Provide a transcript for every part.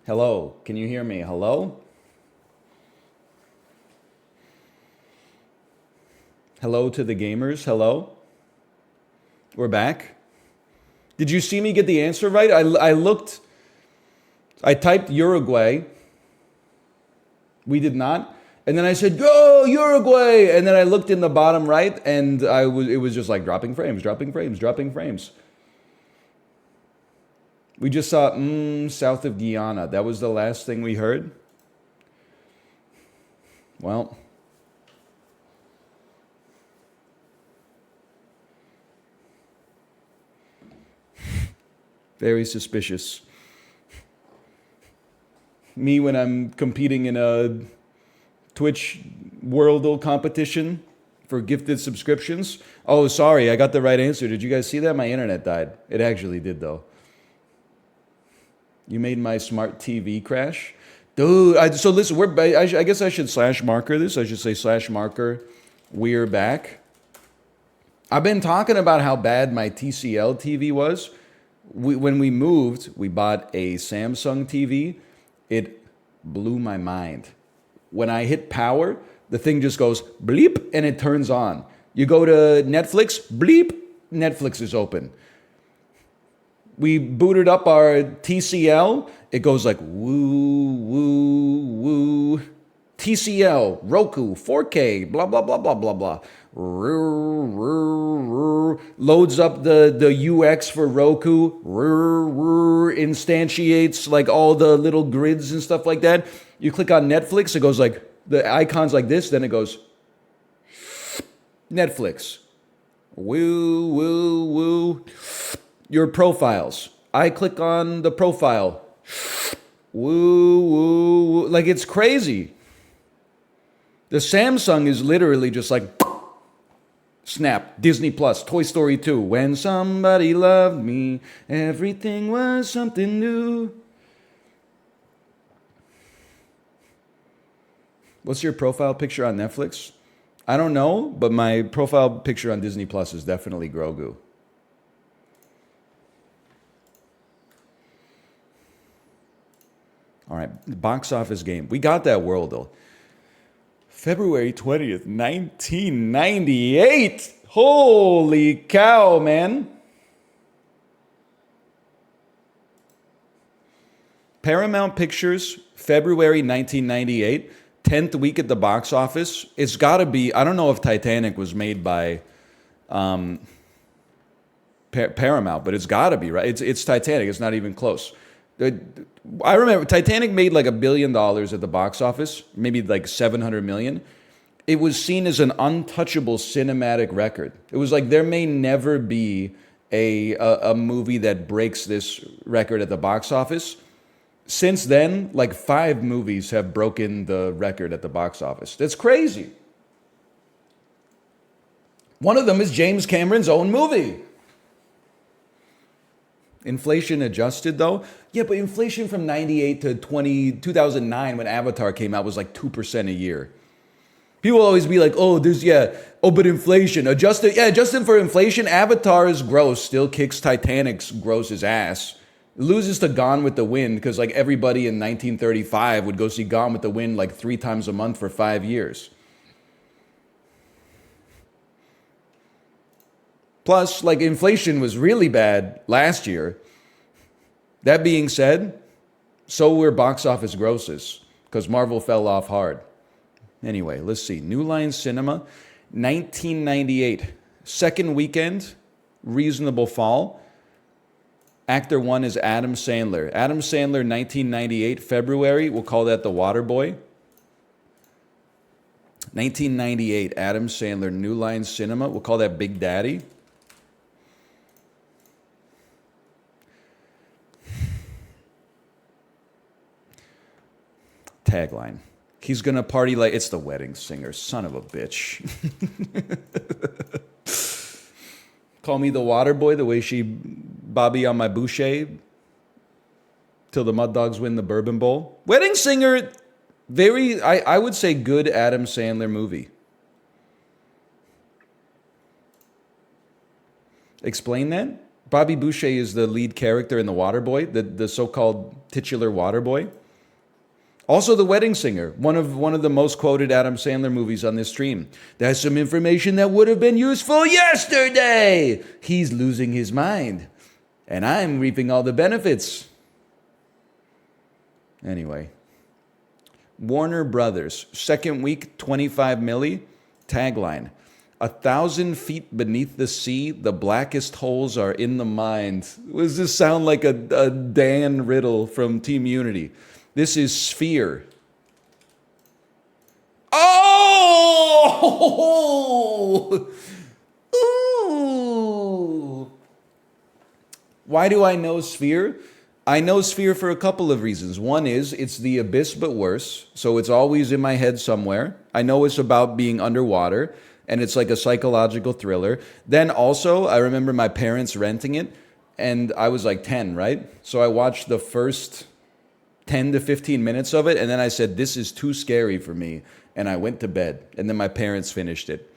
Hello, can you hear me? Hello? Hello to the gamers. Hello? We're back. Did you see me get the answer right? I typed Uruguay. We did not. And then I said, go Uruguay. And then I looked in the bottom right and it was just like dropping frames, dropping frames, dropping frames. We just saw south of Guyana. That was the last thing we heard. Well, very suspicious. Me when I'm competing in a Twitch Worldle competition for gifted subscriptions. Oh, sorry, I got the right answer. Did you guys see that? My internet died. It actually did, though. You made my smart TV crash? Dude, so listen, I guess I should slash marker this. I should say slash marker, we're back. I've been talking about how bad my TCL TV was. When we moved, we bought a Samsung TV. It blew my mind. When I hit power, the thing just goes bleep and it turns on. You go to Netflix, bleep, Netflix is open. We booted up our TCL, it goes like woo, woo, woo. TCL, Roku, 4K, blah, blah, blah, blah, blah, blah. Loads up the UX for Roku, instantiates like all the little grids and stuff like that. You click on Netflix, it goes like, the icon's like this, then it goes Netflix. Woo, woo, woo. Your profiles. I click on the profile. Woo, woo, woo. Like it's crazy. The Samsung is literally just like snap, Disney Plus, Toy Story 2. When somebody loved me, everything was something new. What's your profile picture on Netflix? I don't know, but my profile picture on Disney Plus is definitely Grogu. All right, box office game. We got that world though. February 20th, 1998. Holy cow, man. Paramount Pictures, February 1998, 10th week at the box office. It's got to be, I don't know if Titanic was made by Paramount, but it's got to be, right? It's Titanic. It's not even close. I remember Titanic made like $1 billion at the box office, maybe like 700 million. It was seen as an untouchable cinematic record. It was like there may never be a movie that breaks this record at the box office. Since then, like 5 movies have broken the record at the box office. That's crazy. One of them is James Cameron's own movie. Inflation adjusted though? Yeah, but inflation from 98 to 2009 when Avatar came out was like 2% a year. People always be like, but inflation. Adjusted for inflation, Avatar's gross still kicks Titanic's gross's ass. It loses to Gone with the Wind because like everybody in 1935 would go see Gone with the Wind like 3 times a month for 5 years. Plus, like inflation was really bad last year. That being said, so were box office grosses because Marvel fell off hard. Anyway, let's see. New Line Cinema, 1998. Second weekend, reasonable fall. Actor 1 is Adam Sandler. Adam Sandler, 1998, February. We'll call that The Waterboy. 1998, Adam Sandler, New Line Cinema. We'll call that Big Daddy. Tagline. He's gonna party like it's The Wedding Singer. Son of a bitch. Call me the water boy, the way she Bobby on my boucher till the Mud Dogs win the Bourbon Bowl. Wedding Singer, I would say good Adam Sandler movie. Explain that? Bobby Boucher is the lead character in The Waterboy, the so-called titular Waterboy. Also, The Wedding Singer, one of the most quoted Adam Sandler movies on this stream. That's some information that would have been useful yesterday. He's losing his mind, and I'm reaping all the benefits. Anyway, Warner Brothers, second week, 25 milli. Tagline: 1,000 feet beneath the sea, the blackest holes are in the mind. Does this sound like a Dan riddle from Team Unity? This is Sphere. Oh! Ooh! Why do I know Sphere? I know Sphere for a couple of reasons. One is it's the abyss but worse, so it's always in my head somewhere. I know it's about being underwater, and it's like a psychological thriller. Then also, I remember my parents renting it, and I was like 10, right? So I watched the first 10 to 15 minutes of it, and then I said, this is too scary for me, and I went to bed, and then my parents finished it.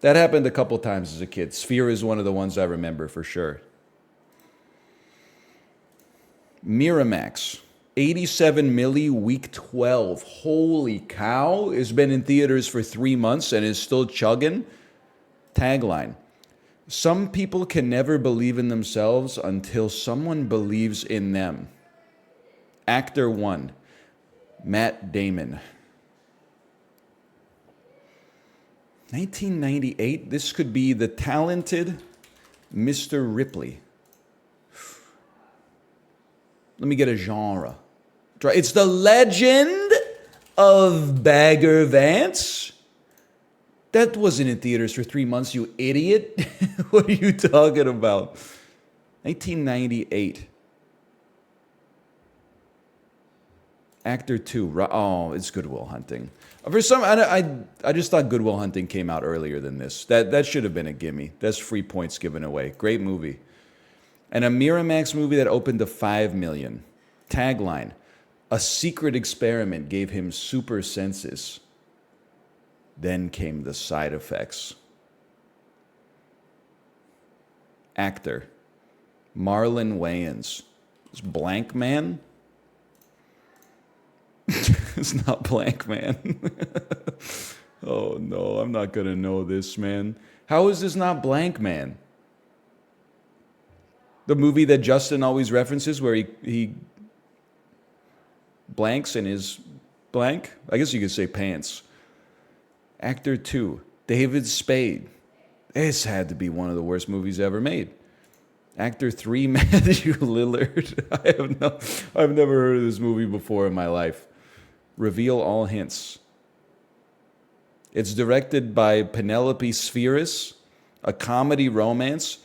That happened a couple times as a kid. Sphere is one of the ones I remember for sure. Miramax, 87 milli, week 12. Holy cow. It's been in theaters for 3 months and is still chugging. Tagline: some people can never believe in themselves until someone believes in them. Actor 1, Matt Damon. 1998, this could be the talented Mr. Ripley. Let me get a genre. It's the Legend of Bagger Vance. That wasn't in theaters for 3 months, you idiot. What are you talking about? 1998. Actor 2. Oh, it's Good Will Hunting. For some, I just thought Good Will Hunting came out earlier than this. That should have been a gimme. That's free points given away. Great movie. And a Miramax movie that opened to 5 million. Tagline: a secret experiment gave him super senses. Then came the side effects. Actor: Marlon Wayans. It's Blank Man? It's not Blank Man. Oh no, I'm not gonna know this, man. How is this not Blank Man? The movie that Justin always references where he blanks in his blank? I guess you could say pants. Actor 2, David Spade. This had to be one of the worst movies ever made. Actor 3, Matthew Lillard. I've never heard of this movie before in my life. Reveal all hints. It's directed by Penelope Spheris, a comedy romance.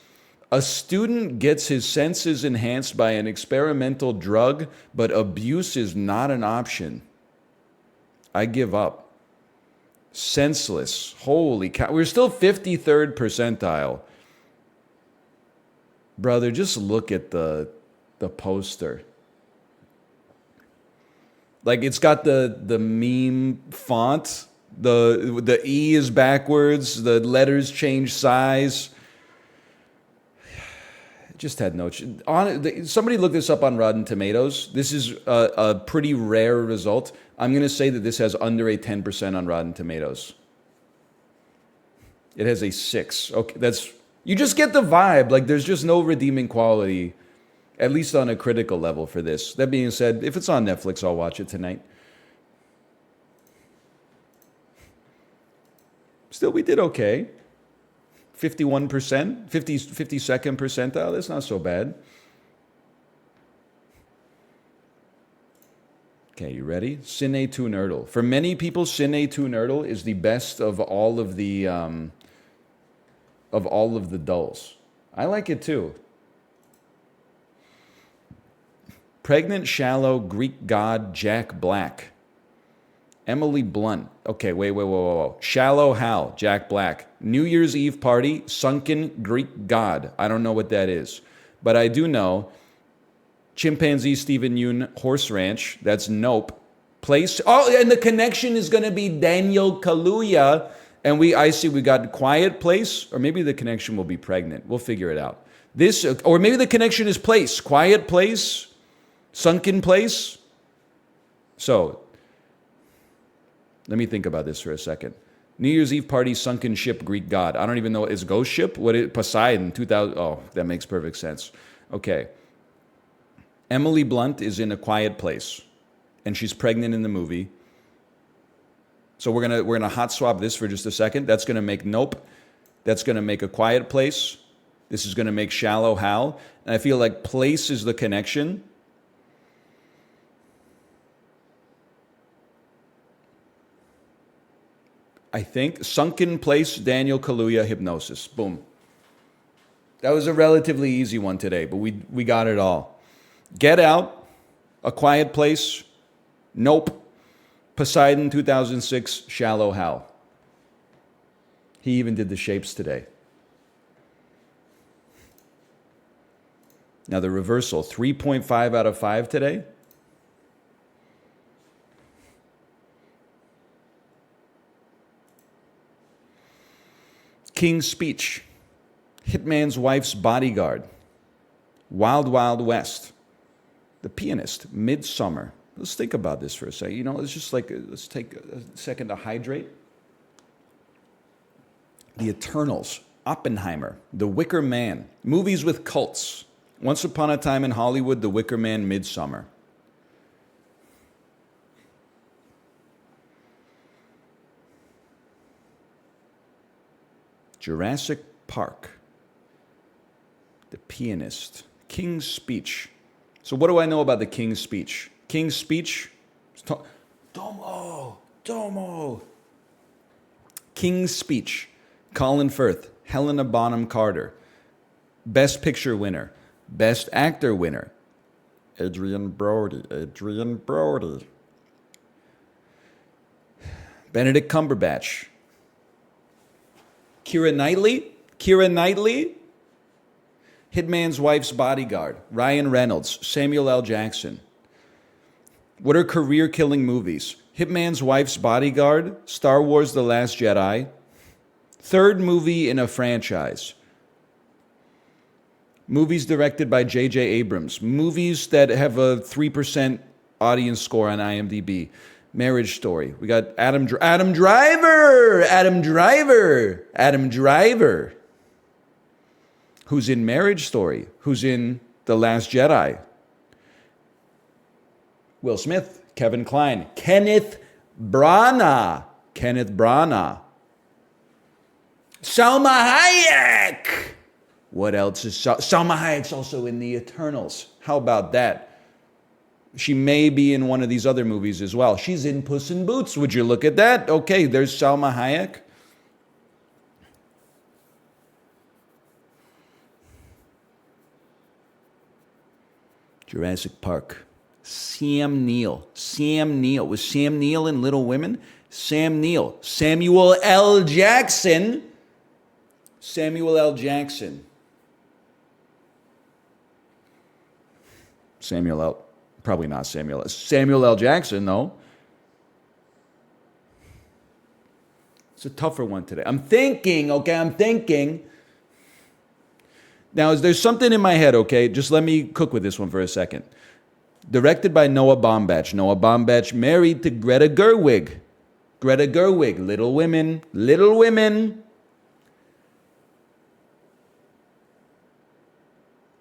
A student gets his senses enhanced by an experimental drug, but abuse is not an option. I give up. Senseless. Holy cow. We're still 53rd percentile. Brother, just look at the poster. Like, it's got the meme font. The E is backwards. The letters change size. Just had no... Somebody look this up on Rotten Tomatoes. This is a pretty rare result. I'm going to say that this has under a 10% on Rotten Tomatoes. It has a 6. Okay, that's... You just get the vibe. Like, there's just no redeeming quality, at least on a critical level for this. That being said, if it's on Netflix, I'll watch it tonight. Still, we did okay. 51%, 52nd percentile, that's not so bad. Okay, you ready? Cine 2 Nerdle. For many people, Cine 2 Nerdle is the best of all of the dulls. I like it too. Pregnant Shallow Greek God Jack Black. Emily Blunt. Okay, wait. Shallow Hal, Jack Black. New Year's Eve party, sunken Greek god. I don't know what that is. But I do know Chimpanzee Stephen Yoon Horse Ranch. That's Nope. Place. Oh, and the connection is going to be Daniel Kaluuya. And I see we got Quiet Place. Or maybe the connection will be Pregnant. We'll figure it out. This, or maybe the connection is place, quiet place, sunken place. So, let me think about this for a second. New Year's Eve party, sunken ship, Greek god. I don't even know, is ghost ship? What is Poseidon, 2000? Oh, that makes perfect sense. Okay. Emily Blunt is in a quiet place, and she's pregnant in the movie. So we're gonna hot swap this for just a second. That's gonna make Nope. That's gonna make A Quiet Place. This is gonna make Shallow Hal. And I feel like place is the connection. I think Sunken Place, Daniel Kaluuya, Hypnosis. Boom. That was a relatively easy one today, but we got it all. Get Out, A Quiet Place, Nope, Poseidon 2006, Shallow Hal. He even did the shapes today. Now the reversal, 3.5 out of 5 today. King's Speech, Hitman's Wife's Bodyguard, Wild Wild West, The Pianist, Midsummer. Let's think about this for a second. You know, it's just like, let's take a second to hydrate. The Eternals, Oppenheimer, The Wicker Man, movies with cults. Once Upon a Time in Hollywood, The Wicker Man, Midsummer. Jurassic Park, The Pianist, King's Speech. So what do I know about the King's Speech? King's Speech, Domo. King's Speech, Colin Firth, Helena Bonham Carter. Best Picture winner, Best Actor winner, Adrian Brody. Benedict Cumberbatch. Keira Knightley, Hitman's Wife's Bodyguard, Ryan Reynolds, Samuel L. Jackson. What are career-killing movies? Hitman's Wife's Bodyguard, Star Wars The Last Jedi, third movie in a franchise. Movies directed by J.J. Abrams, movies that have a 3% audience score on IMDb. Marriage Story. We got Adam Driver, who's in Marriage Story, who's in The Last Jedi. Will Smith, Kevin Kline, Kenneth Branagh. Salma Hayek. What else is Salma Hayek's also in The Eternals? How about that? She may be in one of these other movies as well. She's in Puss in Boots. Would you look at that? Okay, there's Salma Hayek. Jurassic Park. Sam Neill. Was Sam Neill in Little Women? Sam Neill. Samuel L. Jackson. Samuel L. Probably not Samuel. Samuel L. Jackson, though. It's a tougher one today. I'm thinking. Now, there's something in my head, okay? Just let me cook with this one for a second. Directed by Noah Baumbach. Noah Baumbach married to Greta Gerwig. Little Women.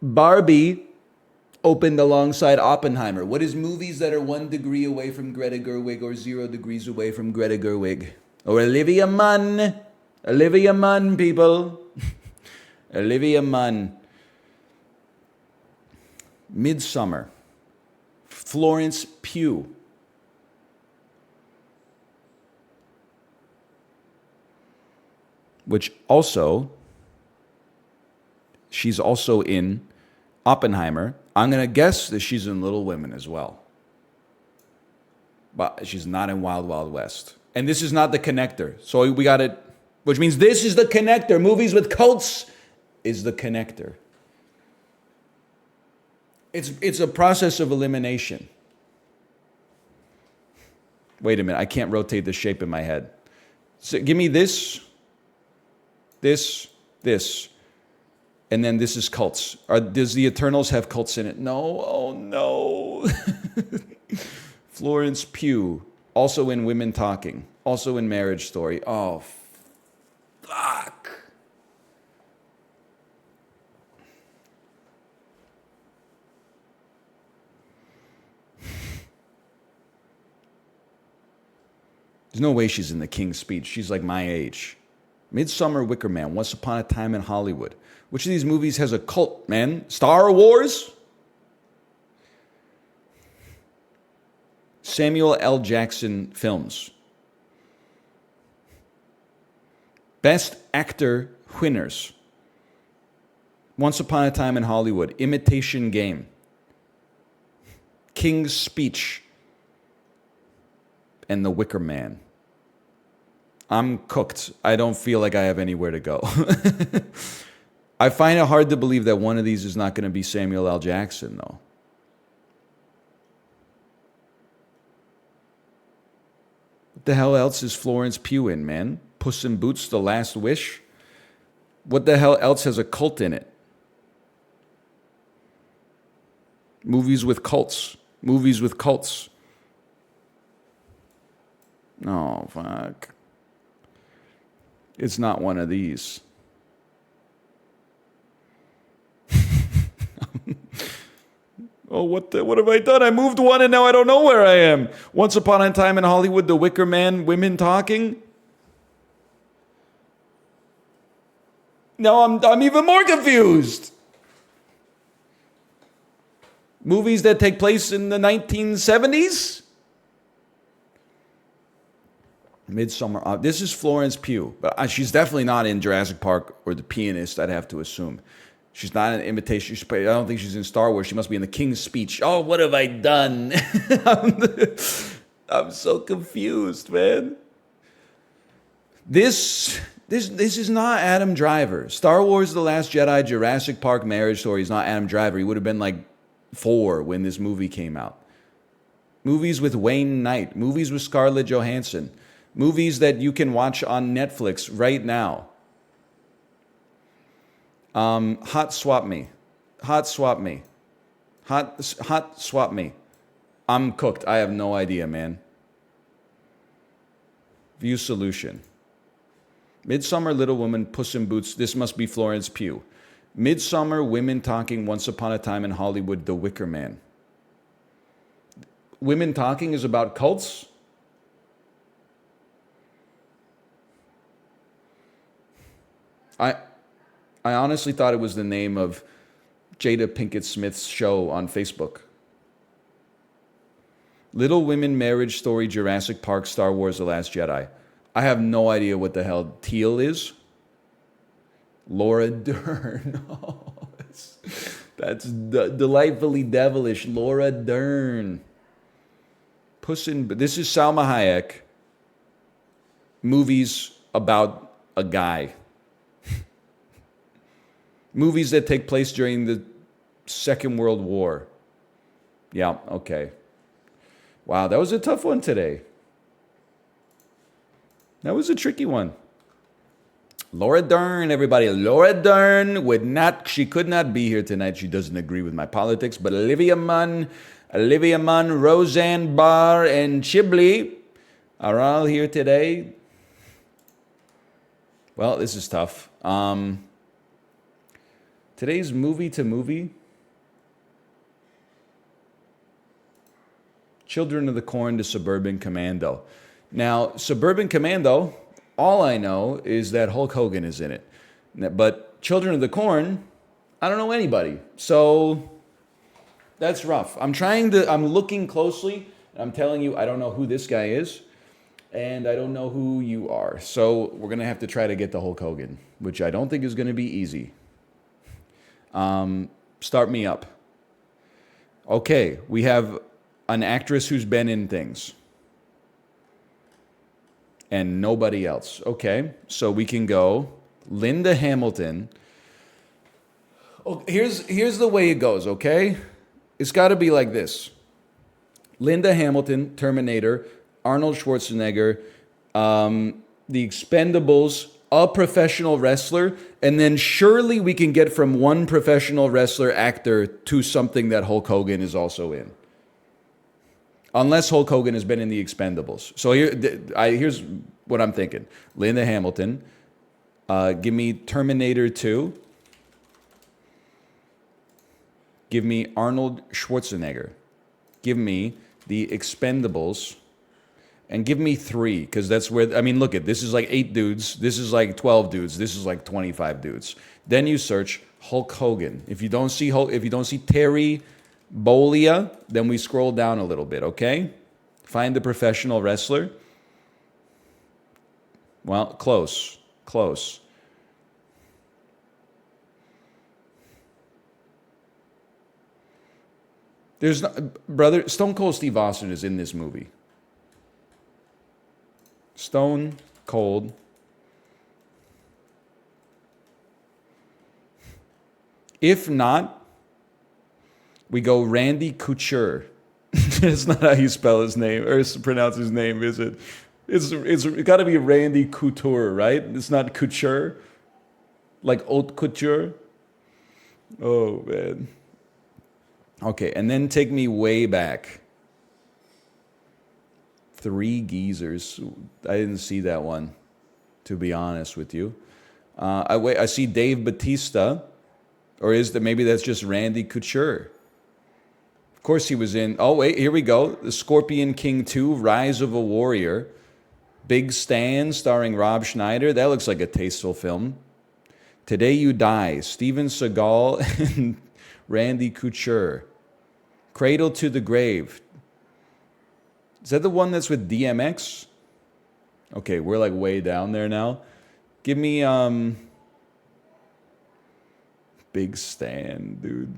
Barbie opened alongside Oppenheimer. What is movies that are 1 degree away from Greta Gerwig or 0 degrees away from Greta Gerwig? Or Olivia Munn, people. Olivia Munn. Midsummer. Florence Pugh. Which also, she's also in Oppenheimer. I'm going to guess that she's in Little Women as well. But she's not in Wild Wild West. And this is not the connector. So we got it, which means this is the connector. Movies with cults is the connector. It's a process of elimination. Wait a minute, I can't rotate the shape in my head. So give me this, And then this is cults. Does the Eternals have cults in it? No. Oh, no. Florence Pugh, also in Women Talking, also in Marriage Story. Oh, fuck. There's no way she's in The King's Speech. She's like my age. Midsummer, Wicker Man, Once Upon a Time in Hollywood. Which of these movies has a cult, man? Star Wars? Samuel L. Jackson films. Best Actor winners. Once Upon a Time in Hollywood. Imitation Game. King's Speech. And The Wicker Man. I'm cooked. I don't feel like I have anywhere to go. I find it hard to believe that one of these is not going to be Samuel L. Jackson, though. What the hell else is Florence Pugh in, man? Puss in Boots, The Last Wish? What the hell else has a cult in it? Movies with cults. Movies with cults. Oh, fuck. It's not one of these. Oh, what have I done? I moved one and now I don't know where I am. Once Upon a Time in Hollywood, The Wicker Man, Women Talking. Now I'm even more confused. Movies that take place in the 1970s? Midsummer. This is Florence Pugh, but she's definitely not in Jurassic Park or The Pianist, I'd have to assume. She's not in Imitation. I don't think she's in Star Wars. She must be in The King's Speech. Oh, what have I done? I'm so confused, man. This is not Adam Driver. Star Wars: The Last Jedi, Jurassic Park, Marriage Story is not Adam Driver. He would have been like 4 when this movie came out. Movies with Wayne Knight. Movies with Scarlett Johansson. Movies that you can watch on Netflix right now. Hot Swap Me. Hot Swap Me. Hot Swap Me. I'm cooked. I have no idea, man. View Solution. Midsummer, Little Woman, Puss in Boots. This must be Florence Pugh. Midsummer, Women Talking, Once Upon a Time in Hollywood, The Wicker Man. Women Talking is about cults? I honestly thought it was the name of Jada Pinkett Smith's show on Facebook. Little Women, Marriage Story, Jurassic Park, Star Wars: The Last Jedi. I have no idea what the hell Teal is. Laura Dern. Oh, that's delightfully devilish. Laura Dern. This is Salma Hayek. Movies about a guy. Movies that take place during the Second World War. Yeah, okay. Wow, that was a tough one today. That was a tricky one. Laura Dern, everybody. Laura Dern she could not be here tonight. She doesn't agree with my politics. But Olivia Munn, Roseanne Barr, and Chiblee are all here today. Well, this is tough. Today's movie to movie. Children of the Corn to Suburban Commando. Now, Suburban Commando, all I know is that Hulk Hogan is in it. But Children of the Corn, I don't know anybody. So that's rough. I'm looking closely. And I'm telling you, I don't know who this guy is. And I don't know who you are. So we're going to have to try to get to Hulk Hogan, which I don't think is going to be easy. Start me up. Okay, we have an actress who's been in things. And nobody else. Okay, so we can go Linda Hamilton. Oh, here's the way it goes, okay? It's got to be like this. Linda Hamilton, Terminator, Arnold Schwarzenegger, The Expendables, a professional wrestler, and then surely we can get from one professional wrestler actor to something that Hulk Hogan is also in. Unless Hulk Hogan has been in the Expendables. So here's what I'm thinking. Linda Hamilton. Give me Terminator 2. Give me Arnold Schwarzenegger. Give me the Expendables. And give me 3, because that's where, I mean, look at this is like 8 dudes. This is like 12 dudes. This is like 25 dudes. Then you search Hulk Hogan. If you don't see Terry Bollea, then we scroll down a little bit, okay? Find the professional wrestler. Well, close. There's not, brother, Stone Cold Steve Austin is in this movie. Stone Cold. If not, we go Randy Couture. It's not how you spell his name or pronounce his name, is it? It's got to be Randy Couture, right? It's not Couture, like haute couture. Oh man. Okay, and then take me way back. 3 Geezers. I didn't see that one, to be honest with you. I see Dave Bautista, or maybe that's just Randy Couture. Of course he was in, oh wait, here we go. The Scorpion King 2, Rise of a Warrior. Big Stan, starring Rob Schneider. That looks like a tasteful film. Today You Die, Steven Seagal and Randy Couture. Cradle to the Grave. Is that the one that's with DMX? Okay, we're like way down there now. Give me Big Stan, dude.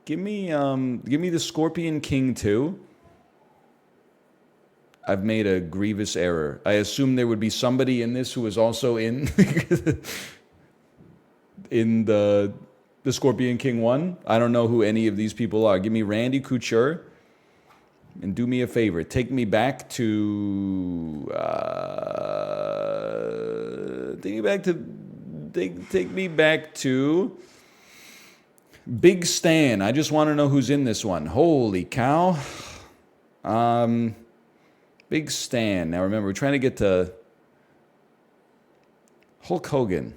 Give me the Scorpion King 2. I've made a grievous error. I assumed there would be somebody in this who was also in in the Scorpion King 1. I don't know who any of these people are. Give me Randy Couture. And do me a favor, take me back to take me back to Big Stan. I just want to know who's in this one. Holy cow. Big Stan. Now remember, we're trying to get to Hulk Hogan.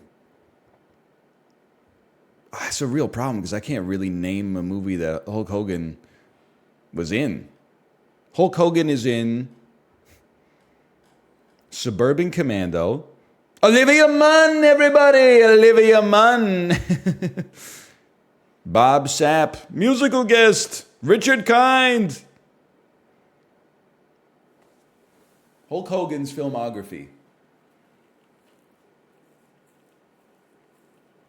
It's a real problem because I can't really name a movie that Hulk Hogan was in. Hulk Hogan is in Suburban Commando. Olivia Munn, everybody! Olivia Munn! Bob Sapp, musical guest, Richard Kind. Hulk Hogan's filmography.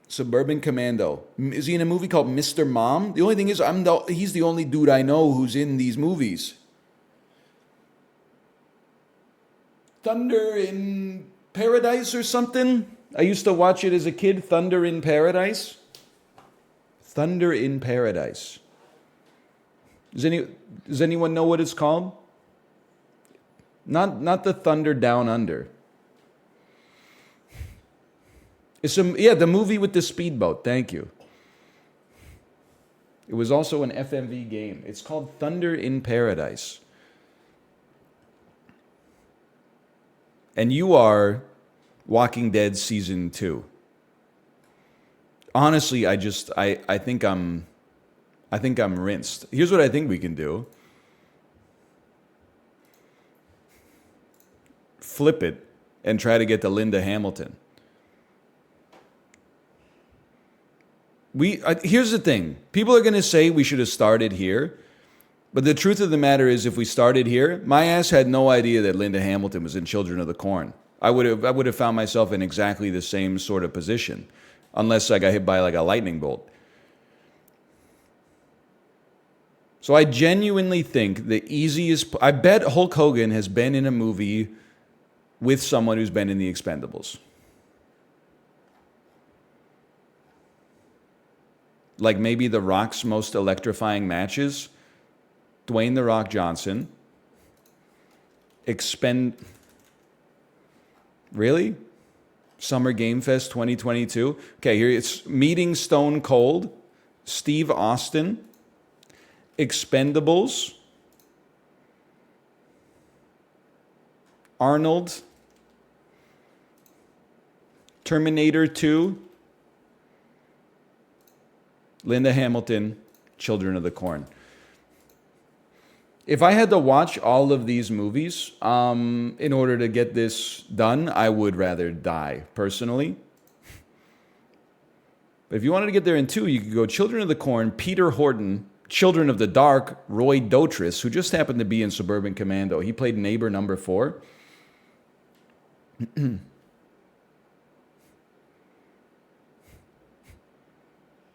Suburban Commando. Is he in a movie called Mr. Mom? The only thing is, he's the only dude I know who's in these movies. Thunder in Paradise or something? I used to watch it as a kid, Thunder in Paradise. Thunder in Paradise. Does anyone know what it's called? Not the Thunder Down Under. The movie with the speedboat. Thank you. It was also an FMV game. It's called Thunder in Paradise. And you are Walking Dead Season 2. Honestly, I think I'm rinsed. Here's what I think we can do. Flip it and try to get to Linda Hamilton. Here's the thing. People are going to say we should have started here. But the truth of the matter is, if we started here, my ass had no idea that Linda Hamilton was in Children of the Corn. I would have found myself in exactly the same sort of position, unless I got hit by like a lightning bolt. So I genuinely think the easiest... I bet Hulk Hogan has been in a movie with someone who's been in The Expendables. Like maybe The Rock's most electrifying matches... Dwayne "The Rock" Johnson. Really? Summer Game Fest 2022. Okay, here it's Meeting Stone Cold, Steve Austin, Expendables, Arnold, Terminator 2, Linda Hamilton, Children of the Corn. If I had to watch all of these movies in order to get this done, I would rather die, personally. But if you wanted to get there in two, you could go Children of the Corn, Peter Horton, Children of the Dark, Roy Dotrice, who just happened to be in Suburban Commando. He played neighbor number 4.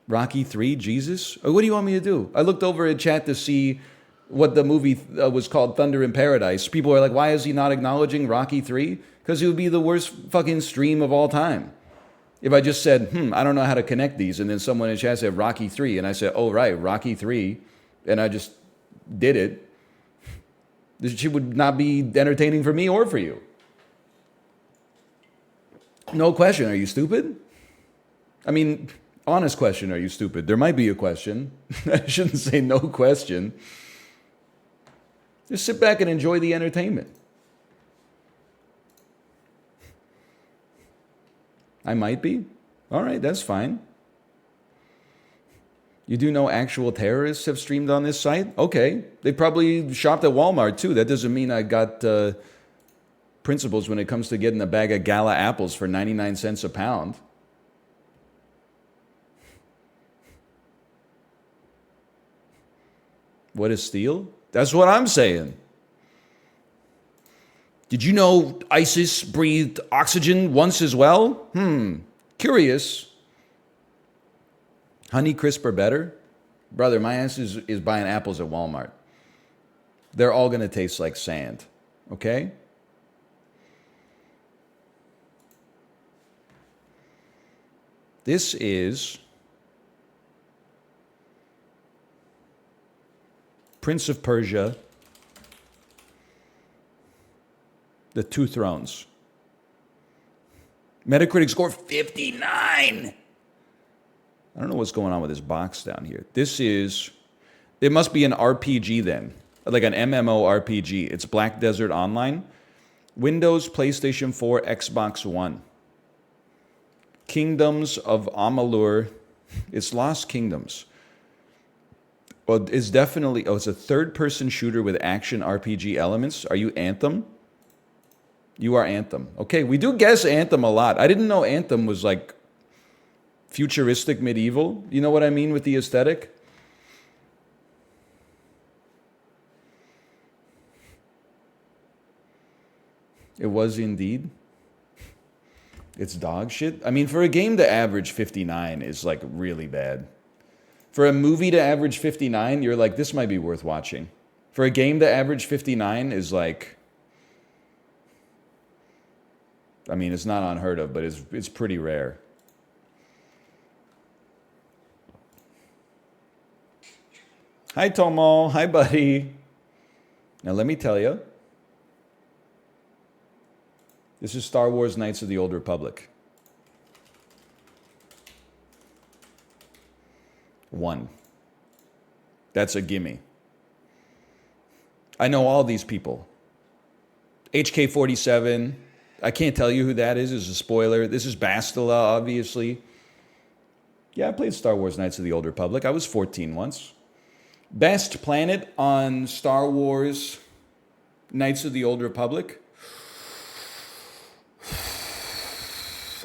Rocky 3, Jesus? What do you want me to do? I looked over at chat to see what the movie was called, Thunder in Paradise. People are like, why is he not acknowledging Rocky 3? Because it would be the worst fucking stream of all time. If I just said, I don't know how to connect these, and then someone in chat said Rocky 3, and I said, oh, right, Rocky 3, and I just did it, this shit would not be entertaining for me or for you. No question, are you stupid? I mean, honest question, are you stupid? There might be a question. I shouldn't say no question. Just sit back and enjoy the entertainment. I might be. All right, that's fine. You do know actual terrorists have streamed on this site? Okay. They probably shopped at Walmart too. That doesn't mean I got principles when it comes to getting a bag of Gala apples for 99 cents a pound. What is steel? That's what I'm saying. Did you know ISIS breathed oxygen once as well? Curious. Honey Crisp are better? Brother, my ass is buying apples at Walmart. They're all going to taste like sand. Okay? This is Prince of Persia, The Two Thrones. Metacritic score 59. I don't know what's going on with this box down here. It must be an RPG then, like an MMORPG. It's Black Desert Online. Windows, PlayStation 4, Xbox One. Kingdoms of Amalur. It's Lost Kingdoms. Well, it's definitely, it's a third-person shooter with action RPG elements. Are you Anthem? You are Anthem. Okay, we do guess Anthem a lot. I didn't know Anthem was like futuristic medieval. You know what I mean with the aesthetic? It was indeed. It's dog shit. I mean, for a game to average 59 is like really bad. For a movie to average 59, you're like, this might be worth watching. For a game to average 59 is like, I mean, it's not unheard of, but it's pretty rare. Hi, Tomo. Hi, buddy. Now, let me tell you. This is Star Wars Knights of the Old Republic. 1. That's a gimme. I know all these people. HK-47. I can't tell you who that is. It's a spoiler. This is Bastila, obviously. Yeah, I played Star Wars Knights of the Old Republic. I was 14 once. Best planet on Star Wars Knights of the Old Republic.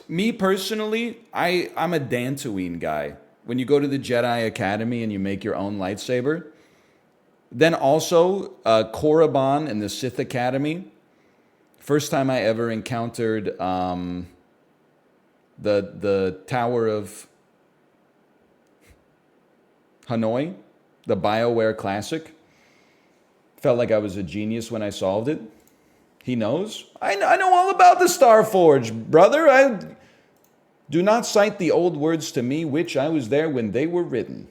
Me personally, I'm a Dantooine guy. When you go to the Jedi Academy and you make your own lightsaber. Then also Korriban and the Sith Academy. First time I ever encountered the Tower of Hanoi, the BioWare Classic. Felt like I was a genius when I solved it. He knows. I know all about the Starforge, brother. Do not cite the old words to me, which I was there when they were written.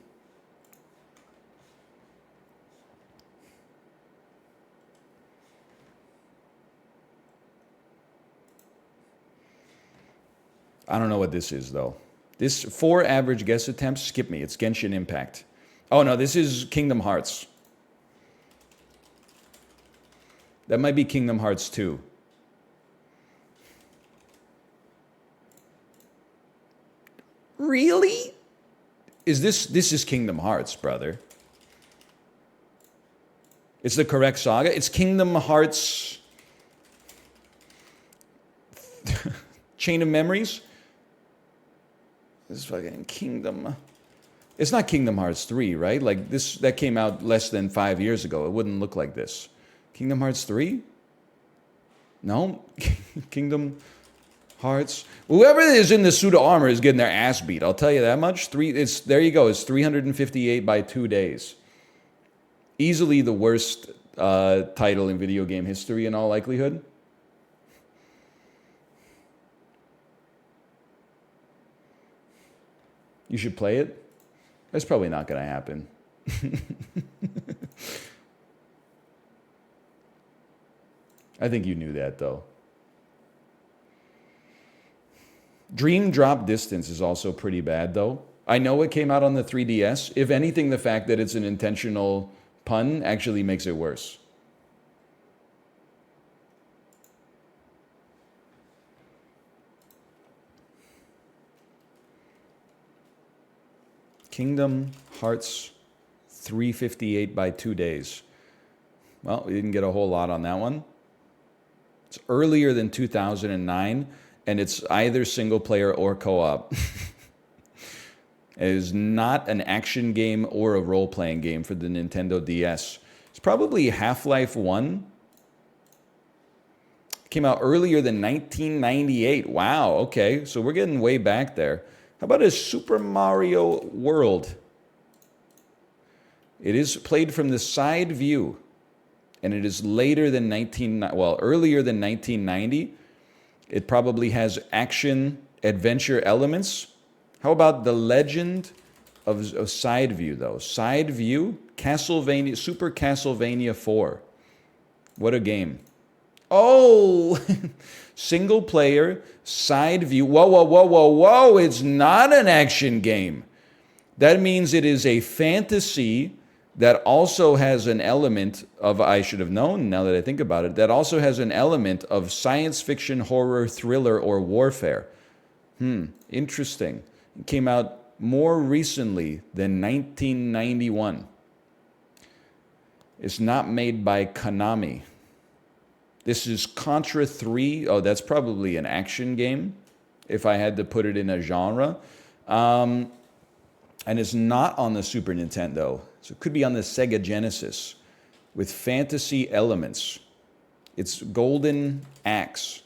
I don't know what this is, though. This 4 average guess attempts, skip me. It's Genshin Impact. Oh, no, this is Kingdom Hearts. That might be Kingdom Hearts 2. Really? This is Kingdom Hearts, brother. It's the correct saga. It's Kingdom Hearts Chain of Memories. This is fucking Kingdom. It's not Kingdom Hearts 3, right? Like this, that came out less than 5 years ago. It wouldn't look like this. Kingdom Hearts 3? No? Kingdom Hearts. Whoever is in the suit of armor is getting their ass beat. I'll tell you that much. There you go. It's 358 by 2 days. Easily the worst title in video game history in all likelihood. You should play it. That's probably not going to happen. I think you knew that, though. Dream Drop Distance is also pretty bad, though. I know it came out on the 3DS. If anything, the fact that it's an intentional pun actually makes it worse. Kingdom Hearts 358 by 2 days. Well, we didn't get a whole lot on that one. It's earlier than 2009, and it's either single player or co-op. It is not an action game or a role-playing game for the Nintendo DS. It's probably Half-Life 1. Came out earlier than 1998. Wow, okay, so we're getting way back there. How about a Super Mario World? It is played from the side view, and it is earlier than 1990. It probably has action adventure elements. How about The Legend of Side View, though? Side View, Castlevania, Super Castlevania 4. What a game. Oh, single player, side view. Whoa, whoa, whoa, whoa, whoa. It's not an action game. That means it is a fantasy that also has an element of, I should have known now that I think about it, that also has an element of science fiction, horror, thriller, or warfare. Interesting. It came out more recently than 1991. It's not made by Konami. This is Contra 3. Oh, that's probably an action game, if I had to put it in a genre. And it's not on the Super Nintendo. So it could be on the Sega Genesis with fantasy elements. It's Golden Axe.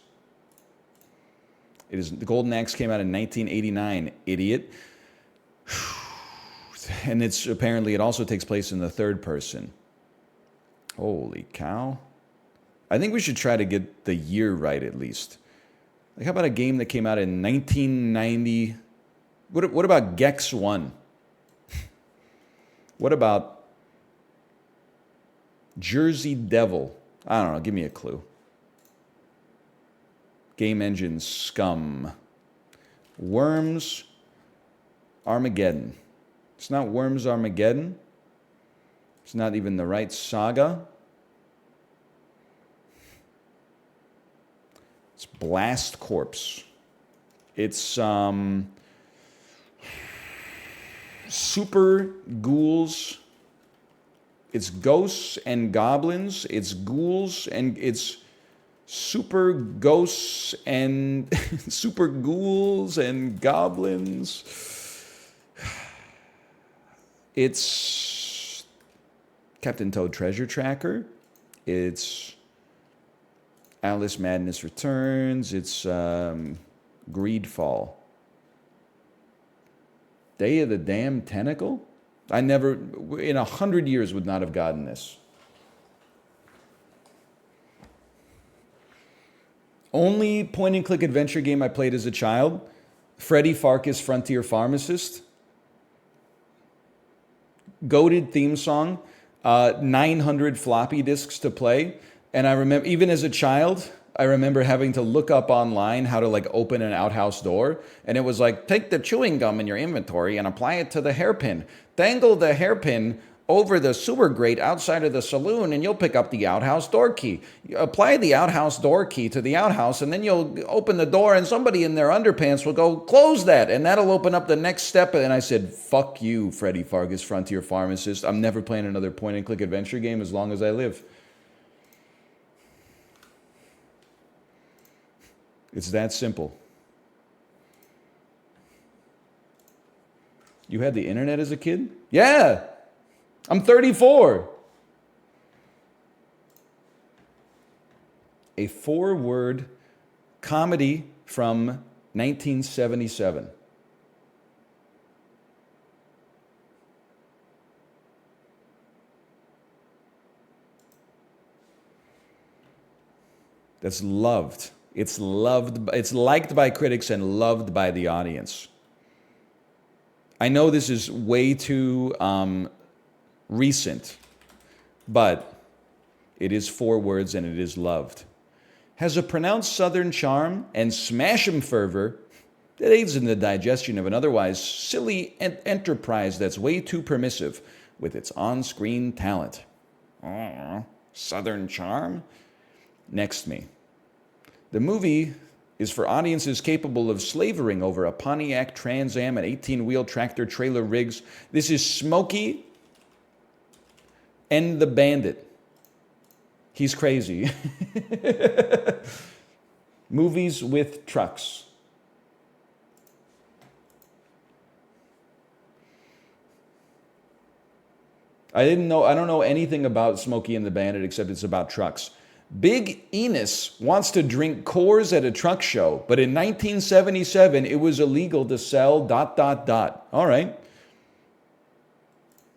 The Golden Axe came out in 1989, idiot. And it also takes place in the third person. Holy cow. I think we should try to get the year right at least. Like, how about a game that came out in 1990? What about Gex 1? What about Jersey Devil? I don't know. Give me a clue. Game Engine Scum. Worms Armageddon. It's not Worms Armageddon. It's not even the right saga. It's Blast Corps. It's Super Ghouls. It's Ghosts and Goblins. It's Ghouls and it's Super Ghosts and Super Ghouls and Goblins. It's Captain Toad Treasure Tracker. It's Alice Madness Returns. It's Greedfall. Day of the Damned Tentacle? I never, in 100 years, would not have gotten this. Only point-and-click adventure game I played as a child, Freddy Farkas Frontier Pharmacist. Goated theme song, 900 floppy disks to play. And I remember, even as a child, I remember having to look up online how to like open an outhouse door. And it was like, take the chewing gum in your inventory and apply it to the hairpin. Dangle the hairpin over the sewer grate outside of the saloon and you'll pick up the outhouse door key. You apply the outhouse door key to the outhouse and then you'll open the door and somebody in their underpants will go, close that. And that'll open up the next step. And I said, fuck you, Freddy Fargus, Frontier Pharmacist. I'm never playing another point and click adventure game as long as I live. It's that simple. You had the internet as a kid? Yeah. I'm 34. A 4-word comedy from 1977. That's loved. It's loved. It's liked by critics and loved by the audience. I know this is way too recent, but it is 4 words and it is loved. Has a pronounced southern charm and smash-em fervor that aids in the digestion of an otherwise silly enterprise that's way too permissive with its on-screen talent. Southern charm? Next me. The movie is for audiences capable of slavering over a Pontiac Trans Am and 18-wheel tractor trailer rigs. This is Smokey and the Bandit. He's crazy. Movies with trucks. I don't know anything about Smokey and the Bandit except it's about trucks. Big Enos wants to drink Coors at a truck show, but in 1977 it was illegal to sell ... All right.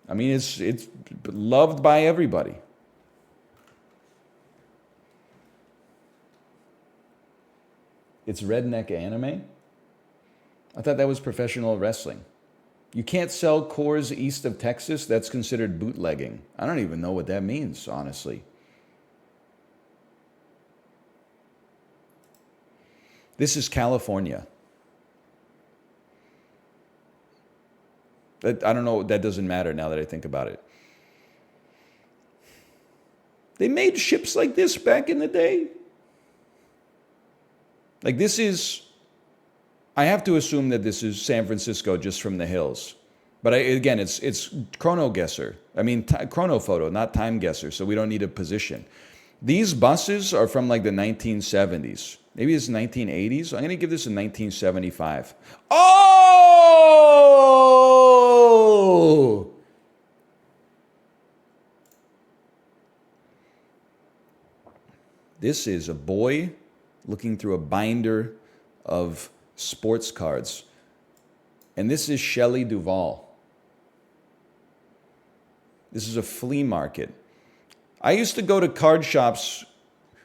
I mean, it's loved by everybody. It's redneck anime? I thought that was professional wrestling. You can't sell Coors east of Texas? That's considered bootlegging. I don't even know what that means, honestly. This is California. I don't know, that doesn't matter now that I think about it. They made ships like this back in the day. Like this is, I have to assume that this is San Francisco just from the hills. But again, it's chrono guesser. I mean, chrono photo, not time guesser, so we don't need a position. These buses are from like the 1970s. Maybe it's 1980s. I'm going to give this a 1975. Oh! This is a boy looking through a binder of sports cards. And this is Shelley Duvall. This is a flea market. I used to go to card shops,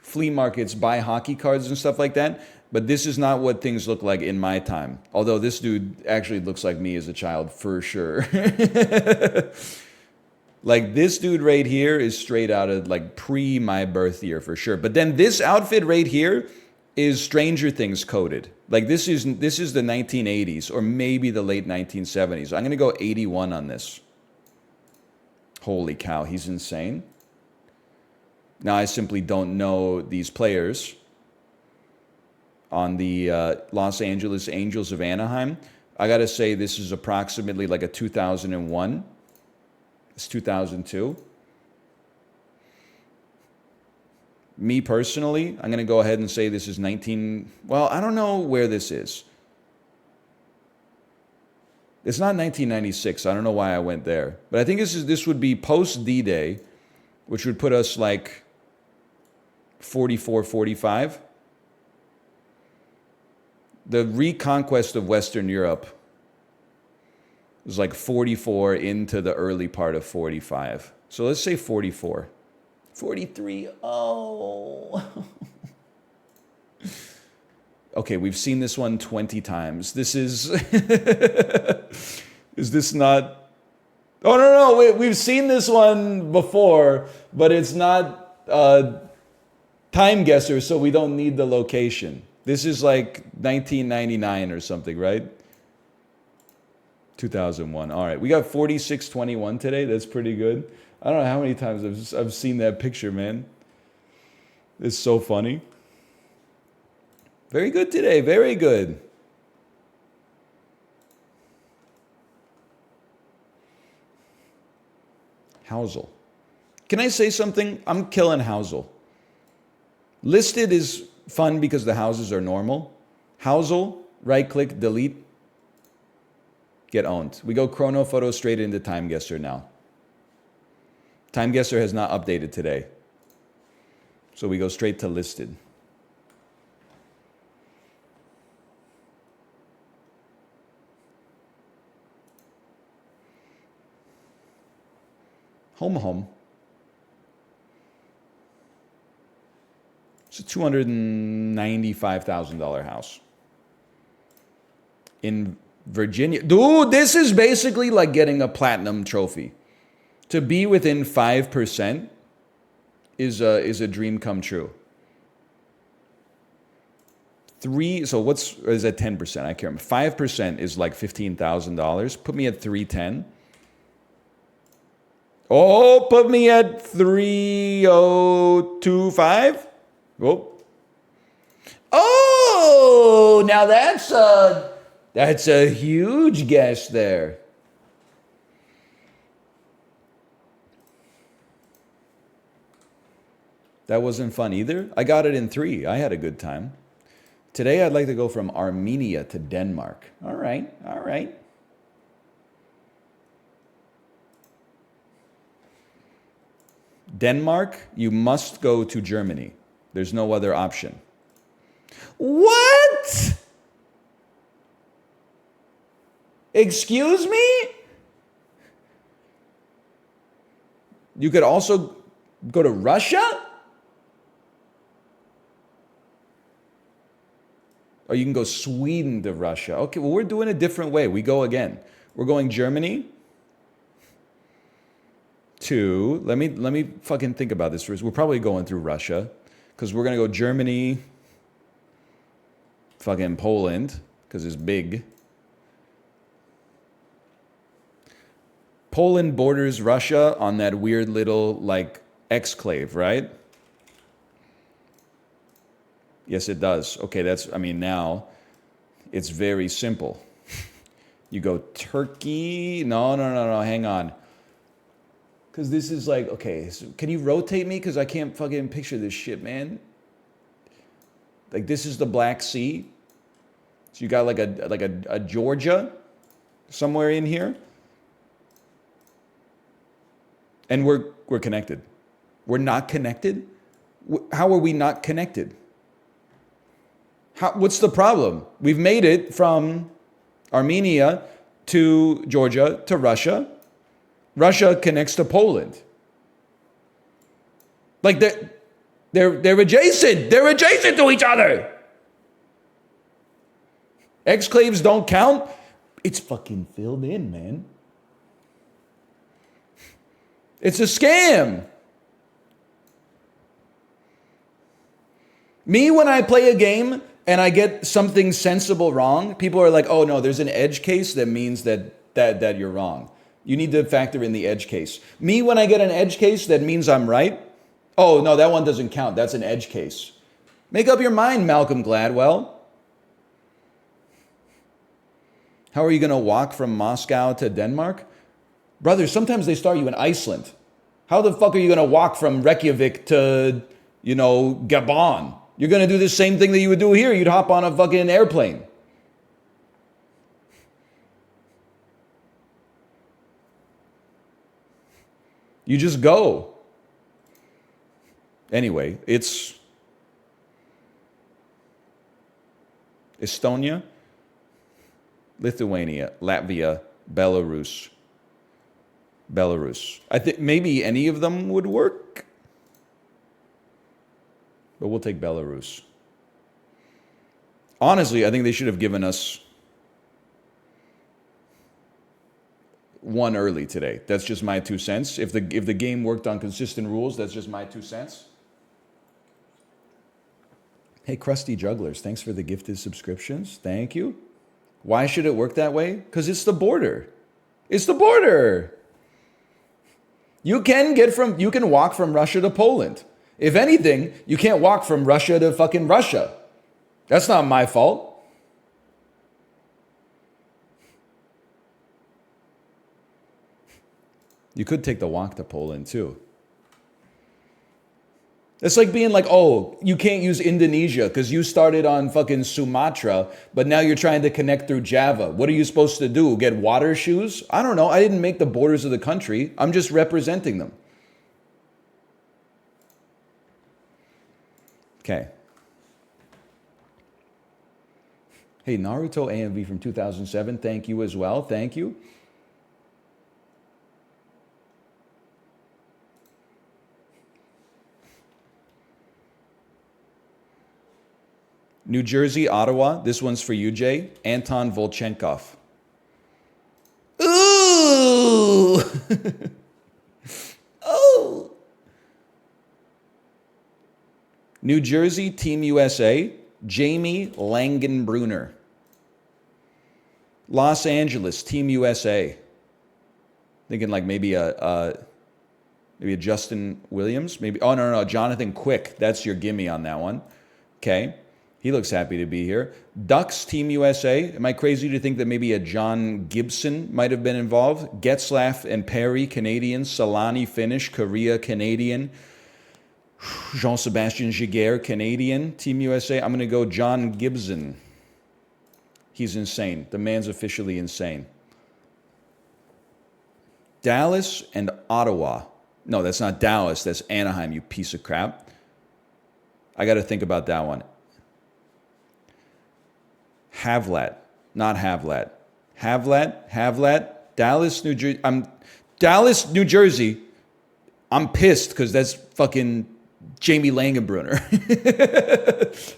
flea markets, buy hockey cards and stuff like that, but this is not what things look like in my time. Although this dude actually looks like me as a child, for sure. Like this dude right here is straight out of like pre my birth year for sure. But then this outfit right here is Stranger Things coded. Like this is the 1980s or maybe the late 1970s. I'm going to go 81 on this. Holy cow, he's insane. Now I simply don't know these players on the Los Angeles Angels of Anaheim. I got to say this is approximately like a 2001. It's 2002. Me personally, I'm going to go ahead and say this is well, I don't know where this is. It's not 1996. I don't know why I went there. But I think this would be post D-Day, which would put us like 44, 45. The reconquest of Western Europe was like 44 into the early part of 45. So let's say 44. 43. Oh. Okay, we've seen this one 20 times. This is... Is this not... Oh, no, we've seen this one before, but it's not... Time guesser, so we don't need the location. This is like 1999 or something, right? 2001. All right, we got 4621 today. That's pretty good. I don't know how many times I've seen that picture, man. It's so funny. Very good today. Very good. Housel. Can I say something? I'm killing Housel. Listed is fun because the houses are normal. Housel, right click, delete, get owned. We go chrono photo straight into Time Guesser now. Time Guesser has not updated today. So we go straight to listed. Home. It's a $295,000 house in Virginia. Dude, this is basically like getting a platinum trophy. To be within 5% is a dream come true. Is that 10%? I can't remember. 5% is like $15,000. Put me at 310. Oh, put me at 3025. Oh, now that's a huge guess there. That wasn't fun either. I got it in 3. I had a good time. Today I'd like to go from Armenia to Denmark. All right. Denmark, you must go to Germany. There's no other option. What? Excuse me? You could also go to Russia? Or you can go Sweden to Russia. Okay, well, we're doing a different way. We go again. We're going Germany to, let me fucking think about this first. We're probably going through Russia because we're going to go Germany, fucking Poland, because it's big. Poland borders Russia on that weird little, like, exclave, right? Yes, it does. Okay, now it's very simple. You go Turkey. No, hang on. Because this is like, okay, so can you rotate me? Because I can't fucking picture this shit, man. Like, this is the Black Sea. So you got like a Georgia somewhere in here. And we're connected. We're not connected? How are we not connected? What's the problem? We've made it from Armenia to Georgia to Russia. Russia connects to Poland. Like they're adjacent. They're adjacent to each other. Exclaves don't count. It's fucking filled in, man. It's a scam. Me, when I play a game and I get something sensible wrong, people are like, oh no, there's an edge case that means that you're wrong. You need to factor in the edge case. Me, when I get an edge case that means I'm right, oh no, that one doesn't count. That's an edge case. Make up your mind, Malcolm Gladwell. How are you going to walk from Moscow to Denmark? Brother, sometimes they start you in Iceland. How the fuck are you going to walk from Reykjavik to, Gabon? You're going to do the same thing that you would do here. You'd hop on a fucking airplane. You just go. Anyway, it's Estonia, Lithuania, Latvia, Belarus. I think maybe any of them would work, but we'll take Belarus. Honestly, I think they should have given us one early today. That's just my 2 cents. If the game worked on consistent rules, that's just my 2 cents. Hey, Crusty Jugglers, thanks for the gifted subscriptions. Thank you. Why should it work that way? Because it's the border. It's the border. You can walk from Russia to Poland. If anything, you can't walk from Russia to fucking Russia. That's not my fault. You could take the walk to Poland too. It's like being like, oh, you can't use Indonesia because you started on fucking Sumatra, but now you're trying to connect through Java. What are you supposed to do? Get water shoes? I don't know. I didn't make the borders of the country. I'm just representing them. Okay. Hey, Naruto AMV from 2007. Thank you as well. Thank you. New Jersey, Ottawa. This one's for you, Jay. Anton Volchenkov. Ooh! Oh! New Jersey, Team USA. Jamie Langenbrunner. Los Angeles, Team USA. Thinking like maybe a Justin Williams. Maybe. Oh, no, Jonathan Quick. That's your gimme on that one. Okay. He looks happy to be here. Ducks, Team USA. Am I crazy to think that maybe a John Gibson might have been involved? Getzlaff and Perry, Canadian. Solani, Finnish. Korea, Canadian. Jean-Sebastien Giguère, Canadian. Team USA. I'm going to go John Gibson. He's insane. The man's officially insane. Dallas and Ottawa. No, that's not Dallas. That's Anaheim, you piece of crap. I got to think about that one. Havlat, not Havlat. Havlat, Dallas, New Jersey. Dallas, New Jersey. I'm pissed because that's fucking Jamie Langenbrunner.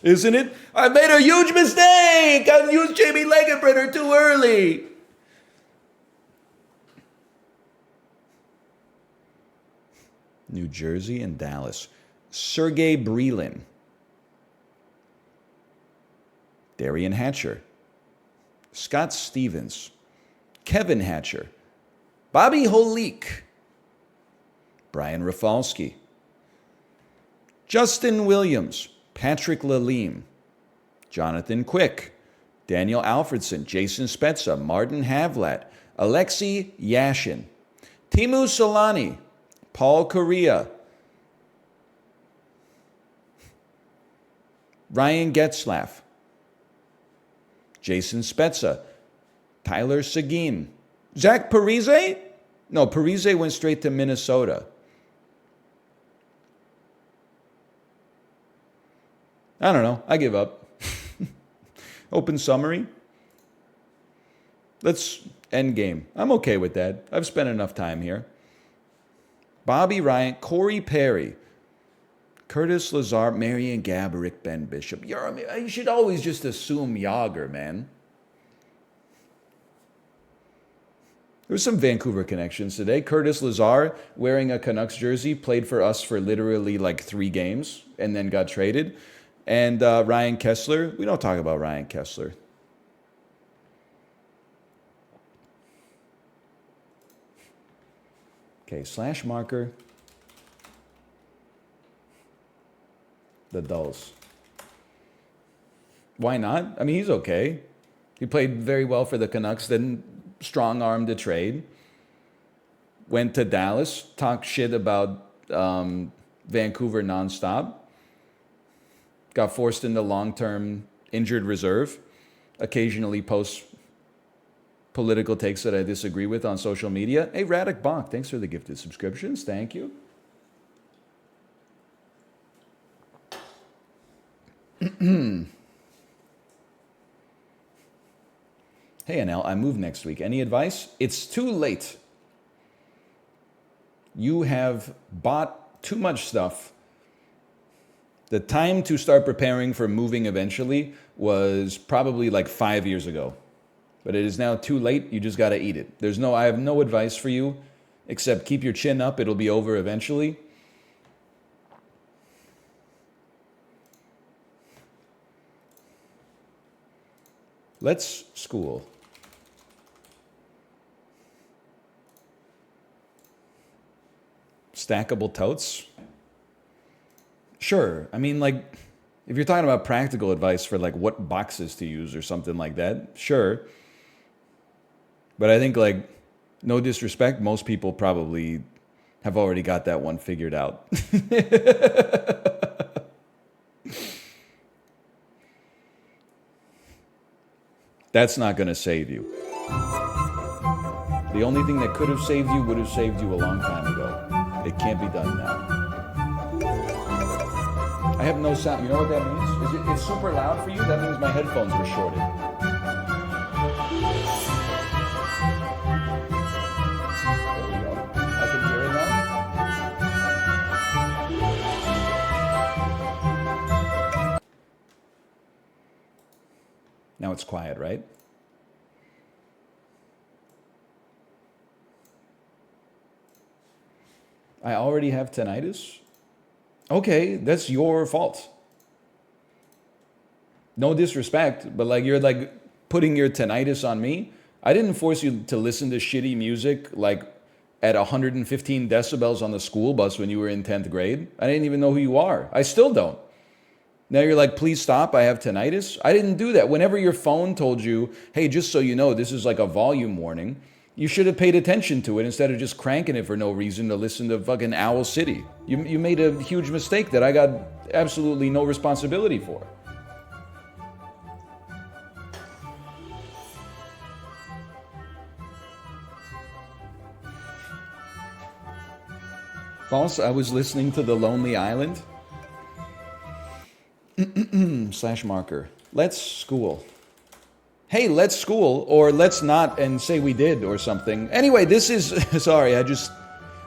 Isn't it? I made a huge mistake. I used Jamie Langenbrunner too early. New Jersey and Dallas. Sergey Brelin. Darian Hatcher, Scott Stevens, Kevin Hatcher, Bobby Holik, Brian Rafalski, Justin Williams, Patrick Lalime, Jonathan Quick, Daniel Alfredson, Jason Spezza, Martin Havlat, Alexei Yashin, Timu Solani, Paul Correa, Ryan Getzlaff, Jason Spezza, Tyler Seguin, Zach Parise? No, Parise went straight to Minnesota. I don't know. I give up. Open summary. Let's end game. I'm okay with that. I've spent enough time here. Bobby Ryan, Corey Perry, Curtis Lazar, Marion Gaborik, Ben Bishop. You should always just assume Yager, man. There was some Vancouver connections today. Curtis Lazar, wearing a Canucks jersey, played for us for literally like 3 games and then got traded. And Ryan Kessler, we don't talk about Ryan Kessler. Okay, slash marker. The Dulls. Why not? I mean, he's okay. He played very well for the Canucks, then strong-armed a trade. Went to Dallas, talked shit about Vancouver nonstop. Got forced into long-term injured reserve. Occasionally posts political takes that I disagree with on social media. Hey, Radek Bonk, thanks for the gifted subscriptions. Thank you. Hey, NL, I move next week. Any advice? It's too late. You have bought too much stuff. The time to start preparing for moving eventually was probably like 5 years ago. But it is now too late. You just got to eat it. I have no advice for you except keep your chin up. It'll be over eventually. Let's school. Stackable totes? Sure. I mean, like, if you're talking about practical advice for like what boxes to use or something like that, sure. But I think, like, no disrespect, most people probably have already got that one figured out. That's not going to save you. The only thing that could have saved you would have saved you a long time ago. It can't be done now. I have no sound. You know what that means? It's super loud for you? That means my headphones were shorted. There we go. I can hear it now. Now it's quiet, right? I already have tinnitus? Okay, that's your fault. No disrespect, but like you're like putting your tinnitus on me. I didn't force you to listen to shitty music like at 115 decibels on the school bus when you were in 10th grade. I didn't even know who you are. I still don't. Now you're like, please stop, I have tinnitus. I didn't do that. Whenever your phone told you, hey, just so you know, this is like a volume warning, you should have paid attention to it instead of just cranking it for no reason to listen to fucking Owl City. You made a huge mistake that I got absolutely no responsibility for. False, I was listening to The Lonely Island. Slash marker. Let's school. Hey, let's school, or let's not and say we did or something. Anyway, this is, sorry,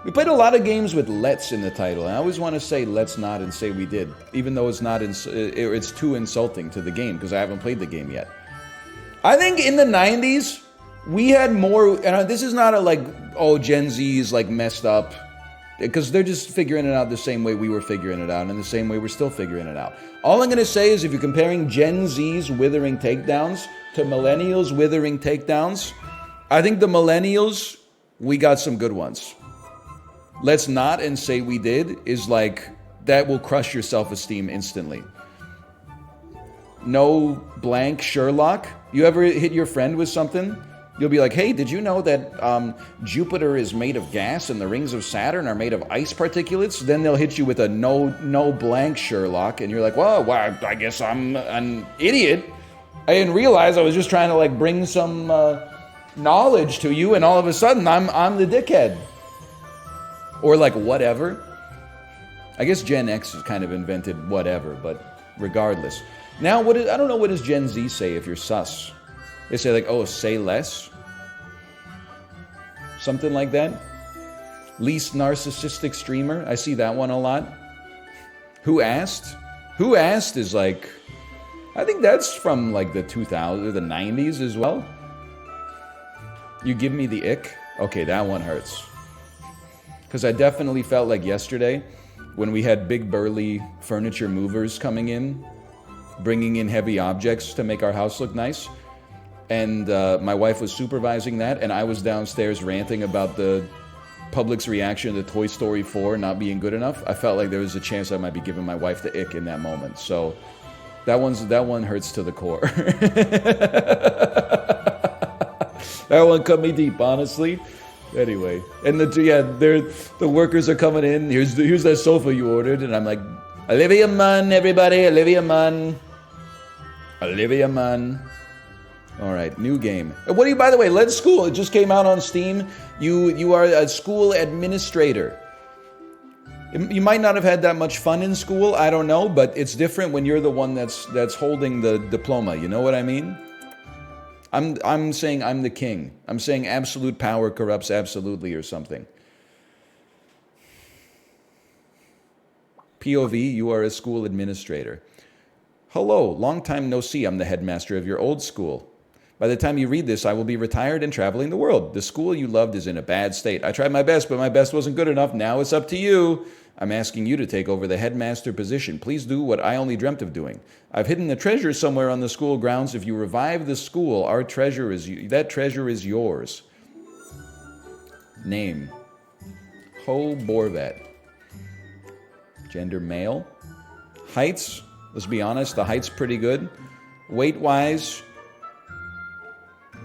we played a lot of games with let's in the title. And I always want to say let's not and say we did, even though it's too insulting to the game because I haven't played the game yet. I think in the 90s, we had more, and this is not a like, oh, Gen Z is like messed up, because they're just figuring it out the same way we were figuring it out, and the same way we're still figuring it out. All I'm going to say is if you're comparing Gen Z's withering takedowns to millennials' withering takedowns, I think the millennials, we got some good ones. Let's not and say we did is like, that will crush your self-esteem instantly. No blank Sherlock. You ever hit your friend with something? You'll be like, hey, did you know that Jupiter is made of gas and the rings of Saturn are made of ice particulates? Then they'll hit you with a no blank Sherlock, and you're like, well, I guess I'm an idiot. I didn't realize I was just trying to like bring some knowledge to you, and all of a sudden I'm the dickhead. Or like whatever. I guess Gen X has kind of invented whatever, but regardless. Now, I don't know, what does Gen Z say if you're sus? They say like, oh, say less. Something like that. Least narcissistic streamer. I see that one a lot. Who asked? Who asked is like, I think that's from like the 2000s or the 90s as well. You give me the ick. Okay, that one hurts. Because I definitely felt like yesterday when we had big burly furniture movers coming in, bringing in heavy objects to make our house look nice. And my wife was supervising that, and I was downstairs ranting about the public's reaction to Toy Story 4 not being good enough. I felt like there was a chance I might be giving my wife the ick in that moment. So that one hurts to the core. That one cut me deep, honestly. Anyway, and the workers are coming in. Here's that sofa you ordered, and I'm like, Olivia Munn, everybody, Olivia Munn. Olivia Munn. All right, new game. What do you, by the way, Let's School, it just came out on Steam. You are a school administrator. You might not have had that much fun in school, I don't know, but it's different when you're the one that's holding the diploma, you know what I mean? I'm saying I'm the king. I'm saying absolute power corrupts absolutely or something. POV, you are a school administrator. Hello, long time no see, I'm the headmaster of your old school. By the time you read this, I will be retired and traveling the world. The school you loved is in a bad state. I tried my best, but my best wasn't good enough. Now it's up to you. I'm asking you to take over the headmaster position. Please do what I only dreamt of doing. I've hidden the treasure somewhere on the school grounds. If you revive the school, that treasure is yours. Name. Ho Borvat. Gender male. Heights. Let's be honest, the height's pretty good. Weight-wise,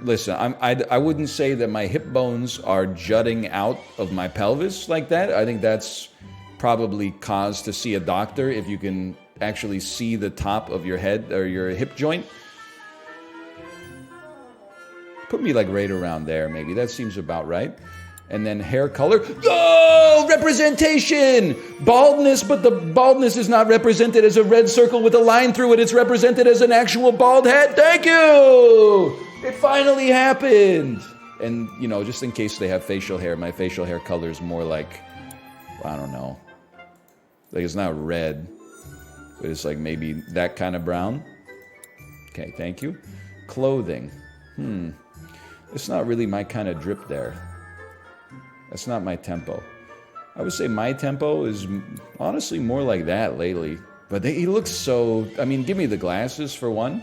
listen, I wouldn't say that my hip bones are jutting out of my pelvis like that. I think that's probably cause to see a doctor if you can actually see the top of your head or your hip joint. Put me like right around there, maybe. That seems about right. And then hair color. Oh, representation! Baldness, but the baldness is not represented as a red circle with a line through it. It's represented as an actual bald head. Thank you! It finally happened! And, you know, just in case they have facial hair, my facial hair color is more like, I don't know. Like, it's not red, but it's like maybe that kind of brown. Okay, thank you. Clothing. It's not really my kind of drip there. That's not my tempo. I would say my tempo is honestly more like that lately. But he looks so... I mean, give me the glasses for one.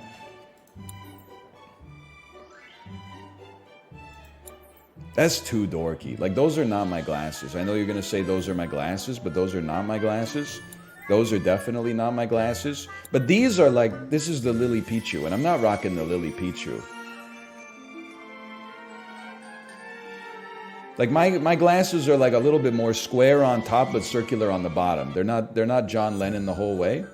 That's too dorky. Like, those are not my glasses. I know you're going to say those are my glasses, but those are not my glasses. Those are definitely not my glasses. But these are like... This is the Lily Pichu, and I'm not rocking the Lily Pichu. Like my glasses are like a little bit more square on top but circular on the bottom. They're not John Lennon the whole way.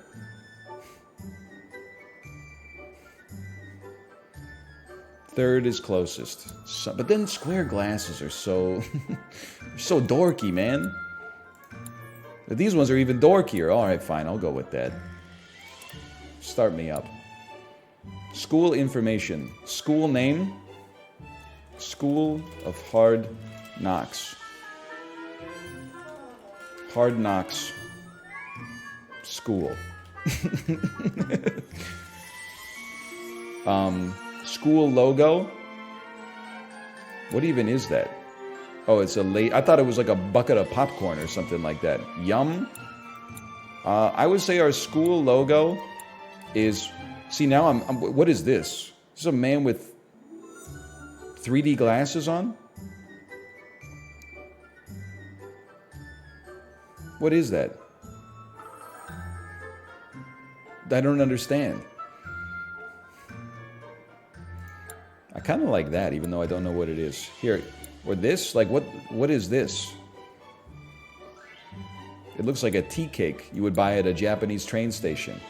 Third is closest. So, but then square glasses are so so dorky, man. But these ones are even dorkier. All right, fine. I'll go with that. Start me up. School information. School name. School of Hard Knocks. Hard Knocks School. School logo. What even is that? Oh, it's I thought it was like a bucket of popcorn or something like that. Yum. I would say our school logo is... See, now what is this? This is a man with 3D glasses on? What is that? I don't understand. I kind of like that, even though I don't know what it is. Here, or this? Like, what is this? It looks like a tea cake you would buy at a Japanese train station.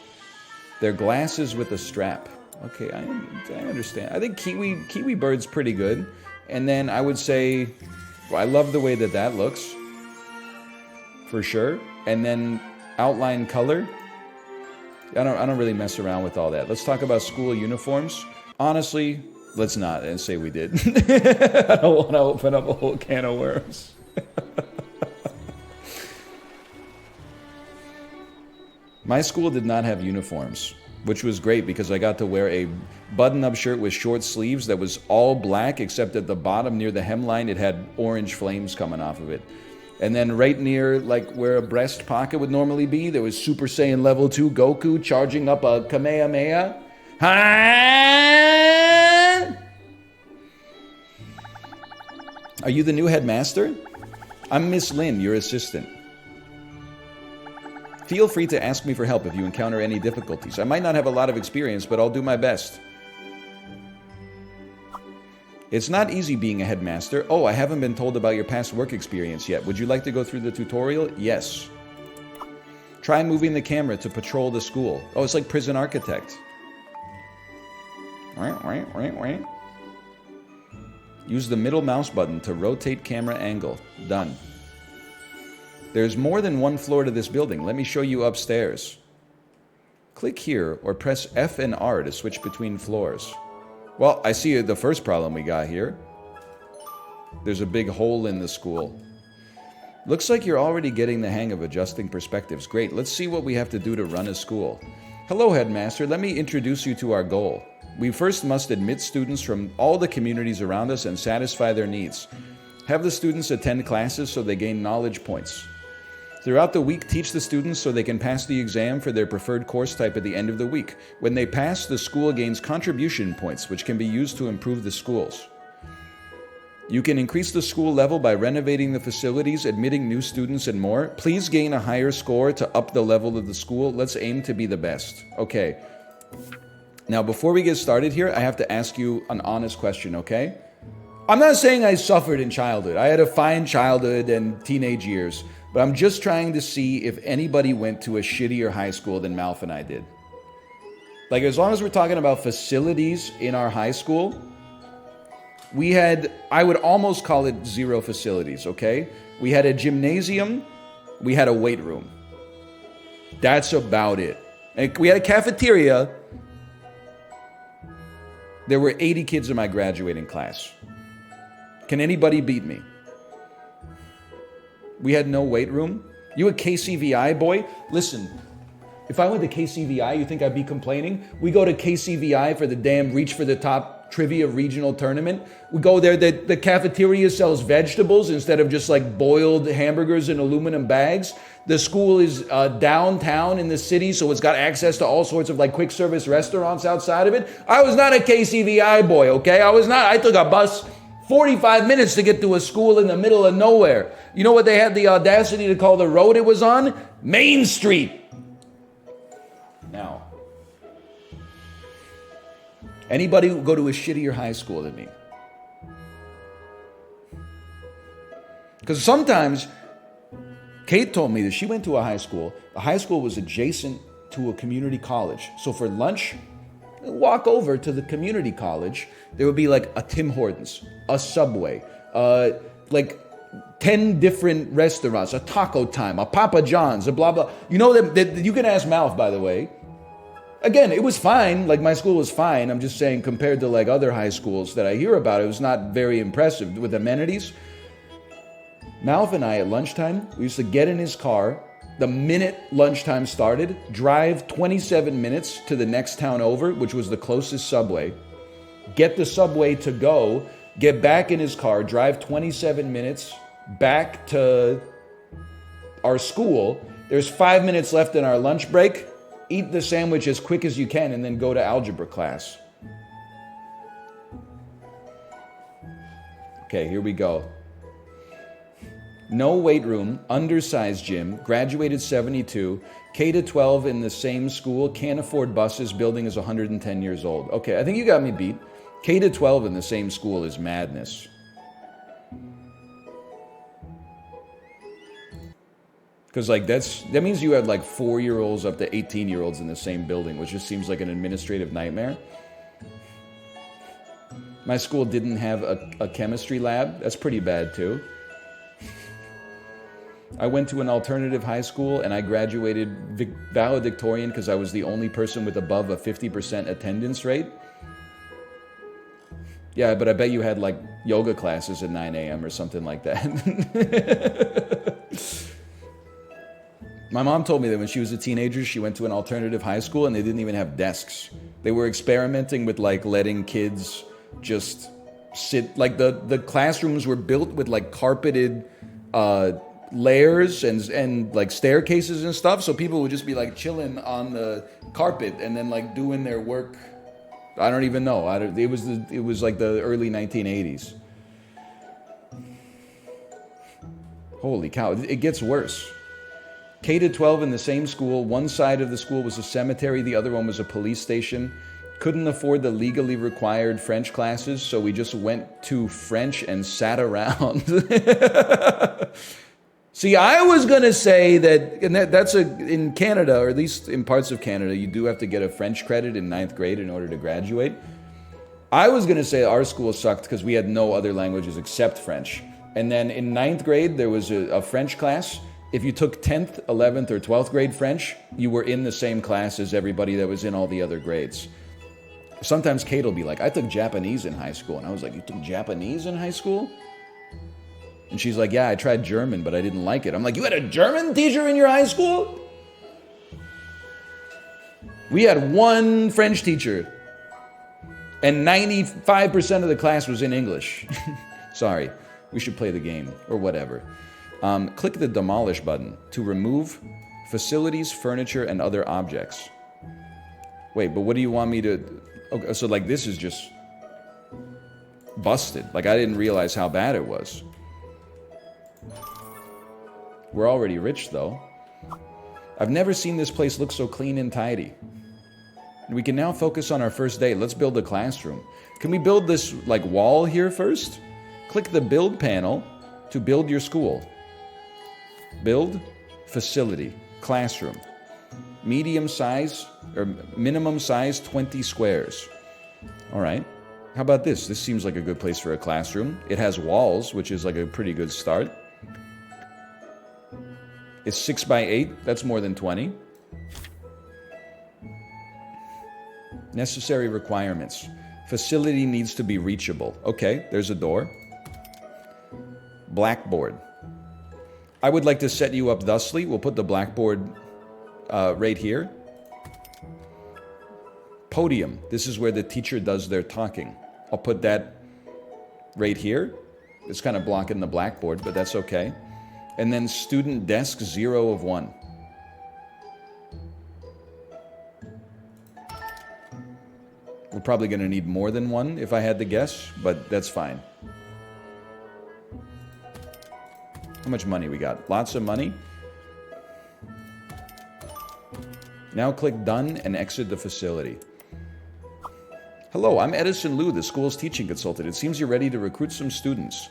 They're glasses with a strap. Okay, I understand. I think Kiwi Bird's pretty good. And then I would say, well, I love the way that looks. For sure. And then outline color. I don't really mess around with all that. Let's talk about school uniforms. Honestly, let's not and say we did. I don't want to open up a whole can of worms. My school did not have uniforms, which was great because I got to wear a button-up shirt with short sleeves that was all black, except at the bottom near the hemline, it had orange flames coming off of it. And then right near, like, where a breast pocket would normally be, there was Super Saiyan Level 2 Goku charging up a Kamehameha. Are you the new headmaster? I'm Miss Lin, your assistant. Feel free to ask me for help if you encounter any difficulties. I might not have a lot of experience, but I'll do my best. It's not easy being a headmaster. Oh, I haven't been told about your past work experience yet. Would you like to go through the tutorial? Yes. Try moving the camera to patrol the school. Oh, it's like Prison Architect. Use the middle mouse button to rotate camera angle. Done. There's more than one floor to this building. Let me show you upstairs. Click here or press F and R to switch between floors. Well, I see the first problem we got here. There's a big hole in the school. Looks like you're already getting the hang of adjusting perspectives. Great, let's see what we have to do to run a school. Hello, headmaster. Let me introduce you to our goal. We first must admit students from all the communities around us and satisfy their needs. Have the students attend classes so they gain knowledge points. Throughout the week, teach the students so they can pass the exam for their preferred course type at the end of the week. When they pass, the school gains contribution points, which can be used to improve the schools. You can increase the school level by renovating the facilities, admitting new students, and more. Please gain a higher score to up the level of the school. Let's aim to be the best. Okay. Now, before we get started here, I have to ask you an honest question, okay? I'm not saying I suffered in childhood. I had a fine childhood and teenage years. But I'm just trying to see if anybody went to a shittier high school than Malf and I did. Like, as long as we're talking about facilities in our high school, we had, I would almost call it zero facilities, okay? We had a gymnasium, we had a weight room. That's about it. And we had a cafeteria. There were 80 kids in my graduating class. Can anybody beat me? We had no weight room. You a KCVI boy? Listen, if I went to KCVI, you think I'd be complaining? We go to KCVI for the damn Reach for the Top trivia regional tournament. We go there, the cafeteria sells vegetables instead of just like boiled hamburgers in aluminum bags. The school is downtown in the city, so it's got access to all sorts of like quick service restaurants outside of it. I was not a KCVI boy, okay? I was not. I took a bus 45 minutes to get to a school in the middle of nowhere. You know what they had the audacity to call the road it was on? Main Street. Now, anybody go to a shittier high school than me? Because sometimes, Kate told me that she went to a high school. The high school was adjacent to a community college. So for lunch, walk over to the community college. There would be like a Tim Hortons, a Subway, like 10 different restaurants, a Taco Time, a Papa John's, a blah, blah. You know that you can ask Malf, by the way. Again, it was fine. Like, my school was fine. I'm just saying, compared to like other high schools that I hear about, it was not very impressive with amenities. Malf and I at lunchtime, we used to get in his car the minute lunchtime started, drive 27 minutes to the next town over, which was the closest Subway, get the Subway to go, get back in his car, drive 27 minutes back to our school. There's 5 minutes left in our lunch break. Eat the sandwich as quick as you can and then go to algebra class. Okay, here we go. No weight room, undersized gym, graduated 72, K to 12 in the same school, can't afford buses, building is 110 years old. Okay, I think you got me beat. K to 12 in the same school is madness. Because like that means you had like 4-year-olds up to 18-year-olds in the same building, which just seems like an administrative nightmare. My school didn't have a chemistry lab. That's pretty bad too. I went to an alternative high school and I graduated valedictorian because I was the only person with above a 50% attendance rate. Yeah, but I bet you had like yoga classes at 9 a.m. or something like that. My mom told me that when she was a teenager, she went to an alternative high school and they didn't even have desks. They were experimenting with like letting kids just sit, like the classrooms were built with like carpeted layers and like staircases and stuff, so people would just be like chilling on the carpet and then like doing their work. I don't even know. It was like the early 1980s. Holy cow, it gets worse. K to 12 in the same school. One side of the school was a cemetery, the other one was a police station. Couldn't afford the legally required French classes, so we just went to French and sat around. See, I was going to say that, and that's in Canada, or at least in parts of Canada, you do have to get a French credit in 9th grade in order to graduate. I was going to say our school sucked because we had no other languages except French. And then in 9th grade, there was a French class. If you took 10th, 11th, or 12th grade French, you were in the same class as everybody that was in all the other grades. Sometimes Kate will be like, I took Japanese in high school. And I was like, you took Japanese in high school? And she's like, yeah, I tried German, but I didn't like it. I'm like, you had a German teacher in your high school? We had one French teacher. And 95% of the class was in English. Sorry, we should play the game or whatever. Click the demolish button to remove facilities, furniture, and other objects. Wait, but what do you want me to... Okay, so like this is just busted. Like I didn't realize how bad it was. We're already rich though. I've never seen this place look so clean and tidy. We can now focus on our first day. Let's build a classroom. Can we build this like wall here first? Click the build panel to build your school. Build, facility, classroom. Medium size or minimum size 20 squares. All right. How about this? This seems like a good place for a classroom. It has walls, which is like a pretty good start. It's 6 by 8. That's more than 20. Necessary requirements. Facility needs to be reachable. Okay, there's a door. Blackboard. I would like to set you up thusly. We'll put the blackboard right here. Podium. This is where the teacher does their talking. I'll put that right here. It's kind of blocking the blackboard, but that's okay. And then student desk, 0 of 1. We're probably going to need more than one if I had to guess, but that's fine. How much money we got? Lots of money. Now click done and exit the facility. Hello, I'm Edison Liu, the school's teaching consultant. It seems you're ready to recruit some students.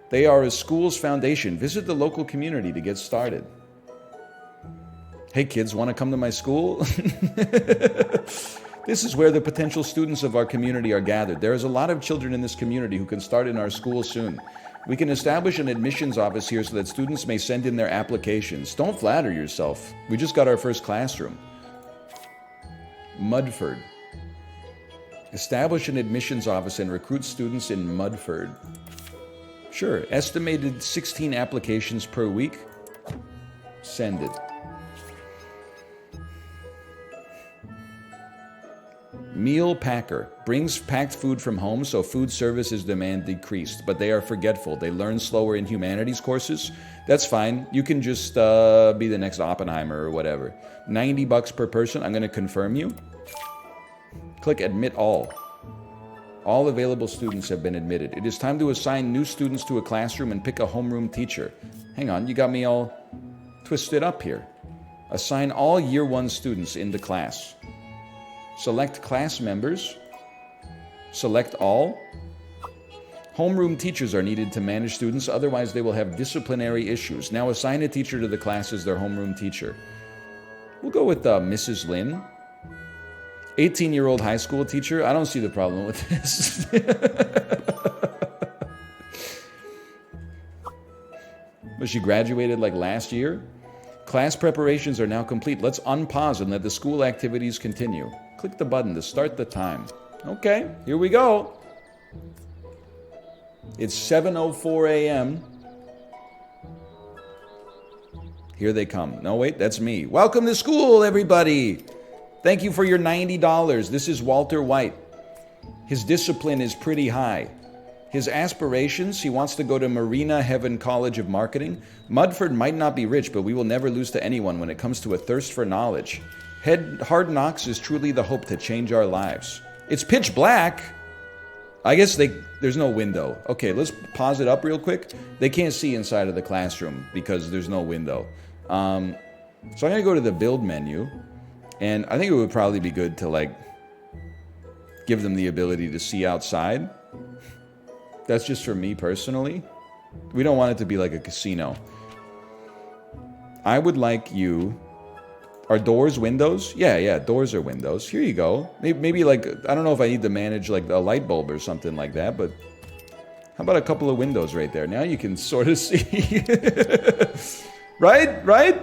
They are a school's foundation. Visit the local community to get started. Hey kids, want to come to my school? This is where the potential students of our community are gathered. There is a lot of children in this community who can start in our school soon. We can establish an admissions office here so that students may send in their applications. Don't flatter yourself. We just got our first classroom. Mudford. Establish an admissions office and recruit students in Mudford. Sure. Estimated 16 applications per week. Send it. Meal packer. Brings packed food from home, so food services demand decreased. But they are forgetful. They learn slower in humanities courses. That's fine. You can just be the next Oppenheimer or whatever. $90 per person. I'm going to confirm you. Click admit all. All available students have been admitted. It is time to assign new students to a classroom and pick a homeroom teacher. Hang on, you got me all twisted up here. Assign all year 1 students into class. Select class members. Select all. Homeroom teachers are needed to manage students, otherwise they will have disciplinary issues. Now assign a teacher to the class as their homeroom teacher. We'll go with Mrs. Lin. 18-year-old high school teacher. I don't see the problem with this. But she graduated like last year. Class preparations are now complete. Let's unpause and let the school activities continue. Click the button to start the time. Okay, here we go. It's 7:04 a.m. Here they come. No, wait, that's me. Welcome to school, everybody. Thank you for your $90. This is Walter White. His discipline is pretty high. His aspirations, he wants to go to Marina Heaven College of Marketing. Mudford might not be rich, but we will never lose to anyone when it comes to a thirst for knowledge. Hard Knocks is truly the hope to change our lives. It's pitch black. I guess there's no window. Okay, let's pause it up real quick. They can't see inside of the classroom because there's no window. So I'm going to go to the build menu. And I think it would probably be good to like give them the ability to see outside. That's just for me personally. We don't want it to be like a casino. I would like you... Are doors windows? Yeah, doors are windows. Here you go. Maybe like, I don't know if I need to manage like a light bulb or something like that, but how about a couple of windows right there? Now you can sort of see. Right?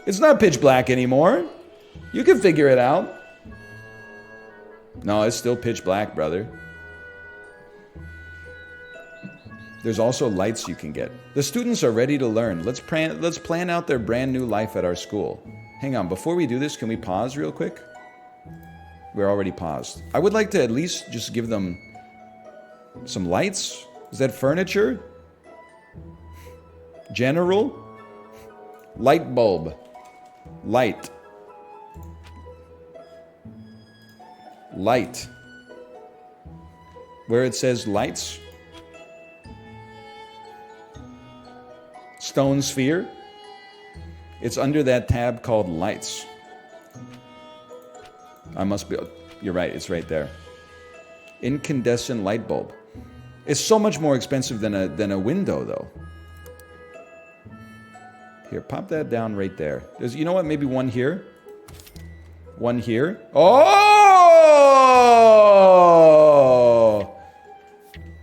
It's not pitch black anymore. You can figure it out. No, it's still pitch black, brother. There's also lights you can get. The students are ready to learn. Let's plan out their brand new life at our school. Hang on, before we do this, can we pause real quick? We're already paused. I would like to at least just give them some lights. Is that furniture? General? Light bulb. Light. Light. Where it says lights. Stone sphere. It's under that tab called lights. I must be, you're right, it's right there. Incandescent light bulb. It's so much more expensive than a window though. Here, pop that down right there. There's, you know what, maybe one here. One here. Oh!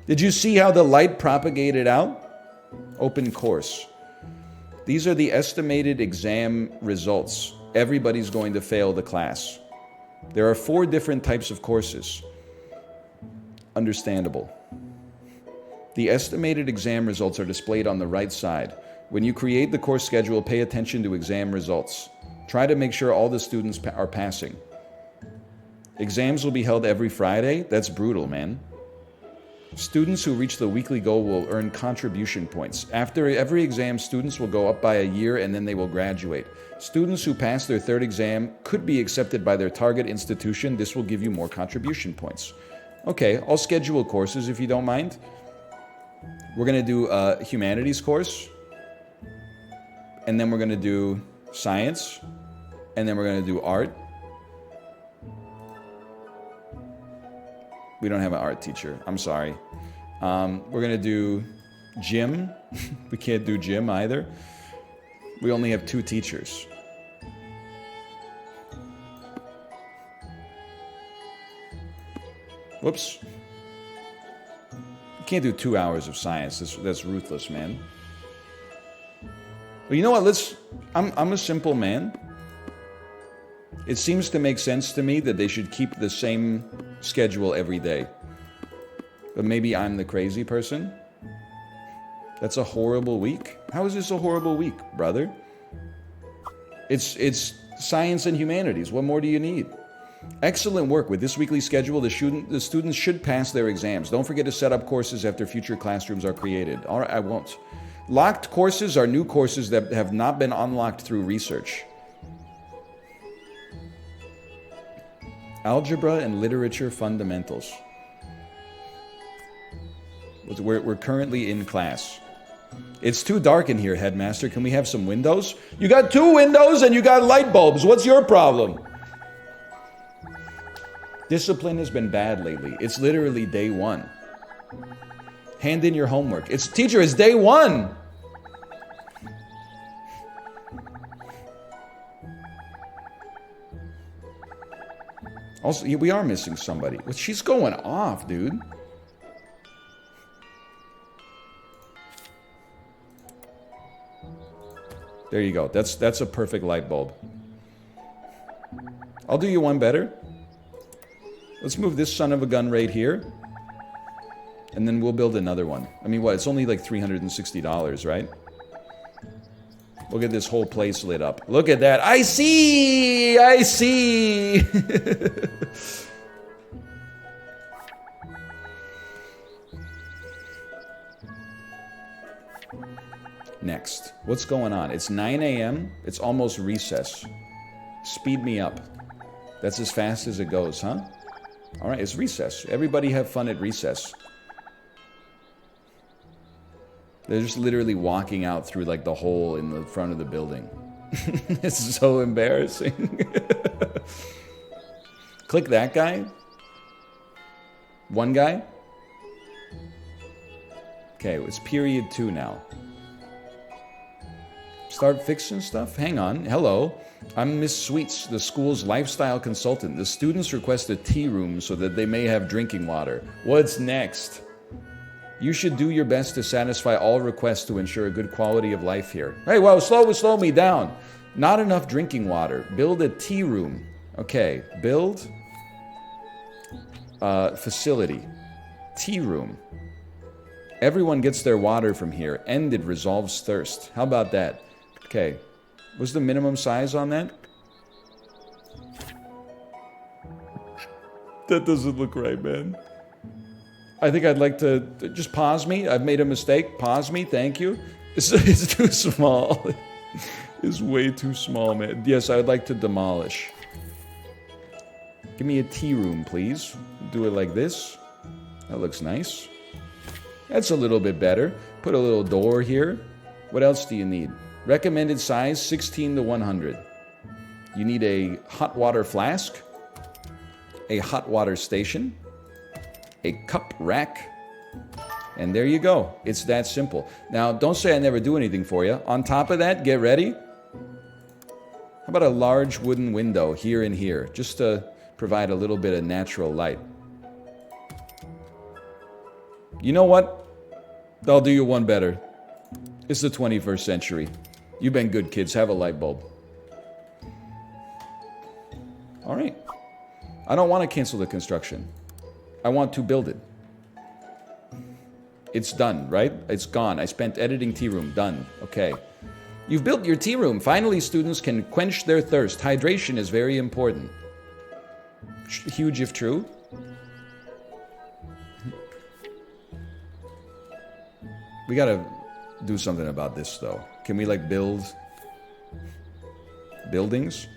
Did you see how the light propagated out? Open course. These are the estimated exam results. Everybody's going to fail the class. There are 4 different types of courses. Understandable. The estimated exam results are displayed on the right side. When you create the course schedule, pay attention to exam results. Try to make sure all the students are passing. Exams will be held every Friday. That's brutal, man. Students who reach the weekly goal will earn contribution points. After every exam, students will go up by a year and then they will graduate. Students who pass their 3rd exam could be accepted by their target institution. This will give you more contribution points. Okay, I'll schedule courses if you don't mind. We're going to do a humanities course. And then we're going to do science. And then we're going to do art. We don't have an art teacher. I'm sorry. We're going to do gym. We can't do gym either. We only have 2 teachers. Whoops. You can't do 2 hours of science. That's ruthless, man. Well, you know what? I'm a simple man. It seems to make sense to me that they should keep the same schedule every day. But maybe I'm the crazy person. That's a horrible week. How is this a horrible week, brother? It's science and humanities. What more do you need? Excellent work. With this weekly schedule, the students should pass their exams. Don't forget to set up courses after future classrooms are created. All right, I won't. Locked courses are new courses that have not been unlocked through research. Algebra and literature fundamentals. We're currently in class. It's too dark in here, headmaster. Can we have some windows? You got 2 windows and you got light bulbs. What's your problem? Discipline has been bad lately. It's literally day 1. Hand in your homework. Teacher, it's day 1. Also, we are missing somebody. She's going off, dude. There you go. That's a perfect light bulb. I'll do you one better. Let's move this son of a gun right here. And then we'll build another one. I mean, what? It's only like $360, right? We'll get this whole place lit up. Look at that. I see! I see! Next. What's going on? It's 9 a.m. It's almost recess. Speed me up. That's as fast as it goes, huh? All right, it's recess. Everybody have fun at recess. They're just literally walking out through like the hole in the front of the building. It's so embarrassing. Click that guy. One guy. Okay, it's period 2 now. Start fixing stuff? Hang on. Hello. I'm Miss Sweets, the school's lifestyle consultant. The students request a tea room so that they may have drinking water. What's next? You should do your best to satisfy all requests to ensure a good quality of life here. Hey, whoa, slow me down. Not enough drinking water. Build a tea room. Okay, build facility. Tea room. Everyone gets their water from here, and it resolves thirst. How about that? Okay, what's the minimum size on that? That doesn't look right, man. I think I'd like to just pause me. I've made a mistake. Pause me. Thank you. It's too small. It's way too small, man. Yes, I'd like to demolish. Give me a tea room, please. Do it like this. That looks nice. That's a little bit better. Put a little door here. What else do you need? Recommended size, 16 to 100. You need a hot water flask, a hot water station, a cup rack, and there you go. It's that simple. Now, don't say I never do anything for you. On top of that, get ready. How about a large wooden window here and here, just to provide a little bit of natural light? You know what? I'll do you one better. It's the 21st century. You've been good, kids. Have a light bulb. All right. I don't want to cancel the construction. I want to build it. It's done, right? It's gone. I spent editing tea room. Done. Okay. You've built your tea room. Finally, students can quench their thirst. Hydration is very important. Huge if true. We gotta do something about this, though. Can we, like, build buildings?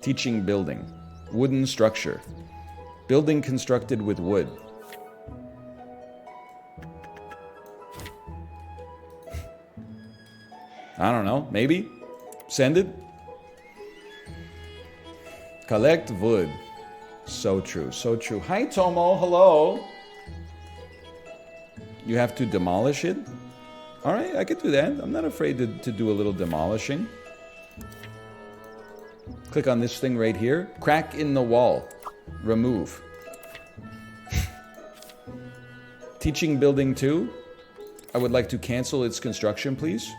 Teaching building. Wooden structure. Building constructed with wood. I don't know. Maybe? Send it? Collect wood. So true. So true. Hi, Tomo. Hello. You have to demolish it? All right, I could do that. I'm not afraid to do a little demolishing. Click on this thing right here. Crack in the wall. Remove. Teaching building 2. I would like to cancel its construction, please.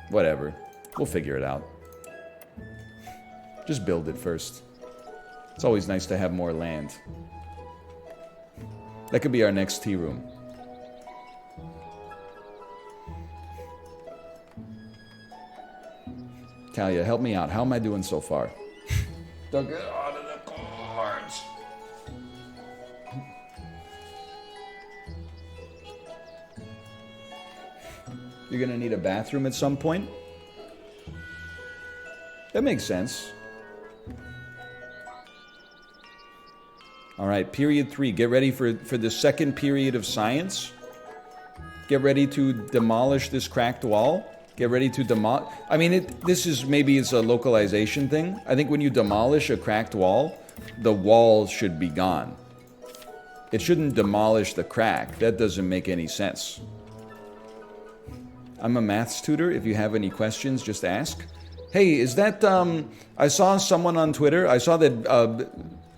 Whatever. We'll figure it out. Just build it first. It's always nice to have more land. That could be our next tea room. Talia, help me out. How am I doing so far? Don't get out of the cards. You're gonna need a bathroom at some point? That makes sense. All right, period 3. Get ready for the second period of science. Get ready to demolish this cracked wall. Get ready to demolish. I mean, this is maybe it's a localization thing. I think when you demolish a cracked wall, the wall should be gone. It shouldn't demolish the crack. That doesn't make any sense. I'm a maths tutor. If you have any questions, just ask. Hey, is that, I saw someone on Twitter. I saw that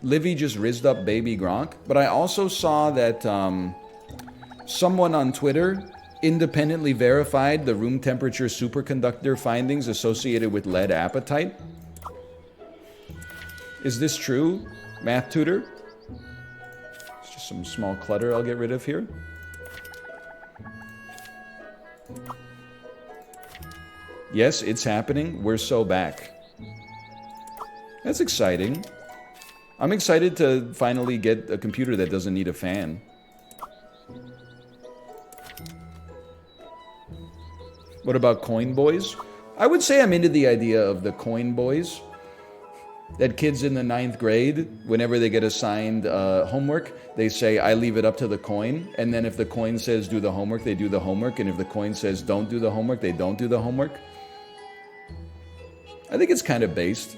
Livy just rizzed up baby Gronk, but I also saw that someone on Twitter independently verified the room temperature superconductor findings associated with lead apatite. Is this true, math tutor? It's just some small clutter I'll get rid of here. Yes, it's happening. We're so back. That's exciting. I'm excited to finally get a computer that doesn't need a fan. What about coin boys? I would say I'm into the idea of the coin boys. That kids in the 9th grade, whenever they get assigned homework, they say, I leave it up to the coin. And then if the coin says do the homework, they do the homework. And if the coin says don't do the homework, they don't do the homework. I think it's kind of based.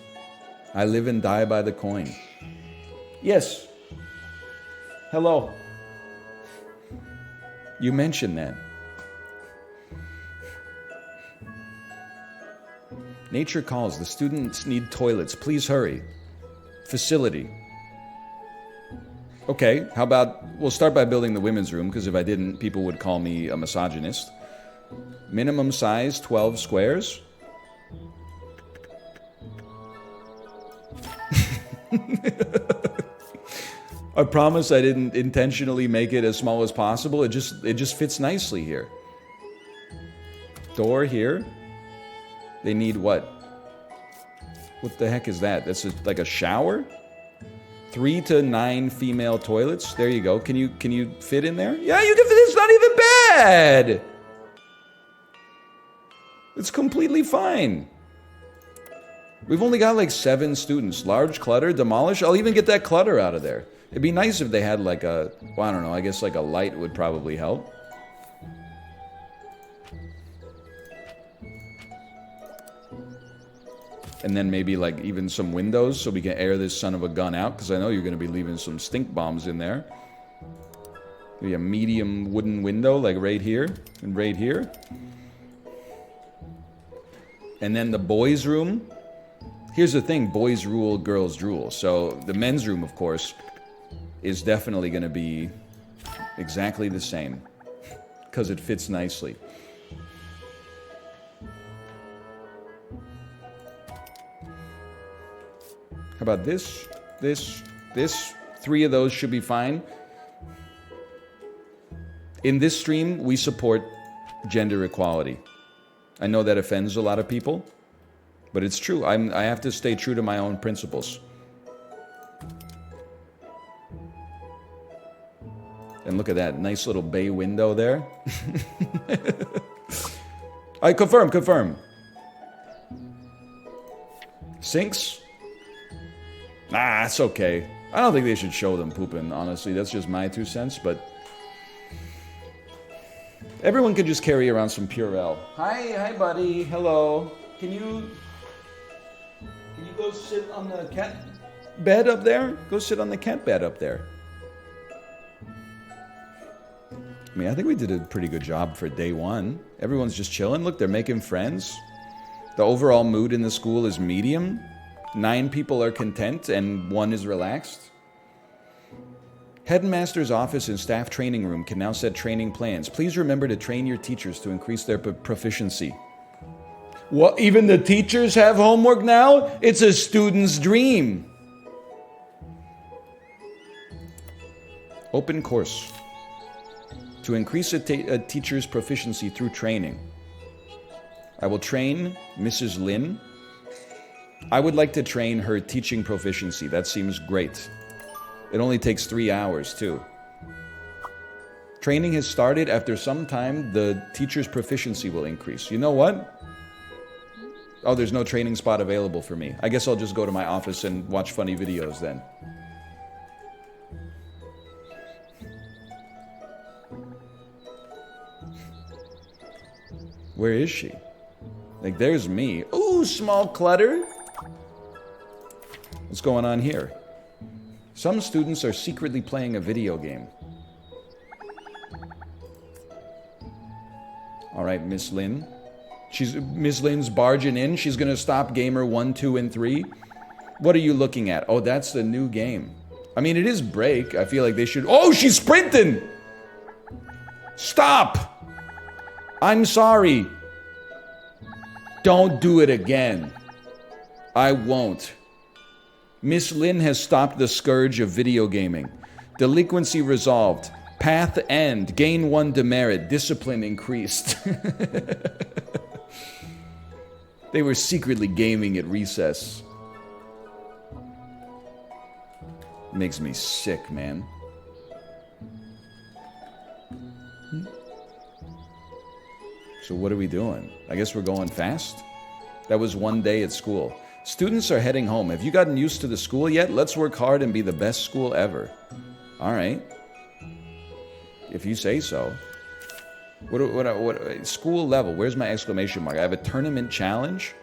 I live and die by the coin. Yes. Hello. You mentioned that. Nature calls. The students need toilets. Please hurry. Facility. Okay, how about, we'll start by building the women's room, because if I didn't, people would call me a misogynist. Minimum size, 12 squares. I promise I didn't intentionally make it as small as possible. It just fits nicely here. Door here. They need what? What the heck is that? That's like a shower? 3 to 9 female toilets. There you go. Can you fit in there? Yeah, you can fit. It's not even bad. It's completely fine. We've only got like 7 students. Large clutter, demolish. I'll even get that clutter out of there. It'd be nice if they had like a, well, I don't know, I guess like a light would probably help. And then maybe like even some windows so we can air this son of a gun out, because I know you're going to be leaving some stink bombs in there. Maybe a medium wooden window like right here and right here. And then the boys' room. Here's the thing, boys rule, girls drool. So the men's room, of course, is definitely going to be exactly the same because it fits nicely. How about this? This? 3 of those should be fine. In this stream, we support gender equality. I know that offends a lot of people, but it's true. I have to stay true to my own principles. And look at that nice little bay window there. I confirm. Sinks? Nah, it's okay. I don't think they should show them pooping, honestly. That's just my 2 cents, but everyone could just carry around some Purell. Hi, buddy. Hello. Can you go sit on the cat bed up there? Go sit on the cat bed up there. I mean, I think we did a pretty good job for day 1. Everyone's just chilling. Look, they're making friends. The overall mood in the school is medium. 9 people are content and 1 is relaxed. Headmaster's office and staff training room can now set training plans. Please remember to train your teachers to increase their proficiency. What? Even the teachers have homework now? It's a student's dream. Open course. To increase a teacher's proficiency through training. I will train Mrs. Lin. I would like to train her teaching proficiency. That seems great. It only takes 3 hours, too. Training has started. After some time, the teacher's proficiency will increase. You know what? Oh, there's no training spot available for me. I guess I'll just go to my office and watch funny videos then. Where is she? Like, there's me. Ooh, small clutter. What's going on here? Some students are secretly playing a video game. All right, Miss Lin. Miss Lin's barging in. She's going to stop gamer 1, 2, and 3. What are you looking at? Oh, that's the new game. I mean, it is break. I feel like they should... Oh, she's sprinting! Stop! I'm sorry. Don't do it again. I won't. Miss Lin has stopped the scourge of video gaming. Delinquency resolved. Path end. Gain 1 demerit. Discipline increased. They were secretly gaming at recess. Makes me sick, man. So what are we doing? I guess we're going fast? That was 1 day at school. Students are heading home. Have you gotten used to the school yet? Let's work hard and be the best school ever. All right. If you say so. What school level? Where's my exclamation mark? I have a tournament challenge.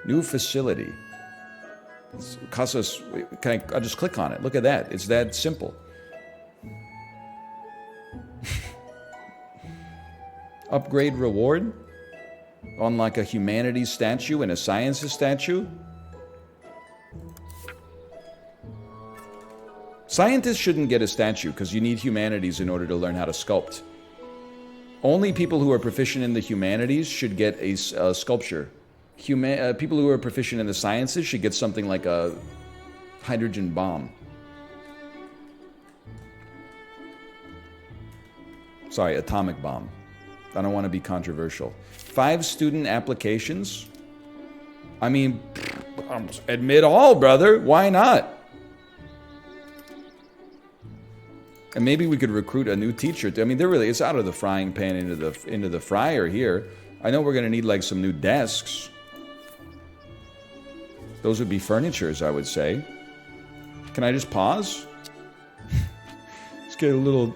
New facility. It costs us... I'll just click on it. Look at that. It's that simple. Upgrade reward. Unlock a humanities statue and a sciences statue. Scientists shouldn't get a statue because you need humanities in order to learn how to sculpt. Only people who are proficient in the humanities should get a sculpture. People who are proficient in the sciences should get something like a hydrogen bomb. Sorry, atomic bomb. I don't want to be controversial. 5 student applications. I mean, Admit all, brother. Why not? And maybe we could recruit a new teacher. I mean, it's out of the frying pan into the fryer here. I know we're going to need like some new desks. Those would be furnitures, I would say. Can I just pause? It's getting a little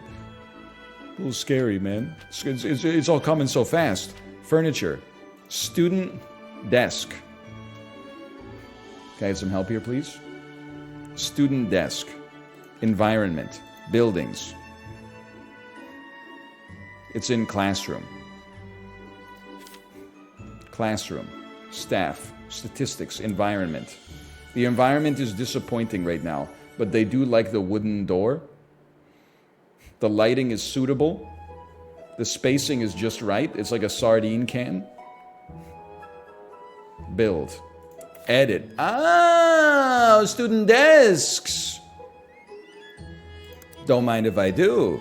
scary, man. It's all coming so fast. Furniture. Student desk. Can I have some help here, please? Student desk. Environment. Buildings. It's in classroom. Classroom. Staff. Statistics. Environment. The environment is disappointing right now, but they do like the wooden door. The lighting is suitable. The spacing is just right. It's like a sardine can. Build. Edit. Ah, student desks. Don't mind if I do.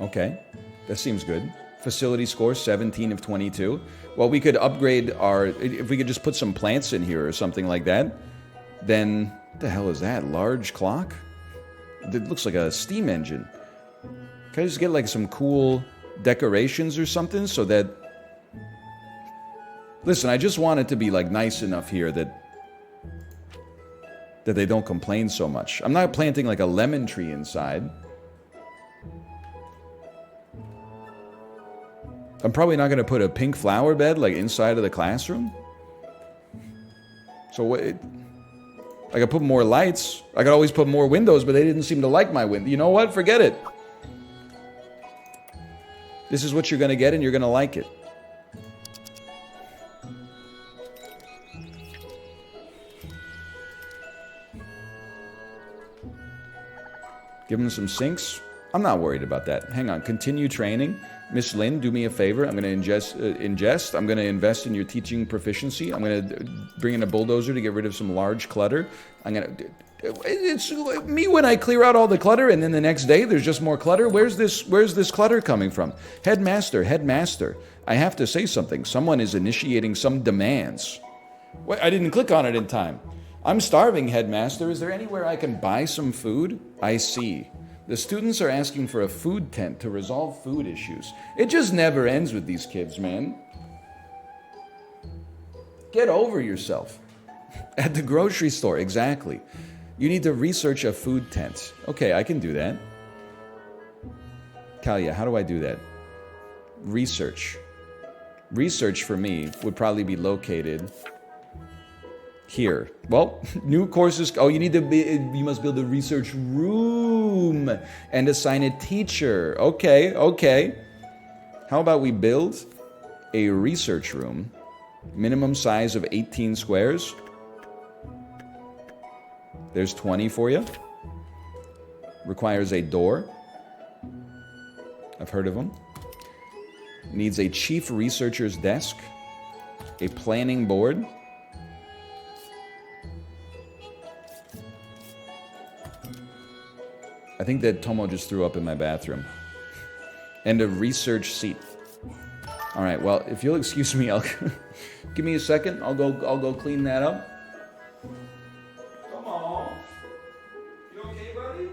Okay, that seems good. Facility score 17 of 22. Well, we could upgrade if we could just put some plants in here or something like that, then, what the hell is that? Large clock? It looks like a steam engine. Can I just get like some cool decorations or something so that... Listen, I just want it to be like nice enough here that they don't complain so much. I'm not planting like a lemon tree inside. I'm probably not going to put a pink flower bed like inside of the classroom. So what? I could put more lights. I could always put more windows, but they didn't seem to like my window. You know what? Forget it. This is what you're going to get, and you're going to like it. Give them some sinks. I'm not worried about that. Hang on. Continue training. Miss Lynn, do me a favor. I'm going to ingest. I'm going to invest in your teaching proficiency. I'm going to bring in a bulldozer to get rid of some large clutter. It's me when I clear out all the clutter, and then the next day there's just more clutter. Where's this clutter coming from? Headmaster. I have to say something. Someone is initiating some demands. Wait, I didn't click on it in time. I'm starving, Headmaster. Is there anywhere I can buy some food? I see. The students are asking for a food tent to resolve food issues. It just never ends with these kids, man. Get over yourself. At the grocery store, exactly. You need to research a food tent. Okay, I can do that. Kalia, how do I do that? Research. Research for me would probably be located here. Well, new courses. Oh, you must build a research room and assign a teacher. Okay. How about we build a research room, minimum size of 18 squares. There's 20 for you. Requires a door. I've heard of them. Needs a chief researcher's desk, a planning board, I think that Tomo just threw up in my bathroom. And a research seat. All right, well, if you'll excuse me, I'll give me a second. I'll go clean that up. Come on. You okay, buddy?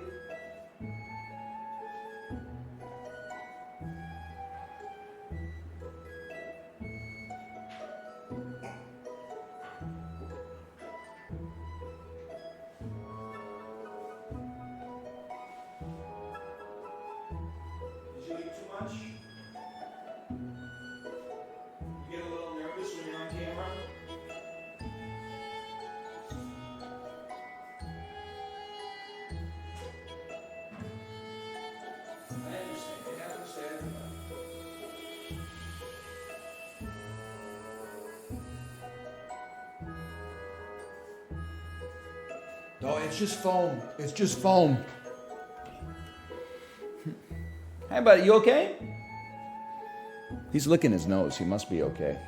Oh, it's just foam. It's just foam. Hey, buddy, you okay? He's licking his nose. He must be okay.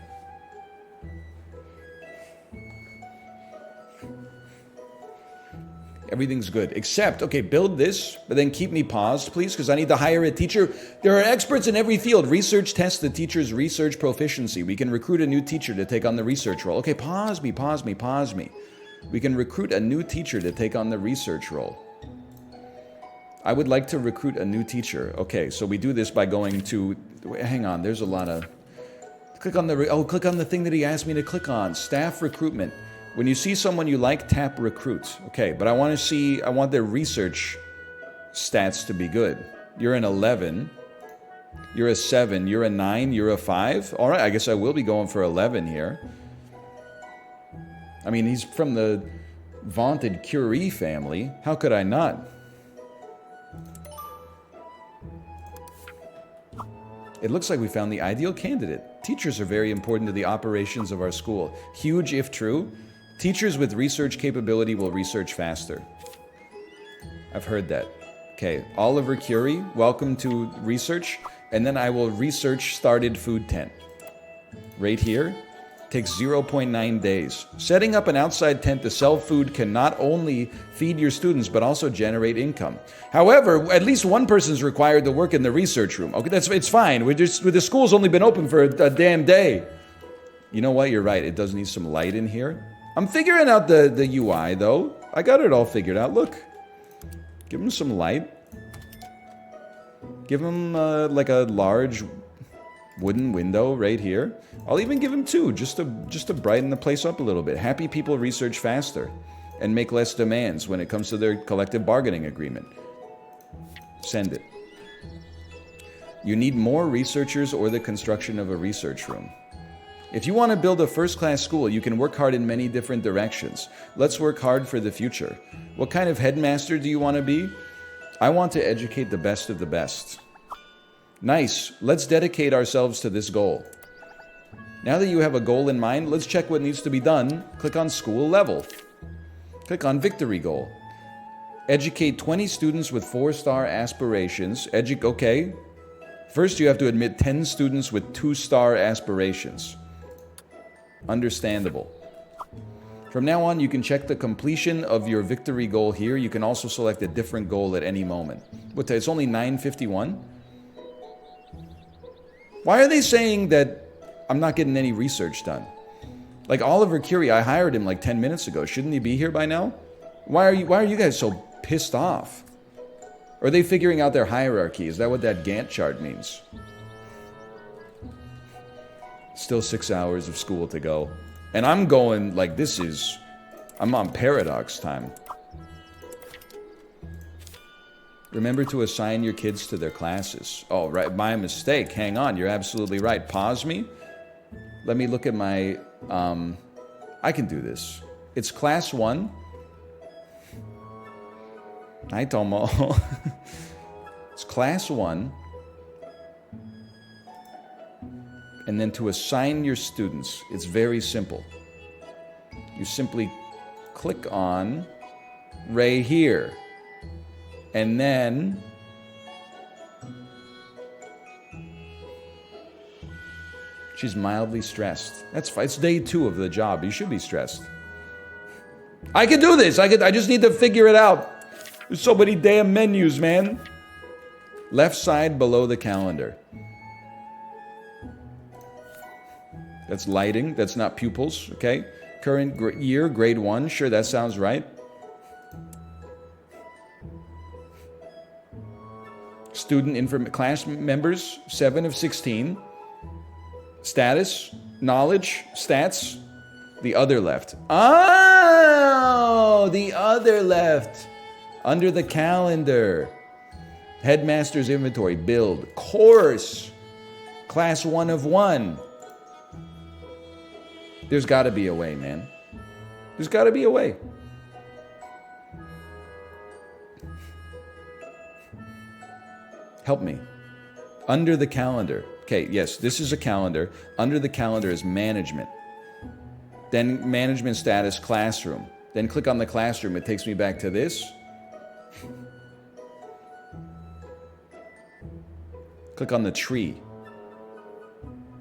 Everything's good. Except, okay, build this, but then keep me paused, please, because I need to hire a teacher. There are experts in every field. Research tests the teacher's research proficiency. We can recruit a new teacher to take on the research role. Okay, pause me. We can recruit a new teacher to take on the research role. I would like to recruit a new teacher. Okay, so we do this by going to, hang on, there's a lot of, click on the thing that he asked me to click on, staff recruitment. When you see someone you like, tap recruit. Okay, but I want their research stats to be good. You're an 11, you're a 7, you're a 9, you're a 5. All right, I guess I will be going for 11 here. I mean, he's from the vaunted Curie family. How could I not? It looks like we found the ideal candidate. Teachers are very important to the operations of our school. Huge if true. Teachers with research capability will research faster. I've heard that. Okay, Oliver Curie, welcome to research. And then I will research started food tent. Right here. Takes 0.9 days. Setting up an outside tent to sell food can not only feed your students, but also generate income. However, at least one person is required to work in the research room. Okay, it's fine. The school's only been open for a damn day. You know what? You're right. It does need some light in here. I'm figuring out the UI, though. I got it all figured out. Look. Give him some light. Give him like a large wooden window right here. I'll even give him 2, just to brighten the place up a little bit. Happy people research faster and make less demands when it comes to their collective bargaining agreement. Send it. You need more researchers or the construction of a research room. If you want to build a first-class school, you can work hard in many different directions. Let's work hard for the future. What kind of headmaster do you want to be? I want to educate the best of the best. Nice. Let's dedicate ourselves to this goal. Now that you have a goal in mind, let's check what needs to be done. Click on school level. Click on victory goal. Educate 20 students with 4-star aspirations. Okay. First, you have to admit 10 students with 2-star aspirations. Understandable. From now on, you can check the completion of your victory goal here. You can also select a different goal at any moment. It's only 9:51. Why are they saying that I'm not getting any research done? Like Oliver Curie, I hired him like 10 minutes ago. Shouldn't he be here by now? Why are you guys so pissed off? Are they figuring out their hierarchy? Is that what that Gantt chart means? Still 6 hours of school to go. And I'm going like I'm on paradox time. Remember to assign your kids to their classes. Oh, right, my mistake. Hang on, you're absolutely right. Pause me. Let me look at my, I can do this. It's class 1. Hi, Tomo. It's class 1. And then to assign your students, it's very simple. You simply click on right here. And then she's mildly stressed. That's fine. It's day 2 of the job. You should be stressed. I can do this. I just need to figure it out. There's so many damn menus, man. Left side below the calendar. That's lighting. That's not pupils, okay? Current year, grade 1. Sure, that sounds right. Student class members, 7 of 16. Status, knowledge, stats. The other left. Oh, the other left. Under the calendar. Headmaster's inventory, build, course. Class 1 of 1. There's got to be a way, man. There's got to be a way. Help me. Under the calendar. Okay, yes, this is a calendar. Under the calendar is management. Then management status, classroom. Then click on the classroom. It takes me back to this. Click on the tree.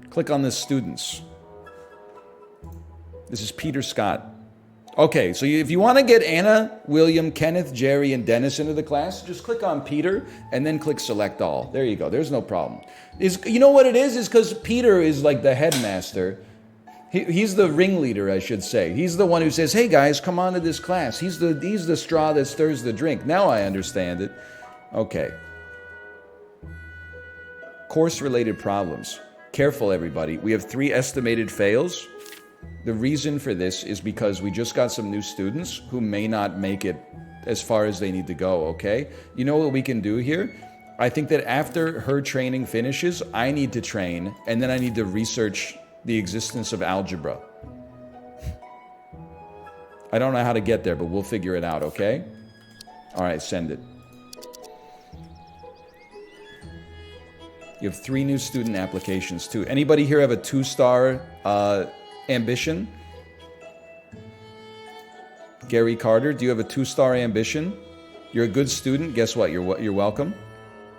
Click on the students. This is Peter Scott. Okay, so if you want to get Anna, William, Kenneth, Jerry, and Dennis into the class, just click on Peter and then click select all. There you go. There's no problem. You know what it is? Is because Peter is like the headmaster. He's the ringleader, I should say. He's the one who says, hey guys, come on to this class. He's the straw that stirs the drink. Now I understand it. Okay. Course-related problems. Careful, everybody. We have 3 estimated fails. The reason for this is because we just got some new students who may not make it as far as they need to go, okay? You know what we can do here? I think that after her training finishes, I need to train, and then I need to research the existence of algebra. I don't know how to get there, but we'll figure it out, okay? All right, send it. You have 3 new student applications, too. Anybody here have a 2-star ambition? Gary Carter, do you have a 2-star ambition? You're a good student. Guess what? You're welcome.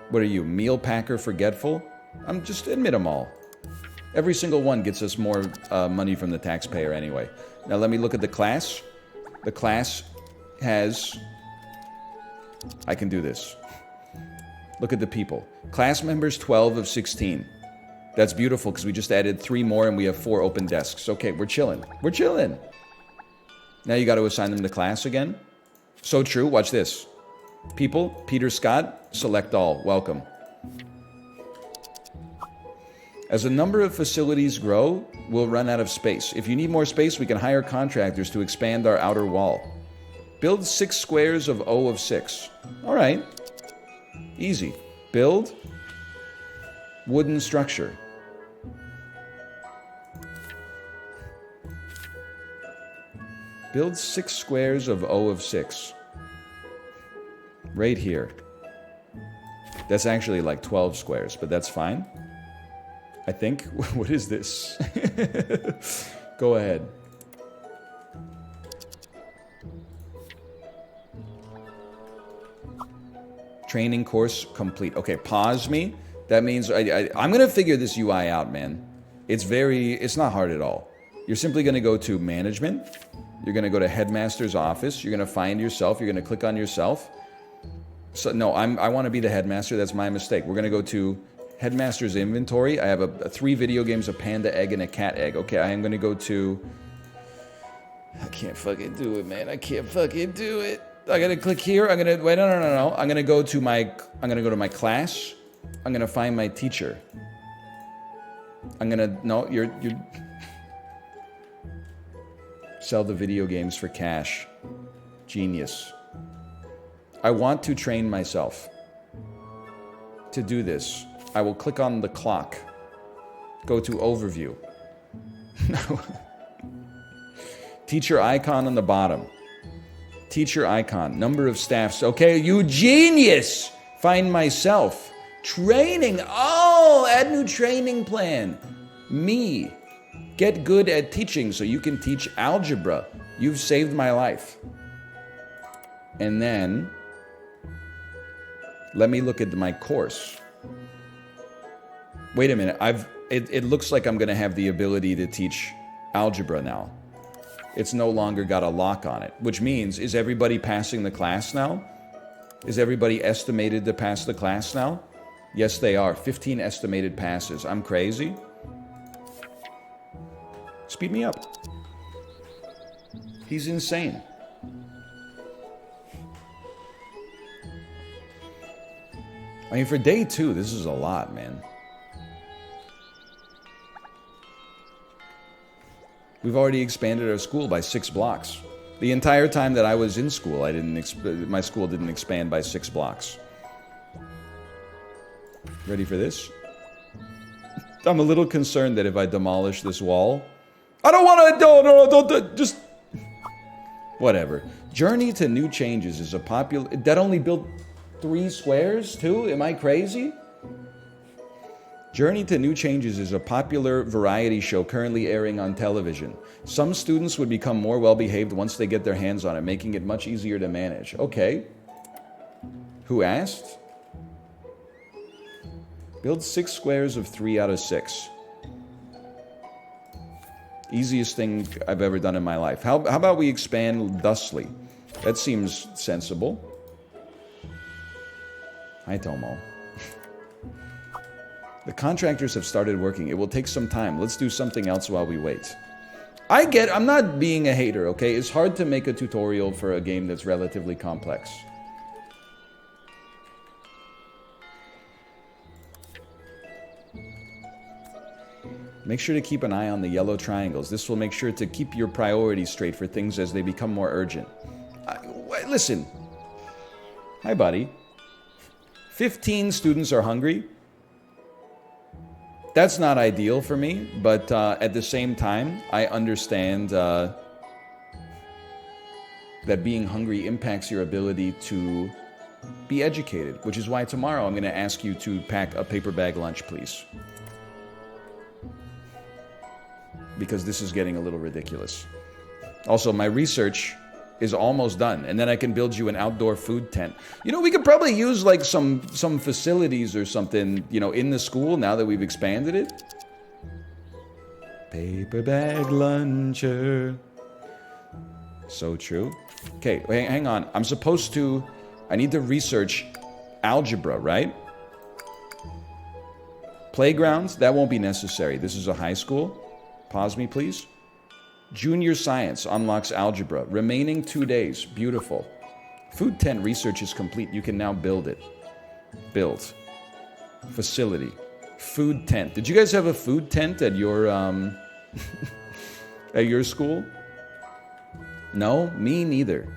What are you, meal packer forgetful? I'm just admit them all. Every single one gets us more money from the taxpayer anyway. Now let me look at the class. The class has... I can do this. Look at the people. Class members 12 of 16. That's beautiful because we just added 3 more and we have 4 open desks. Okay, we're chilling. We're chilling. Now you got to assign them to class again. So true. Watch this. People, Peter Scott, select all. Welcome. As the number of facilities grow, we'll run out of space. If you need more space, we can hire contractors to expand our outer wall. Build 6 squares of O of 6. All right. Easy. Build wooden structure. Build 6 squares of O of 6. Right here. That's actually like 12 squares, but that's fine. I think. What is this? Go ahead. Training course complete. Okay, pause me. That means I'm going to figure this UI out, man. It's not hard at all. You're simply going to go to management. You're going to go to headmaster's office. You're going to find yourself. You're going to click on yourself. So no, I want to be the headmaster. That's my mistake. We're going to go to headmaster's inventory. I have 3 video games, a panda egg and a cat egg. Okay, I am going to go to... I can't fucking do it, man. I can't fucking do it. I gotta click here. I'm gonna wait. No. I'm gonna go to my class. I'm gonna find my teacher. You're sell the video games for cash. Genius. I want to train myself. To do this, I will click on the clock. Go to overview. Teacher icon on the bottom. Teacher icon, number of staffs. Okay, you genius! Find myself. Training. Oh, add new training plan. Me. Get good at teaching so you can teach algebra. You've saved my life. And then, let me look at my course. Wait a minute. It looks like I'm going to have the ability to teach algebra now. It's no longer got a lock on it, which means, is everybody passing the class now? Is everybody estimated to pass the class now? Yes, they are. 15 estimated passes. I'm crazy. Speed me up. He's insane. I mean, for day 2, this is a lot, man. We've already expanded our school by 6 blocks. The entire time that I was in school, my school didn't expand by 6 blocks. Ready for this? I'm a little concerned that if I demolish this wall... I don't want to... Don't, just... Whatever. Journey to New Changes is a popular... That only built 3 squares, too? Am I crazy? Journey to New Changes is a popular variety show currently airing on television. Some students would become more well-behaved once they get their hands on it, making it much easier to manage. Okay. Who asked? Build 6 squares of 3 out of 6. Easiest thing I've ever done in my life. How about we expand thusly? That seems sensible. Hi, Tomo. The contractors have started working. It will take some time. Let's do something else while we wait. I'm not being a hater, okay? It's hard to make a tutorial for a game that's relatively complex. Make sure to keep an eye on the yellow triangles. This will make sure to keep your priorities straight for things as they become more urgent. Listen. Hi, buddy. 15 students are hungry. That's not ideal for me, but at the same time, I understand that being hungry impacts your ability to be educated, which is why tomorrow I'm going to ask you to pack a paper bag lunch, please. Because this is getting a little ridiculous. Also, my research is almost done, and then I can build you an outdoor food tent. You know, we could probably use like some facilities or something, you know, in the school now that we've expanded it. Paper bag luncher. So true. Okay, hang on. I need to research algebra, right? Playgrounds, that won't be necessary. This is a high school. Pause me, please. Junior science unlocks algebra. Remaining 2 days. Beautiful. Food tent research is complete. You can now build it. Build. Facility. Food tent. Did you guys have a food tent at your at your school? No, me neither.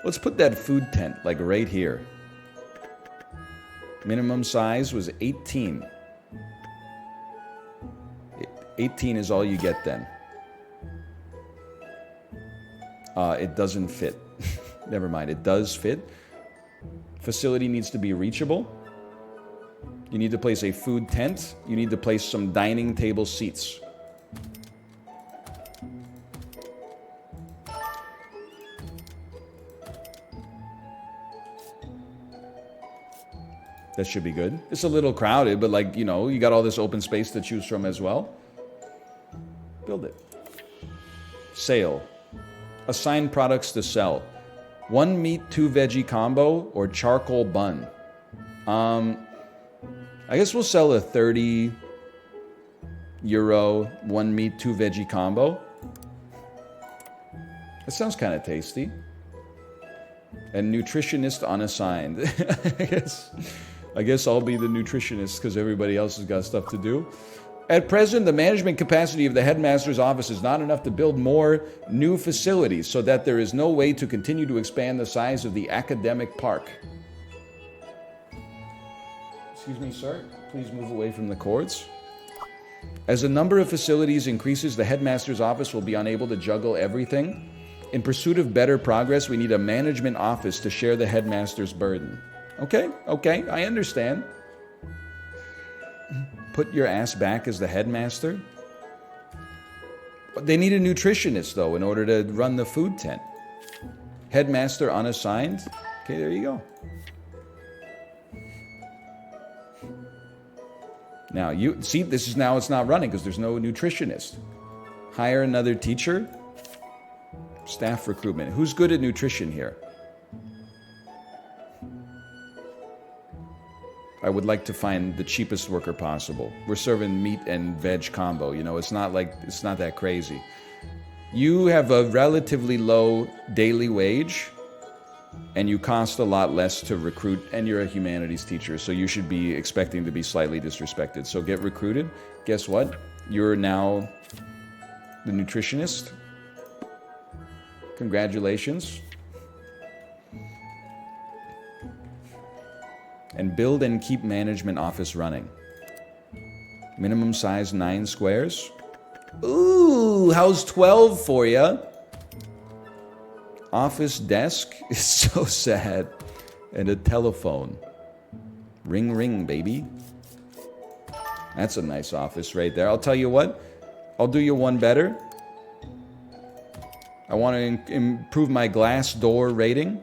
Let's put that food tent like right here. Minimum size was 18. 18 is all you get then. It doesn't fit. Never mind, it does fit. Facility needs to be reachable. You need to place a food tent. You need to place some dining table seats. That should be good. It's a little crowded, but like, you know, you got all this open space to choose from as well. Build it. Sale. Assign products to sell. 1 meat, 2 veggie combo or charcoal bun. I guess we'll sell a 30 euro 1 meat, 2 veggie combo. That sounds kind of tasty. And nutritionist unassigned. I guess I'll be the nutritionist because everybody else has got stuff to do. At present, the management capacity of the headmaster's office is not enough to build more new facilities, so that there is no way to continue to expand the size of the academic park. Excuse me, sir. Please move away from the cords. As the number of facilities increases, the headmaster's office will be unable to juggle everything. In pursuit of better progress, we need a management office to share the headmaster's burden. Okay, I understand. Put your ass back as the headmaster. They need a nutritionist, though, in order to run the food tent. Headmaster unassigned. Okay, there you go. Now, you see, it's not running because there's no nutritionist. Hire another teacher. Staff recruitment. Who's good at nutrition here? I would like to find the cheapest worker possible. We're serving meat and veg combo, you know, it's not that crazy. You have a relatively low daily wage and you cost a lot less to recruit, and you're a humanities teacher, so you should be expecting to be slightly disrespected. So get recruited. Guess what? You're now the nutritionist. Congratulations. And build and keep management office running. Minimum size 9 squares. Ooh, how's 12 for ya? Office desk is so sad. And a telephone. Ring, ring, baby. That's a nice office right there. I'll tell you what. I'll do you one better. I want to improve my glass door rating.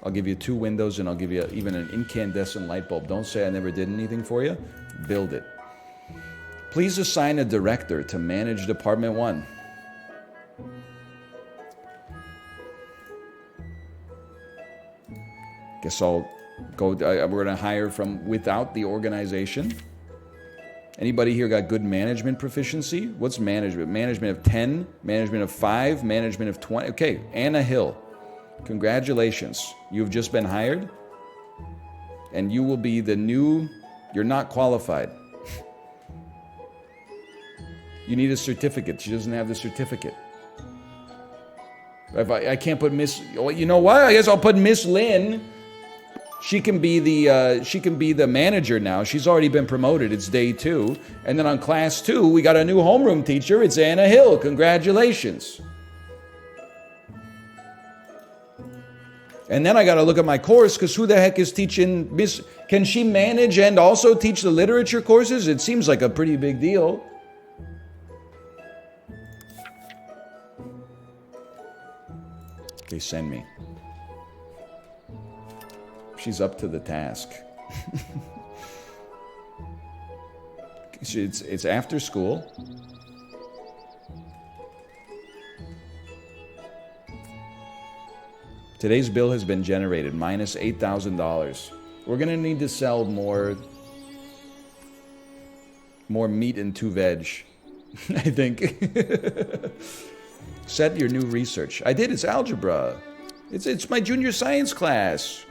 I'll give you 2 windows, and I'll give you even an incandescent light bulb. Don't say I never did anything for you. Build it. Please assign a director to manage Department 1. Guess I'll go, we're going to hire from without the organization. Anybody here got good management proficiency? What's management? Management of 10, management of 5, management of 20. Okay, Anna Hill. Congratulations. You've just been hired. And you will be the new, you're not qualified. You need a certificate. She doesn't have the certificate. I can't put Miss, you know what? I guess I'll put Miss Lynn. She can be the manager now. She's already been promoted. It's day 2. And then on class 2, we got a new homeroom teacher. It's Anna Hill. Congratulations. And then I got to look at my course, because who the heck is teaching Miss? Can she manage and also teach the literature courses? It seems like a pretty big deal. They send me. She's up to the task. It's after school. Today's bill has been generated, minus $8,000. We're going to need to sell more meat and 2 veg, I think. Set your new research. I did. It's algebra. It's my junior science class.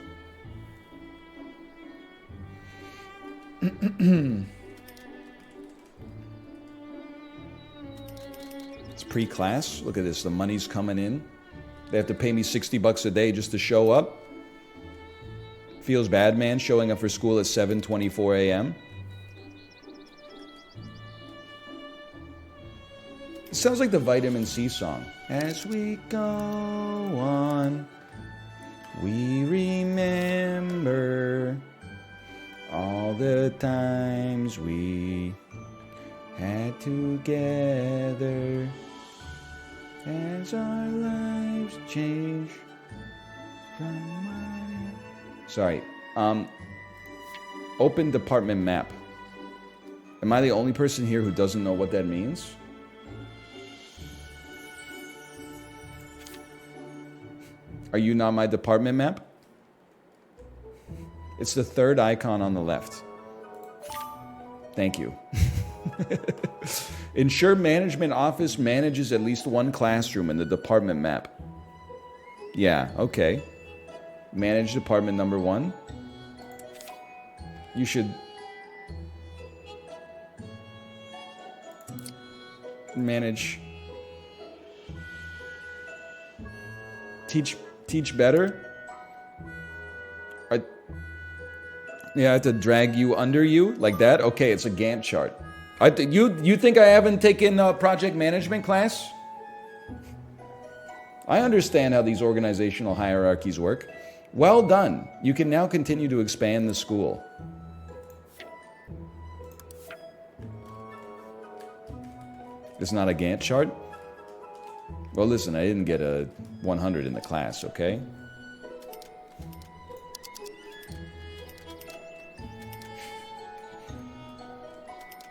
It's pre-class. Look at this. The money's coming in. They have to pay me $60 a day just to show up. Feels bad, man, showing up for school at 7:24 a.m. It sounds like the Vitamin C song. As we go on, we remember all the times we had together as our lives change from mine. Sorry. Open department map. Am I the only person here who doesn't know what that means? Are you not my department map? It's the 3rd icon on the left. Thank you. Ensure management office manages at least 1 classroom in the department map. Yeah, okay. Manage department number 1. You should manage. Teach better. Yeah, I have to drag you under you like that. Okay, it's a Gantt chart. You think I haven't taken a project management class? I understand how these organizational hierarchies work. Well done. You can now continue to expand the school. It's not a Gantt chart? Well, listen, I didn't get a 100 in the class, okay?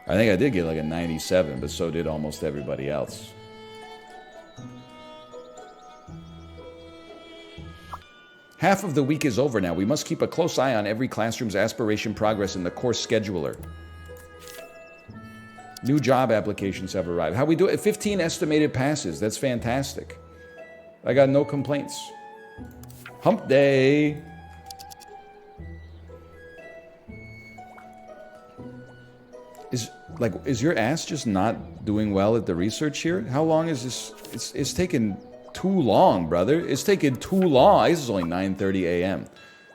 I think I did get like a 97, but so did almost everybody else. Half of the week is over now. We must keep a close eye on every classroom's aspiration progress in the course scheduler. New job applications have arrived. How we do it? 15 estimated passes. That's fantastic. I got no complaints. Hump day. Is your ass just not doing well at the research here? How long is this? It's taken too long, brother. It's taken too long. This is only 9:30 a.m.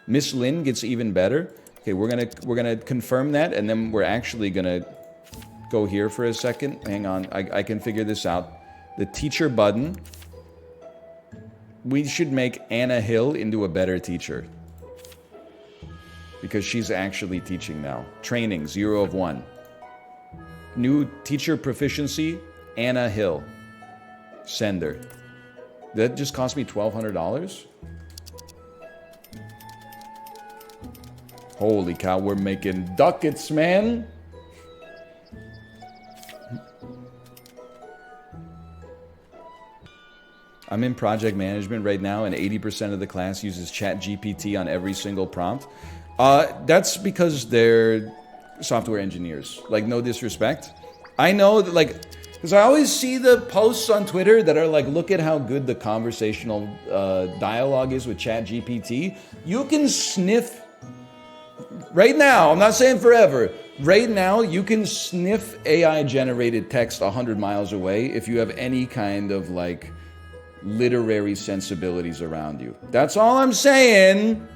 Miss Lynn gets even better. Okay, we're gonna confirm that, and then we're actually gonna go here for a second. Hang on, I can figure this out. The teacher button. We should make Anna Hill into a better teacher, because she's actually teaching now. Training 0 of 1. New teacher proficiency, Anna Hill. Sender. That just cost me $1,200? Holy cow, we're making ducats, man. I'm in project management right now, and 80% of the class uses ChatGPT on every single prompt. That's because they're software engineers. Like, no disrespect. I know that, like, because I always see the posts on Twitter that are like, look at how good the conversational dialogue is with ChatGPT. You can sniff, right now, I'm not saying forever, right now you can sniff AI-generated text 100 miles away if you have any kind of like literary sensibilities around you. That's all I'm saying.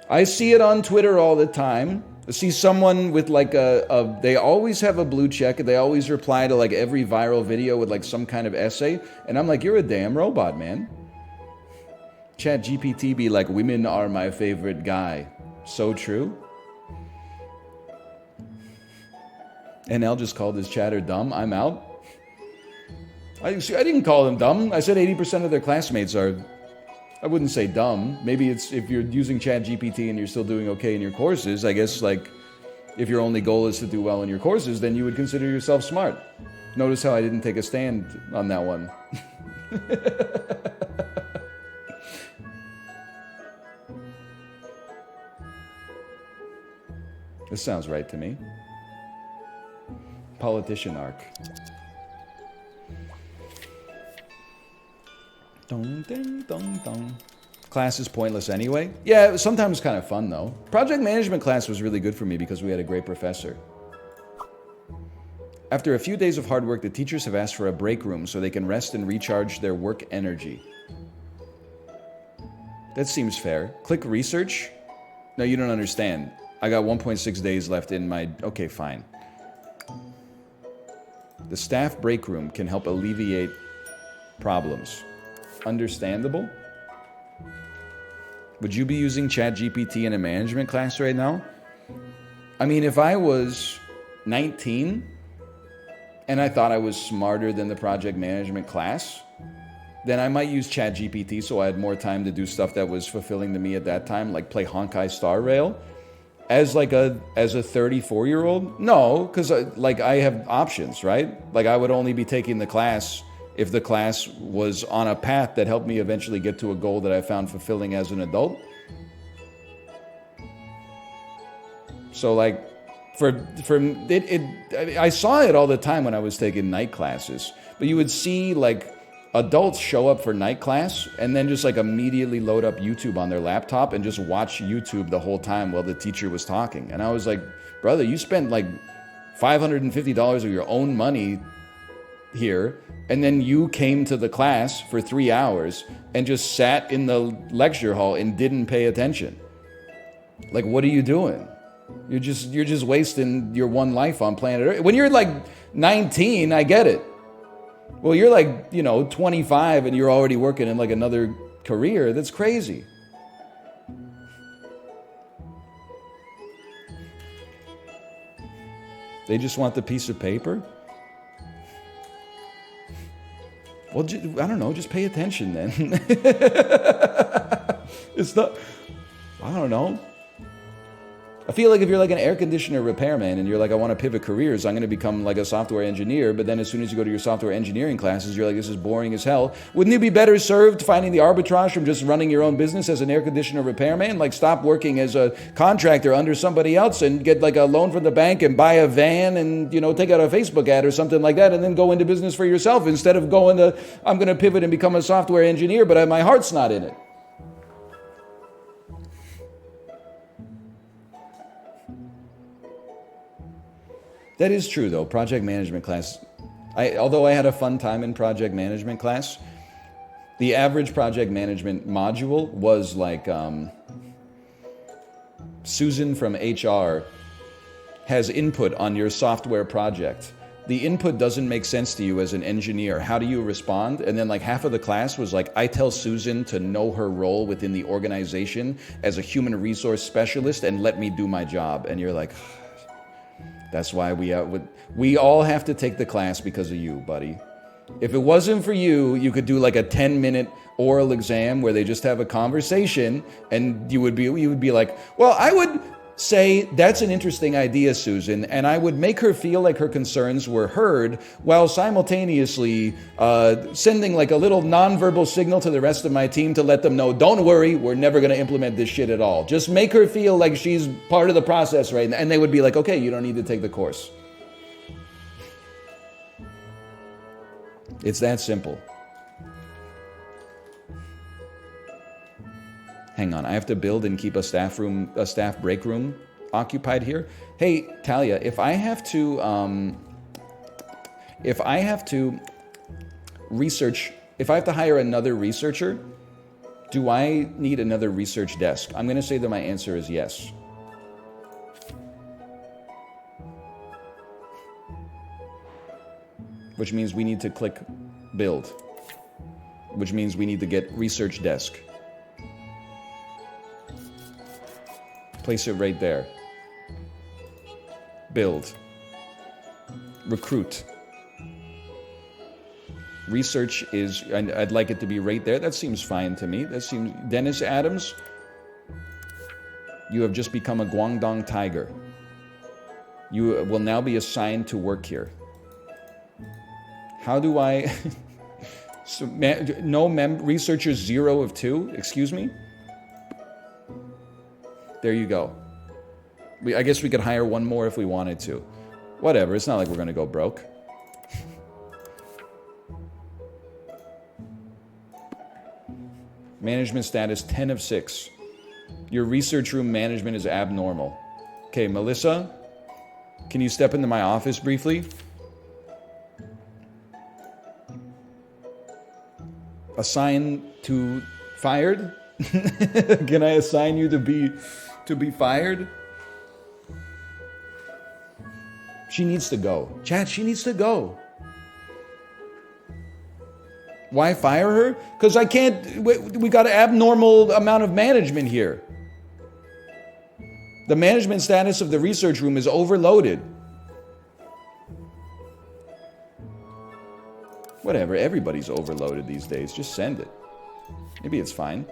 I see it on Twitter all the time. I see someone with like they always have a blue check. They always reply to like every viral video with like some kind of essay. And I'm like, you're a damn robot, man. ChatGPT be like, women are my favorite guy. So true. NL just called his chatter dumb. I'm out. I didn't call them dumb. I said 80% of their classmates are, I wouldn't say dumb. Maybe it's if you're using ChatGPT and you're still doing okay in your courses, I guess like if your only goal is to do well in your courses, then you would consider yourself smart. Notice how I didn't take a stand on that one. This sounds right to me. Politician arc. Dun, dun, dun, dun. Class is pointless anyway. Yeah, it was sometimes kind of fun though. Project management class was really good for me because we had a great professor. After a few days of hard work, the teachers have asked for a break room so they can rest and recharge their work energy. That seems fair. Click research. No, you don't understand. I got 1.6 days left in my... Okay, fine. The staff break room can help alleviate problems. Understandable? Would you be using ChatGPT in a management class right now? I mean, if I was 19 and I thought I was smarter than the project management class, then I might use ChatGPT so I had more time to do stuff that was fulfilling to me at that time, like play Honkai Star Rail. As a 34-year-old? No, because like I have options, right? Like I would only be taking the class if the class was on a path that helped me eventually get to a goal that I found fulfilling as an adult. So like, I saw it all the time when I was taking night classes. But you would see like adults show up for night class and then just like immediately load up YouTube on their laptop and just watch YouTube the whole time while the teacher was talking. And I was like, brother, you spent like $550 of your own money here, and then you came to the class for 3 hours and just sat in the lecture hall and didn't pay attention. Like, what are you doing? You're just wasting your one life on planet Earth. When you're like 19, I get it. Well, you're like, 25 and you're already working in like another career. That's crazy. They just want the piece of paper? Well, I don't know, just pay attention then. It's not, I don't know. I feel like if you're like an air conditioner repairman and you're like, I want to pivot careers, I'm going to become like a software engineer, but then as soon as you go to your software engineering classes, you're like, this is boring as hell. Wouldn't you be better served finding the arbitrage from just running your own business as an air conditioner repairman? Like stop working as a contractor under somebody else and get like a loan from the bank and buy a van and, take out a Facebook ad or something like that and then go into business for yourself instead of going to, I'm going to pivot and become a software engineer, but my heart's not in it. That is true, though. Project management class, although I had a fun time in project management class, the average project management module was like, Susan from HR has input on your software project. The input doesn't make sense to you as an engineer. How do you respond? And then like half of the class was like, I tell Susan to know her role within the organization as a human resource specialist and let me do my job. And you're like... That's why we all have to take the class because of you, buddy. If it wasn't for you, you could do like a 10-minute oral exam where they just have a conversation and you would be like, well, I would say, that's an interesting idea, Susan, and I would make her feel like her concerns were heard while simultaneously sending like a little nonverbal signal to the rest of my team to let them know, don't worry, we're never going to implement this shit at all. Just make her feel like she's part of the process, right? And they would be like, okay, you don't need to take the course. It's that simple. Hang on, I have to build and keep a staff break room occupied here. Hey, Talia, if I have to hire another researcher, do I need another research desk? I'm going to say that my answer is yes. Which means we need to click build. Which means we need to get research desk. Place it right there. Build. Recruit. Research is, I'd like it to be right there. That seems fine to me. That seems, Dennis Adams, you have just become a Guangdong Tiger. You will now be assigned to work here. How do I, researchers 0 of 2, excuse me? There you go. I guess we could hire one more if we wanted to. Whatever, it's not like we're going to go broke. Management status 10 of 6. Your research room management is abnormal. Okay, Melissa, can you step into my office briefly? Assign to fired? Can I assign you to be fired? She needs to go. Chat, she needs to go. Why fire her? Because I can't, we got an abnormal amount of management here. The management status of the research room is overloaded. Whatever, everybody's overloaded these days. Just send it. Maybe it's fine.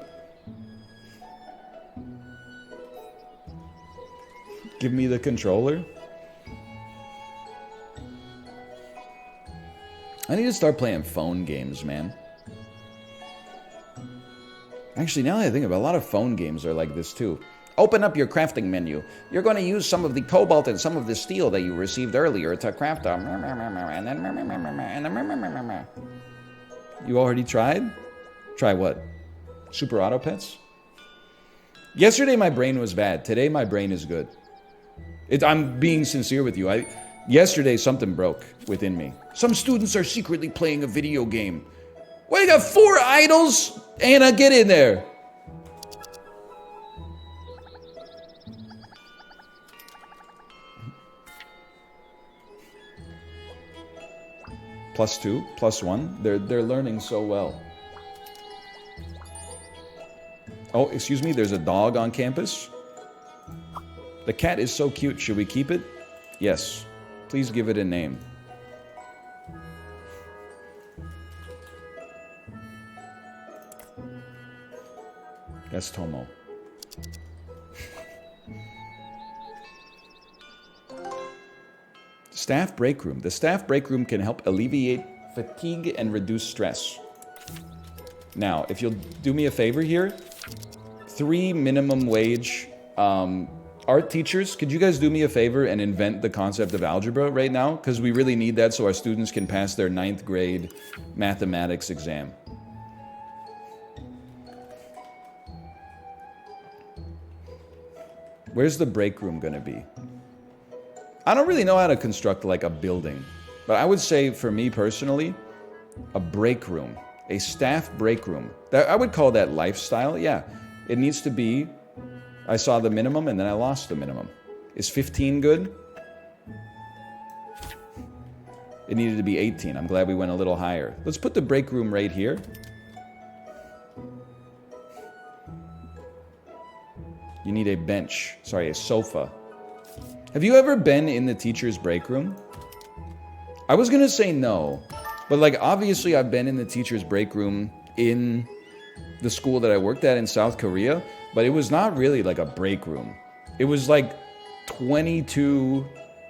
Give me the controller. I need to start playing phone games, man. Actually, now that I think about it, a lot of phone games are like this too. Open up your crafting menu. You're going to use some of the cobalt and some of the steel that you received earlier to craft a... You already tried? Try what? Super Auto Pets? Yesterday my brain was bad. Today my brain is good. I'm being sincere with you. Yesterday something broke within me. Some students are secretly playing a video game. Well, you got 4 idols? Anna, get in there. +2, +1. They're learning so well. Oh, excuse me, there's a dog on campus. The cat is so cute. Should we keep it? Yes. Please give it a name. That's Tomo. Staff break room. The staff break room can help alleviate fatigue and reduce stress. Now, if you'll do me a favor here, 3 minimum wage art teachers, could you guys do me a favor and invent the concept of algebra right now? Because we really need that so our students can pass their 9th grade mathematics exam. Where's the break room gonna be? I don't really know how to construct like a building, but I would say for me personally, a break room, a staff break room. I would call that lifestyle. Yeah, it needs to be, I saw the minimum and then I lost the minimum. Is 15 good? It needed to be 18. I'm glad we went a little higher. Let's put the break room right here. You need a bench, sorry, a sofa. Have you ever been in the teacher's break room? I was gonna say no, but like obviously I've been in the teacher's break room in the school that I worked at in South Korea, but it was not really like a break room. It was like 22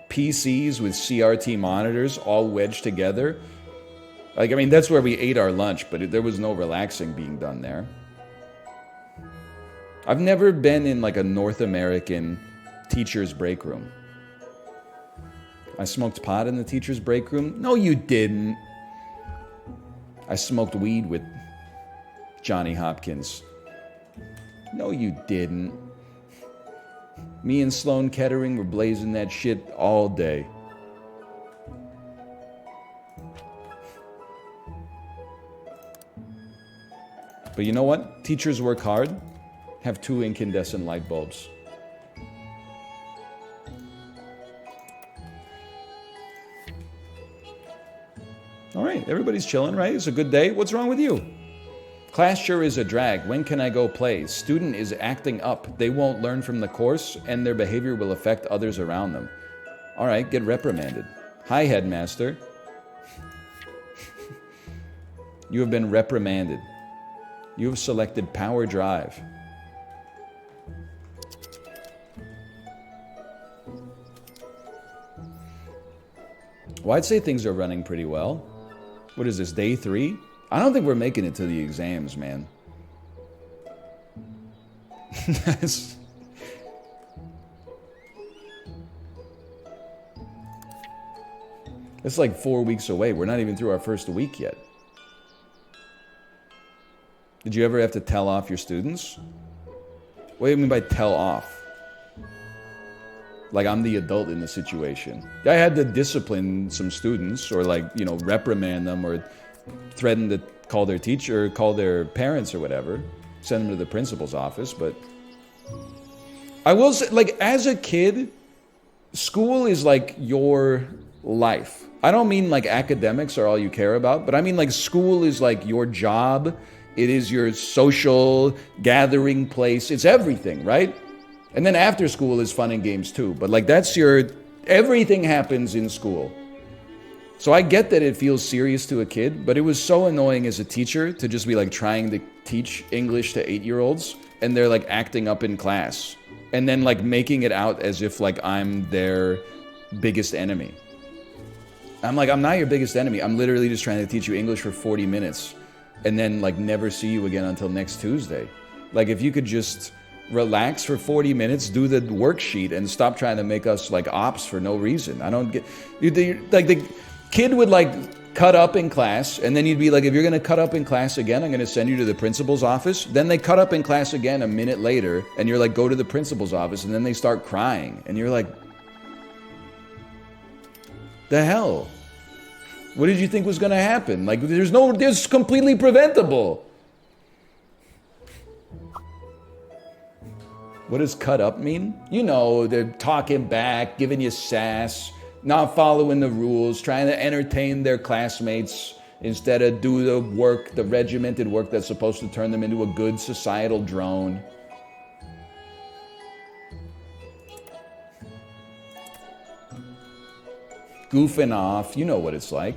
PCs with CRT monitors all wedged together. Like, I mean, that's where we ate our lunch, but there was no relaxing being done there. I've never been in like a North American teacher's break room. I smoked pot in the teacher's break room? No, you didn't. I smoked weed with Johnny Hopkins. No, you didn't. Me and Sloan Kettering were blazing that shit all day. But you know what? Teachers work hard, have 2 incandescent light bulbs. All right, everybody's chilling, right? It's a good day. What's wrong with you? Class sure is a drag. When can I go play? Student is acting up. They won't learn from the course, and their behavior will affect others around them. All right, get reprimanded. Hi, headmaster. You have been reprimanded. You have selected power drive. Well, I'd say things are running pretty well. What is this, day 3? I don't think we're making it to the exams, man. It's like 4 weeks away. We're not even through our first week yet. Did you ever have to tell off your students? What do you mean by tell off? Like I'm the adult in the situation. I had to discipline some students or like, you know, reprimand them or threaten to call their teacher or call their parents or whatever. Send them to the principal's office. But I will say, like, as a kid, school is like your life. I don't mean like academics are all you care about, but I mean like school is like your job. It is your social gathering place. It's everything, right? And then after school is fun and games too. But like that's everything happens in school. So I get that it feels serious to a kid, but it was so annoying as a teacher to just be like trying to teach English to 8-year-olds and they're like acting up in class and then like making it out as if like I'm their biggest enemy. I'm like, I'm not your biggest enemy. I'm literally just trying to teach you English for 40 minutes and then like never see you again until next Tuesday. Like if you could just relax for 40 minutes, do the worksheet and stop trying to make us like ops for no reason. I don't get, like the kid would like cut up in class and then you'd be like, if you're going to cut up in class again, I'm going to send you to the principal's office. Then they cut up in class again a minute later and you're like, go to the principal's office, and then they start crying and you're like, the hell? What did you think was going to happen? Like there's completely preventable. What does cut up mean? You know, they're talking back, giving you sass, not following the rules, trying to entertain their classmates instead of do the work, the regimented work that's supposed to turn them into a good societal drone. Goofing off, you know what it's like.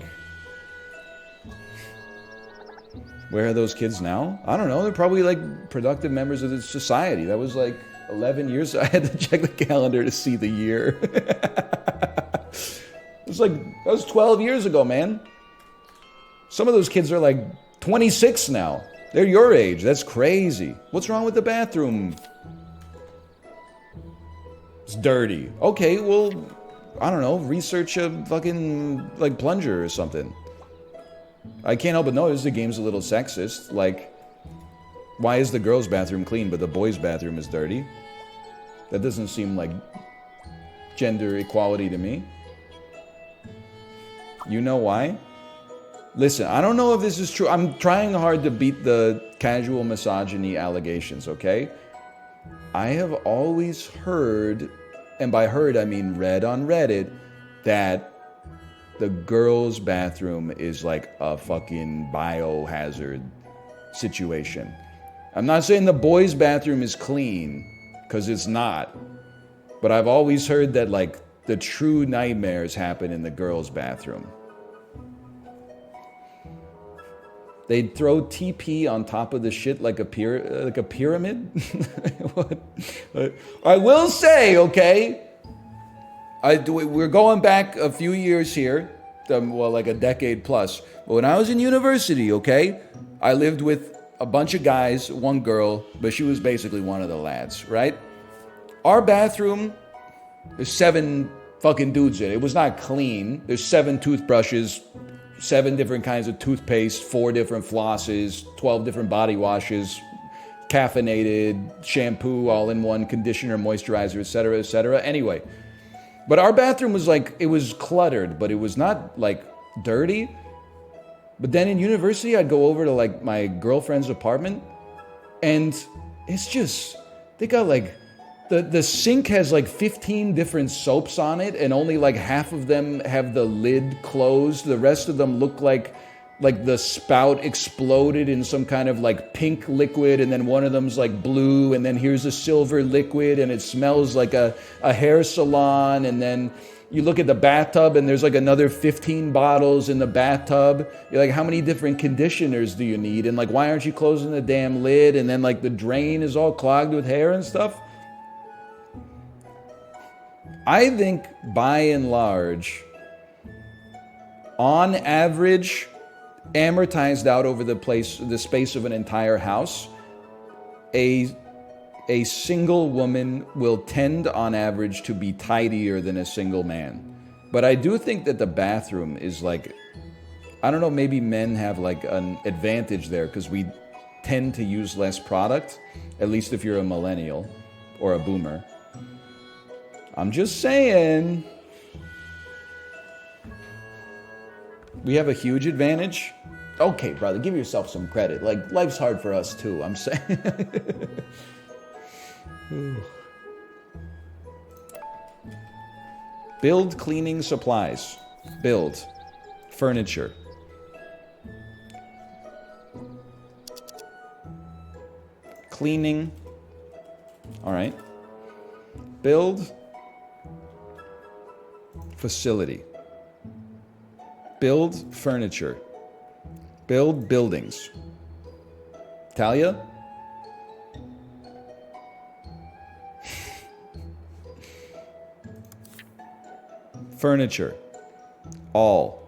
Where are those kids now? I don't know, they're probably like productive members of the society. That was like 11 years, I had to check the calendar to see the year. That was 12 years ago, man. Some of those kids are like 26 now. They're your age, that's crazy. What's wrong with the bathroom? It's dirty. Okay, well, I don't know, research a fucking like plunger or something. I can't help but notice the game's a little sexist. Like, why is the girls' bathroom clean but the boys' bathroom is dirty? That doesn't seem like gender equality to me. You know why? Listen, I don't know if this is true. I'm trying hard to beat the casual misogyny allegations, okay? I have always heard, and by heard I mean read on Reddit, that the girls' bathroom is like a fucking biohazard situation. I'm not saying the boys' bathroom is clean, because it's not. But I've always heard that like the true nightmares happen in the girls' bathroom. They'd throw TP on top of the shit like a pyramid. What? I will say, okay, we're going back a few years here, well, like a decade plus. But when I was in university, okay, I lived with a bunch of guys, one girl, but she was basically one of the lads, right? Our bathroom, there's 7 fucking dudes in it. It was not clean. There's 7 toothbrushes, 7 different kinds of toothpaste, 4 different flosses, 12 different body washes, caffeinated shampoo, all in one, conditioner, moisturizer, etc., etc. Anyway, but our bathroom was like, it was cluttered, but it was not like dirty. But then in university, I'd go over to like my girlfriend's apartment, and it's just, they got like, the sink has like 15 different soaps on it, and only like half of them have the lid closed. The rest of them look like the spout exploded in some kind of like pink liquid, and then one of them's like blue, and then here's a silver liquid, and it smells like a hair salon. And then you look at the bathtub, and there's like another 15 bottles in the bathtub. You're like, how many different conditioners do you need? And like, why aren't you closing the damn lid? And then like the drain is all clogged with hair and stuff. I think by and large, on average, amortized out over the space of an entire house, a single woman will tend on average to be tidier than a single man. But I do think that the bathroom is like, I don't know, maybe men have like an advantage there because we tend to use less product, at least if you're a millennial or a boomer. I'm just saying, we have a huge advantage. Okay, brother, give yourself some credit. Like, life's hard for us too, I'm saying. Build cleaning supplies. Build furniture. Cleaning. All right. Build facility. Build furniture. Build buildings. Talia? Furniture. All.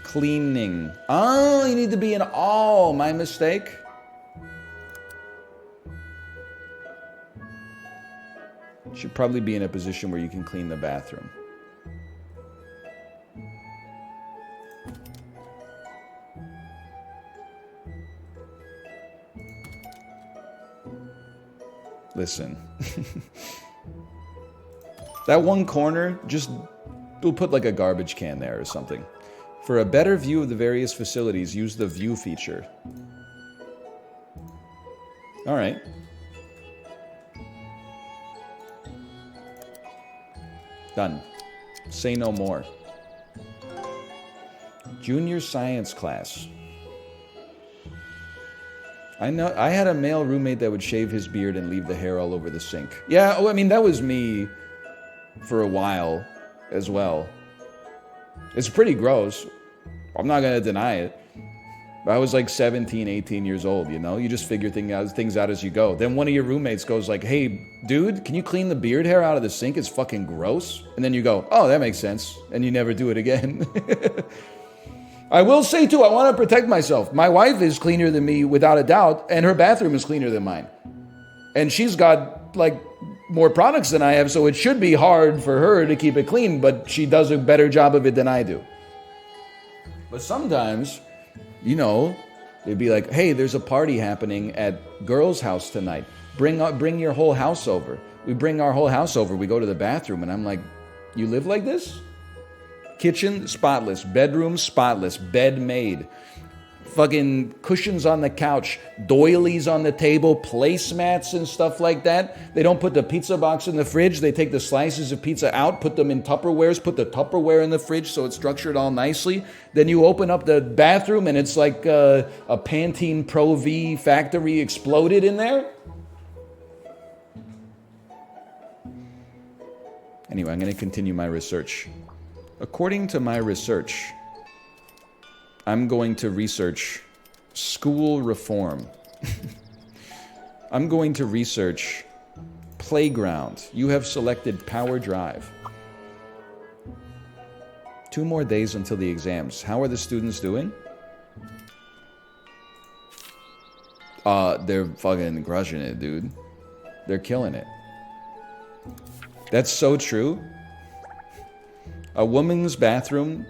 Cleaning. Oh, you need to be in all. My mistake. Should probably be in a position where you can clean the bathroom. Listen. That one corner, just we'll put like a garbage can there or something. For a better view of the various facilities, use the view feature. All right. Done. Say no more. Junior science class. I know I had a male roommate that would shave his beard and leave the hair all over the sink. Yeah, I mean, that was me for a while as well. It's pretty gross. I'm not going to deny it. But I was like 17, 18 years old, you know? You just figure things out as you go. Then one of your roommates goes like, hey, dude, can you clean the beard hair out of the sink? It's fucking gross. And then you go, oh, that makes sense. And you never do it again. I will say, too, I want to protect myself. My wife is cleaner than me, without a doubt, and her bathroom is cleaner than mine. And she's got, like, more products than I have, so it should be hard for her to keep it clean, but she does a better job of it than I do. But sometimes, you know, they'd be like, hey, there's a party happening at girl's house tonight. Bring your whole house over. We bring our whole house over. We go to the bathroom, and I'm like, you live like this? Kitchen, spotless. Bedroom, spotless. Bed made. Fucking cushions on the couch. Doilies on the table. Placemats and stuff like that. They don't put the pizza box in the fridge. They take the slices of pizza out, put them in Tupperwares, put the Tupperware in the fridge so it's structured all nicely. Then you open up the bathroom and it's like a Pantene Pro V factory exploded in there. Anyway, I'm going to continue my research. According to my research, I'm going to research School reform. I'm going to research playground. You have selected power drive. 2 more days until the exams. How are the students doing? They're fucking crushing it, dude. They're killing it. That's so true. A woman's bathroom.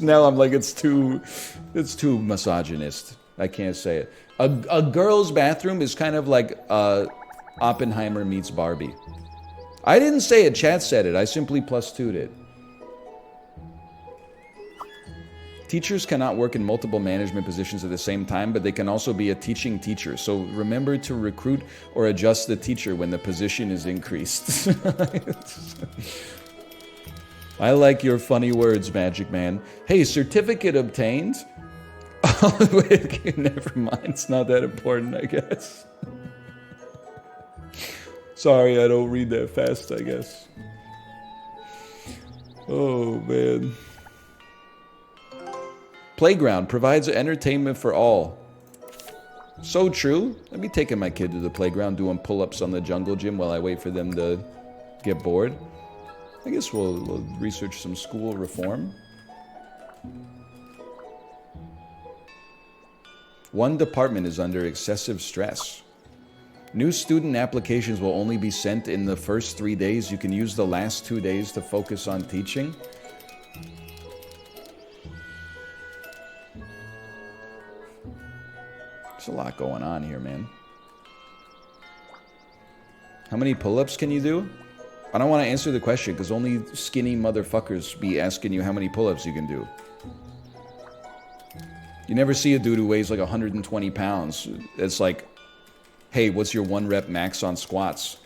Now I'm like, it's too misogynist. I can't say it. A girl's bathroom is kind of like Oppenheimer meets Barbie. I didn't say it, chat said it. I simply +2'd it. Teachers cannot work in multiple management positions at the same time, but they can also be a teaching teacher. So remember to recruit or adjust the teacher when the position is increased. I like your funny words, Magic Man. Hey, certificate obtained? Oh, wait, never mind. It's not that important, I guess. Sorry, I don't read that fast, I guess. Oh, man. Playground provides entertainment for all. So true. Let me take my kid to the playground doing pull-ups on the jungle gym while I wait for them to get bored. I guess we'll research some school reform. One department is under excessive stress. New student applications will only be sent in the first 3 days. You can use the last 2 days to focus on teaching. There's a lot going on here, man. How many pull-ups can you do? I don't want to answer the question because only skinny motherfuckers be asking you how many pull-ups you can do. You never see a dude who weighs like 120 pounds. It's like, hey, what's your 1 rep max on squats?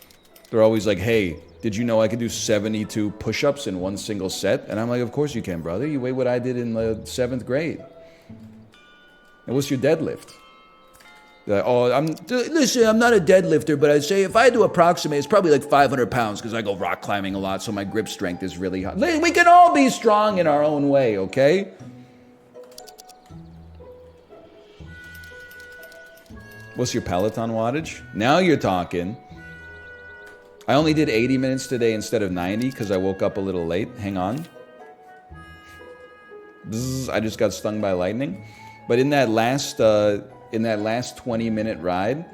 They're always like, hey, did you know I could do 72 push-ups in 1 single set? And I'm like, of course you can, brother. You weigh what I did in the 7th grade. And what's your deadlift? Listen, I'm not a deadlifter, but I'd say if I had to approximate, it's probably like 500 pounds because I go rock climbing a lot, so my grip strength is really high. We can all be strong in our own way, okay? What's your Peloton wattage? Now you're talking. I only did 80 minutes today instead of 90 because I woke up a little late. Hang on. Bzz, I just got stung by lightning. But in that last 20-minute ride,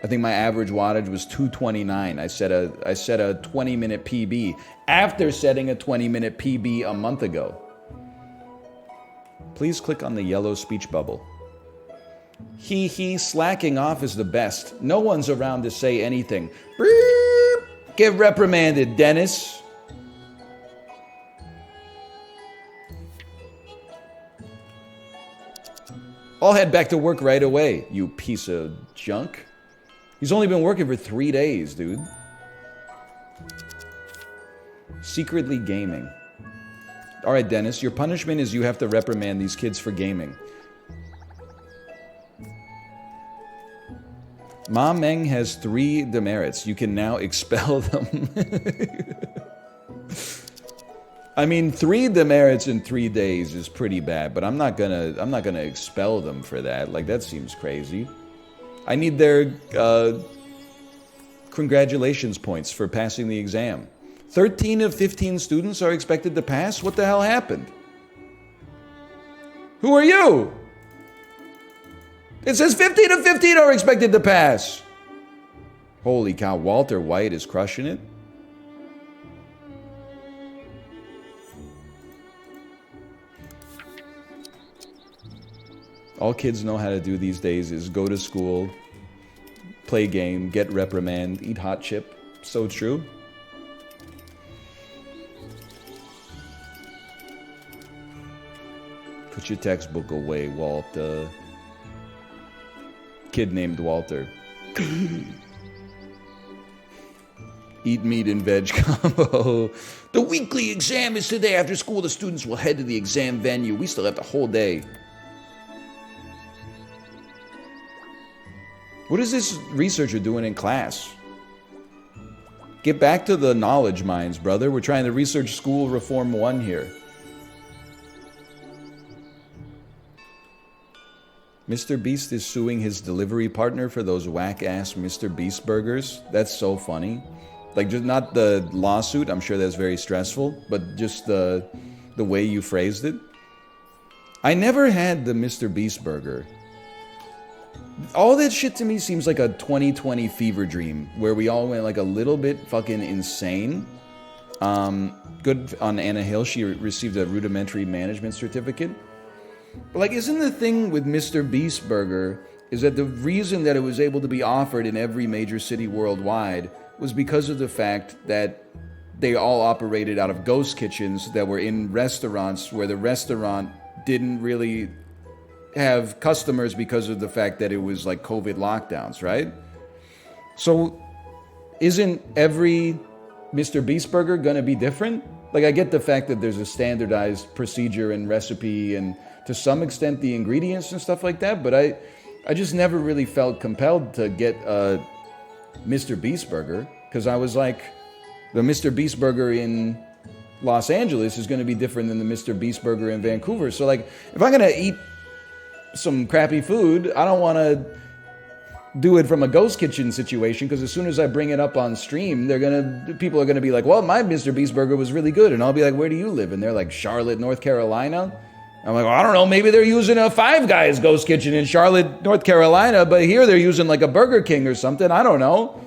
I think my average wattage was 229. I set a 20-minute PB after setting a 20-minute PB a month ago. Please click on the yellow speech bubble. Slacking off is the best. No one's around to say anything. Get reprimanded, Dennis. I'll head back to work right away, you piece of junk. He's only been working for 3 days, dude. Secretly gaming. All right, Dennis, your punishment is you have to reprimand these kids for gaming. Ma Meng has 3 demerits. You can now expel them. I mean, 3 demerits in 3 days is pretty bad, but I'm not gonna expel them for that. Like, that seems crazy. I need their congratulations points for passing the exam. 13 of 15 students are expected to pass? What the hell happened? Who are you? It says 15 of 15 are expected to pass. Holy cow, Walter White is crushing it. All kids know how to do these days is go to school, play game, get reprimand, eat hot chip. So true. Put your textbook away, Walter. Kid named Walter. Eat meat and veg combo. The weekly exam is today. After school, the students will head to the exam venue. We still have the whole day. What is this researcher doing in class? Get back to the knowledge mines, brother. We're trying to research school reform 1 here. Mr. Beast is suing his delivery partner for those whack-ass Mr. Beast burgers. That's so funny. Like, just not the lawsuit, I'm sure that's very stressful, but just the way you phrased it. I never had the Mr. Beast burger. All that shit to me seems like a 2020 fever dream, where we all went like a little bit fucking insane. Good on Anna Hill, she received a rudimentary management certificate. But like, isn't the thing with Mr. Beast burger is that the reason that it was able to be offered in every major city worldwide was because of the fact that they all operated out of ghost kitchens that were in restaurants where the restaurant didn't really have customers because of the fact that it was like COVID lockdowns, right? So isn't every Mr. Beast burger gonna be different? Like, I get the fact that there's a standardized procedure and recipe and to some extent the ingredients and stuff like that, but I just never really felt compelled to get a Mr. Beast burger, because I was like, the Mr. Beast burger in Los Angeles is going to be different than the Mr. Beast burger in Vancouver. So like, if I'm going to eat some crappy food, I don't want to do it from a ghost kitchen situation, because as soon as I bring it up on stream, people are going to be like, well, my Mr. Beast burger was really good. And I'll be like, where do you live? And they're like, Charlotte, North Carolina. I'm like, well, I don't know, maybe they're using a Five Guys ghost kitchen in Charlotte, North Carolina, but here they're using like a Burger King or something. I don't know.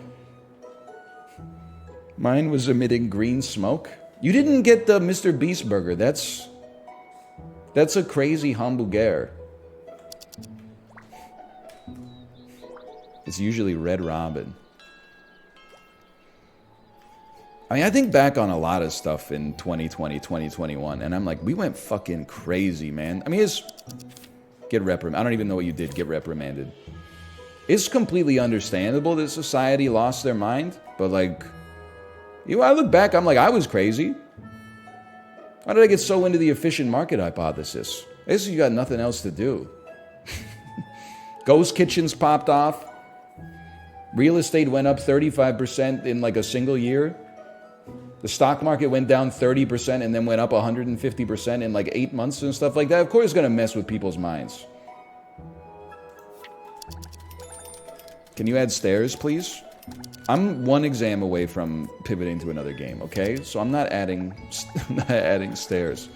Mine was emitting green smoke. You didn't get the Mr. Beast burger. That's a crazy hamburger. It's usually Red Robin. I mean, I think back on a lot of stuff in 2020, 2021, and I'm like, we went fucking crazy, man. I mean, get reprimanded. I don't even know what you did, get reprimanded. It's completely understandable that society lost their mind, but like, I look back, I'm like, I was crazy. Why did I get so into the efficient market hypothesis? I guess you got nothing else to do. Ghost kitchens popped off. Real estate went up 35% in like a single year. The stock market went down 30% and then went up 150% in like 8 months and stuff like that. Of course it's going to mess with people's minds. Can you add stairs, please? I'm one exam away from pivoting to another game, okay? So I'm not adding stairs.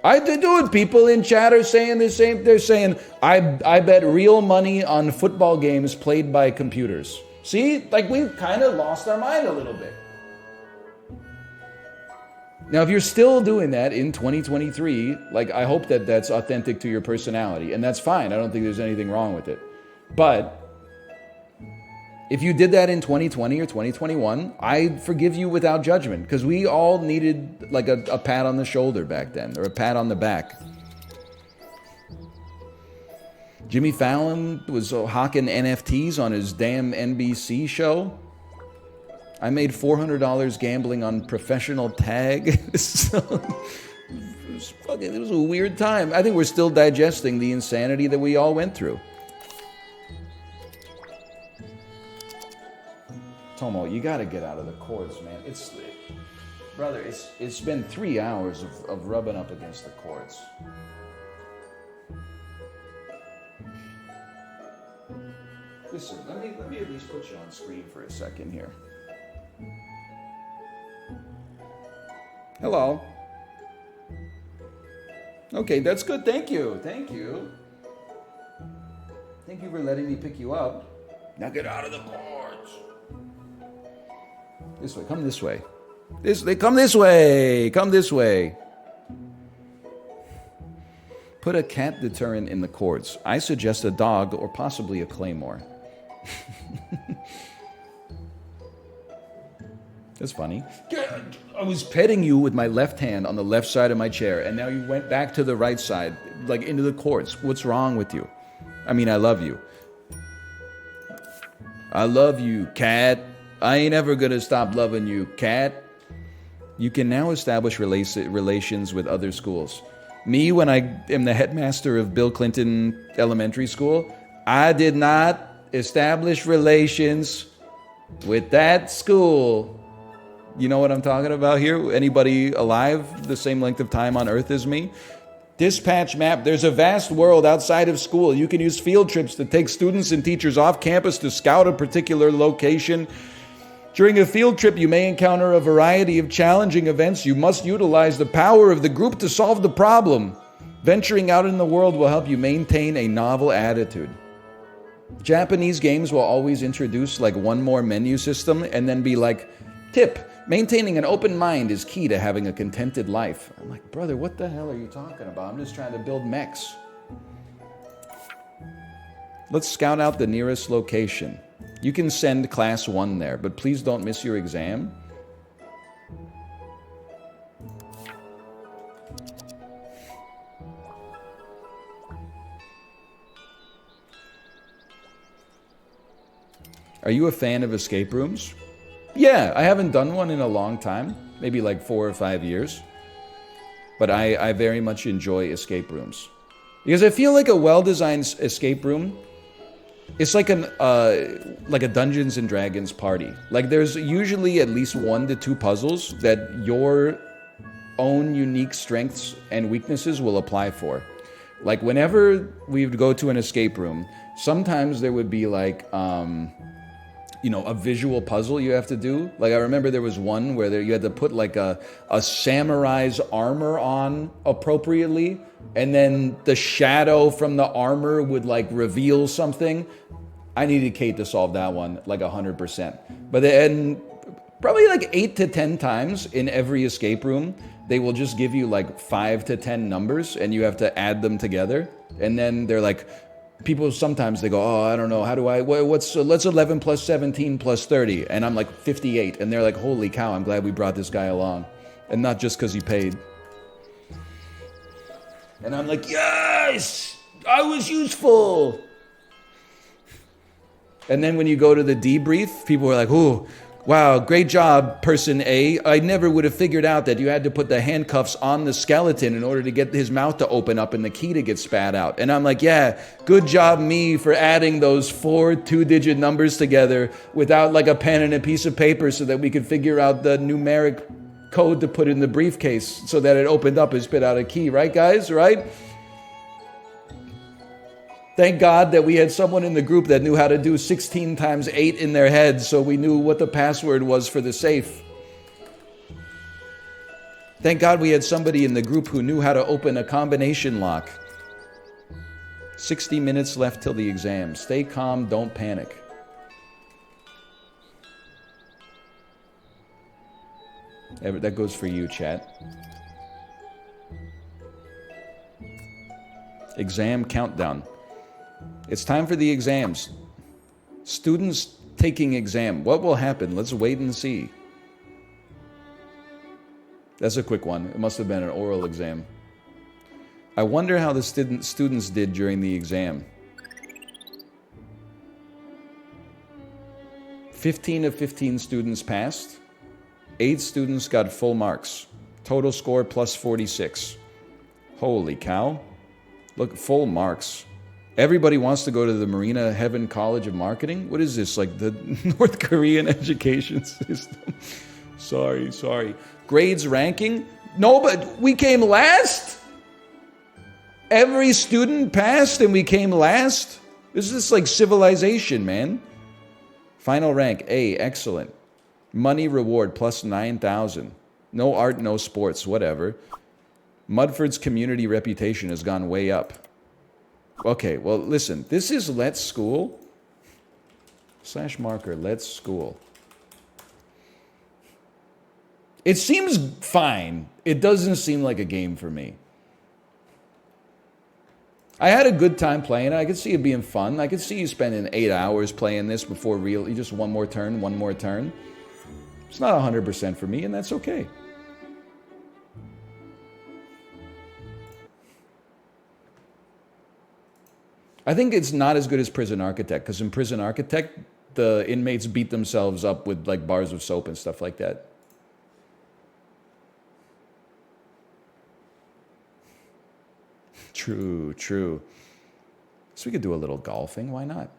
I do it. People in chat are saying the same. They're saying, I bet real money on football games played by computers. See? Like, we've kind of lost our mind a little bit. Now, if you're still doing that in 2023, like, I hope that that's authentic to your personality. And that's fine. I don't think there's anything wrong with it. But if you did that in 2020 or 2021, I forgive you without judgment, because we all needed like a pat on the shoulder back then, or a pat on the back. Jimmy Fallon was hawking NFTs on his damn NBC show. I made $400 gambling on professional tag. It was a weird time. I think we're still digesting the insanity that we all went through. Tomo, you gotta get out of the courts, man. Brother, it's been 3 hours of rubbing up against the courts. Listen, let me at least put you on screen for a second here. Hello. Okay, that's good. Thank you. Thank you for letting me pick you up. Now get out of the courts. This way. Come this way. Come this way. Come this way. Put a cat deterrent in the courts. I suggest a dog or possibly a claymore. That's funny. I was petting you with my left hand on the left side of my chair, and now you went back to the right side, like into the courts. What's wrong with you? I mean, I love you. I love you, cat. I ain't ever gonna stop loving you, cat. You can now establish relations with other schools. Me, when I am the headmaster of Bill Clinton Elementary School, I did not establish relations with that school. You know what I'm talking about here? Anybody alive the same length of time on Earth as me? Dispatch map. There's a vast world outside of school. You can use field trips to take students and teachers off campus to scout a particular location. During a field trip, you may encounter a variety of challenging events. You must utilize the power of the group to solve the problem. Venturing out in the world will help you maintain a novel attitude. Japanese games will always introduce like one more menu system and then be like, tip, maintaining an open mind is key to having a contented life. I'm like, brother, what the hell are you talking about? I'm just trying to build mechs. Let's scout out the nearest location. You can send class 1 there, but please don't miss your exam. Are you a fan of escape rooms? Yeah, I haven't done one in a long time, maybe like 4 or 5 years. But I very much enjoy escape rooms. Because I feel like a well-designed escape room, it's like a Dungeons and Dragons party. Like there's usually at least 1 to 2 puzzles that your own unique strengths and weaknesses will apply for. Like whenever we would go to an escape room, sometimes there would be like, a visual puzzle you have to do. Like I remember there was one where you had to put like a samurai's armor on appropriately, and then the shadow from the armor would like reveal something. I needed Kate to solve that one like 100%. But then probably like 8 to 10 times in every escape room, they will just give you like 5 to 10 numbers and you have to add them together. And then they're like, people sometimes they go, oh, I don't know, how do I, let's 11 plus 17 plus 30. And I'm like 58. And they're like, holy cow, I'm glad we brought this guy along. And not just because he paid. And I'm like, yes, I was useful. And then when you go to the debrief, people are like, ooh, wow, great job, person A. I never would have figured out that you had to put the handcuffs on the skeleton in order to get his mouth to open up and the key to get spat out. And I'm like, yeah, good job me for adding those 4 2-digit numbers together without like a pen and a piece of paper so that we could figure out the numeric code to put in the briefcase so that it opened up and spit out a key. Right, guys? Right? Thank God that we had someone in the group that knew how to do 16 times 8 in their heads, so we knew what the password was for the safe. Thank God we had somebody in the group who knew how to open a combination lock. 60 minutes left till the exam. Stay calm, don't panic. That goes for you, chat. Exam countdown. It's time for the exams. Students taking exam. What will happen? Let's wait and see. That's a quick one. It must have been an oral exam. I wonder how the students did during the exam. 15 of 15 students passed. 8 students got full marks. Total score plus 46. Holy cow. Look, full marks. Everybody wants to go to the Marina Heaven College of Marketing? What is this, like the North Korean education system? Sorry. Grades ranking? No, but we came last? Every student passed and we came last? This is like civilization, man. Final rank, A, excellent. Money reward plus 9,000. No art, no sports, whatever. Mudford's community reputation has gone way up. Okay, well, listen, this is Let's School. /marker, Let's School. It seems fine. It doesn't seem like a game for me. I had a good time playing it. I could see it being fun. I could see you spending 8 hours playing this before you just one more turn. It's not 100% for me, and that's okay. I think it's not as good as Prison Architect, because in Prison Architect, the inmates beat themselves up with like bars of soap and stuff like that. True. So we could do a little golfing, why not?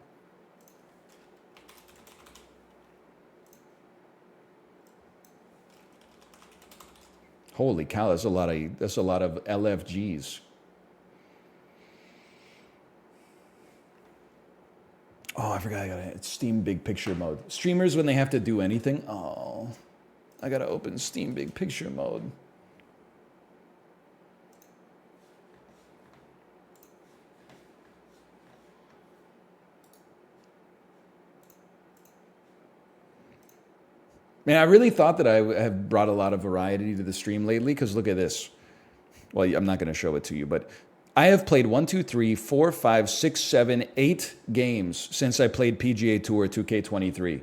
Holy cow, that's a lot of LFGs. forgot I got Steam Big Picture mode. Streamers, when they have to do anything, oh, I gotta open Steam Big Picture mode. Man, I really thought that I have brought a lot of variety to the stream lately, because look at this. Well, I'm not going to show it to you, but I have played 1, 2, 3, 4, 5, 6, 7, 8 games since I played PGA Tour 2K23.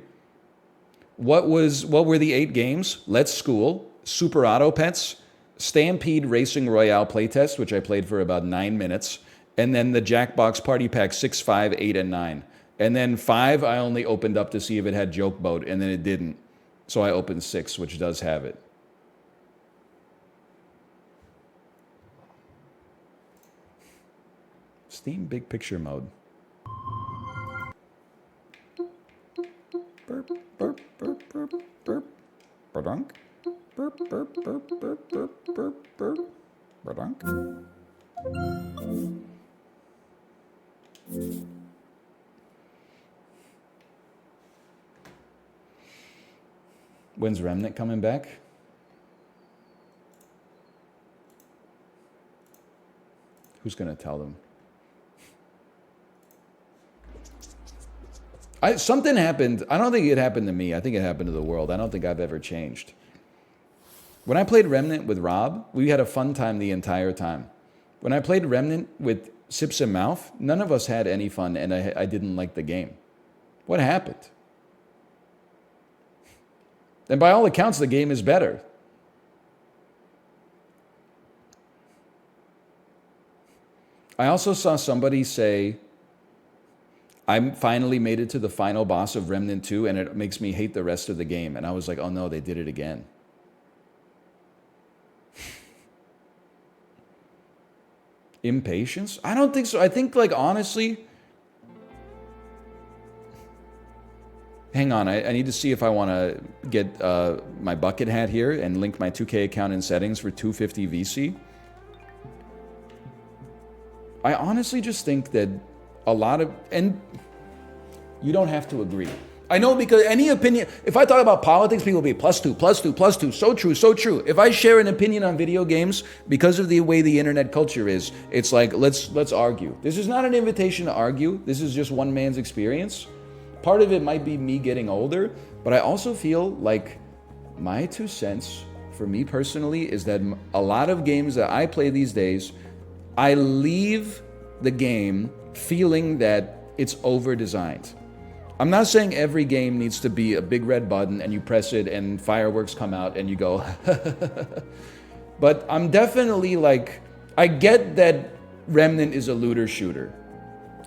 What were the 8 games? Let's School, Super Auto Pets, Stampede Racing Royale playtest, which I played for about 9 minutes, and then the Jackbox Party Pack 6, 5, 8, and 9. And then 5, I only opened up to see if it had Joke Boat, and then it didn't. So I opened 6, which does have it. Steam Big Picture mode. Burp, burp, burp, burp, burp. Badunk. Burp, burp, burp, burp, burp, burp, burp. Badunk. When's Remnant coming back? Who's going to tell them? Something happened. I don't think it happened to me. I think it happened to the world. I don't think I've ever changed. When I played Remnant with Rob, we had a fun time the entire time. When I played Remnant with Sips and Mouth, none of us had any fun, and I didn't like the game. What happened? And by all accounts, the game is better. I also saw somebody say, I finally made it to the final boss of Remnant 2, and it makes me hate the rest of the game. And I was like, oh no, they did it again. Impatience? I don't think so. I think, like, honestly... Hang on, I need to see if I want to get my bucket hat here and link my 2K account in settings for 250 VC. I honestly just think that a lot of... And you don't have to agree. I know, because any opinion... If I talk about politics, people will be +2, +2, +2. So true, so true. If I share an opinion on video games, because of the way the internet culture is, it's like, let's argue. This is not an invitation to argue. This is just one man's experience. Part of it might be me getting older, but I also feel like my 2 cents, for me personally, is that a lot of games that I play these days, I leave the game feeling that it's over-designed. I'm not saying every game needs to be a big red button and you press it and fireworks come out and you go, but I'm definitely like, I get that Remnant is a looter shooter.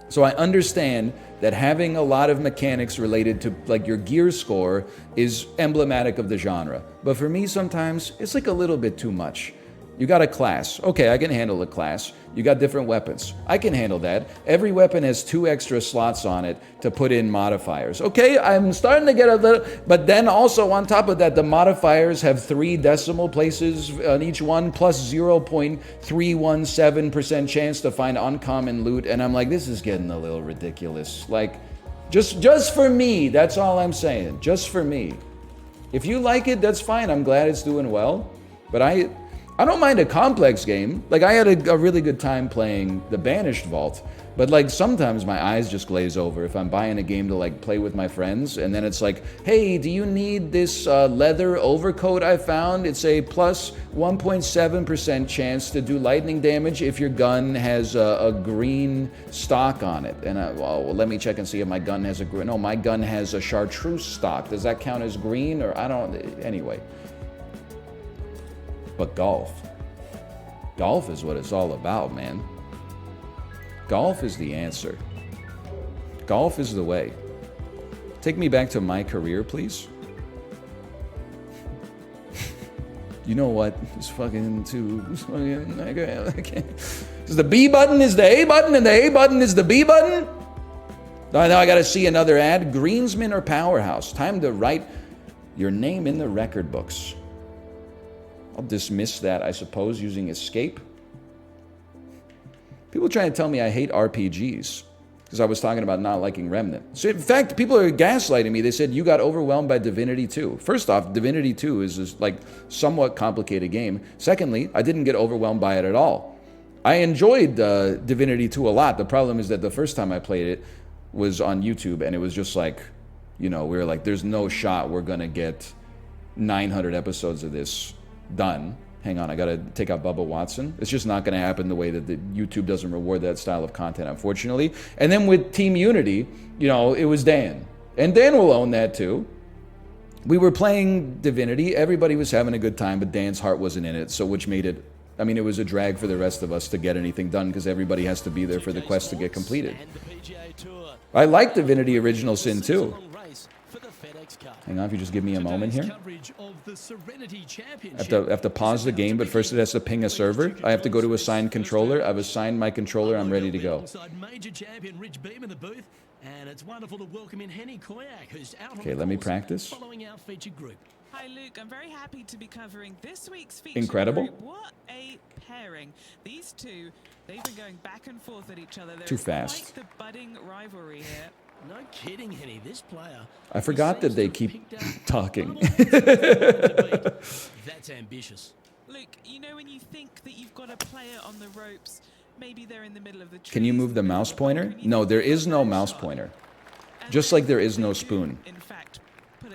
So I understand that having a lot of mechanics related to, like, your gear score is emblematic of the genre. But for me, sometimes it's like a little bit too much. You got a class. Okay, I can handle a class. You got different weapons. I can handle that. Every weapon has 2 extra slots on it to put in modifiers. Okay, I'm starting to get a little... But then also on top of that, the modifiers have 3 decimal places on each one, plus 0.317% chance to find uncommon loot. And I'm like, this is getting a little ridiculous. Like, just for me, that's all I'm saying. Just for me. If you like it, that's fine. I'm glad it's doing well. But I don't mind a complex game. Like, I had a really good time playing the Banished Vault, but like sometimes my eyes just glaze over if I'm buying a game to like play with my friends, and then it's like, hey, do you need this leather overcoat I found? It's a plus 1.7% chance to do lightning damage if your gun has a green stock on it. And well, let me check and see if my gun has a green. No, my gun has a chartreuse stock. Does that count as green? Or I don't, anyway. But golf is what it's all about, man. Golf is the answer. Golf is the way. Take me back to my career, please. You know what? It's fucking too... I can't. The B button is the A button, and the A button is the B button? Now I gotta see another ad. Greensman or Powerhouse? Time to write your name in the record books. I'll dismiss that, I suppose, using escape. People trying to tell me I hate RPGs. because I was talking about not liking Remnant. So in fact, people are gaslighting me. They said, you got overwhelmed by Divinity 2. First off, Divinity 2 is this, like, somewhat complicated game. Secondly, I didn't get overwhelmed by it at all. I enjoyed Divinity 2 a lot. The problem is that the first time I played it was on YouTube, and it was just like, you know, we were like, there's no shot we're going to get 900 episodes of this done. Hang on, I got to take out Bubba Watson. It's just not going to happen the way that the YouTube doesn't reward that style of content, unfortunately. And then with Team Unity, you know, it was Dan. And Dan will own that too. We were playing Divinity. Everybody was having a good time, but Dan's heart wasn't in it, so which made it, I mean, it was a drag for the rest of us to get anything done because everybody has to be there for the quest to get completed. I like Divinity Original Sin too. Hang on, if you just give me a moment here. I have to pause the game, but first it has to ping a server. I have to go to assign controller. I've assigned my controller. I'm ready to go. Okay, let me practice. Hi Luke, I'm very happy to be covering this week's feature. Incredible. Group. What a pairing. These two, they've been going back and forth at each other. There's too fast. quite the budding rivalry here. No kidding, Henny. This player. I forgot that they keep talking. That's ambitious. Luke, you know when you think that you've got a player on the ropes, maybe they're in the middle of the trees. Can you move the mouse pointer? No, there is no mouse pointer. Just like there is no spoon. In fact,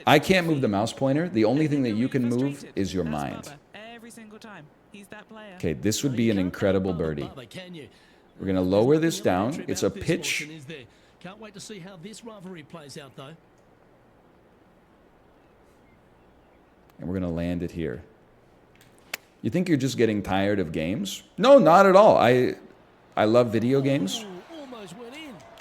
I can't move the mouse pointer. The only thing that you can move is your mind. Every single time. He's that player. Okay, this would be an incredible birdie. We're going to lower this down. It's a pitch. Can't wait to see how this rivalry plays out, though. And we're going to land it here. You think you're just getting tired of games? No, not at all. I love video games.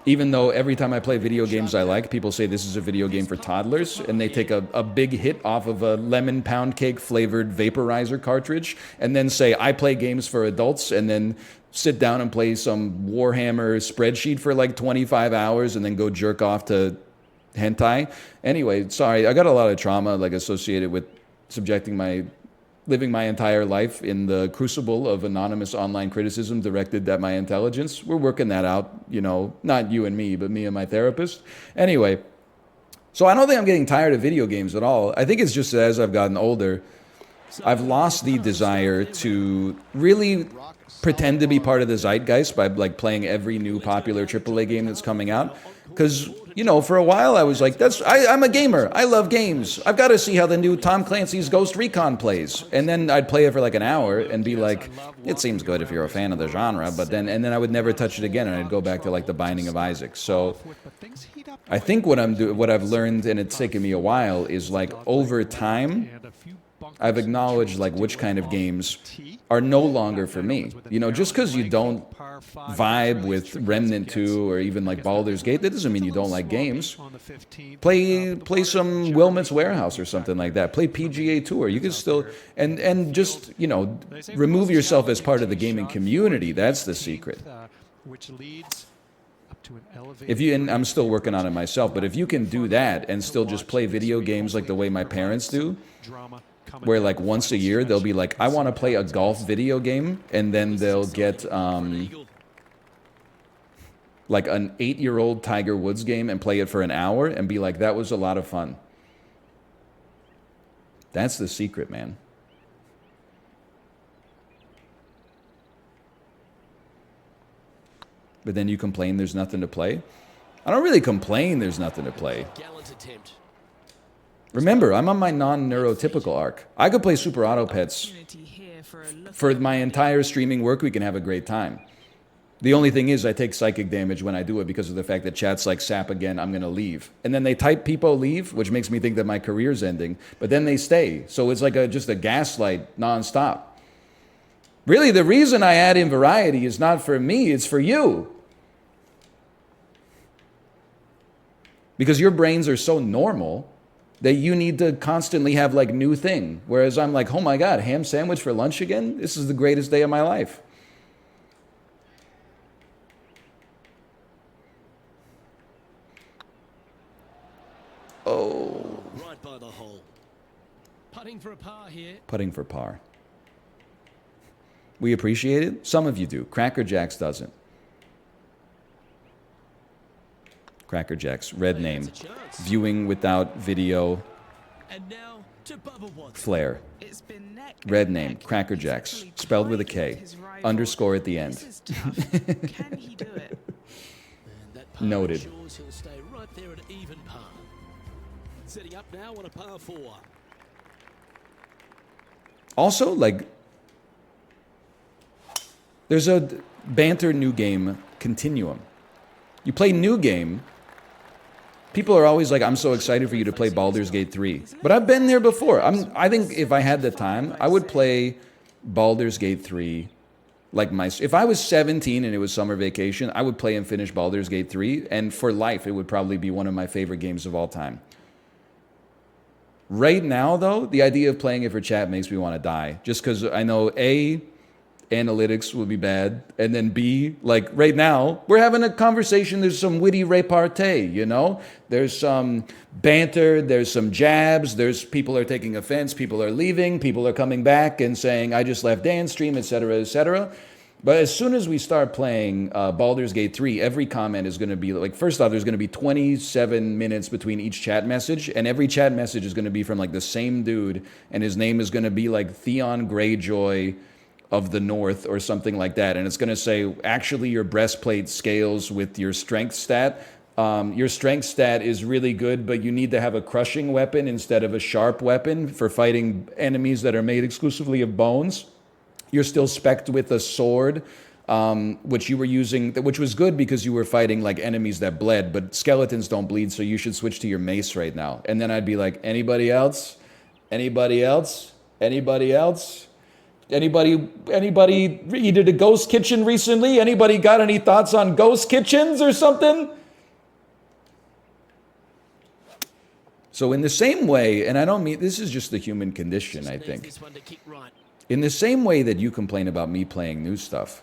Even though every time I play video games I like, people say this is a video game for toddlers, and they take a big hit off of a lemon pound cake flavored vaporizer cartridge, and then say, I play games for adults, and then sit down and play some Warhammer spreadsheet for like 25 hours, and then go jerk off to hentai. Anyway, sorry, I got a lot of trauma like associated with living my entire life in the crucible of anonymous online criticism directed at my intelligence. We're working that out, you know, not you and me, but me and my therapist. Anyway, so I don't think I'm getting tired of video games at all. I think it's just as I've gotten older, I've lost the desire to really pretend to be part of the zeitgeist by like playing every new popular AAA game that's coming out. Because, you know, for a while I was like, I'm a gamer. I love games. I've got to see how the new Tom Clancy's Ghost Recon plays. And then I'd play it for like an hour and be like, it seems good if you're a fan of the genre. But then, and then I would never touch it again, and I'd go back to like The Binding of Isaac. So I think what I've learned, and it's taken me a while, is like over time, I've acknowledged like which kind of games are no longer for me. You know, just because you don't vibe with Remnant 2 or even like Baldur's Gate, that doesn't mean you don't like games. Play some Wilmot's Warehouse or something like that. Play PGA Tour. You can still, and just, you know, remove yourself as part of the gaming community. That's the secret. If you, and I'm still working on it myself, but if you can do that and still just play video games like the way my parents do, where like once a year they'll be like, I want to play a golf video game, and then they'll get like an 8-year-old Tiger Woods game and play it for an hour and be like, that was a lot of fun. That's the secret, man. But then you complain there's nothing to play. I don't really complain there's nothing to play. Remember, I'm on my non-neurotypical arc. I could play Super Auto Pets for my entire streaming work week and have a great time. The only thing is I take psychic damage when I do it because of the fact that chat's like, sap again, I'm going to leave. And then they type people leave, which makes me think that my career's ending. But then they stay. So it's like just a gaslight nonstop. Really, the reason I add in variety is not for me, it's for you. Because your brains are so normal that you need to constantly have like new thing. Whereas I'm like, oh my God, ham sandwich for lunch again? This is the greatest day of my life. Oh. Right by the hole. Putting for a par here. Putting for par. We appreciate it. Some of you do. Cracker Jacks doesn't. Cracker Jacks. Red Hey, name. that's a chance. Viewing without video. And now to Bubba Watson. Flare. It's been neck Red and name. neck. Cracker He's Jacks. actually Spelled with a tied K. with his rival. Underscore at the This end. is tough. Can he do it? And that par Noted. ensures he'll stay right there at even par. Setting up now on a par 4. Also, like, there's a banter new game continuum. You play new game, people are always like, I'm so excited for you to play Baldur's Gate 3. But I've been there before. I think if I had the time, I would play Baldur's Gate 3 like if I was 17 and it was summer vacation, I would play and finish Baldur's Gate 3, and for life, it would probably be one of my favorite games of all time. Right now, though, the idea of playing it for chat makes me want to die. Just because I know, A, analytics will be bad, and then B, like right now, we're having a conversation, there's some witty repartee, you know? There's some banter, there's some jabs, there's people are taking offense, people are leaving, people are coming back and saying, I just left Dan's stream, etc., etc. But as soon as we start playing Baldur's Gate 3, every comment is going to be like, first off, there's going to be 27 minutes between each chat message, and every chat message is going to be from like the same dude, and his name is going to be like Theon Greyjoy of the North or something like that. And it's going to say, actually, your breastplate scales with your strength stat. Your strength stat is really good, but you need to have a crushing weapon instead of a sharp weapon for fighting enemies that are made exclusively of bones. You're still spec'd with a sword, which you were using, which was good because you were fighting like enemies that bled, but skeletons don't bleed, so you should switch to your mace right now. And then I'd be like, anybody else? Anybody else? Anybody else? Anybody eated a ghost kitchen recently? Anybody got any thoughts on ghost kitchens or something? So in the same way, and I don't mean, this is just the human condition, I think. This one to kick right. In the same way that you complain about me playing new stuff,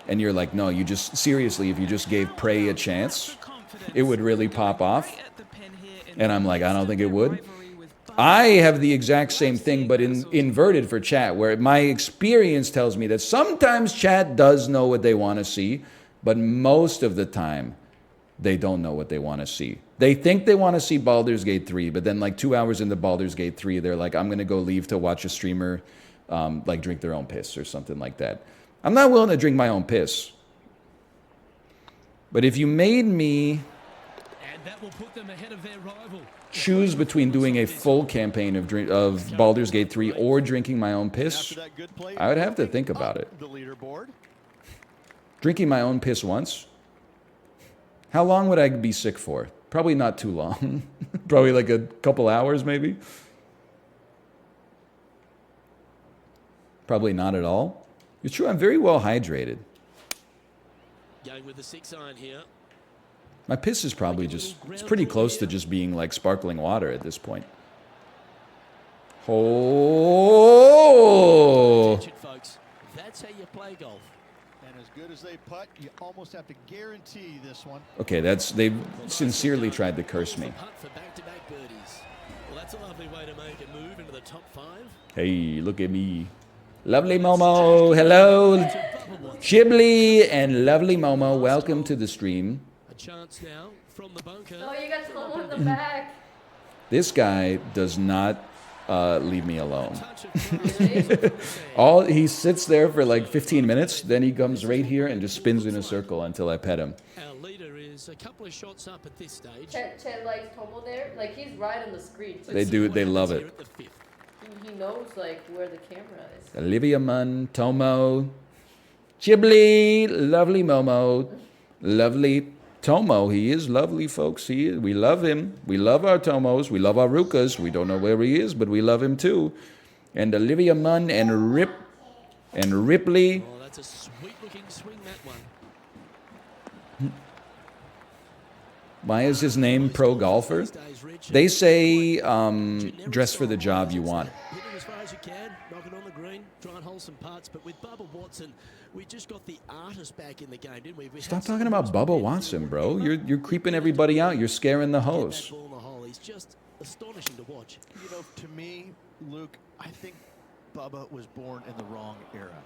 and you're like, no, you just, seriously, if you just gave Prey a chance, it would really pop off. And I'm like, I don't think it would. I have the exact same thing, but inverted for chat, where my experience tells me that sometimes chat does know what they want to see, but most of the time, they don't know what they want to see. They think they want to see Baldur's Gate 3, but then like 2 hours into Baldur's Gate 3, they're like, I'm going to go leave to watch a streamer like drink their own piss or something like that. I'm not willing to drink my own piss. But if you made me And that will put them ahead of their rival. choose between doing a full campaign of Baldur's Gate 3 or drinking my own piss, I would have to think about it. Drinking my own piss once? How long would I be sick for? Probably not too long. Probably like a couple hours, maybe. Probably not at all. It's true, I'm very well hydrated. Going with the 6-iron here. My piss is probably just, it's pretty close to just being like sparkling water at this point. Oh! Attention, folks. That's how you play golf. And as good as they putt, you almost have to guarantee this one. Okay, they've sincerely tried to curse me. Putt for back-to-back birdies. Well, that's a lovely way to make a move into the top 5. Hey, look at me. Lovely Momo, hello. Chibli and lovely Momo, welcome to the stream. A chance now from the bunker. Oh, you got someone in the back. This guy does not leave me alone. Touch of He sits there for like 15 minutes, then he comes right here and just spins in a circle until I pet him. Our leader is a couple of shots up at this stage. Chet likes Tomo there. Like, he's right on the screen. They do, they love it. He knows, like, where the camera is. Olivia Munn, Tomo, Chibli, lovely Momo, lovely Tomo. He is lovely, folks. We love him. We love our Tomos. We love our Rukas. We don't know where he is, but we love him too. And Olivia Munn and Ripley. Oh, that's a sweet-looking swing, that one. Why is his name Pro Golfer? They say dress for the job you want. Hit it as far as you can, knock it on the green, try and hold some putts. But with Bubba Watson, we just got the artist back in the game, didn't we? Stop talking about Bubba Watson, bro. You're creeping everybody out. You're scaring the host. Ball in the hole. He's just astonishing to watch. You know, to me, Luke, I think Bubba was born in the wrong era.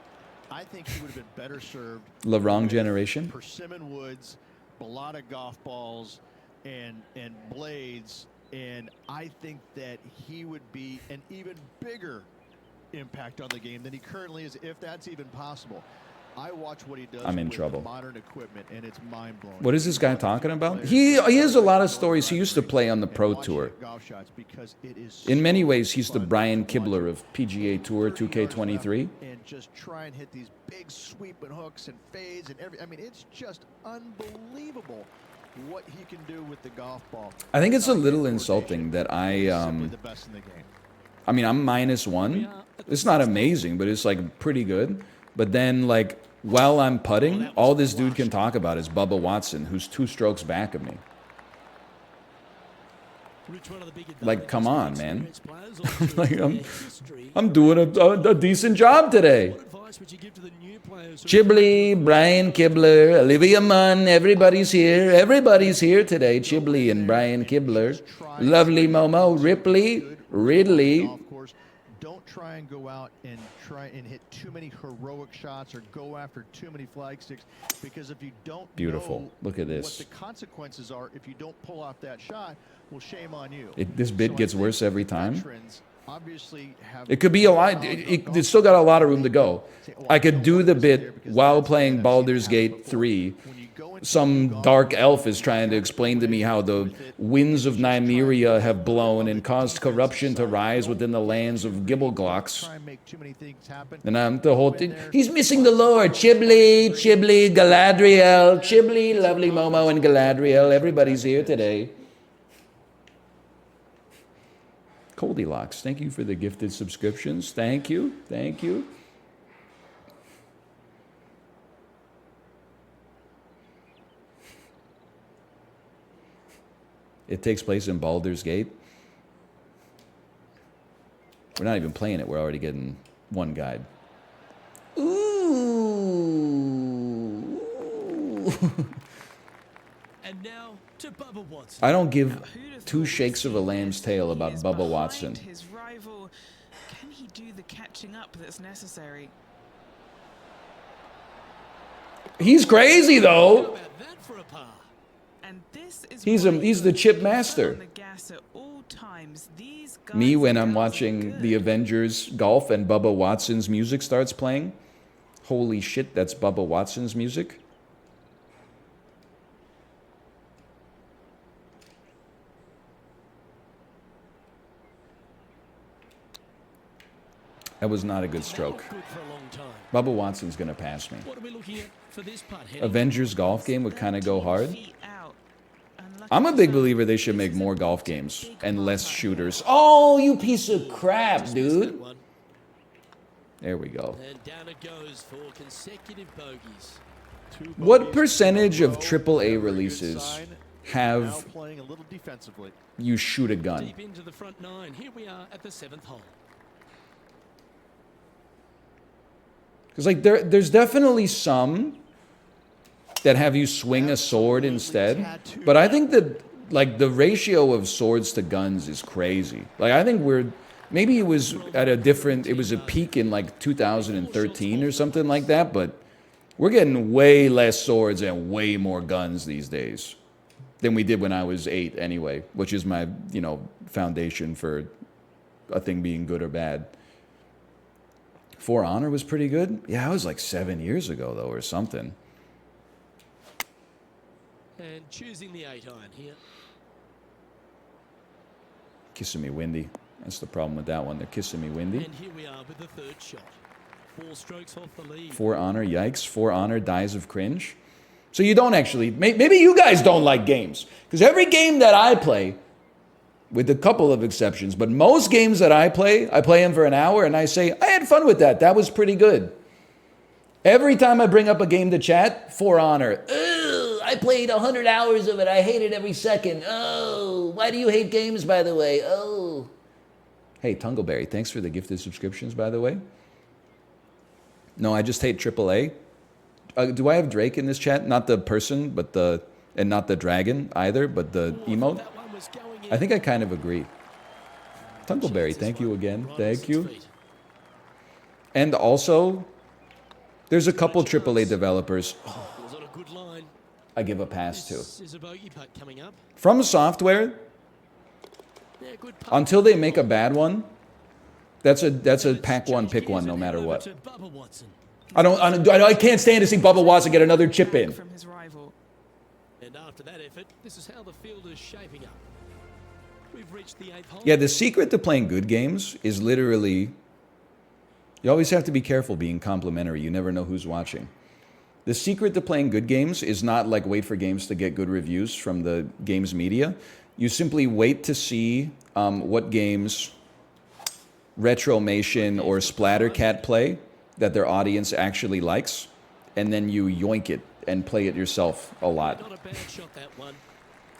I think he would have been better served. The wrong generation. Persimmon Woods, a lot of golf balls and blades, and I think that he would be an even bigger impact on the game than he currently is, if that's even possible. I watch what he does I'm in with trouble. modern equipment, and it's mind-blowing. What is this guy talking about? He has a lot of stories. He used to play on the Pro Tour. In many ways, he's the Brian Kibler of PGA Tour 2K23. And just try and hit these big sweeping hooks and fades and I mean, it's just unbelievable what he can do with the golf ball. I think it's a little insulting that Simply the best in the game. I mean, I'm -1. It's not amazing, but it's like pretty good. But then, like, while I'm putting, all this dude can talk about is Bubba Watson, who's 2 strokes back of me. Like, come on, man. Like, I'm doing a decent job today. Chiblee, Brian Kibler, Olivia Munn, everybody's here. Everybody's here today. Chiblee and Brian Kibler. Lovely Momo, Ripley, Ridley. Don't try and go out and hit too many heroic shots or go after too many flag sticks, because if you don't Beautiful. know Look at this. what the consequences are if you don't pull off that shot, well, shame on you. This bit gets worse every time. Veterans obviously have It could be a lot. It's still got a lot of room to go. I could do the bit while playing Baldur's Gate 3. Some dark elf is trying to explain to me how the winds of Nymeria have blown and caused corruption to rise within the lands of Gibbleglox. And I'm the whole thing. He's missing the Lord. Chiblee, Galadriel, Chiblee, lovely Momo and Galadriel. Everybody's here today. Goldilocks, thank you for the gifted subscriptions. Thank you. Thank you. It takes place in Baldur's Gate. We're not even playing it. We're already getting one guide. Ooh. And now to Bubba Watson. I don't give 2 shakes of a lamb's tail about Bubba Watson. His rival, can he do the catching up that's necessary? He's crazy though. How about that for a par? And this is He's the chip master. on the gas at all times. These Me, guys when and I'm girls are watching good. the Avengers golf and Bubba Watson's music starts playing. Holy shit, that's Bubba Watson's music. That was not a good stroke. Good for a long time. Bubba Watson's going to pass me. What are we looking at for this putt? Heading Avengers golf game would kind of go hard. 13 feet out. Unlucky I'm a big for believer they should make more golf games and less shooters. Oh, you piece of crap, dude. one. There we go. And down it goes for consecutive bogeys. What percentage of AAA releases Now have playing a little defensively. you shoot a gun? Deep into the front 9. Here we are at the 7th hole. Because like there's definitely some that have you swing a sword instead, but I think that like the ratio of swords to guns is crazy. Like I think maybe it was at it was a peak in like 2013 or something like that, but we're getting way less swords and way more guns these days than we did when I was 8 anyway, which is my, foundation for a thing being good or bad. For Honor was pretty good. Yeah, it was like 7 years ago, though, or something. And choosing the 8 iron here. Kissing me windy. That's the problem with that one. They're kissing me windy. And here we are with the 3rd shot. 4 strokes off the lead. For Honor, yikes. For Honor dies of cringe. So you don't actually... Maybe you guys don't like games. Because every game that I play, with a couple of exceptions, but most games that I play them for an hour and I say, I had fun with that. That was pretty good. Every time I bring up a game to chat, For Honor. Ugh, I played 100 hours of it. I hate it every second. Oh, why do you hate games, by the way? Oh. Hey, Tungleberry, thanks for the gifted subscriptions, by the way. No, I just hate AAA. Do I have Drake in this chat? Not the person, but and not the dragon either, but the emote. That one was going in. I think I kind of agree. Tungleberry, thank you again. Thank you. And also, there's a couple AAA developers. Was on a good line. I give a pass to. This is a bogey putt coming up. From software, Yeah, good putt. until they make a bad one, that's a pack one, pick one, no matter what. To Bubba Watson. I can't stand to see Bubba Watson get another chip in. From his rival. And after that effort, this is how the field is shaping up. We've reached the 8th hole. Yeah, the secret to playing good games is literally, you always have to be careful being complimentary. You never know who's watching. The secret to playing good games is not like wait for games to get good reviews from the games media. You simply wait to see what games Retromation or Splattercat play that their audience actually likes, and then you yoink it and play it yourself a lot. Not a bad shot, that one.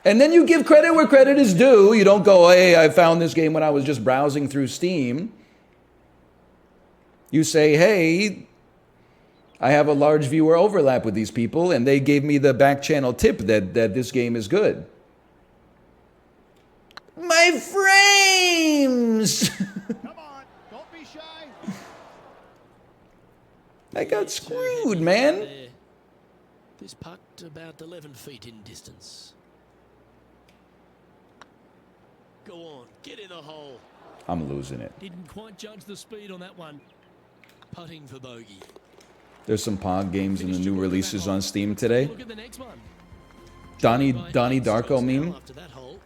And then you give credit where credit is due. You don't go, hey, I found this game when I was just browsing through Steam. You say, hey, I have a large viewer overlap with these people, and they gave me the back channel tip that this game is good. My frames! Come on, don't be shy. I got screwed, man. There. This putt about 11 feet in distance. Go on, get in the hole. I'm losing it. Didn't quite judge the speed on that one. Putting for bogey. There's some POG games in the new releases on Steam today. Look at the next one. Donnie Darko meme. After that hole.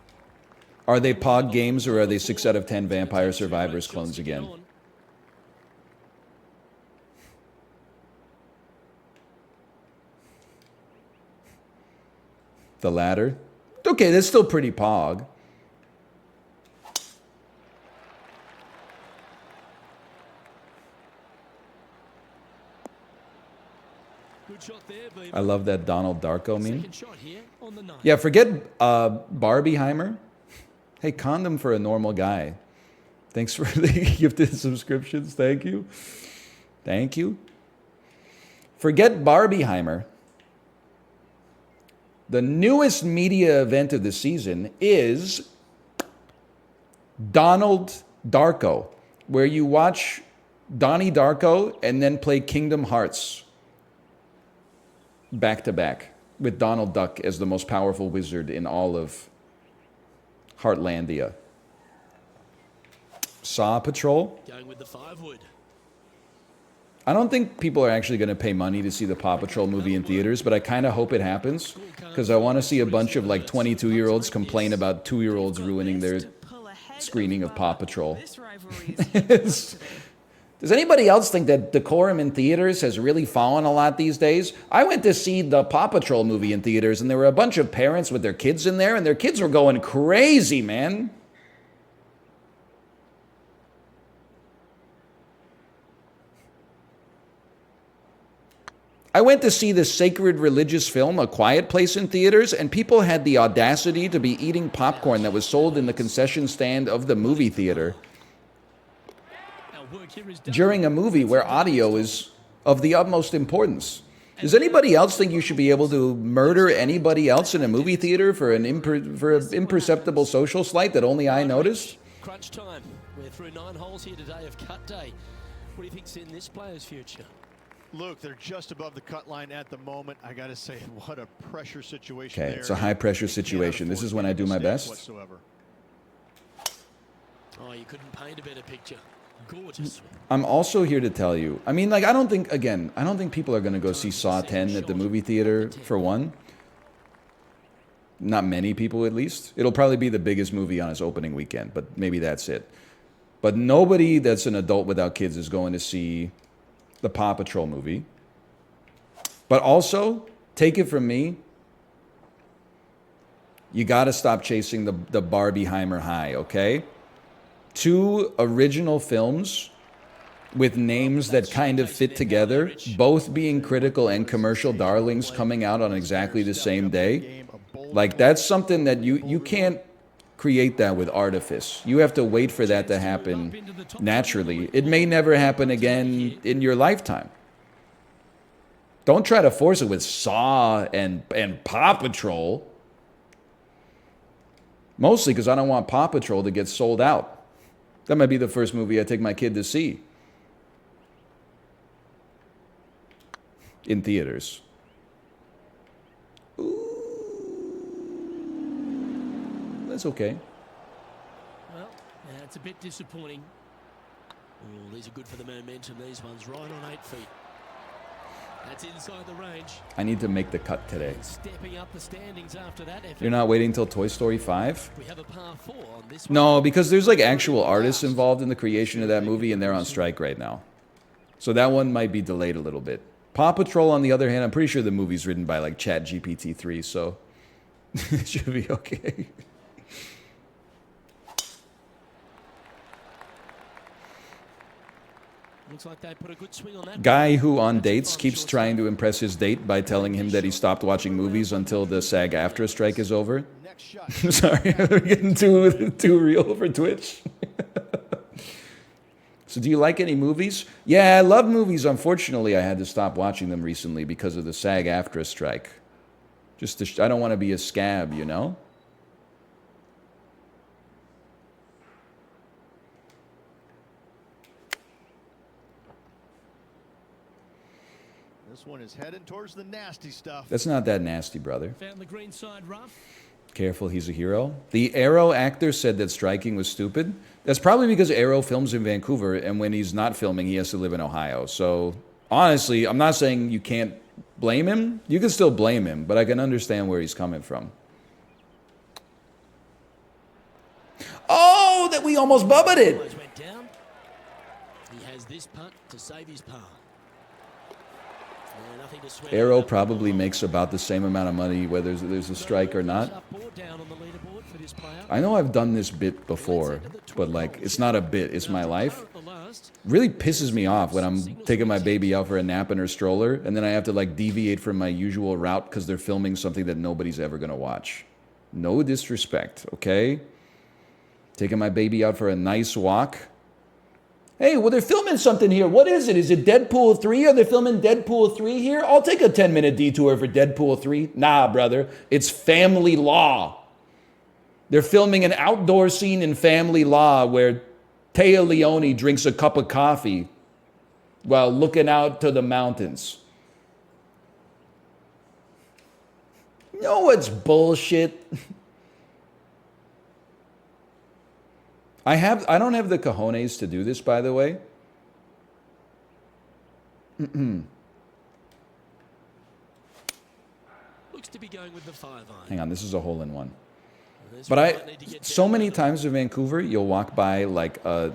Are they POG games or are they 6 out of 10 Vampire Survivors clones again? The latter? Okay, that's still pretty POG. Good shot there, Beamer. I love that Donald Darko meme. Second shot here on the 9th. Yeah, forget Barbieheimer. Hey, condom for a normal guy. Thanks for the gifted subscriptions. Thank you. Thank you. Forget Barbieheimer. The newest media event of the season is Donald Darko, where you watch Donnie Darko and then play Kingdom Hearts back to back with Donald Duck as the most powerful wizard in all of Heartlandia. Saw Patrol. Going with the 5-wood. I don't think people are actually going to pay money to see the Paw Patrol movie in theaters, but I kind of hope it happens because I want to see a bunch of like 22-year-olds complain about 2-year-olds ruining their screening of Paw Patrol. This rivalry is Does anybody else think that decorum in theaters has really fallen a lot these days? I went to see the Paw Patrol movie in theaters, and there were a bunch of parents with their kids in there, and their kids were going crazy, man. I went to see the sacred religious film, A Quiet Place, in theaters, and people had the audacity to be eating popcorn that was sold in the concession stand of the movie theater Our work here is done. during a movie where audio is of the utmost importance. Does anybody else think you should be able to murder anybody else in a movie theater for an imperceptible social slight that only I noticed? Crunch time. We're through 9 holes here today of cut day. What do you think's in this player's future? Luke, they're just above the cut line at the moment. I got to say, what a pressure situation Okay, there. it's a high-pressure You cannot situation. This afford is to when make I a do my mistake best. whatsoever. Oh, you couldn't paint a better picture. Gorgeous. I'm also here to tell you, I mean, like, I don't think people are going to go see Saw 10 at the movie theater, for one. Not many people, at least. It'll probably be the biggest movie on its opening weekend, but maybe that's it. But nobody that's an adult without kids is going to see the Paw Patrol movie. But also, take it from me, you got to stop chasing the Barbieheimer high, okay? 2 original films with names that kind of fit together, both being critical and commercial darlings coming out on exactly the same day. Like, that's something that you can't create that with artifice. You have to wait for that to happen naturally. It may never happen again in your lifetime. Don't try to force it with Saw and Paw Patrol. Mostly because I don't want Paw Patrol to get sold out. That might be the first movie I take my kid to see. In theaters. Ooh. That's okay. Well, it's a bit disappointing. Oh, these are good for the momentum. These ones right on 8 feet. That's inside the range. I need to make the cut today. And stepping up the standings after that effort. You're not waiting till Toy Story 5? We have a par 4 on this No, one. because there's like actual artists involved in the creation of that movie, and they're on strike right now. So that one might be delayed a little bit. Paw Patrol, on the other hand, I'm pretty sure the movie's written by like ChatGPT 3, so it should be okay. Looks like they put a good swing on that. Guy who on dates keeps trying to impress his date by telling him that he stopped watching movies until the SAG-AFTRA strike is over. Next shot. Sorry, we're getting too real for Twitch. So do you like any movies? Yeah, I love movies. Unfortunately, I had to stop watching them recently because of the SAG-AFTRA strike. I don't want to be a scab, you know? This one is heading towards the nasty stuff. That's not that nasty, brother. Found the green side rough. Careful, he's a hero. The Arrow actor said that striking was stupid. That's probably because Arrow films in Vancouver, and when he's not filming, he has to live in Ohio. So, honestly, I'm not saying you can't blame him. You can still blame him, but I can understand where he's coming from. Oh, that we almost bubbled it! Almost went down. He has this putt to save his par. Yeah, nothing to sweat Arrow about. probably makes about the same amount of money whether there's a strike or not. Up or down on the leaderboard for this player. I know I've done this bit before, but like, it's not a bit, it's my life. Really pisses me off when I'm taking my baby out for a nap in her stroller, and then I have to like deviate from my usual route because they're filming something that nobody's ever gonna watch. No disrespect, okay? Taking my baby out for a nice walk. Hey, well, they're filming something here. What is it? Is it Deadpool 3? Are they filming Deadpool 3 here? I'll take a 10-minute detour for Deadpool 3. Nah, brother. It's Family Law. They're filming an outdoor scene in Family Law where Taya Leone drinks a cup of coffee while looking out to the mountains. You know what's bullshit? I don't have the cojones to do this, by the way. Looks to be going with the 5-iron. Hang on, this is a hole-in-one. This But one might need to get so down many a little. times in Vancouver, you'll walk by like a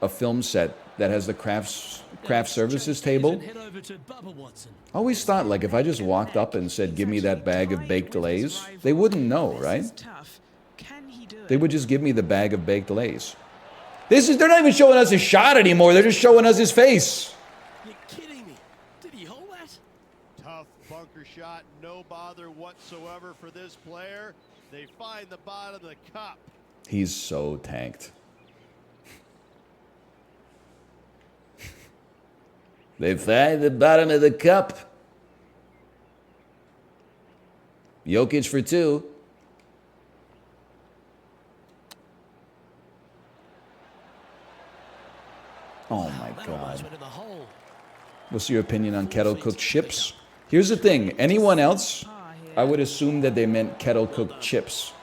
film set that has the craft services table. Head over to Bubba Watson. I always thought, like, if I just walked up and said, give me that bag of baked lays, they wouldn't know, right? Tough. Can he do They it? would just give me the bag of baked lays. They're not even showing us his shot anymore. They're just showing us his face. You're kidding me. Did he hold that? Tough bunker shot, no bother whatsoever for this player. They find the bottom of the cup. He's so tanked. They find the bottom of the cup. Jokic for 2. Oh my That almost God. went in the hole. What's your opinion on kettle cooked chips? Here's the thing. Anyone else, I would assume that they meant kettle cooked chips.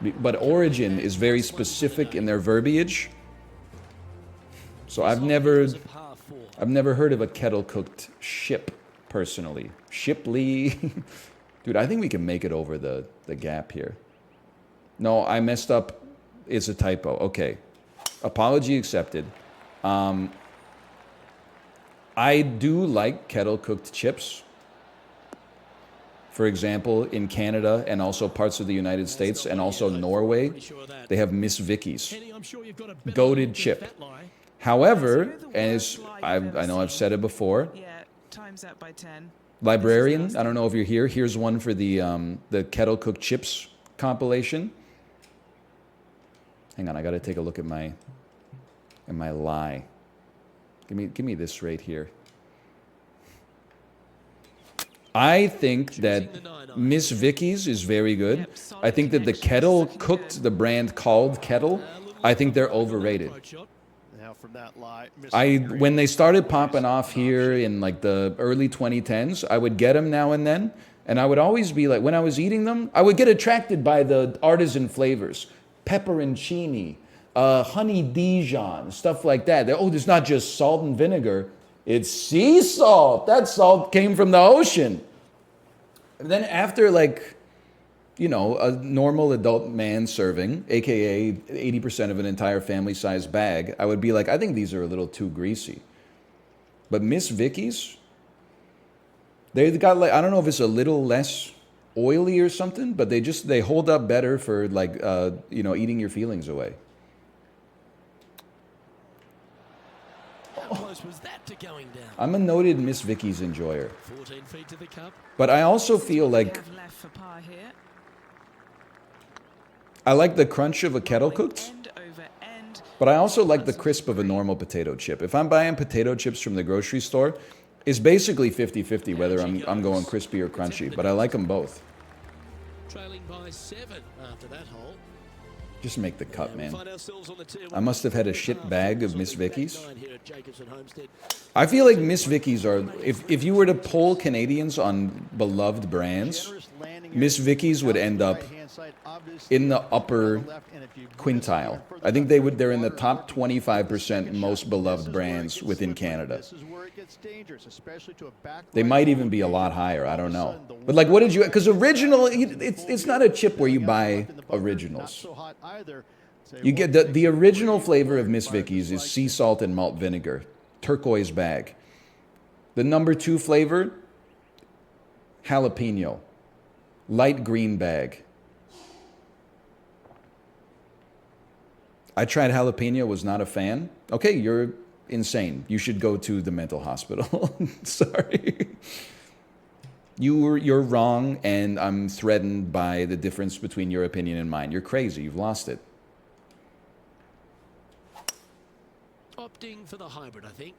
But Origin is very specific in their verbiage. So I've never heard of a kettle cooked ship personally. Shipley. Dude, I think we can make it over the gap here. No, I messed up. It's a typo. Okay. Apology accepted. I do like kettle cooked chips. For example, in Canada and also parts of the United States and also Norway, they have Miss Vicky's. Kenny, I'm sure you've got a better Goated look chip. at that lie. However, as I know I've said it before, Yeah, times that by 10. Librarian, I don't know if you're here. Here's one for the kettle cooked chips compilation. Hang on, I got to take a look at my lie. Give me this right here. I think that Miss Vicky's is very good. I think that the Kettle Cooked, the brand called Kettle, I think they're overrated. Now from that lie, When they started popping off here in like the early 2010s, I would get them now and then, And I would always be like, when I was eating them, I would get attracted by the artisan flavors, pepperoncini, honey Dijon, stuff like that. Oh, there's not just salt and vinegar, it's sea salt. That salt came from the ocean. And then after like, you know, a normal adult man serving, aka 80% of an entire family-sized bag, I would be like, I think these are a little too greasy. But Miss Vicky's, they've got like, I don't know if it's a little less oily or something, but they hold up better for like, you know, eating your feelings away. How close was that to going down? I'm a noted Miss Vicky's enjoyer. 14 feet to the cup. But I also feel What do we like have left for par here. I like the crunch of a kettle cooked, End over end. but I also like the crisp of a normal potato chip. If I'm buying potato chips from the grocery store, it's basically 50-50 whether I'm going crispy or crunchy, but I like them both. Trailing by 7 after that hole. Just make the cut, man. Find ourselves on the tier I must have had a shit one. bag of Miss Vicky's. Back nine here at Jacobson Homestead. I feel like Miss Vicky's are, if you were to poll Canadians on beloved brands, Miss Vicky's would end up in the upper quintile. I think they're in the top 25% most beloved brands within Canada. They might even be a lot higher, I don't know. But like, what did you, because original, it's not a chip where you buy originals. You get the original flavor of Miss Vicky's is sea salt and malt vinegar, turquoise bag. The number 2 flavor, jalapeno, light green bag. I tried jalapeno, was not a fan. Okay, you're insane. You should go to the mental hospital. Sorry. You're wrong, and I'm threatened by the difference between your opinion and mine. You're crazy. You've lost it. Opting for the hybrid, I think.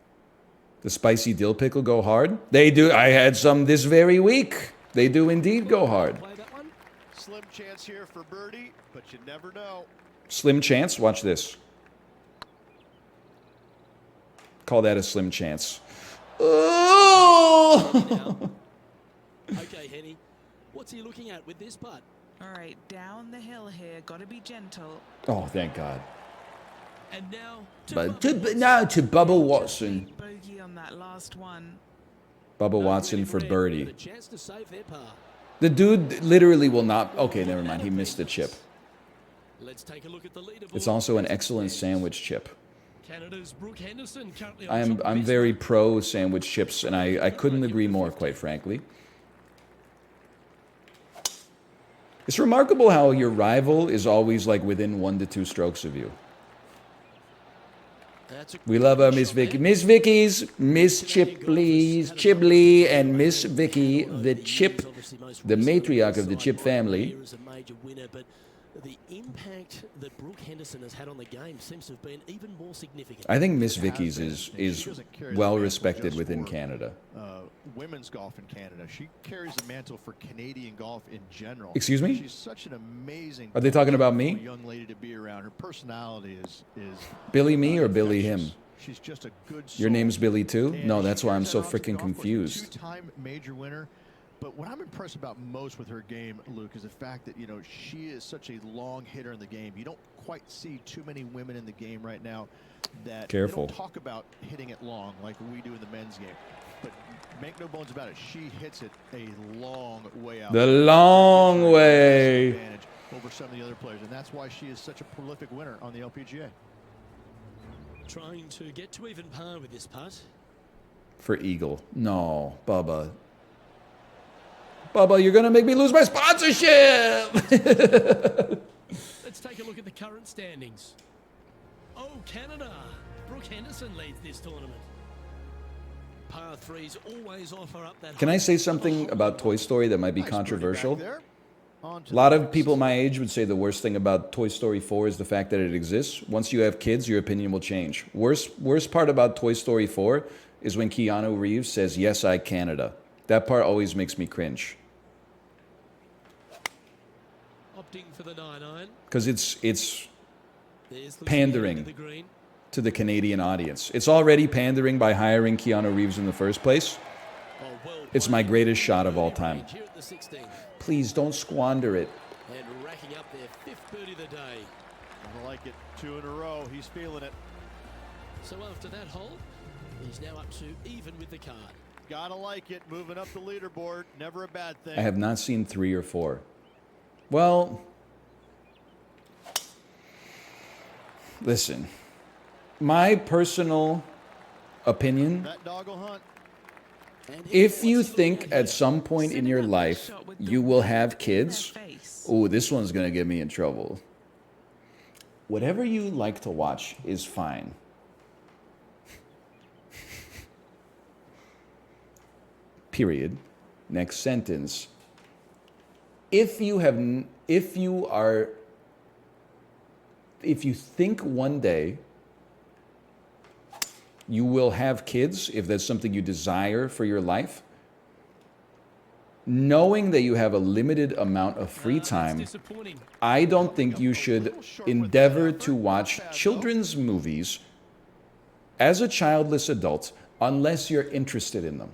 The spicy dill pickle go hard? They do. I had some this very week. They do indeed go hard. Play that one. Slim chance here for birdie, but you never know. Slim chance? Watch this. Call that a slim chance. Oh! Okay, Henny. What's he looking at with this putt? All right, down the hill here. Got to be gentle. Oh, thank God. And now But now to Bubba Watson. Bogey on that last one. Bubba Watson for With a birdie. chance to save their par. The dude literally will not. Okay, never mind. He missed the chip. Let's take a look at the leaderboard. It's also an excellent sandwich chip. Canada's Brooke Henderson currently on top of I'm his very group. pro sandwich chips, and I couldn't agree more, quite frankly. It's remarkable how your rival is always like within 1 to 2 strokes of you. That's a We love our good Miss shot Vicky. there. Miss Vicky's, Miss Chipley's, Chibley, and Miss Vicky, the chip, the matriarch of the chip family. Is a major winner, but the impact that Brooke Henderson has had on the game seems to have been even more significant. I think Miss Vicky's is well respected within Canada. Women's golf in Canada. She carries the mantle for Canadian golf in general. Excuse me? She's such an amazing. Are they talking about me? Young lady to be around. Her personality is Billy me or Billy him? She's just a good. Your soul. name's Billy too? And No, she that's why I'm carries so that out to the freaking golf course. confused. Two-time major winner. But what I'm impressed about most with her game, Luke, is the fact that, you know, she is such a long hitter in the game. You don't quite see too many women in the game right now that Careful. They don't talk about hitting it long like we do in the men's game. But make no bones about it, she hits it a long way out. The long way. Advantage over some of the other players, and that's why she is such a prolific winner on the LPGA. Trying to get to even par with this putt. For Eagle. No, Bubba. Bubba, you're going to make me lose my sponsorship. Let's take a look at the current standings. Oh, Canada. Brooke Henderson leads this tournament. Par threes always offer up that. Can I say something about Toy Story that might be controversial? A lot of people my age would say the worst thing about Toy Story 4 is the fact that it exists. Once you have kids, your opinion will change. Worst part about Toy Story 4 is when Keanu Reeves says, "Yes, I Canada." That part always makes me cringe. Opting for the 9-iron. Because it's There's the Pandering. the green. to the Canadian audience. It's already pandering by hiring Keanu Reeves in the first place. Oh, well It's my greatest shot of all time. Here at the 16th. Please don't squander it. And racking up their 5th birdie of the day. I like it. 2 in a row. He's feeling it. So after that hole, he's now up to even with the card. Gotta like it. Moving up the leaderboard. Never a bad thing. I have not seen 3 or 4. Well, listen, my personal opinion, That dog will hunt. if you think at some point in your life you will have kids, oh, this one's going to get me in trouble. Whatever you like to watch is fine. Period. Next sentence. If you think one day you will have kids, if that's something you desire for your life, knowing that you have a limited amount of free time, I don't think you should endeavor to watch children's movies as a childless adult unless you're interested in them.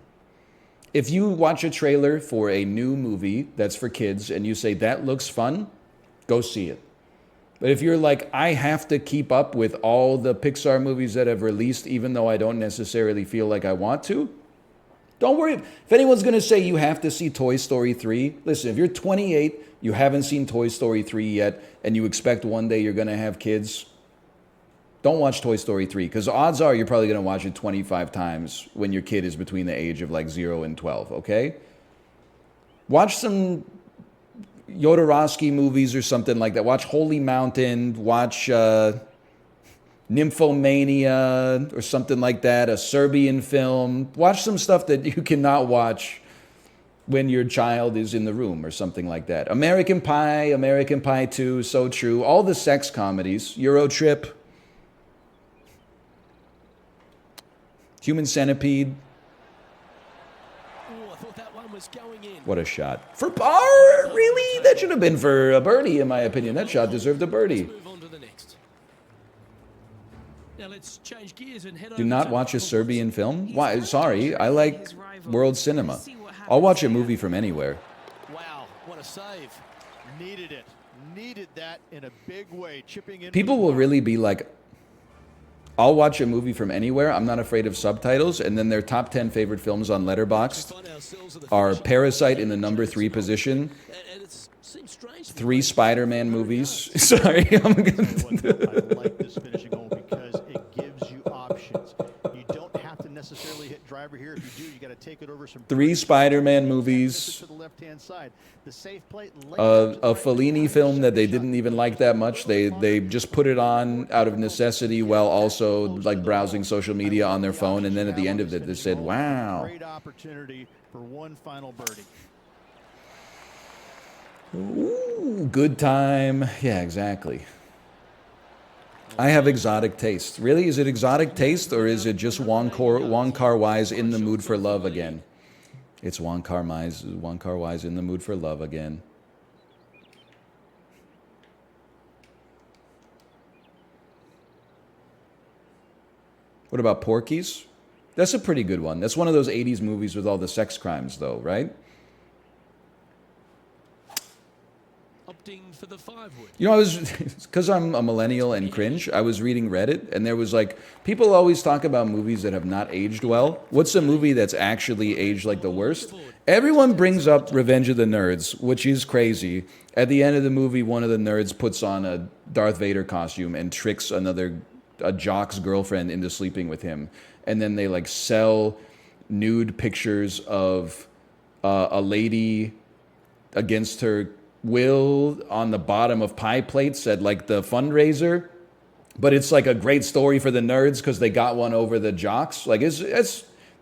If you watch a trailer for a new movie that's for kids and you say, that looks fun, go see it. But if you're like, I have to keep up with all the Pixar movies that have released, even though I don't necessarily feel like I want to, don't worry. If anyone's going to say you have to see Toy Story 3, listen, if you're 28, you haven't seen Toy Story 3 yet, and you expect one day you're going to have kids, don't watch Toy Story 3, because odds are you're probably going to watch it 25 times when your kid is between the age of like 0 and 12, okay? Watch some Jodorowsky movies or something like that. Watch Holy Mountain, watch Nymphomania or something like that, a Serbian film. Watch some stuff that you cannot watch when your child is in the room or something like that. American Pie 2, So True, all the sex comedies, Euro Trip, Human Centipede. Oh, I thought that one was going in. What a shot. For par? Really? That should have been for a birdie, in my opinion. That shot deserved a birdie. Let's move on to the next. Now let's change gears and head Do over not to watch a the Serbian film? Why? Sorry, I like world cinema. I'll watch a movie from anywhere. Wow, what a save. Needed it. Needed that in a big way. Chipping in. People will really be like, I'll watch a movie from anywhere. I'm not afraid of subtitles. And then their top 10 favorite films on Letterboxd are Parasite in the number 3 position, And it seems strange. 3 Spider-Man movies. Sorry, I'm I gonna... like this finishing hole because it gives you options. You don't have to necessarily hit driver here. If you do, you got to take it over some 3 Spider-Man movies. to the left-hand side. The safe plate. A Fellini film that they didn't even like that much. They just put it on out of necessity while also like browsing social media on their phone. And then at the end of it, they said, wow. Great opportunity for one final birdie. Ooh, good time. Yeah, exactly. I have exotic taste. Really? Is it exotic taste or is it just Wong Kar-wai's in the mood for love again? It's Wong Kar-wai's in the mood for love again. What about Porky's? That's a pretty good one. That's one of those 80s movies with all the sex crimes, though, right? Opting for the 5-wood. You know, I was, because I'm a millennial and cringe, I was reading Reddit, and there was like, people always talk about movies that have not aged well. What's a movie that's actually aged like the worst? Everyone brings up Revenge of the Nerds, which is crazy. At the end of the movie, one of the nerds puts on a Darth Vader costume and tricks a jock's girlfriend into sleeping with him. And then they like sell nude pictures of a lady against her will on the bottom of pie plates at like the fundraiser, but it's like a great story for the nerds because they got one over the jocks. Like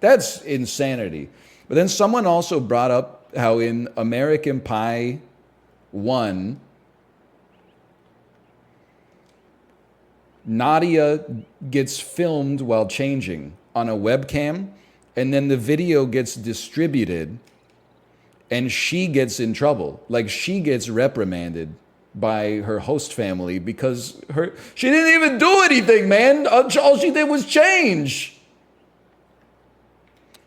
that's insanity. But then someone also brought up how in American Pie 1, Nadia gets filmed while changing on a webcam, and then the video gets distributed and she gets in trouble. Like, she gets reprimanded by her host family because she didn't even do anything, man. All she did was change.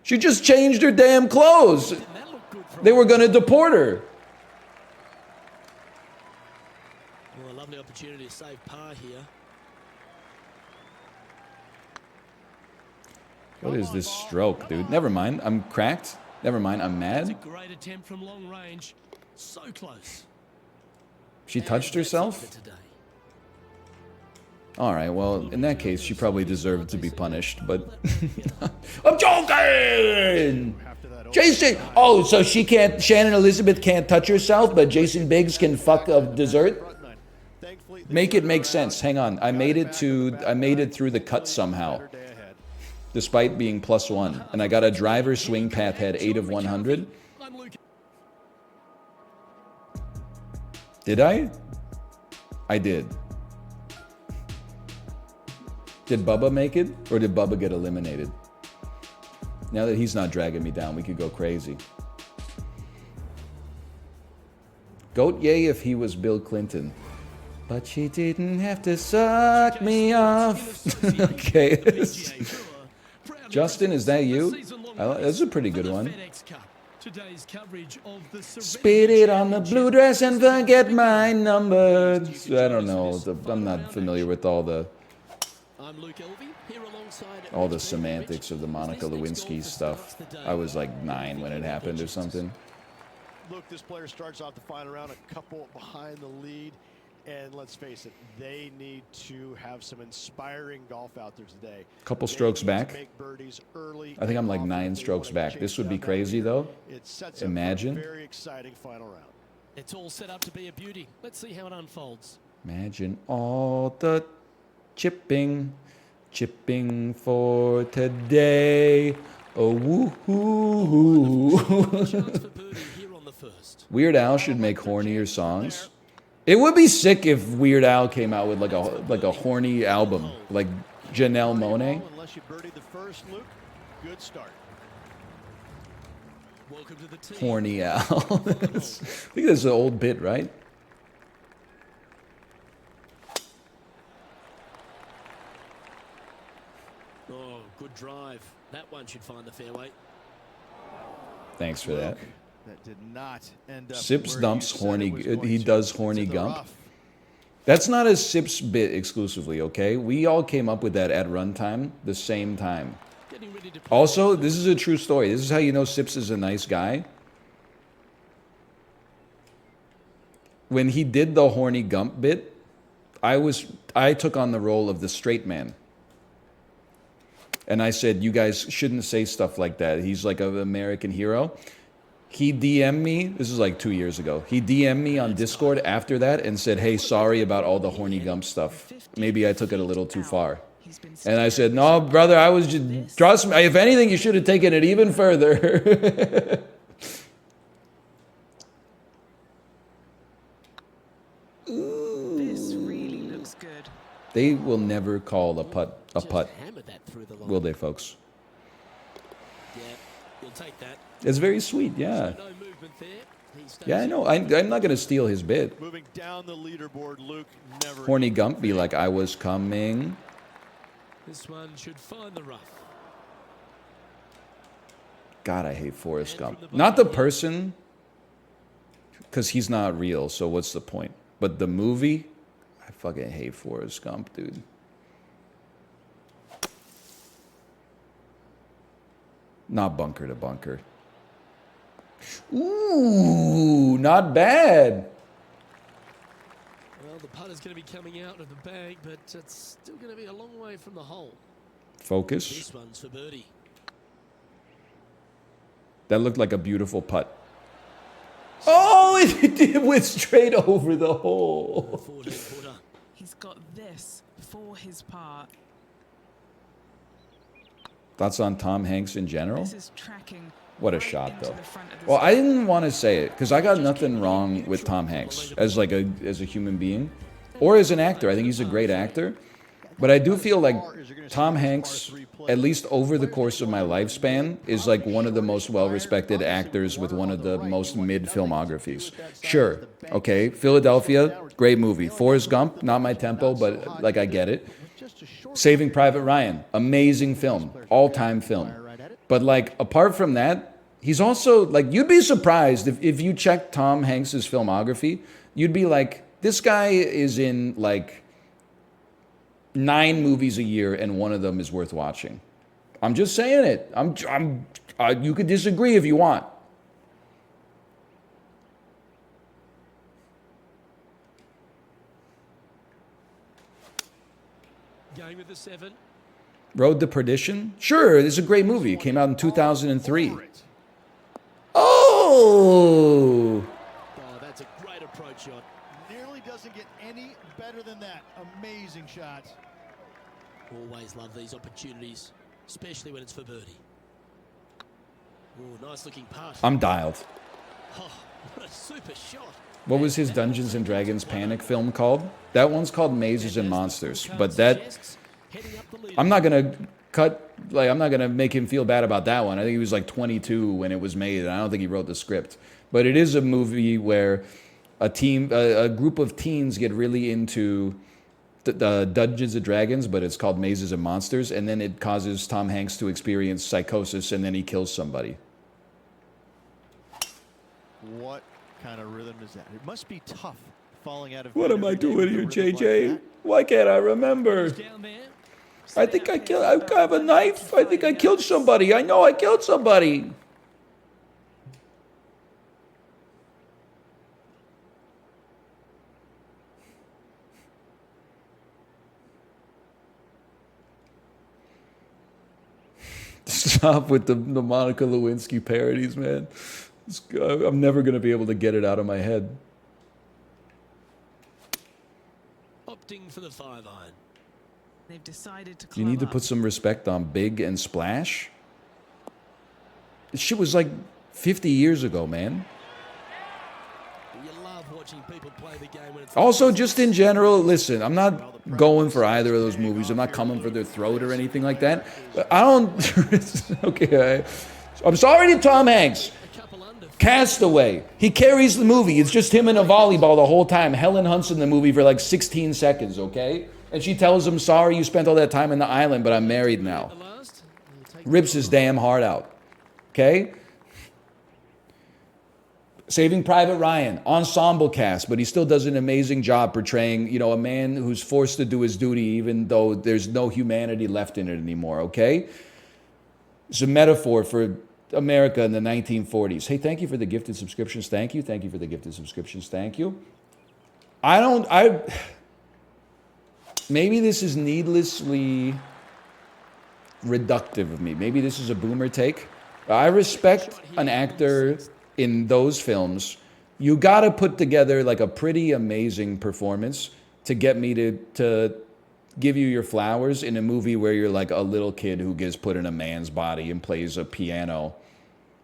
She just changed her damn clothes. Didn't that look good from They were going to deport her. Well, a lovely opportunity to save par here. What is this stroke, dude? Never mind. I'm cracked. Never mind. I'm It's a mad. great attempt from long range. So close. She touched And that's it herself? for today. All right. Well, in that case, she probably deserved to be punished, but I'm joking. Jason. Oh, so she can't, Shannon Elizabeth can't touch herself, but Jason Biggs can fuck a dessert? Make it make sense. Hang on. I made it through the cut somehow, despite being +1, and I got a driver swing path head 8 of 100. I'm Luke. Did I? I did. Did Bubba make it, or did Bubba get eliminated? Now that he's not dragging me down, we could go crazy. Goat yay if he was Bill Clinton. But she didn't have to suck me off. Okay. Justin, is that you? That's a pretty good one. Today's coverage of the Spit it on the blue dress and forget my number. I don't know. I'm not familiar with all the semantics of the Monica Lewinsky stuff. I was like 9 when it happened or something. Look, this player starts off the final round a couple behind the lead. And let's face it, they need to have some inspiring golf out there today. Couple strokes back. Make birdies early. I think I'm like 9 strokes back. This would be crazy though. It sets Imagine. up a very exciting final round. It's all set up to be a beauty. Let's see how it unfolds. Imagine all the chipping for today. Oh, woohoo. Chance for birdie here on the first. Weird Al should make hornier songs. It would be sick if Weird Al came out with like a horny album, like Janelle Monáe. Unless you birdied the first, Luke, good start. Welcome to the team. Horny Al. I think this is an old bit, right? Oh, good drive. That one should find the fairway. Thanks for that. That did not end up Sips where dumps you said horny. it was going He to. does It's horny in the gump. rough. That's not a Sips bit exclusively, okay? We all came up with that at runtime, the same time. Getting ready to play. Also, this is a true story. This is how you know Sips is a nice guy. When he did the horny gump bit, I took on the role of the straight man. And I said, you guys shouldn't say stuff like that. He's like an American hero. He DM'd me, this is like 2 years ago. He DM'd me on Discord after that and said, hey, sorry about all the horny gump stuff. Maybe I took it a little too far. And I said, no, brother, I was just, trust me, if anything, you should have taken it even further. This really looks good. They will never call a putt a putt, Hammered that through the line. will they, folks? Yeah, you'll take that. It's very sweet, yeah. No movement there. He stays Yeah, I know. I'm not going to steal his bit. Moving down the leaderboard, Luke never. Horny Gump be like, I was coming. This one should find the rough. God, I hate Forrest Gump. Not the person, because he's not real, so what's the point? But the movie, I fucking hate Forrest Gump, dude. Not bunker to bunker. Ooh, not bad. Well, the putter's going to be coming out of the bag, but it's still going to be a long way from the hole. Focus. This one's for birdie. That looked like a beautiful putt. Oh, it went straight over the hole. 14-footer. He's got this for his part. Thoughts on Tom Hanks in general? This is tracking. What a right shot, into though. the front of the Well, I screen. didn't want to say it because I got nothing wrong with Tom Hanks as like as a human being or as an actor. I think he's a great actor. But I do feel like Tom Hanks, at least over the course of my lifespan, is like one of the most well-respected actors with one of the most mid-filmographies. Sure, okay, Philadelphia, great movie. Forrest Gump, not my tempo, but like I get it. Saving Private Ryan, amazing film, all-time film. But like apart from that, he's also like you'd be surprised if you check Tom Hanks's filmography, you'd be like, this guy is in like 9 movies a year, and one of them is worth watching. I'm just saying it. You could disagree if you want. Game of the 7. Road to Perdition? Sure, it's a great movie. It came out in 2003. Oh! Oh, that's a great approach shot. Nearly doesn't get any better than that. Amazing shot. Always love these opportunities, especially when it's for birdie. Oh, nice looking putt. I'm dialed. Oh, what a super shot. What was his Dungeons and Dragons Panic film called? That one's called Mazes and Monsters. But that, I'm not gonna I'm not gonna make him feel bad about that one. I think he was like 22 when it was made, and I don't think he wrote the script. But it is a movie where a group of teens get really into the Dungeons and Dragons, but it's called Mazes and Monsters, and then it causes Tom Hanks to experience psychosis, and then he kills somebody. What kind of rhythm is that? It must be tough falling out of. What bed am I every day doing with a here, rhythm JJ? like that. Why can't I remember? Down there. I think I have a knife. I think I killed somebody. I know I killed somebody. Stop with the Monica Lewinsky parodies, man. I'm never going to be able to get it out of my head. Opting for the 5-iron. They've decided to. You need to put some respect on Big and Splash. This shit was like 50 years ago, man. You love watching people play the game when it's Also, just in general, listen, I'm not going for either of those movies. I'm not coming for their throat or anything like that. But I don't. Okay. I'm sorry to Tom Hanks. a couple under. Castaway. He carries the movie. It's just him in a volleyball the whole time. Helen Hunt's in the movie for like 16 seconds, okay? And she tells him, sorry you spent all that time in the island, but I'm married now. The last. You'll take Rips his damn heart out. Okay? Saving Private Ryan, ensemble cast, but he still does an amazing job portraying, you know, a man who's forced to do his duty even though there's no humanity left in it anymore, okay? It's a metaphor for America in the 1940s. Hey, thank you for the gifted subscriptions. Thank you. Thank you for the gifted subscriptions. Thank you. Maybe this is needlessly reductive of me. Maybe this is a boomer take. I respect an actor in those films. You got to put together like a pretty amazing performance to get me to give you your flowers in a movie where you're like a little kid who gets put in a man's body and plays a piano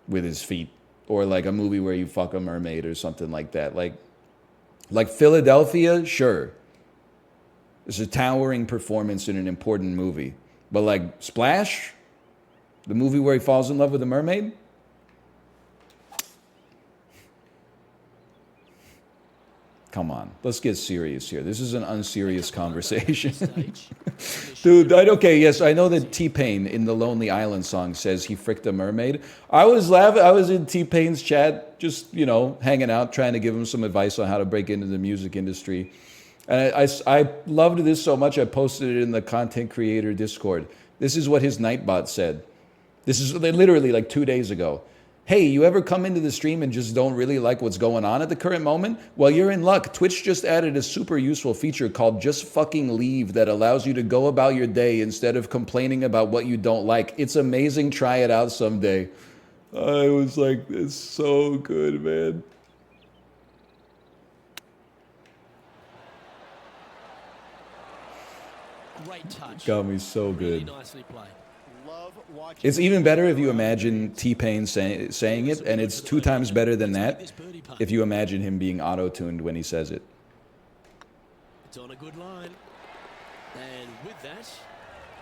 with his feet, or like a movie where you fuck a mermaid or something like that. Like Philadelphia, sure. It's a towering performance in an important movie. But like Splash, the movie where he falls in love with a mermaid? Come on, let's get serious here. This is an unserious conversation. Dude, okay, yes, I know that T-Pain in the Lonely Island song says he fricked a mermaid. I was laughing. I was in T-Pain's chat, just, you know, hanging out, trying to give him some advice on how to break into the music industry. And I loved this so much, I posted it in the content creator Discord. This is what his Nightbot said. This is literally like 2 days ago. Hey, you ever come into the stream and just don't really like what's going on at the current moment? Well, you're in luck. Twitch just added a super useful feature called Just Fucking Leave that allows you to go about your day instead of complaining about what you don't like. It's amazing. Try it out someday. I was like, it's so good, man. Great touch. Got me so Really good. nicely played. Love watching. It's even better if you imagine T-Pain saying it, and it's 2 times better than that if you imagine him being auto-tuned when he says it. It's on a good line. And with that,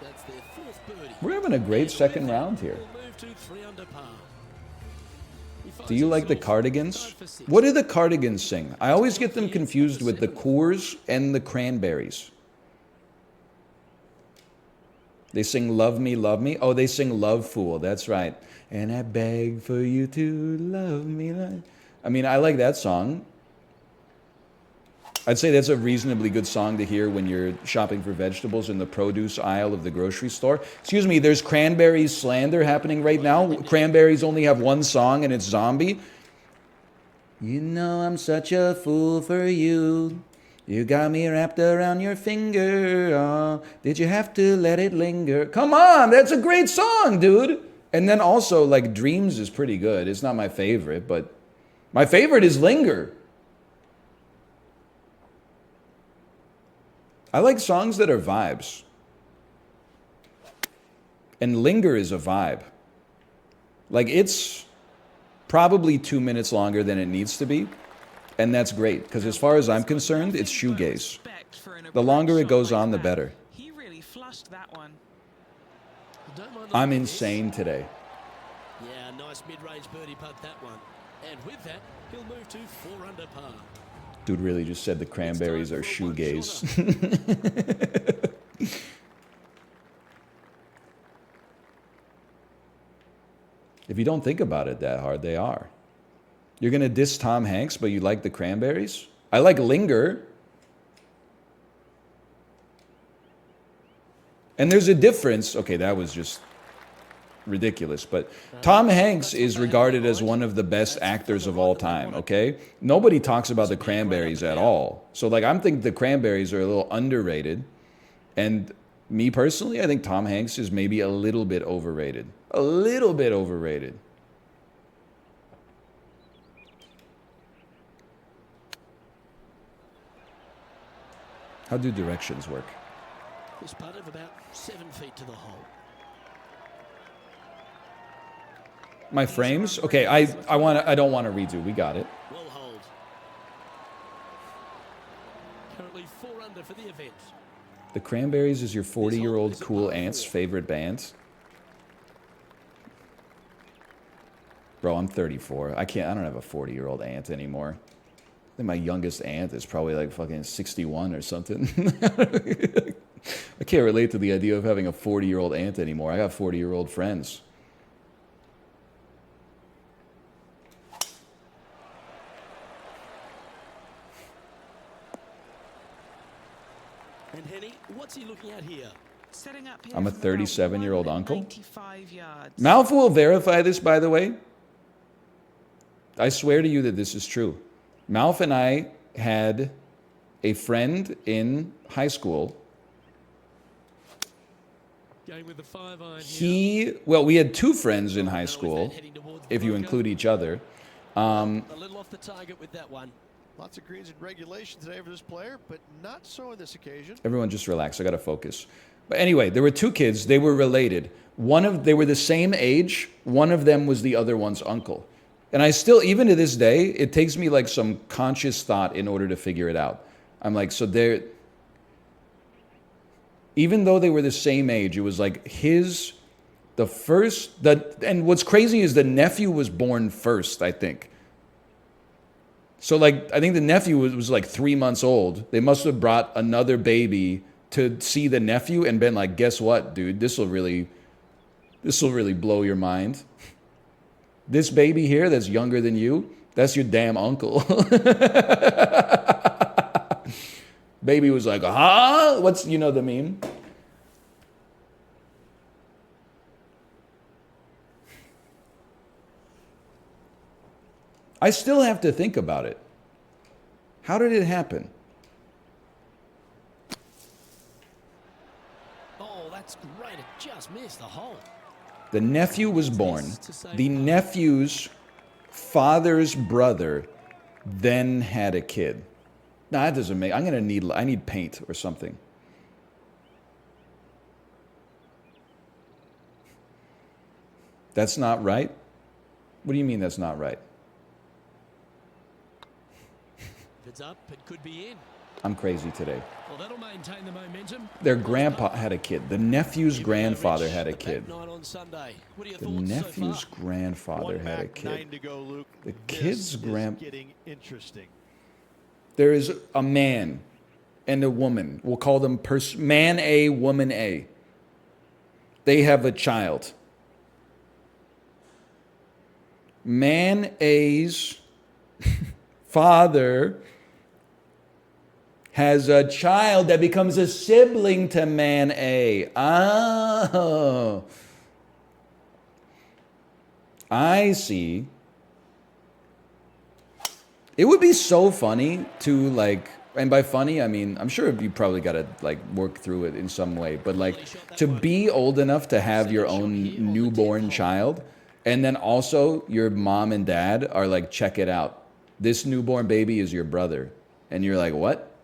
that's their 4th birdie. We're having a great And second with that, round here. we'll move to 3 under par. He finds Do you like the himself Cardigans? tied for 6th. What do the Cardigans sing? I always get them confused with the Coors and the Cranberries. They sing Love Me, Love Me. Oh, they sing Love Fool. That's right. And I beg for you to love me. I mean, I like that song. I'd say that's a reasonably good song to hear when you're shopping for vegetables in the produce aisle of the grocery store. Excuse me, there's Cranberries slander happening right now. Cranberries only have one song and it's Zombie. You know I'm such a fool for you. You got me wrapped around your finger. Oh, did you have to let it linger? Come on, that's a great song, dude. And then also, like, Dreams is pretty good. It's not my favorite, but my favorite is Linger. I like songs that are vibes. And Linger is a vibe. Like, it's probably 2 minutes longer than it needs to be. And that's great, because as far as I'm concerned, it's shoegaze. The longer it goes on, the better. He really flushed that one. I'm insane today. Yeah, nice mid-range birdie putt, that one. And with that, he'll move to 4 under par. Dude really just said the Cranberries are shoegaze. If you don't think about it that hard, they are. You're going to diss Tom Hanks, but you like the Cranberries? I like Linger. And there's a difference. Okay, that was just ridiculous. But Tom Hanks is regarded as one of the best actors of all time, okay? Nobody talks about the Cranberries at all. So, like, I'm thinking the Cranberries are a little underrated. And me personally, I think Tom Hanks is maybe a little bit overrated. A little bit overrated. How do directions work? This putt of about 7 feet to the hole. My frames? Okay, I don't want to redo. We got it. Well hold. Currently 4 under for the event. The Cranberries is your 40-year-old cool aunt's favorite band? Bro, I'm 34. I don't have a 40-year-old aunt anymore. I think my youngest aunt is probably like fucking 61 or something. I can't relate to the idea of having a 40-year-old aunt anymore. I got 40-year-old friends. And Henny, what's he looking at here? Setting up here I'm a from about 37-year-old uncle. 195 yards. Malf will verify this, by the way. I swear to you that this is true. Malf and I had a friend in high school. Going with the 5-iron Well, we had 2 friends in high school, if you include each other. A little off the target with that one. Lots of greens and regulation today for this player, but not so on this occasion. Everyone just relax. I got to focus. But anyway, there were 2 kids. They were related. They were the same age. One of them was the other one's uncle. And I still, even to this day, it takes me like some conscious thought in order to figure it out. I'm like, so they're, even though they were the same age, it was like and what's crazy is the nephew was born first, I think. So like, I think the nephew was like 3 months old. They must have brought another baby to see the nephew and been like, guess what, dude, this will really blow your mind. This baby here that's younger than you, that's your damn uncle. Baby was like, huh? You know the meme? I still have to think about it. How did it happen? Oh, that's great. It just missed the hole. The nephew was born. The nephew's father's brother then had a kid. No, that doesn't make. I need paint or something. That's not right? What do you mean that's not right? If it's up, it could be in. I'm crazy today. Well, that'll maintain the momentum. Their grandpa had a kid. The nephew's grandfather had a kid. The nephew's grandfather had a kid. The kid's getting interesting. There is a man and a woman. We'll call them man A, woman A. they have a child. Man A's father has a child that becomes a sibling to Man A. Oh. I see. It would be so funny to like, and by funny I mean I'm sure you probably got to like work through it in some way, but like to be old enough to have your own newborn child, and then also your mom and dad are like, check it out, this newborn baby is your brother, and you're like, what?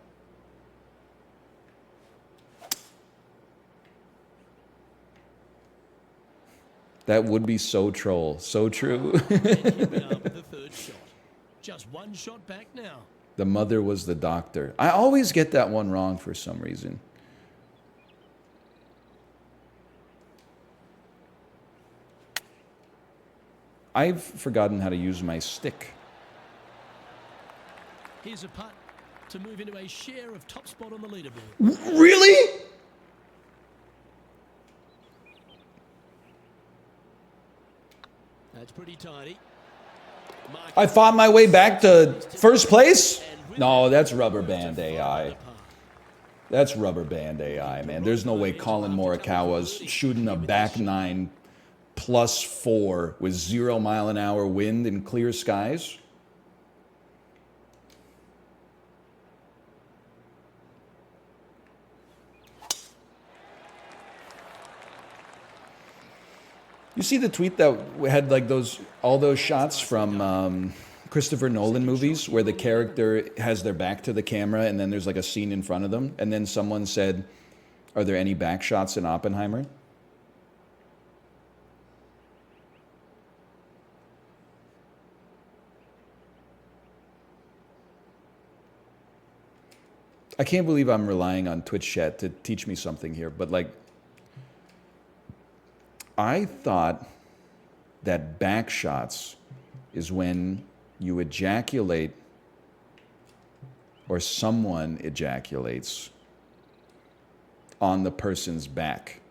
That would be so troll, so true. And here we are with the third shot. Just one shot back now. The mother was the doctor. I always get that one wrong for some reason. I've forgotten how to use my stick. Here's a putt to move into a share of top spot on the leaderboard. Really? That's pretty tidy. I fought my way back to first place? No, that's rubber band AI. That's rubber band AI, man. There's no way Colin Morikawa's shooting a back nine +4 with 0 mile an hour wind and clear skies. You see the tweet that had like all those shots from Christopher Nolan movies where the character has their back to the camera and then there's like a scene in front of them, and then someone said, "Are there any back shots in Oppenheimer?" I can't believe I'm relying on Twitch chat to teach me something here, but like, I thought that back shots is when you ejaculate or someone ejaculates on the person's back.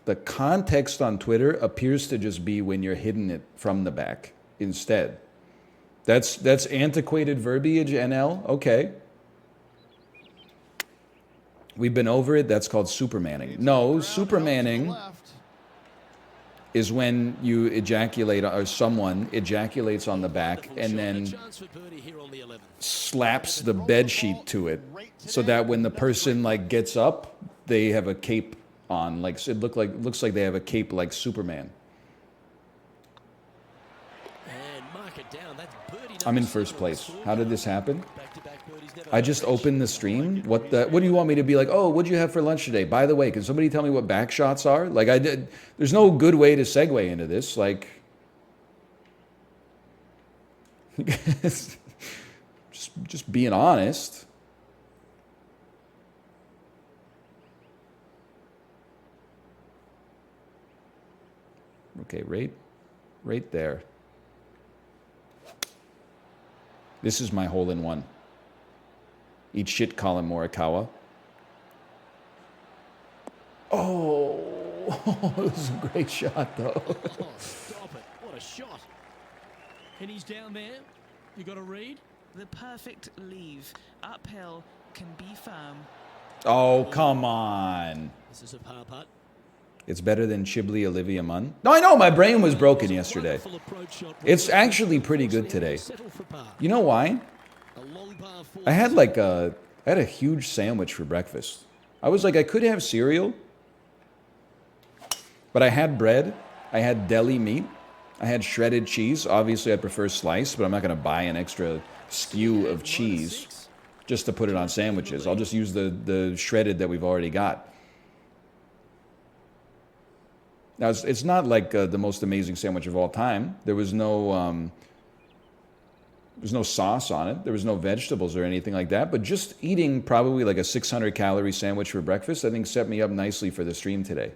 The context on Twitter appears to just be when you're hitting it from the back instead. That's antiquated verbiage, NL. Okay. We've been over it. That's called supermanning. No, supermanning is when you ejaculate, or someone ejaculates on the back and then slaps the bed sheet to it, so that when the person like gets up, they have a cape on. Like it looks like they have a cape like Superman. I'm in first place. How did this happen? I just opened the stream. What do you want me to be like? Oh, what'd you have for lunch today? By the way, can somebody tell me what back shots are? Like I did. There's no good way to segue into this. Like, just being honest. Okay, right there. This is my hole-in-one. Eat shit, Colin Morikawa. Oh, this is a great shot, though. Oh, stop it. What a shot. And he's down there. You got to read? The perfect leave. Uphill can be firm. Oh, come on. This is a par putt. It's better than Chiblee Olivia Munn. No, I know. My brain was broken yesterday. It's actually pretty good today. You know why? I had a huge sandwich for breakfast. I was like, I could have cereal, but I had bread. I had deli meat. I had shredded cheese. Obviously, I prefer sliced, but I'm not going to buy an extra skew of cheese just to put it on sandwiches. I'll just use the shredded that we've already got. Now, it's not like the most amazing sandwich of all time. There was no sauce on it. There was no vegetables or anything like that. But just eating probably like a 600-calorie sandwich for breakfast, I think set me up nicely for the stream today.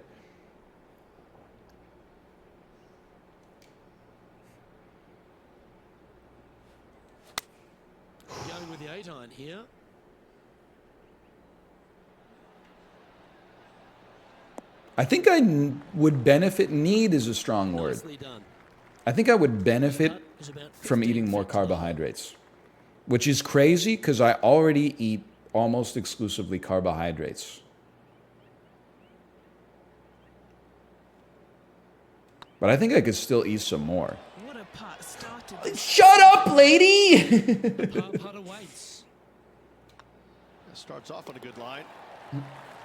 Going with the 8-iron here. I think would benefit. Need is a strong word. Nicely done. I think I would benefit That is about from 15 eating more feet long. carbohydrates, which is crazy because I already eat almost exclusively carbohydrates. But I think I could still eat some more. What a putt started. Shut up, lady! Par putt awaits. Starts off on a good line.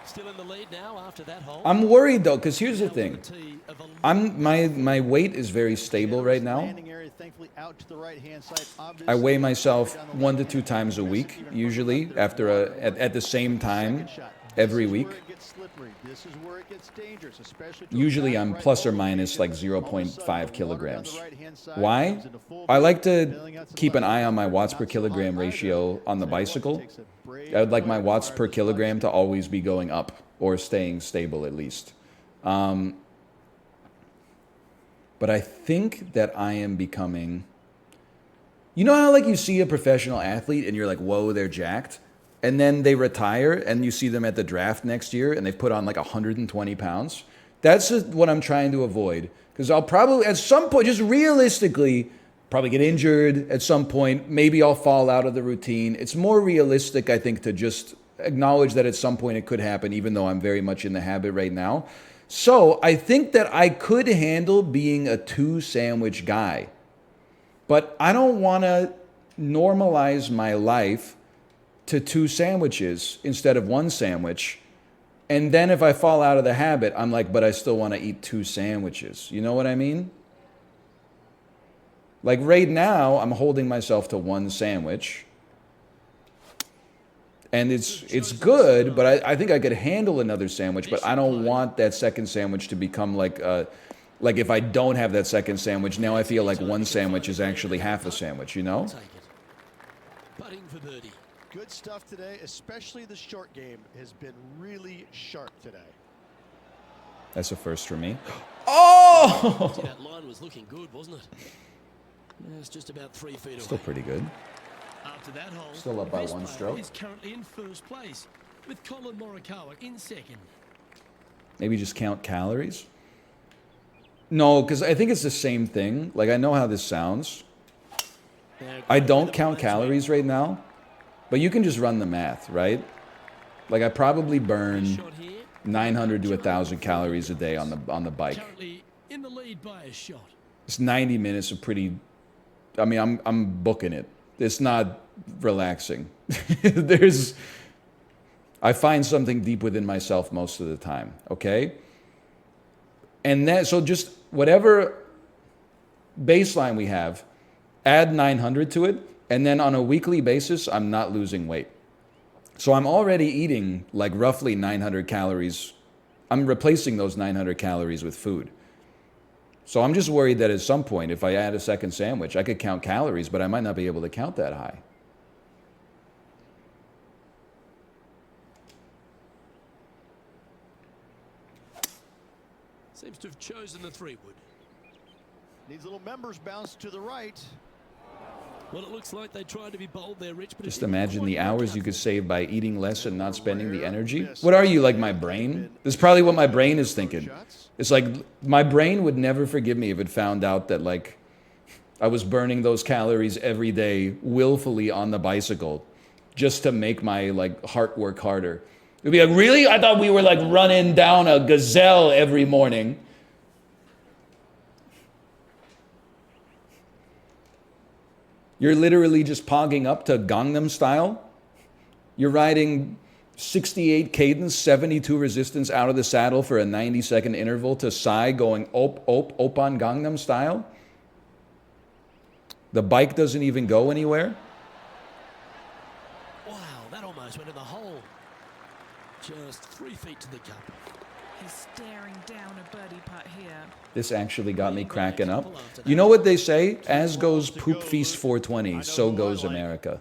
Still in the lead now after that hole. I'm worried though, because here's the Now thing. with the tee of a My weight is very stable right now. Landing area, thankfully, out to the right-hand side. I weigh Obviously, myself down the 1 to left 2 hand times a side, week, even further usually up there. after at the same time Second shot. every This is week. where it gets slippery. This is where it gets dangerous, especially to a Usually guy I'm right plus or over minus like region. All of a sudden, 0.5 the water down kilograms. the right-hand side Why? comes into full I like view, to bailing out to the keep an left. eye on my Not watts per so kilogram hot ratio either. on the Tell you what, bicycle. takes a brave I would like my player to watts fire per this kilogram to bicycle. always be going up or staying stable at least. But I think that I am becoming... You know how like you see a professional athlete and you're like, whoa, they're jacked? And then they retire and you see them at the draft next year and they've put on like 120 pounds? That's what I'm trying to avoid. Because I'll probably, at some point, just realistically, probably get injured at some point. Maybe I'll fall out of the routine. It's more realistic, I think, to just acknowledge that at some point it could happen, even though I'm very much in the habit right now. So I think that I could handle being a 2-sandwich guy. But I don't want to normalize my life to 2 sandwiches instead of 1 sandwich. And then if I fall out of the habit, I'm like, but I still want to eat 2 sandwiches. You know what I mean? Like right now, I'm holding myself to 1 sandwich. And it's good, but I think I could handle another sandwich, but I don't want that second sandwich to become like if I don't have that second sandwich, now I feel like 1 sandwich is actually half a sandwich, you know? Take it. Putting for birdie. Good stuff today, especially the short game has been really sharp today. That's a first for me. Oh! See, that line was looking good, wasn't it? Yeah, it's just about 3 feet away. Still pretty good. After that hole, Still up by this 1 player stroke. is currently in first place, with Colin Morikawa in second. Maybe just count calories? No, because I think it's the same thing. Like, I know how this sounds. I don't count calories right now, but you can just run the math, right? Like, I probably burn Shot here, 900 to 1,000 calories a day on the bike. currently in the lead by a shot. It's 90 minutes of pretty... I mean, I'm booking it. It's not relaxing. I find something deep within myself most of the time, okay? And that, so just whatever baseline we have, add 900 to it, and then on a weekly basis, I'm not losing weight. So I'm already eating like roughly 900 calories. I'm replacing those 900 calories with food. So I'm just worried that at some point, if I add a second sandwich, I could count calories, but I might not be able to count that high. Seems to have chosen the 3-wood. Needs a little members bounce to the right. Well, it looks like they tried to be bold there, Rich, but Just it didn't imagine quite the work hours out you for could them. save by eating less and not spending the energy. What are you, like my brain? This is probably what my brain is thinking. It's like my brain would never forgive me if it found out that like I was burning those calories every day willfully on the bicycle just to make my like heart work harder. It'd be like, really? I thought we were like running down a gazelle every morning. You're literally just pogging up to Gangnam Style. You're riding 68 cadence, 72 resistance out of the saddle for a 90-second interval to Psy going op, on Gangnam Style. The bike doesn't even go anywhere. Wow, that almost went in the hole. Just 3 feet to the cup. He's staring down a birdie putt here. This actually got me cracking up. You know what they say? As goes Poop Feast 420, so goes America.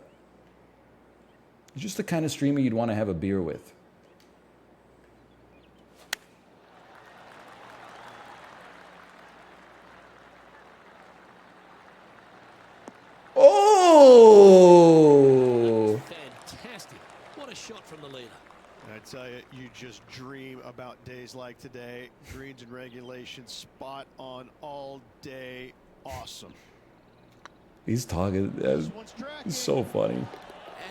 It's just the kind of streamer you'd want to have a beer with. Oh! Fantastic. What a shot from the leader. I tell you, You just dream about days like today. Greens and regulation, spot on all day. Awesome. He's talking. This one's tracking. It's so funny.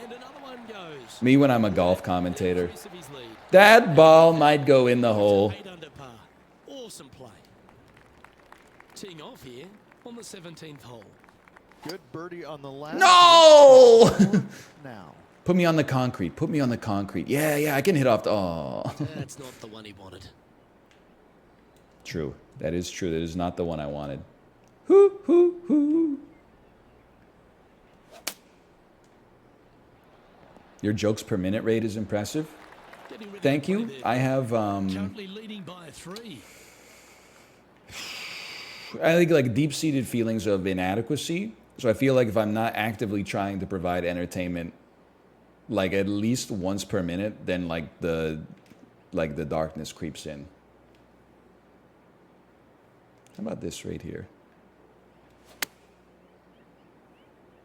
And another one goes. Me when I'm a golf commentator. Increase of his lead. That ball might go in the hole. 8 under par. Awesome play. Teeing off here on the 17th hole. Good birdie on the last. No! Now. Put me on the concrete. Put me on the concrete. Yeah, I can hit off the... Oh. That's not the one he wanted. True. That is true. That is not the one I wanted. Hoo, hoo, hoo. Your jokes per minute rate is impressive. Getting rid Thank of the you. play there. I have... Currently leading by 3. I think like deep-seated feelings of inadequacy. So I feel like if I'm not actively trying to provide entertainment, like at least once per minute, then like the darkness creeps in. How about this right here?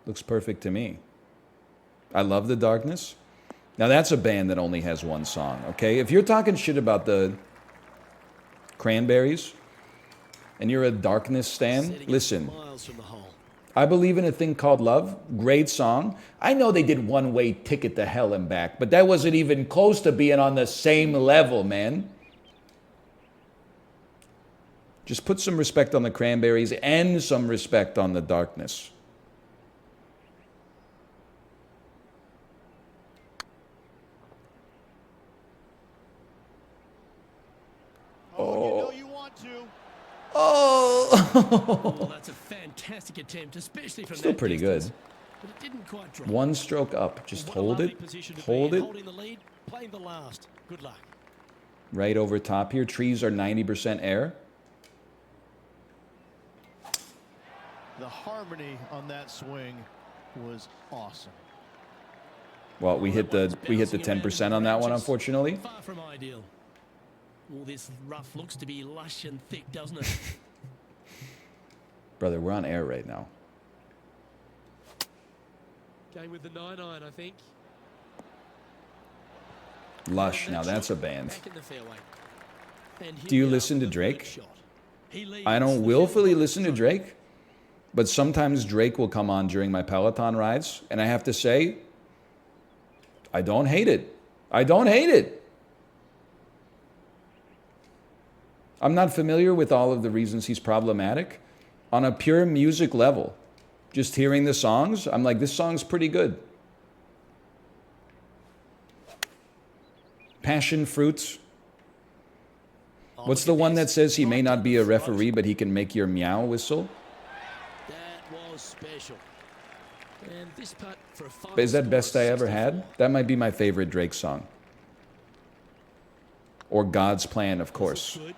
Looks perfect to me. I love the darkness. Now that's a band that only has one song, okay? If you're talking shit about the Cranberries and you're a darkness stan, listen. Miles from the hole. I Believe in a Thing Called Love, great song. I know they did One Way Ticket to Hell and Back, but that wasn't even close to being on the same level, man. Just put some respect on the Cranberries and some respect on the darkness. Oh, you know you want to. Oh! Oh, that's a fantastic attempt, especially from Still that pretty distance. good. But it didn't quite drop. One stroke up. Just What a hold lovely it. position to be Hold in, it. Holding the lead, playing the last. Good luck. Right over top here. Trees are 90% air. The harmony on that swing was awesome. Well, we hit the 10% on that one, unfortunately. Far from ideal. All this rough looks to be lush and thick, doesn't it? Brother, we're on air right now. Going with the 9-iron, I think. Lush. Now that's a band. Back in the fairway. And here Do you we are listen to with the Drake? third shot. He leads I don't the willfully field. listen to Drake, but sometimes Drake will come on during my Peloton rides, and I have to say, I don't hate it. I don't hate it. I'm not familiar with all of the reasons he's problematic. On a pure music level, just hearing the songs, I'm like, this song's pretty good. Passion Fruits. Oh, What's look the at one this. that says he may Right not down be the a front. referee, but he can make your meow whistle? That was special. And this putt for a final Is that score Best of I Ever 64. Had? That might be my favorite Drake song. Or God's Plan, of course. Good.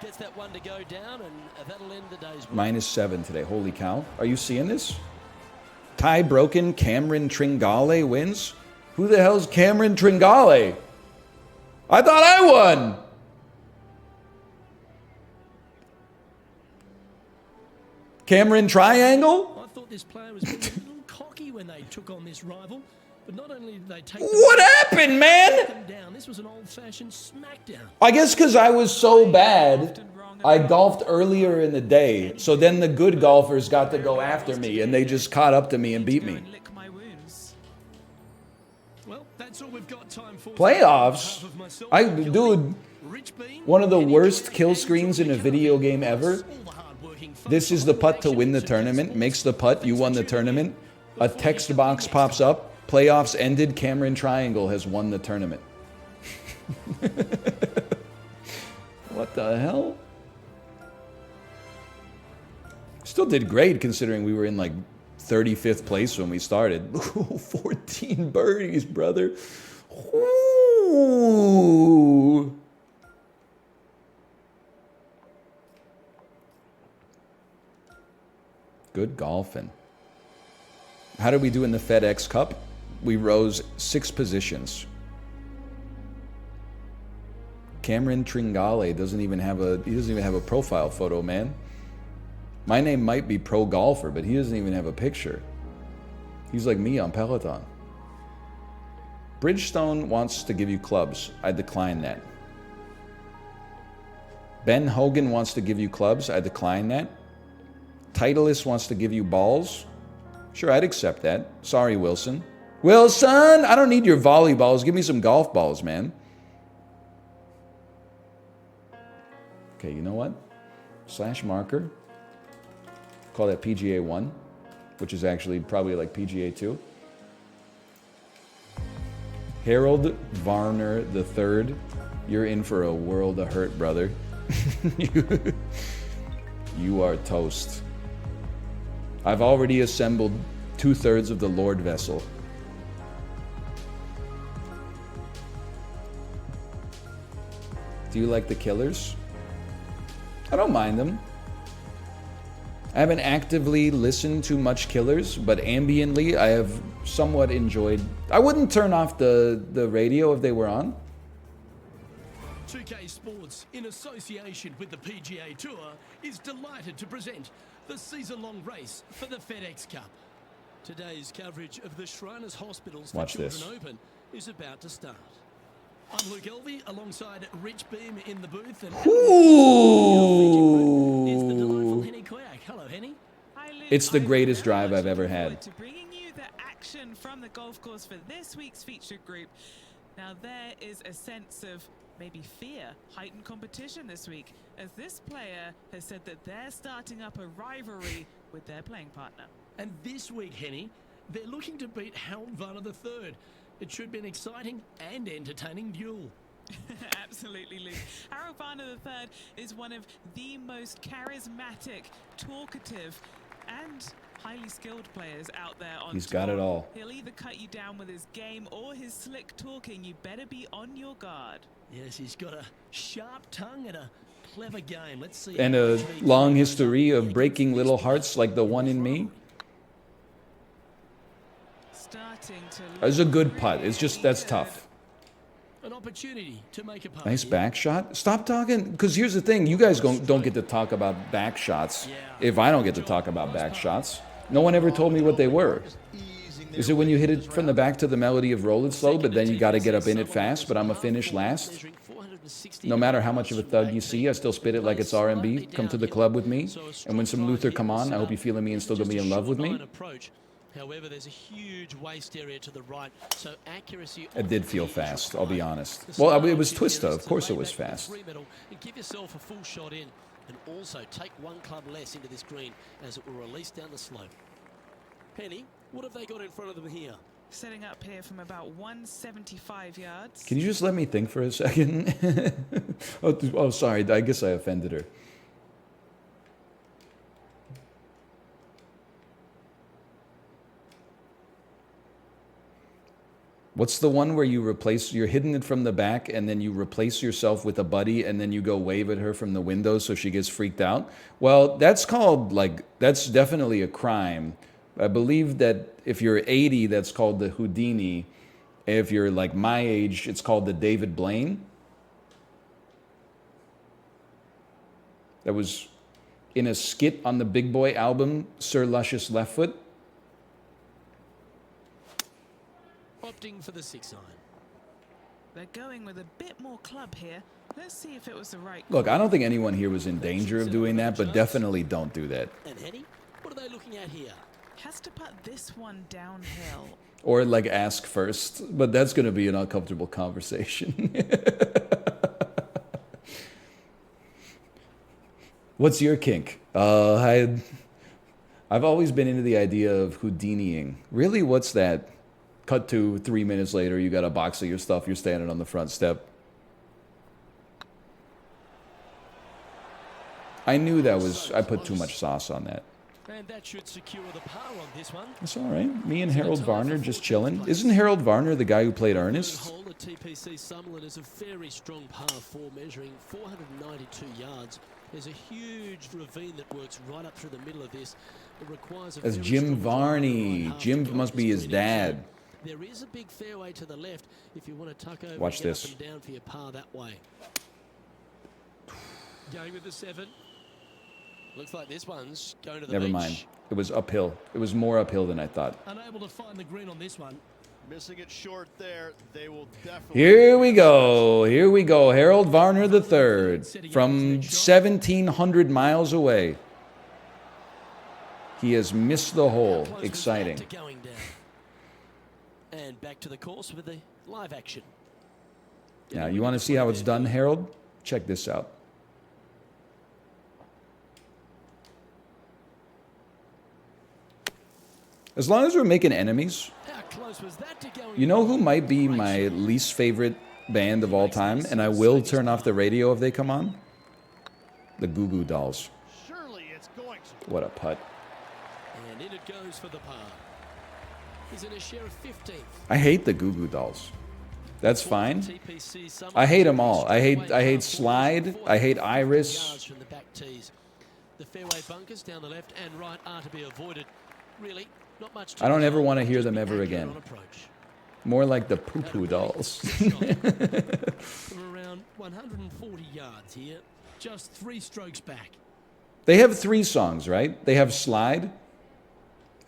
Gets that one to go down, and that'll end the day's work. -7 today. Holy cow. Are you seeing this? Tie broken. Cameron Tringale wins? Who the hell's Cameron Tringale? I thought I won! Cameron Triangle? I thought this player was being a little cocky when they took on this rival. But not only did they take them What happened, man? down, this was an old-fashioned smackdown. I guess because I was so bad, I golfed earlier in the day. So then the good golfers got to go after me, and they just caught up to me and beat Go me. and lick my wounds. Well, that's all we've got time for. Playoffs? On behalf of myself, Dude, Gilly, Rich Bean, one of the Eddie worst Joy, kill and screens in a George video Kelly. game ever. All the hard-working folks This is on the the putt to win the action. tournament. Makes the putt, you won the Thanks for tuning in. tournament. A text box pops up. Playoffs ended. Cameron Triangle has won the tournament. What the hell? Still did great considering we were in like 35th place when we started. 14 birdies, brother. Ooh. Good golfing. How did we do in the FedEx Cup? We rose 6 positions. Cameron Tringale doesn't even have a profile photo, man. My name might be Pro Golfer, but he doesn't even have a picture. He's like me on Peloton. Bridgestone wants to give you clubs. I decline that. Ben Hogan wants to give you clubs. I decline that. Titleist wants to give you balls. Sure, I'd accept that. Sorry, Wilson. Wilson, I don't need your volleyballs. Give me some golf balls, man. Okay, you know what? Slash marker. Call that PGA 1, which is actually probably like PGA 2. Harold Varner III, you're in for a world of hurt, brother. You are toast. I've already assembled 2/3 of the Lord vessel. Do you like the Killers? I don't mind them. I haven't actively listened to much Killers, but ambiently I have somewhat enjoyed. I wouldn't turn off the radio if they were on. 2K Sports, in association with the PGA Tour, is delighted to present the season-long race for the FedEx Cup. Today's coverage of the Shriners Hospitals for Watch Children this. Open is about to start. I'm Luke Elvey, alongside Rich Beam in the booth, and Ooh. is the delightful Henny Koyak. Hello, Henny. Hi, Luke. It's the I'm greatest very drive much I've ever looking had. forward to bringing you the action from the golf course for this week's featured group. Now there is a sense of maybe fear, heightened competition this week, as this player has said that they're starting up a rivalry with their playing partner. And this week, Henny, they're looking to beat Harold Varner III. It should be an exciting and entertaining duel. Absolutely, Luke. Harold Varner III is one of the most charismatic, talkative, and highly skilled players out there on He's got tour. it all. He'll either cut you down with his game or his slick talking. You better be on your guard. Yes, he's got a sharp tongue and a clever game. Let's see. And how a much he long can history up of against breaking this little player. hearts like the one in me. Starting to It's a good look putt. It's just, really that's good. tough. An opportunity to make a putt. Nice here. back shot. Stop talking, because here's the thing. You guys don't get to talk about back shots if I don't get to talk about back shots. No one ever told me what they were. Is it when you hit it from the back to the melody of Roll It Slow, but then you got to get up in it fast, but I'm a finish last? No matter how much of a thug you see, I still spit it like it's R&B. Come to the club with me. And when some Luther come on, I hope you're feeling me and still gonna be in love with me. However, there's a huge waist area to the right, so accuracy. It did feel fast, I'll be honest. Well, it was Twista. Of course it was fast. And give yourself a full shot in, and also take one club less into this green as it will release down the slope. Penny, what have they got in front of them here? Setting up here from about 175 yards. Can you just let me think for a second? Oh, sorry. I guess I offended her. What's the one where you're hitting it from the back and then you replace yourself with a buddy and then you go wave at her from the window so she gets freaked out? Well, that's definitely a crime. I believe that if you're 80, that's called the Houdini. If you're like my age, it's called the David Blaine. That was in a skit on the Big Boy album, Sir Luscious Left Foot. Opting for the 6-iron. They're going with a bit more club here. Let's see if it was the right. Look, I don't think anyone here was in danger of doing that, but definitely don't do that. And Henny, what are they looking at here? Has to put this one downhill. Or like ask first, but that's going to be an uncomfortable conversation. What's your kink? I've always been into the idea of Houdiniing. Really, what's that? Cut to 3 minutes later, you got a box of your stuff, you're standing on the front step. I knew I put too much sauce on that. And that should secure the par on this one. It's all right. Me and Harold Varner just chilling. Isn't Harold Varner the guy who played Ernest? Hole at TPC Summerlin is a very strong par 4, measuring 492 yards. There's a huge ravine that works right up through the middle of this. It requires a That's very Jim strong Varney. driver Jim to go must up be this his green inside. dad. There is a big fairway to the left if you want to tuck over Watch and get this. up and down for your par that way. Going with the 7. Looks like this one's going to the Never beach. mind. It was uphill. It was more uphill than I thought. Unable to find the green on this one. Missing it short there. They will definitely. Here we go. Here we go. Harold Varner III from 1,700 miles away. He has missed the hole. Exciting. And back to the course with the live action. Now, you want to see how it's done, Harold? Check this out. As long as we're making enemies, How close was that to going? you know who might be my least favorite band of all time? And I will turn off the radio if they come on? The Goo Goo Dolls. Surely it's going to. What a putt. And in it goes for the par. He's in a share of 15th. I hate the Goo Goo Dolls. That's fine. I hate them all. I hate Slide. I hate Iris. From the back tees. The fairway bunkers down the left and right are to be avoided. Really, not much. I don't ever want to hear them ever again. On approach. More like the Poo Poo Dolls. From around 140 yards here, just 3 strokes back. They have 3 songs, right? They have Slide.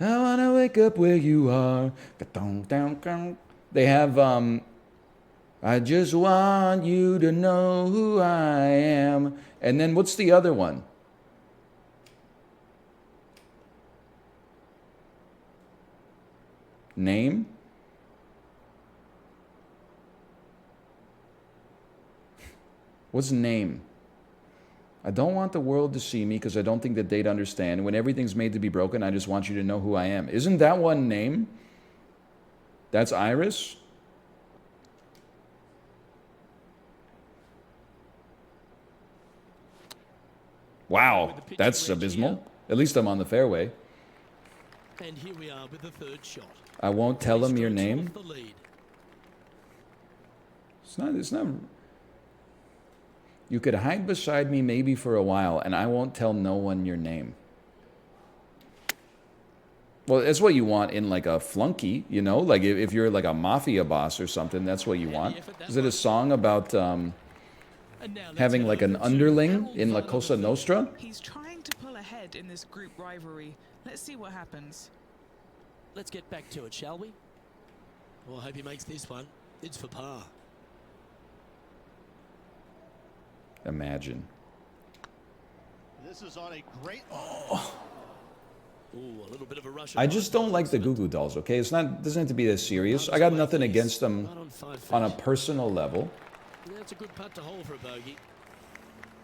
I want to wake up where you are. They have, I just want you to know who I am. And then what's the other one? Name? What's name? I don't want the world to see me because I don't think that they'd understand. When everything's made to be broken, I just want you to know who I am. Isn't that one name? That's Iris? Wow, that's abysmal. At least I'm on the fairway. And here we are with the 3rd shot. I won't tell them your Strokes name. off the lead. It's not. You could hide beside me maybe for a while, and I won't tell no one your name. Well, that's what you want in like a flunky, you know? Like if you're like a mafia boss or something, that's what you want. Is it a song about having like an underling in La Cosa Nostra? He's trying to pull ahead in this group rivalry. Let's see what happens. Let's get back to it, shall we? Well, I hope he makes this one. It's for par. Imagine. This is on a great. Ooh, a little bit of a rush. I just don't like the Goo Goo Dolls, okay? Doesn't have to be that serious. I got nothing against them Right on 5 feet. on a personal level. That's a good putt to hold for a bogey.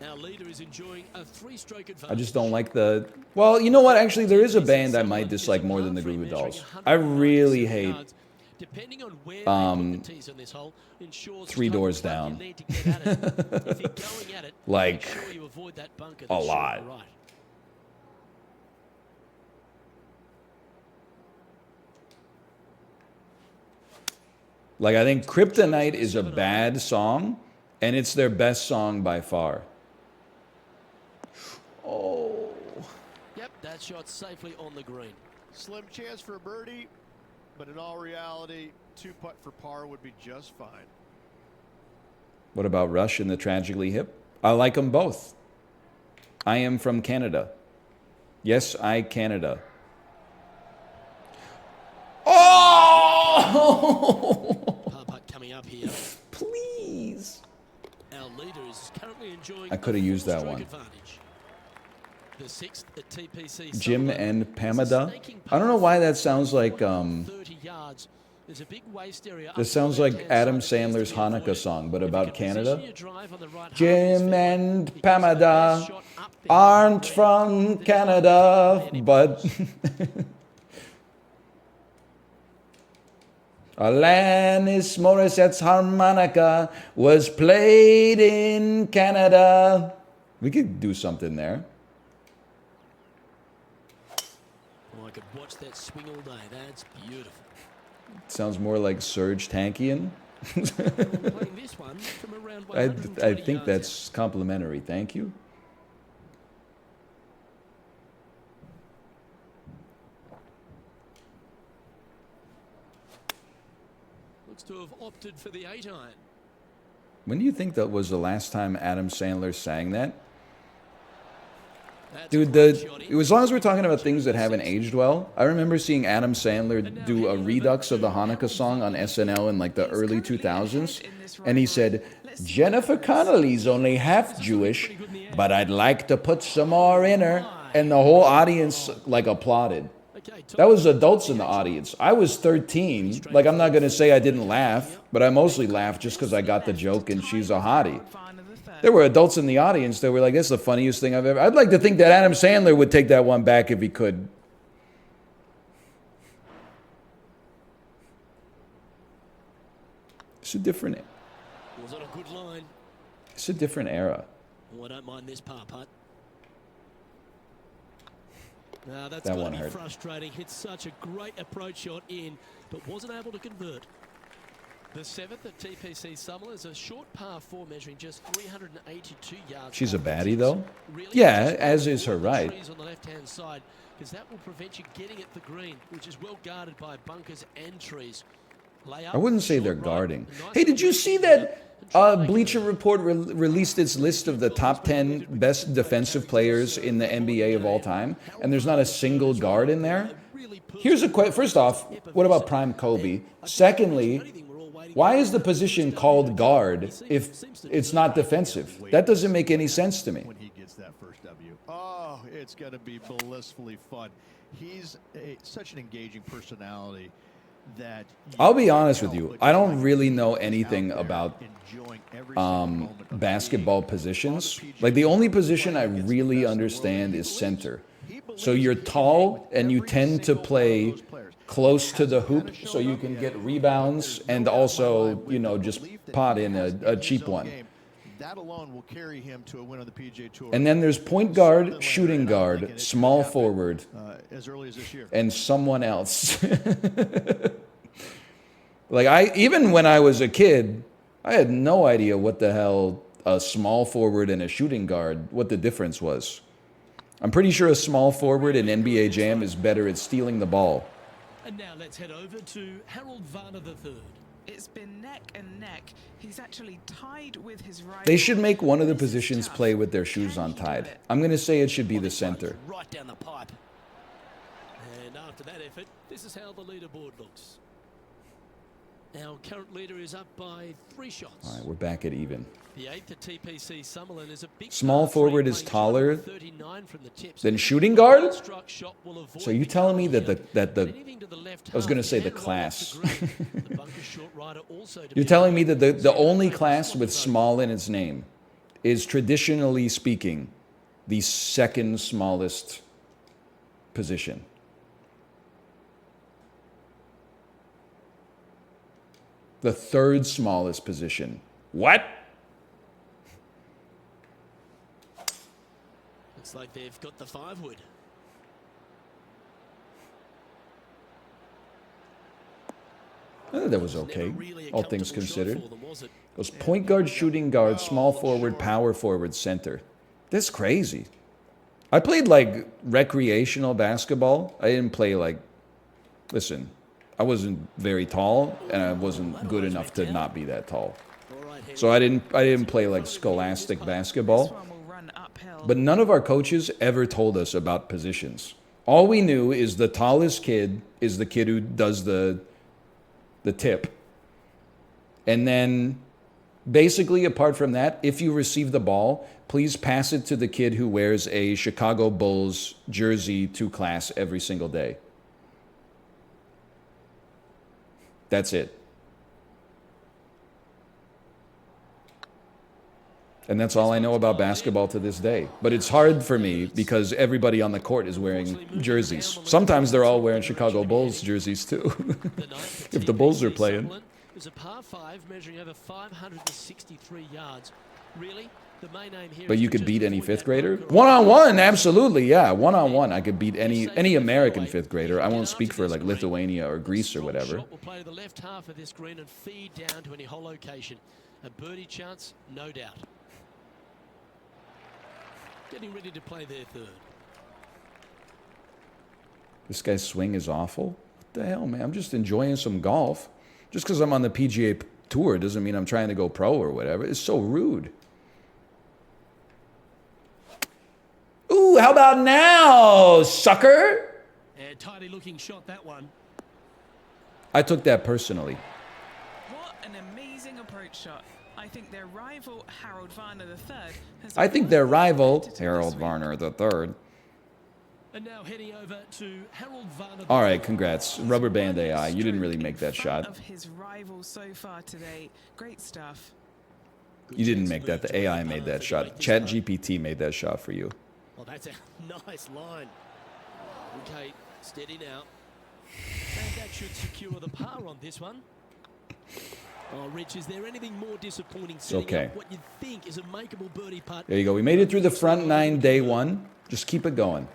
Our leader is enjoying a 3-stroke advantage. I just don't like the... Well, you know what? Actually, there is a band I might dislike more than the Goo Goo Dolls. I really hate Depending on where they put the tees on this hole, ensures 3 the Doors stroke Down. you need to get at it. If you're going at it, Like, make sure you avoid that bunker a that's short lot. to the right. Like, I think Kryptonite is a bad song, and it's their best song by far. Oh. Yep, that shot safely on the green. Slim chance for a birdie, but in all reality, 2-putt for par would be just fine. What about Rush and the Tragically Hip? I like them both. I am from Canada. Yes, I Canada. Oh! Par putt coming up here. Please. Our leader is currently enjoying I could have used that 4-stroke one. advantage. The 6th at TPC Jim Sullivan. and It's a Pamada. snaking I don't know path. why that sounds like 30 yards. There's a big waste area up this the sounds like left-hand Adam side that needs Sandler's to be avoided. Hanukkah song, but If you about can position Canada. your drive on the right half of this Jim fairway, and you can Pamada get the best shot up there. aren't from There's Canada, no but Alanis Morissette's harmonica was played in Canada. We could do something there. Oh, I could watch that swing all day. That's beautiful. Sounds more like Serge Tankian. Playing this one from around I 120 think yards that's complimentary. Thank you. out. Looks to have opted for the 8-iron. When do you think that was the last time Adam Sandler sang that? That's Dude, a great shot in. as long as we're talking about things that haven't aged well, I remember seeing Adam Sandler do a redux of the Hanukkah song on SNL in like the early 2000s, and he said, Jennifer Connelly's only half Jewish, but I'd like to put some more in her. And the whole audience like applauded. Okay, That was adults in the audience. I was 13. Like, I'm not going to say I didn't laugh, but I mostly laughed just because I got the joke and she's a hottie. There were adults in the audience that were like, "That's the funniest thing I've ever." I'd like to think that Adam Sandler would take that one back if he could. It's a different. Was on a good line. It's a different era. Oh, I don't mind this par putt. Now that's That got one to be hurt. frustrating. Hit such a great approach shot in, but wasn't able to convert. The 7th at TPC Summerall is a short par 4 measuring just 382 yards. She's a off the baddie, tips. though? Really Yeah, just as is her avoid the right. trees on the left-hand side, because that will prevent you getting at the green, which is well guarded by bunkers and trees. I wouldn't say they're short right, guarding. a nice Hey, did you little see dip there, that and try to make it Bleacher work. Report released its list of the top 10 best defensive players in the NBA of all time? And there's not a single guard in there? Here's a question. First off, what about Prime Kobe? Secondly, why is the position called guard if it's not defensive? That doesn't make any sense to me. When he gets that first W. Oh, it's going to be blissfully fun. He's such an engaging personality that I'll be honest with you. I don't really know anything about basketball positions. Like, the only position I really understand is center. So you're tall and you tend to play close to the hoop so you can get rebounds and also, you know, just pot in a cheap one. That alone will carry him to a win on the PGA Tour. And then there's point guard, shooting guard, small forward, as early as this year. and someone else. Like, even when I was a kid, I had no idea what the hell a small forward and a shooting guard, what the difference was. I'm pretty sure a small forward in NBA Jam is better at stealing the ball. And now let's head over to Harold Varner III. It's been neck and neck. He's actually tied with his rival. They should make one of the This is positions tough. play with their shoes Can he do untied. it? I'm going to say it should be the center. Right down the pipe. And after that effort, this is how the leaderboard looks. Our current leader is up by 3 shots. All right, we're back at even. The 8th at TPC Summerlin is a big Small par forward three is playing taller 39 from the tips. Then shooting guard? Struck shot will avoid So you the telling me guard that here. the Anything to the left I was half gonna say the can roll off class. the green. The bunker short rider also to you're be telling me avoided. that the only Zero class over with slot small in its name is traditionally speaking the second smallest position. The third smallest position. What? Looks like they've got the 5-wood. I thought that was Never okay, really a all things comfortable shot considered. for them, was it? It was point guard, shooting guard, small forward, power forward, center. That's crazy. I played like recreational basketball. I didn't play like, listen, I wasn't very tall and I wasn't good enough to not be that tall. All right, Henry. So I didn't play like scholastic This basketball. one will run uphill. But none of our coaches ever told us about positions. All we knew is the tallest kid is the kid who does the tip. And then basically, apart from that, if you receive the ball, please pass it to the kid who wears a Chicago Bulls jersey to class every single day. That's it. And that's all I know about basketball to this day. But it's hard for me because everybody on the court is wearing jerseys. Sometimes they're all wearing Chicago Bulls jerseys too. The 9th at If the Bulls are TPC playing. Summerlin is a par 5 measuring over 563 yards. Really, the main aim here But is you to could just beat any avoid fifth that grader? bunker. One-on-one, absolutely, yeah. One-on-one, I could beat any American fifth grader. I won't speak for like Lithuania or Greece or Strong whatever. shot will play to the left half of this green and feed down to any hole location. A birdie chance, no doubt. Getting ready to play their third. This guy's swing is awful. What the hell, man? I'm just enjoying some golf. Just because I'm on the PGA Tour doesn't mean I'm trying to go pro or whatever. It's so rude. Ooh, How about now, sucker? Tidy looking shot, that one. I took that personally. What an amazing approach shot. I think their rival, Harold Varner III, has I think their rival, competitor Harold this week. Varner III. And now heading over to Harold Varner. All right, congrats. Rubber band One AI. You didn't really stroke make in that front shot. Of his rival so far today. Great stuff. You didn't make that. The AI made that shot. Chat GPT made that shot for you. Oh, that's a nice line. Okay, steady now. And that should secure the par on this one. Oh, Rich, is there anything more disappointing setting okay. up what you think is a makeable birdie putt? There you go. We made it through the front 9 day 1. Just keep it going.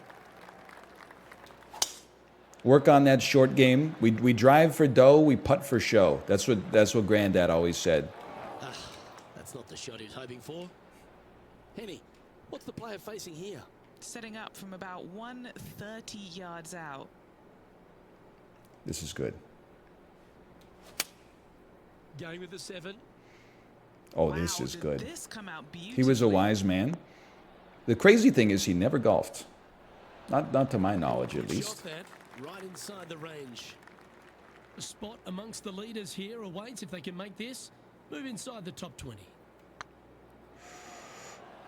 Work on that short game. We drive for dough, we putt for show. That's what Granddad always said. That's not the shot he was hoping for. Henny, what's the player facing here? Setting up from about 130 yards out. This is good. Going with the 7. Oh, Wow, this is did good. This come out He was a beautifully. wise man. The crazy thing is he never golfed. Not to my knowledge, at Good least. shot that, right inside the range. A spot amongst the leaders here awaits if they can make this. Move inside the top 20.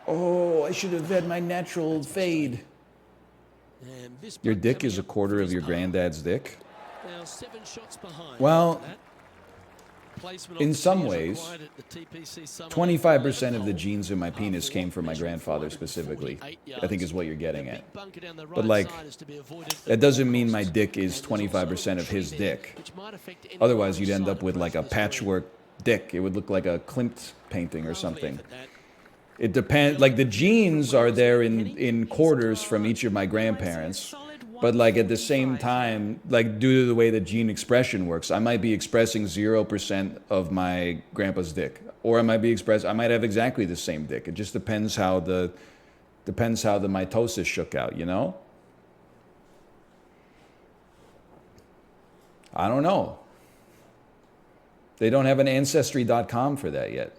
Oh, I should have had my natural fade. And this Your putt dick coming is a up quarter for of his your par. granddad's dick. Now 7 shots behind. Well, after that. Placement in on the some tee is ways, required at the TPC Summer 25% of the hole. genes in my Par penis four, came from my measuring grandfather 448 specifically. yards. I think is what you're The getting at. big bunker down the But, right like, side is to be avoided at That doesn't all mean my costs. dick is And there's also a 25% of tree his there, dick. which might affect any Otherwise, you'd side end up with like a approach this green. patchwork dick. It would look like a Klimt painting or Lovely something. effort that. It depends. Like the genes are there in quarters from each of my grandparents. But like at the same time, like due to the way that gene expression works, I might be expressing 0% of my grandpa's dick, or I might have exactly the same dick. It just depends how the mitosis shook out. You know. I don't know. They don't have an ancestry.com for that yet.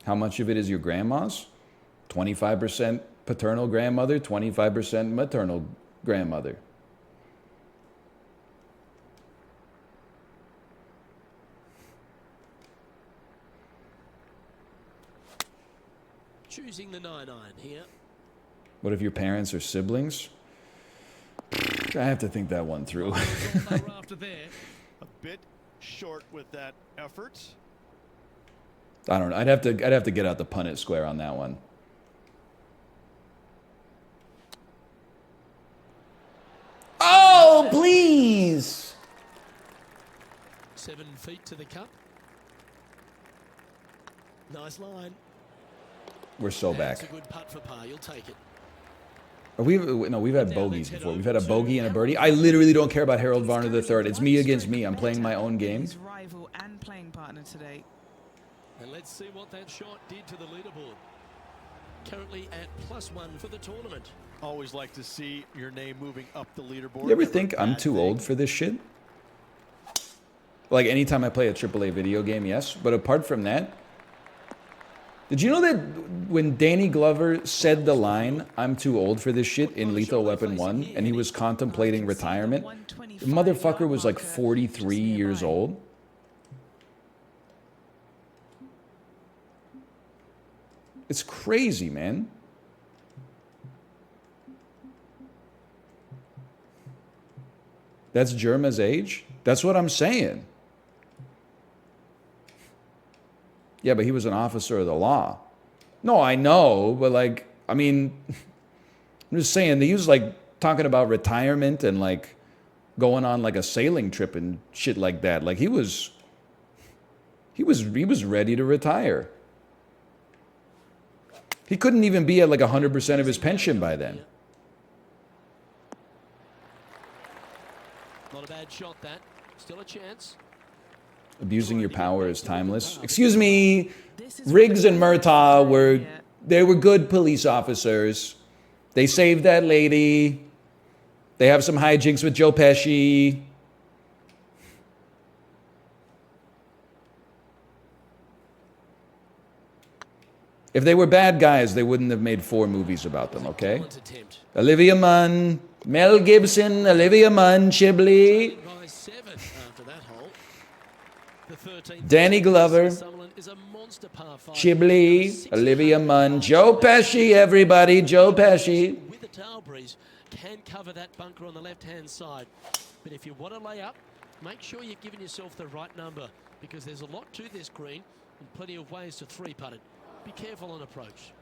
How much of it is your grandma's? 25% paternal grandmother, 25% maternal grandmother. Choosing the 9-9 here. What if your parents are siblings? I have to think that one through. Well, they were after there. A bit short with that effort. I don't know. I'd have to get out the Punnett square on that one. Oh, please. 7 feet to the cup. Nice line. We're so That's back. a good putt for par. You'll take it. We've had bogeys before. We've had a bogey and a birdie. I literally don't care about Harold Varner III. It's me against me. I'm playing my own game. His rival and playing partner today. And let's see what that shot did to the leaderboard. Currently at +1 for the tournament. Always like to see your name moving up the leaderboard. You ever Never think a I'm bad too thing. old for this shit? Like anytime I play a AAA video game, yes. But apart from that, did you know that when Danny Glover said the line, "I'm too old for this shit" in Lethal Weapon 1, and he was contemplating retirement, the motherfucker was like 43 years old? It's crazy, man. That's Jerma's age? That's what I'm saying. Yeah, but he was an officer of the law. No, I know, but like, I mean, I'm just saying, he was like talking about retirement and like going on like a sailing trip and shit like that. Like he was ready to retire. He couldn't even be at like 100% of his pension by then. Not a bad shot, that. Still a chance. Abusing your power is timeless. Excuse me, Riggs and Murtaugh were good police officers. They saved that lady. They have some hijinks with Joe Pesci. If they were bad guys, they wouldn't have made 4 movies about them, okay? Gallant attempt. Olivia Munn, Mel Gibson, Olivia Munn, Chibley, By 7 after that hole. The 13th Danny Glover, Summerlin is a monster par 5. Chibley, Olivia Munn, Joe Pesci, everybody, Joe Pesci. With the tail breeze, can cover that bunker on the left-hand side. But if you want to lay up, make sure you're giving yourself the right number, because there's a lot to this green and plenty of ways to 3-putt it. Be careful on approach.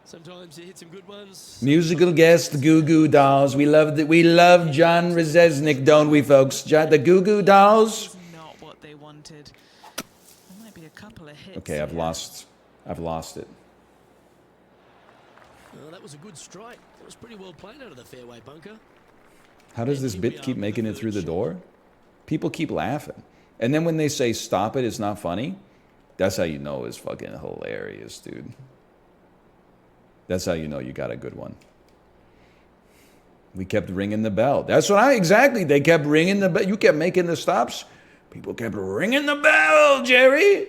Sometimes you hit some good ones. Musical guest, Goo Goo Dolls. We love John Rzeznik, don't we, folks? The Goo Goo Dolls. It's not what they wanted. There might be a couple of hits. Okay, I've here. lost it. Well, that was a good strike. It was pretty well played out of the fairway bunker. How does this bit keep making it through the door? People keep laughing. And then when they say stop it, it's not funny. That's how you know it's fucking hilarious, dude. That's how you know you got a good one. We kept ringing the bell. That's what exactly. They kept ringing the bell. You kept making the stops. People kept ringing the bell, Jerry.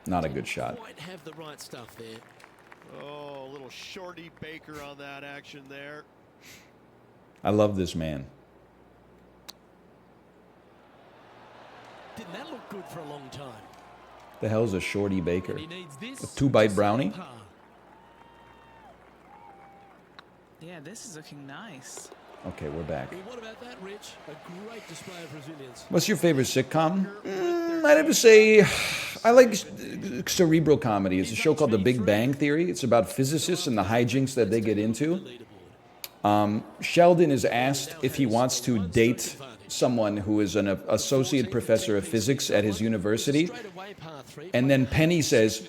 Not a good shot. Quite have the right stuff there. Oh, a little shorty Baker on that action there. I love this man. Didn't that look good for a long time? The hell's a shorty Baker? And he needs this A 2-bite to brownie? par. Yeah, this is looking nice. Okay, we're back. Well, what about that, Rich? A great display of resilience. What's your favorite sitcom? I'd have to say I like cerebral comedy. It's a show called The Big Bang Theory. It's about physicists and the hijinks that they get into. Sheldon is asked if he wants to date someone who is an associate professor of physics at his university. And then Penny says,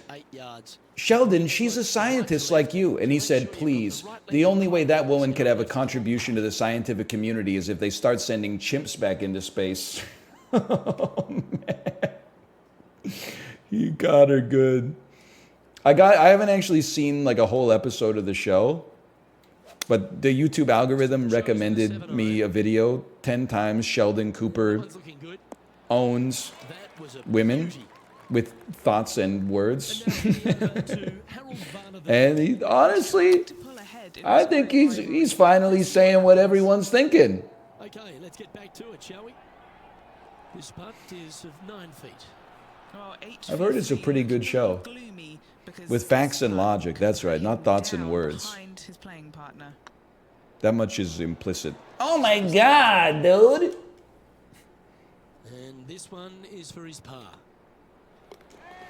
Sheldon, she's a scientist like you. And he said, please, the only way that woman could have a contribution to the scientific community is if they start sending chimps back into space. Oh, man. He got her good. I haven't actually seen like a whole episode of the show, but the YouTube algorithm recommended me a video 10 times Sheldon Cooper owns women with thoughts and words. And he, honestly, To pull ahead in I this think great he's finally saying what everyone's thinking. Okay, let's get back to it, shall we? This putt is of 9 feet. Well, I've heard it's a pretty good show. gloomy because With facts and this logic, that's right, not thoughts and down words. behind his playing partner. That much is implicit. Oh my God, dude. And this one is for his par.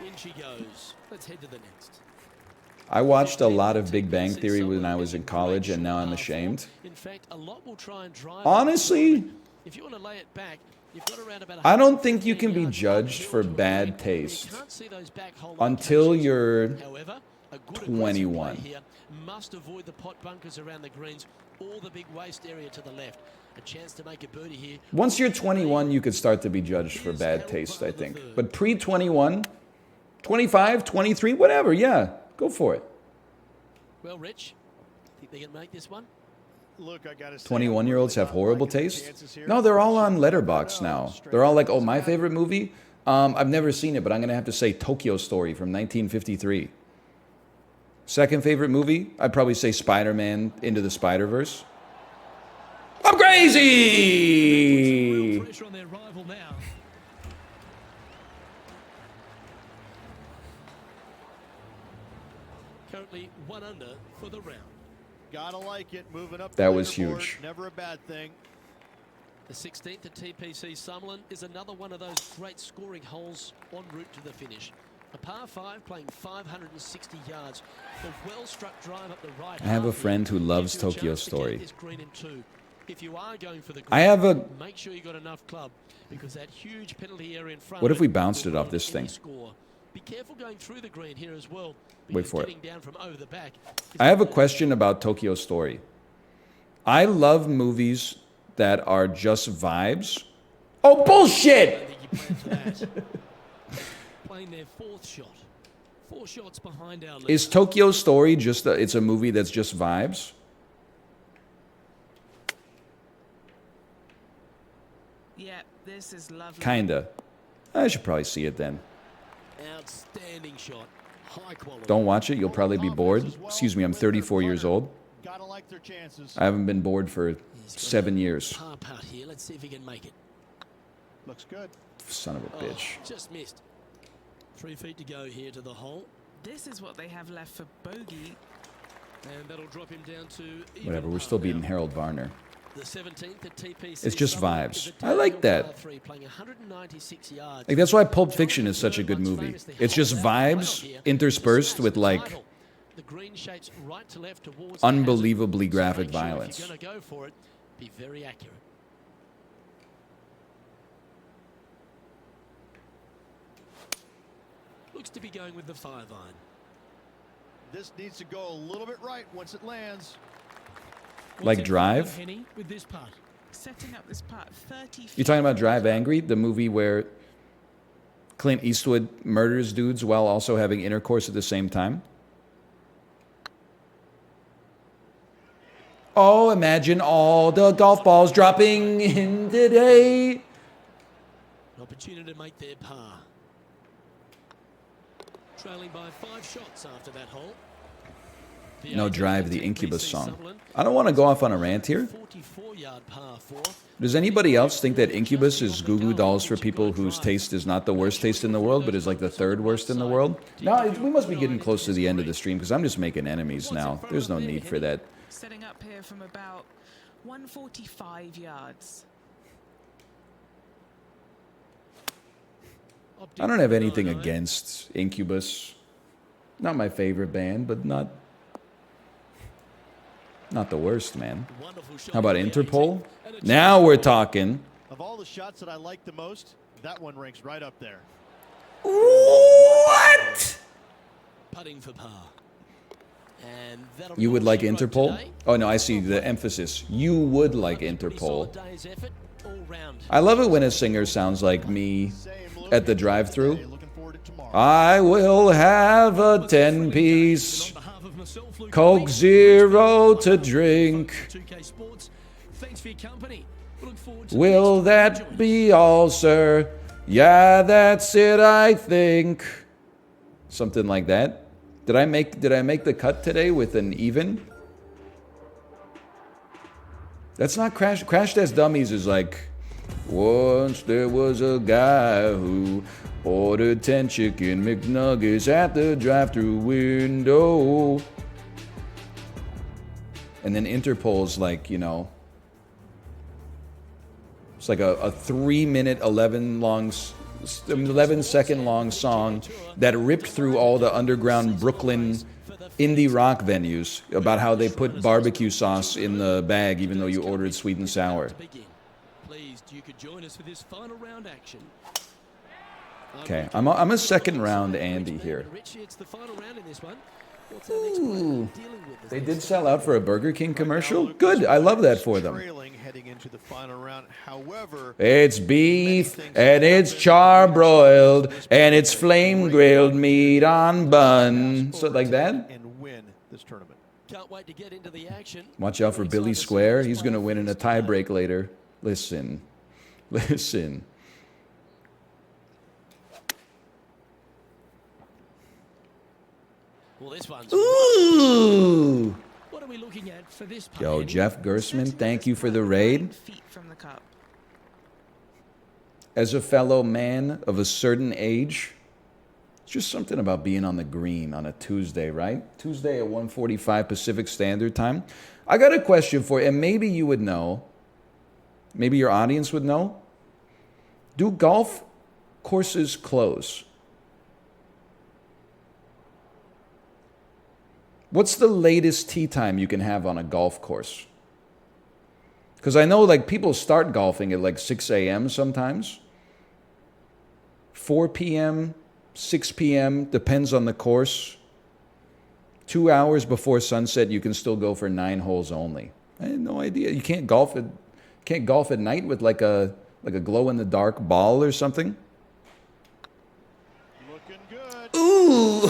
In she goes. Let's head to the next. I watched a lot of Big Bang Theory when I was in college, and now I'm ashamed. In fact, a lot will try and drive. Honestly, if you want to lay it back, you've got around about I don't think you 150 can be yards judged uphill for to a bad green. taste You can't see those back hole until locations. you're However, a good 21. aggressive play here must avoid the pot bunkers around the greens or the big waste area to the left. A chance to make a birdie here. Once you're 21, you could start to be judged for bad taste, I think. But pre-21, 25, 23, whatever, yeah, go for it. Well, Rich, think they can make this one? Look, I gotta say, 21-year-olds have horrible liking the taste? chances here. No, they're all on Letterboxd now. They're all like, oh, my favorite movie? I've never seen it, but I'm going to have to say Tokyo Story from 1953. Second favorite movie? I'd probably say Spider-Man Into the Spider-Verse. I'm crazy! Pressure on their rival now. Currently 1 under for the round. Gotta like it, moving up. That the was leaderboard, huge. Never a bad thing. The 16th at TPC Summerlin is another one of those great scoring holes en route to the finish. A par 5 playing 560 yards. The well-struck drive up the right. I have a half friend who here loves gives you a Tokyo chance to get Story. this green in 2. If you are going for the green, I have a... make sure you got enough club, because that huge penalty area in front. What of if we it bounced will it off run this any thing? Score. Be careful going through the green here as well. Wait because for it. getting down from over the back is I have a bad. question about Tokyo Story. I love movies that are just vibes. Oh, I bullshit! don't think you planned for that. Playing their 4th shot. 4 shots behind our lead. Is Tokyo Story just it's a movie that's just vibes? Yeah, This is lovely. Kinda. I should probably see it then. Outstanding shot. High quality. Don't watch it, you'll probably be bored. Excuse me, I'm 34 years old. Gotta like their chances. I haven't been bored for He's got 7 a years. Par putt here. Let's see if he can make it. Looks good. Son of a bitch. Just missed. 3 feet to go here to the hole. This is what they have left for bogey. And that'll drop him down to even Whatever, we're par still now. beating Harold Varner. The 17th at TPC It's just Sutherland vibes. is a I like downhill that. par 3 playing 196 yards. Like, that's why Pulp Fiction is such a good movie. It's just vibes interspersed with, like, The green shapes right to left towards unbelievably the hazard. graphic So make sure violence. If you're going to go for it, be very accurate. Looks to be going with the 5-iron. This needs to go a little bit right once it lands. Like What's in Drive? front of Henny with this putt? Setting up this putt 30 feet. You're talking about Drive Angry, the movie where Clint Eastwood murders dudes while also having intercourse at the same time? Oh, imagine all the golf balls dropping in today. An opportunity to make their par. Trailing by 5 shots after that hole. No, Drive, the Incubus song. I don't want to go off on a rant here. 44-yard par 4. Does anybody else think that Incubus is Goo Goo Dolls for people whose taste is not the worst taste in the world, but is like the third worst in the world? No, we must be getting close to the end of the stream because I'm just making enemies now. There's no need for that. Setting up here from about 145 yards. I don't have anything against Incubus. Not my favorite band, but not the worst, man. How about Interpol? Now we're talking. Of all the shots that I like the most, that one ranks right up there. What? Putting for par. And that'll You would be like all she wrote Interpol? today. Oh, no, I see the emphasis. You would like Pretty Interpol. solid day's effort all round. I love it when a singer sounds like me Same look at the today. drive-thru. Looking forward to tomorrow. I will have a 10-piece And on behalf of myself, Luke Coke Lee, Zero to drink. 2K Sports, thanks for your company. We look forward to Will the next time you that join be all, sir? Yeah, that's it, I think. Something like that. Did I make the cut today with an even? That's not Crash Test Dummies is like, once there was a guy who ordered 10 chicken McNuggets at the drive-thru window. And then Interpol's like, you know, it's like a 3-minute, 11-second long song that ripped through all the underground Brooklyn indie rock venues about how they put barbecue sauce in the bag even though you ordered sweet and sour. to begin. Pleased you could join us for this final round action. Okay, I'm a second round Andy here. Richie, it's the final round in this one. What's our next player Ooh. dealing with as They they did start? sell out for a Burger King commercial. Lucas Good, I love that is for them. Trailing heading into the final round. However, It's beef and it's charbroiled and it's flame grilled meat on bun. So like that? and win this tournament. Can't wait to get into the action. Watch out for Billy Square. He's going to win in a tiebreak later. Listen. Well, this one's Ooh. what are we looking at for this putt, Yo, Andy? Jeff Gersman, Setting thank this you for putt the 9 raid. feet from the cup. As a fellow man of a certain age, it's just something about being on the green on a Tuesday, right? Tuesday at 1:45 Pacific Standard Time. I got a question for you, and maybe you would know. Maybe your audience would know. Do golf courses close? What's the latest tee time you can have on a golf course? Because I know like people start golfing at like 6 a.m. sometimes. 4 p.m., 6 p.m., depends on the course. 2 hours before sunset, you can still go for 9 holes only. I had no idea. You can't golf at night with like a glow in the dark ball or something. Looking good. Ooh.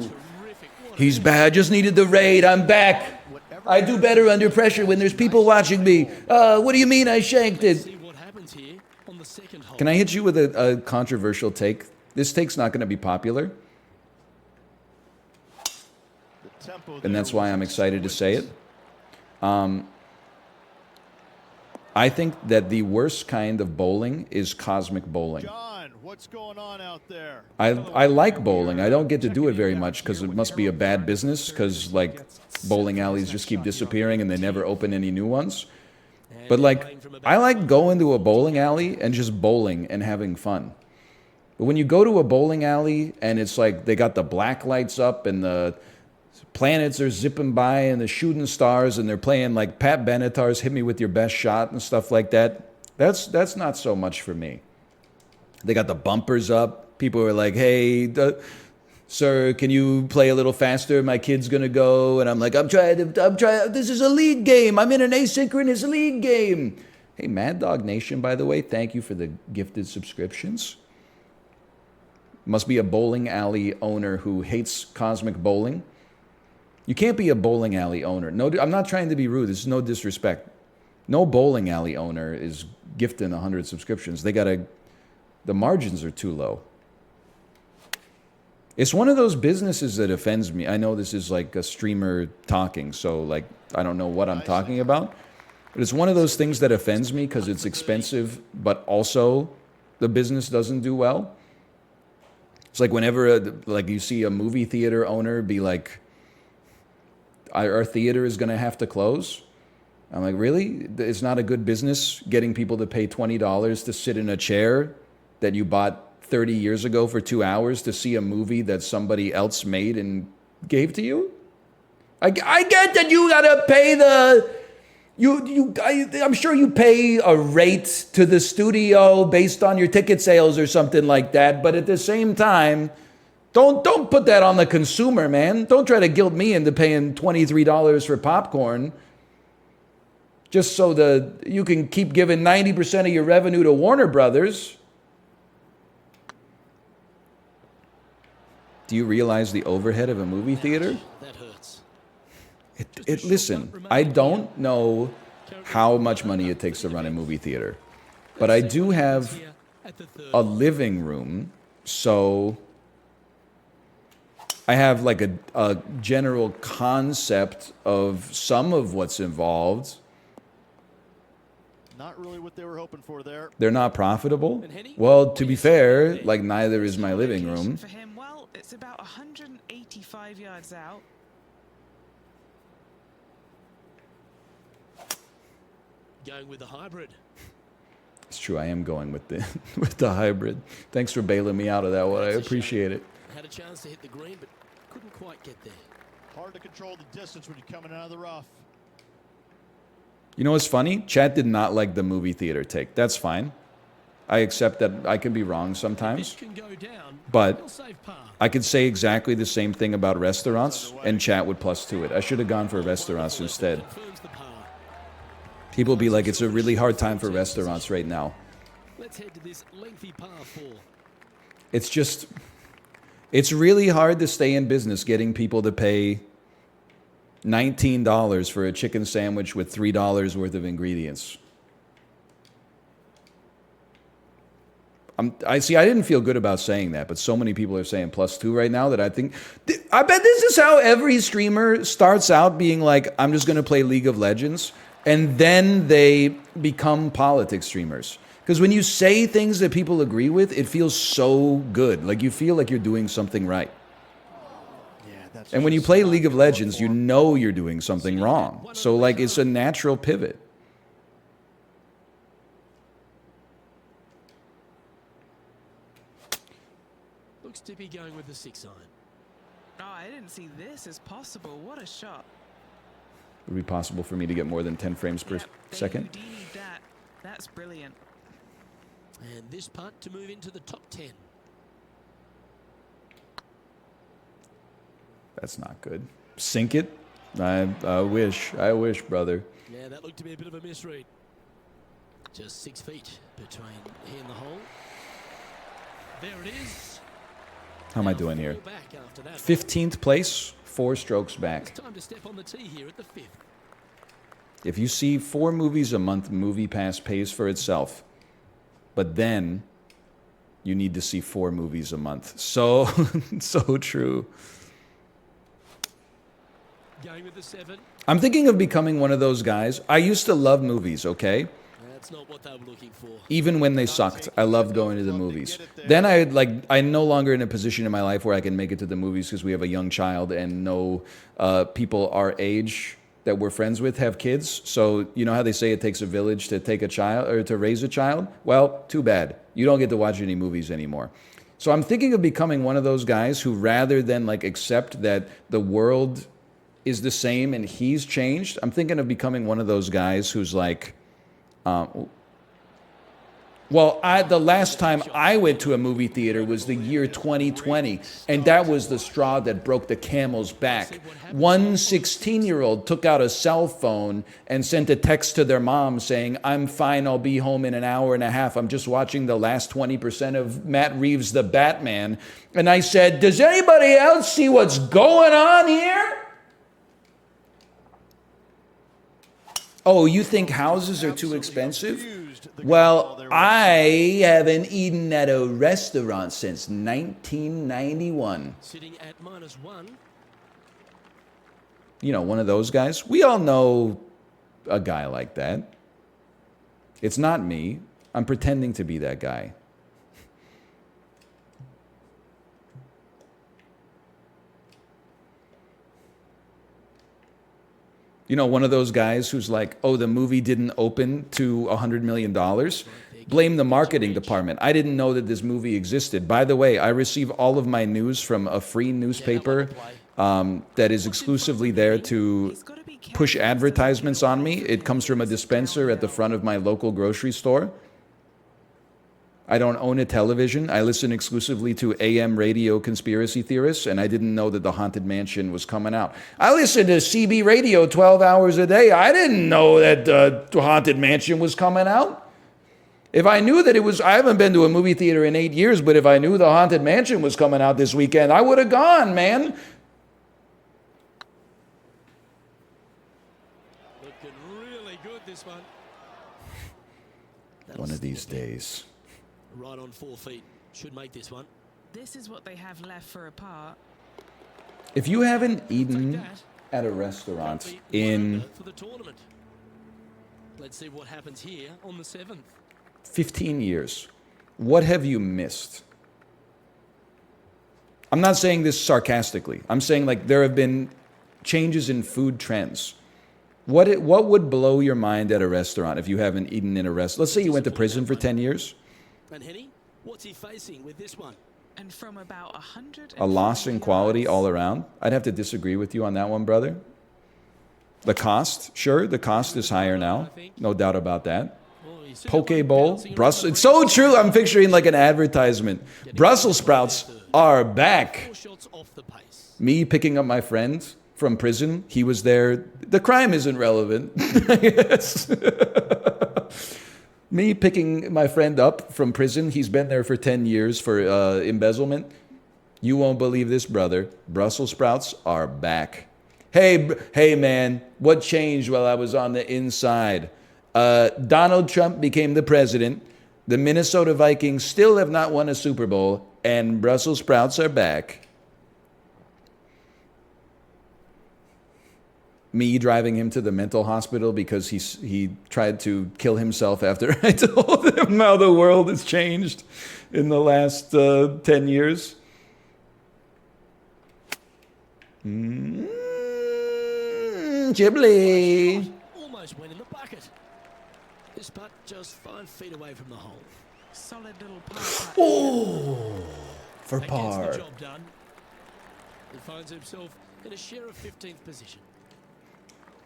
Terrific. What He's bad. Just needed the raid. I'm back. I do better under pressure when there's people watching me. What do you mean I shanked Let's it? see what happens here on the second hole. Can I hit you with a controversial take? This take's not going to be popular, The tempo and there that's why was I'm excited to say it. exquisite. I think that the worst kind of bowling is cosmic bowling. John, what's going on out there? I like bowling. I don't get to do it very much because it must be a bad business because, like, bowling alleys just keep disappearing and they never open any new ones. But, like, I like going to a bowling alley and just bowling and having fun. But when you go to a bowling alley and it's like they got the black lights up and the planets are zipping by and the shooting stars and they're playing like Pat Benatar's Hit Me With Your Best Shot and stuff like that, that's not so much for me. They got the bumpers up. People are like, hey, sir, can you play a little faster? My kid's going to go. And I'm like, I'm trying. This is a league game. I'm in an asynchronous league game. Hey, Mad Dog Nation, by the way, thank you for the gifted subscriptions. Must be a bowling alley owner who hates cosmic bowling. You can't be a bowling alley owner. No, I'm not trying to be rude. This is no disrespect. No bowling alley owner is gifting 100 subscriptions. The margins are too low. It's one of those businesses that offends me. I know this is like a streamer talking, so like I don't know what I'm talking about. But it's one of those things that offends me because it's expensive, but also the business doesn't do well. It's like whenever like you see a movie theater owner be like, our theater is going to have to close. I'm like, really? It's not a good business getting people to pay $20 to sit in a chair that you bought 30 years ago for 2 hours to see a movie that somebody else made and gave to you? I get that you got to pay I'm sure you pay a rate to the studio based on your ticket sales or something like that, but at the same time, don't put that on the consumer, man. Don't try to guilt me into paying $23 for popcorn just so that you can keep giving 90% of your revenue to Warner Brothers. Do you realize the overhead of a movie theater? That hurts. Listen, I don't know how much money it takes to run a movie theater, but I do have a living room, so I have like a general concept of some of what's involved. Not really what they were hoping for there. They're not profitable. Well, to be fair, like neither is my living room. For him, well, it's about 185 yards out. Going with the hybrid. It's true, I am going with the with the hybrid. Thanks for bailing me out of that one. I appreciate it. Had a chance to hit the green, but couldn't quite get there. Hard to control the distance when you're coming out of the rough. You know what's funny? Chat did not like the movie theater take. That's fine. I accept that I can be wrong sometimes. Can go down, But he'll save par. I could say exactly the same thing about restaurants, and chat would plus to it. I should have gone for restaurants instead. Confirms the par. People be like, it's a really hard time for restaurants right now. Let's head to this lengthy par 4. It's really hard to stay in business getting people to pay $19 for a chicken sandwich with $3 worth of ingredients. I didn't feel good about saying that, but so many people are saying +2 right now that I bet this is how every streamer starts out being like, I'm just going to play League of Legends, and then they become politics streamers. Because when you say things that people agree with, it feels so good. Like you feel like you're doing something right. Yeah, that's And when you play League of Legends, you know you're doing something wrong. So like it's a natural pivot. Looks to be going with the 6-iron. Oh, I didn't see this as possible. What a shot. Would it be possible for me to get more than 10 frames per Yep, they second? do need that. That's brilliant. And this putt to move into the top 10. That's not good. Sink it? I wish, brother. Yeah, that looked to be a bit of a misread. Just 6 feet between he and the hole. There it is. How am I doing here? Four back after that. 15th place, 4 strokes back. It's time to step on the tee here at the 5th. If you see 4 movies a month, Movie Pass pays for itself. But then you need to see 4 movies a month. So, so true. Going with the 7. I'm thinking of becoming one of those guys. I used to love movies, okay? That's not what they were looking for. Even when they sucked, I loved going to the movies. Then I'm no longer in a position in my life where I can make it to the movies because we have a young child and no people our age that we're friends with have kids. So you know how they say it takes a village to take a child or to raise a child? Well, too bad. You don't get to watch any movies anymore. So I'm thinking of becoming one of those guys who, rather than like accept that the world is the same and he's changed, I'm thinking of becoming one of those guys who's like, the last time I went to a movie theater was the year 2020, and that was the straw that broke the camel's back. One 16-year-old took out a cell phone and sent a text to their mom saying, "I'm fine, I'll be home in an hour and a half. I'm just watching the last 20% of Matt Reeves' The Batman." And I said, "Does anybody else see what's going on here?" Oh, you think houses are too expensive? Well, I haven't eaten at a restaurant since 1991. Sitting at -1. You know, one of those guys. We all know a guy like that. It's not me. I'm pretending to be that guy. You know, one of those guys who's like, oh, the movie didn't open to $100 million. Blame the marketing department. I didn't know that this movie existed. By the way, I receive all of my news from a free newspaper that is exclusively there to push advertisements on me. It comes from a dispenser at the front of my local grocery store. I don't own a television. I listen exclusively to AM radio conspiracy theorists, and I didn't know that the Haunted Mansion was coming out. I listen to CB radio 12 hours a day. I didn't know that the Haunted Mansion was coming out. If I knew that it was, I haven't been to a movie theater in 8 years, but if I knew the Haunted Mansion was coming out this weekend, I would have gone, man. Looking really good, this one. One of these days. Right on 4 feet. Should make this one. This is what they have left for a par. If you haven't eaten at a restaurant in For the tournament. Let's see what happens here on the 7th. 15 years, what have you missed? I'm not saying this sarcastically. I'm saying like there have been changes in food trends. What would blow your mind at a restaurant if you haven't eaten in a restaurant? Let's say you went to prison for 10 years. And Henny, what's he facing with this one? And from about 100. A loss in quality all around. I'd have to disagree with you on that one, brother. The cost, sure, the cost is higher now. No doubt about that. Poke bowl, Brussels. It's so true. I'm picturing like an advertisement. Brussels sprouts are back. 4 shots off the pace. Me picking up my friend from prison. He was there. The crime isn't relevant. Yes. Me picking my friend up from prison. He's been there for 10 years for embezzlement. You won't believe this, brother. Brussels sprouts are back. Hey, man, what changed while I was on the inside? Donald Trump became the president. The Minnesota Vikings still have not won a Super Bowl, and Brussels sprouts are back. Me driving him to the mental hospital because he tried to kill himself after I told him how the world has changed in the last 10 years. Ghibli. Almost went in the bucket. This putt just 5 feet away from the hole. Solid little par. Oh, for That par. gets the job done. He finds himself in a share of 15th position.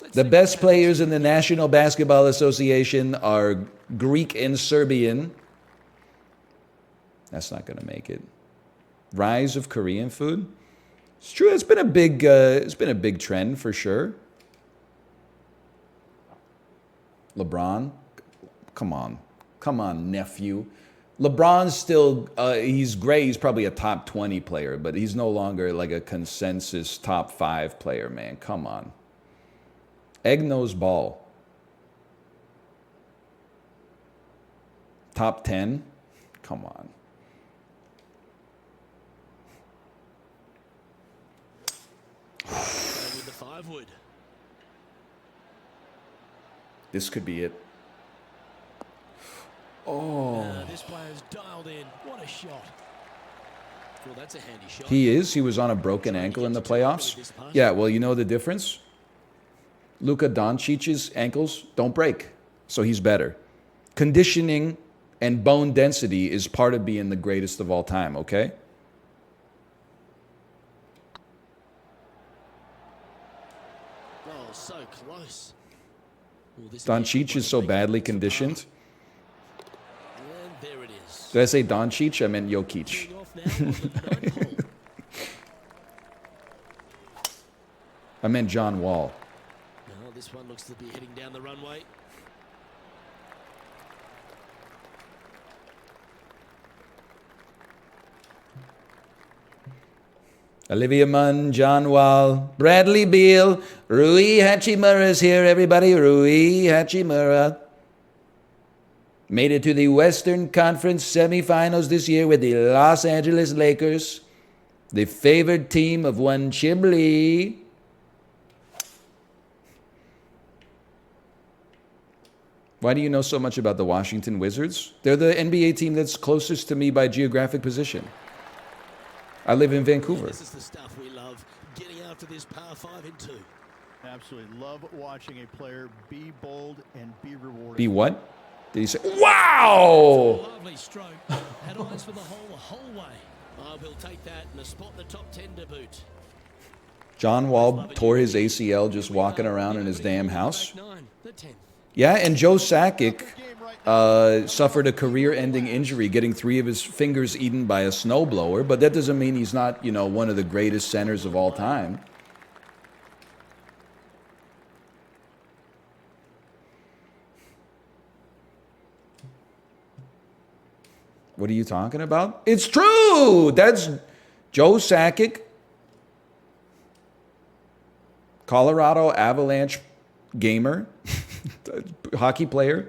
Let's The see best what players in the National Basketball Association are Greek and Serbian. That's not going to make it. Rise of Korean food. It's true. It's been a big trend for sure. LeBron, come on, nephew. LeBron's still, he's great. He's probably a top 20 player, but he's no longer like a consensus top 5 player, man. Come on. Egg nose ball. Top 10? Come on. With the 5-wood. This could be it. Oh. This player's dialed in. What a shot. Well, that's a handy shot. He is. He was on a broken ankle in the playoffs. Yeah, well, you know the difference? Luka Doncic's ankles don't break, so he's better. Conditioning and bone density is part of being the greatest of all time, okay? Oh, so close. Well, Doncic is so badly conditioned. And there it is. Did I say Doncic? I meant Jokic. Off now on the 9th hole. I meant John Wall. Now this one looks to be heading down the runway. Olivia Munn, John Wall, Bradley Beal, Rui Hachimura's here, everybody. Rui Hachimura made it to the Western Conference semifinals this year with the Los Angeles Lakers, the favored team of one Chiblee. Why do you know so much about the Washington Wizards? They're the NBA team that's closest to me by geographic position. I live in Vancouver. This is the stuff we love. Getting after this par 5 in 2. Absolutely love watching a player be bold and be rewarded. Be what? Did he say? Wow! Lovely stroke. Had eyes for the whole way. I will take that and a spot in the top 10 to boot. John Wall tore his ACL just walking around in his damn house. 9, the 10th. Yeah, and Joe Sakic suffered a career-ending injury, getting 3 of his fingers eaten by a snowblower. But that doesn't mean he's not, you know, one of the greatest centers of all time. What are you talking about? It's true. That's Joe Sakic, Colorado Avalanche gamer, hockey player.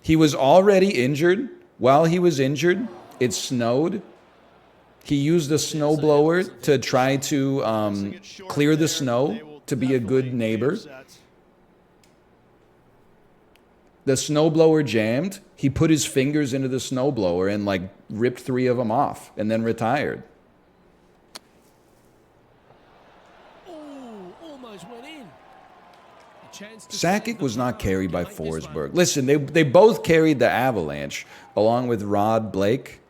He was already injured. While he was injured, it snowed. He used a snowblower to try to clear the snow, to be a good neighbor. The snowblower jammed. He put his fingers into the snowblower and like ripped 3 of them off and then retired. Oh, almost went in. A chance to Sakic save was the not par carried by to make this one. Forsberg. Listen, they both carried the Avalanche along with Rod Blake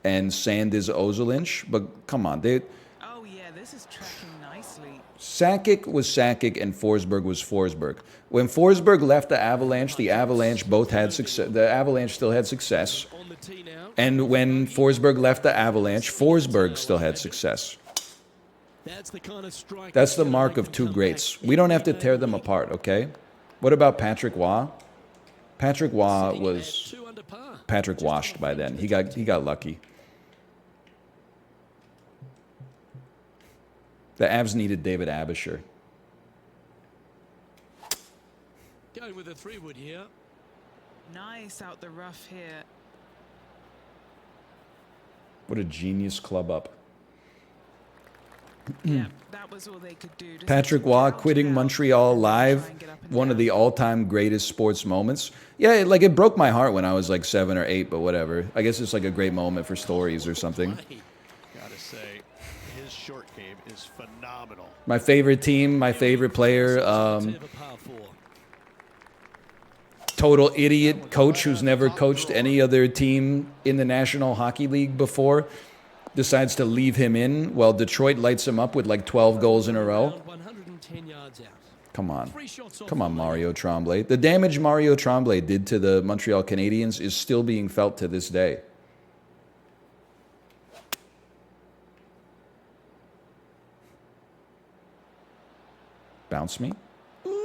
and Sandis Ozolinsh. But come on, Oh yeah, this is tracking nicely. Sakic was Sakic and Forsberg was Forsberg. When Forsberg left the Avalanche both had success. The Avalanche still had success. On the tee now. And when Forsberg left the Avalanche, Forsberg still had success. That's the kind of strike. That's the gonna mark make of them 2 come greats. back We don't have to every tear day them of the week. apart, okay? What about Patrick Waugh? Patrick Waugh Sitting at was 2 under par. Patrick Just washed on by the then. fringe He of the got lucky. The Avs needed David Abisher. Going with a 3-wood here. Nice out the rough here. What a genius club up. Yeah, that was all they could do. Just Patrick to Waugh gouge quitting it out Montreal and then live, try and get up and one of down. the all-time greatest sports moments. Yeah, like it broke my heart when I was like 7 or 8, but whatever. I guess it's like a great moment for stories or something. Play. Gotta say, his short game is phenomenal. My favorite team, my favorite player, Bit of a par 4. total idiot coach who's never coached any other team in the National Hockey League before, decides to leave him in while Detroit lights him up with like 12 goals in a row. Around 110 yards out. Come on. 3 shots off Come on, the Mario Tremblay. The damage Mario Tremblay did to the Montreal Canadiens is still being felt to this day. Bounce me. Ooh.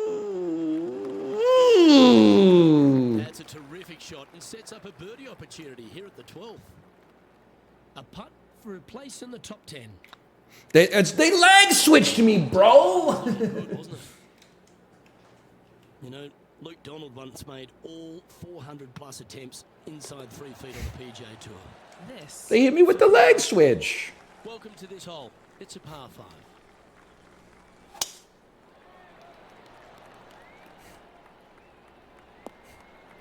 That's a terrific shot and sets up a birdie opportunity here at the 12th. A putt for a place in the top 10. They lag switched me, bro. Good, wasn't it? You know, Luke Donald once made all 400 plus attempts inside 3 feet on the PGA Tour. This. They hit me with the leg switch. Welcome to this hole. It's a par 5.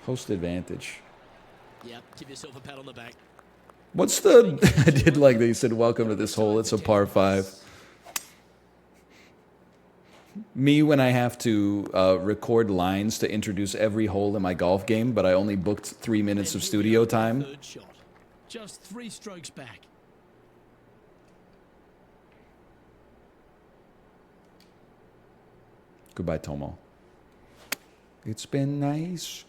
Host advantage. Yep, give yourself a pat on the back. What's the... I did like that you said, welcome to this hole. It's a par 5. Me when I have to record lines to introduce every hole in my golf game, but I only booked 3 minutes of studio time. Third shot. Just 3 strokes back. Goodbye, Tomo. It's been nice.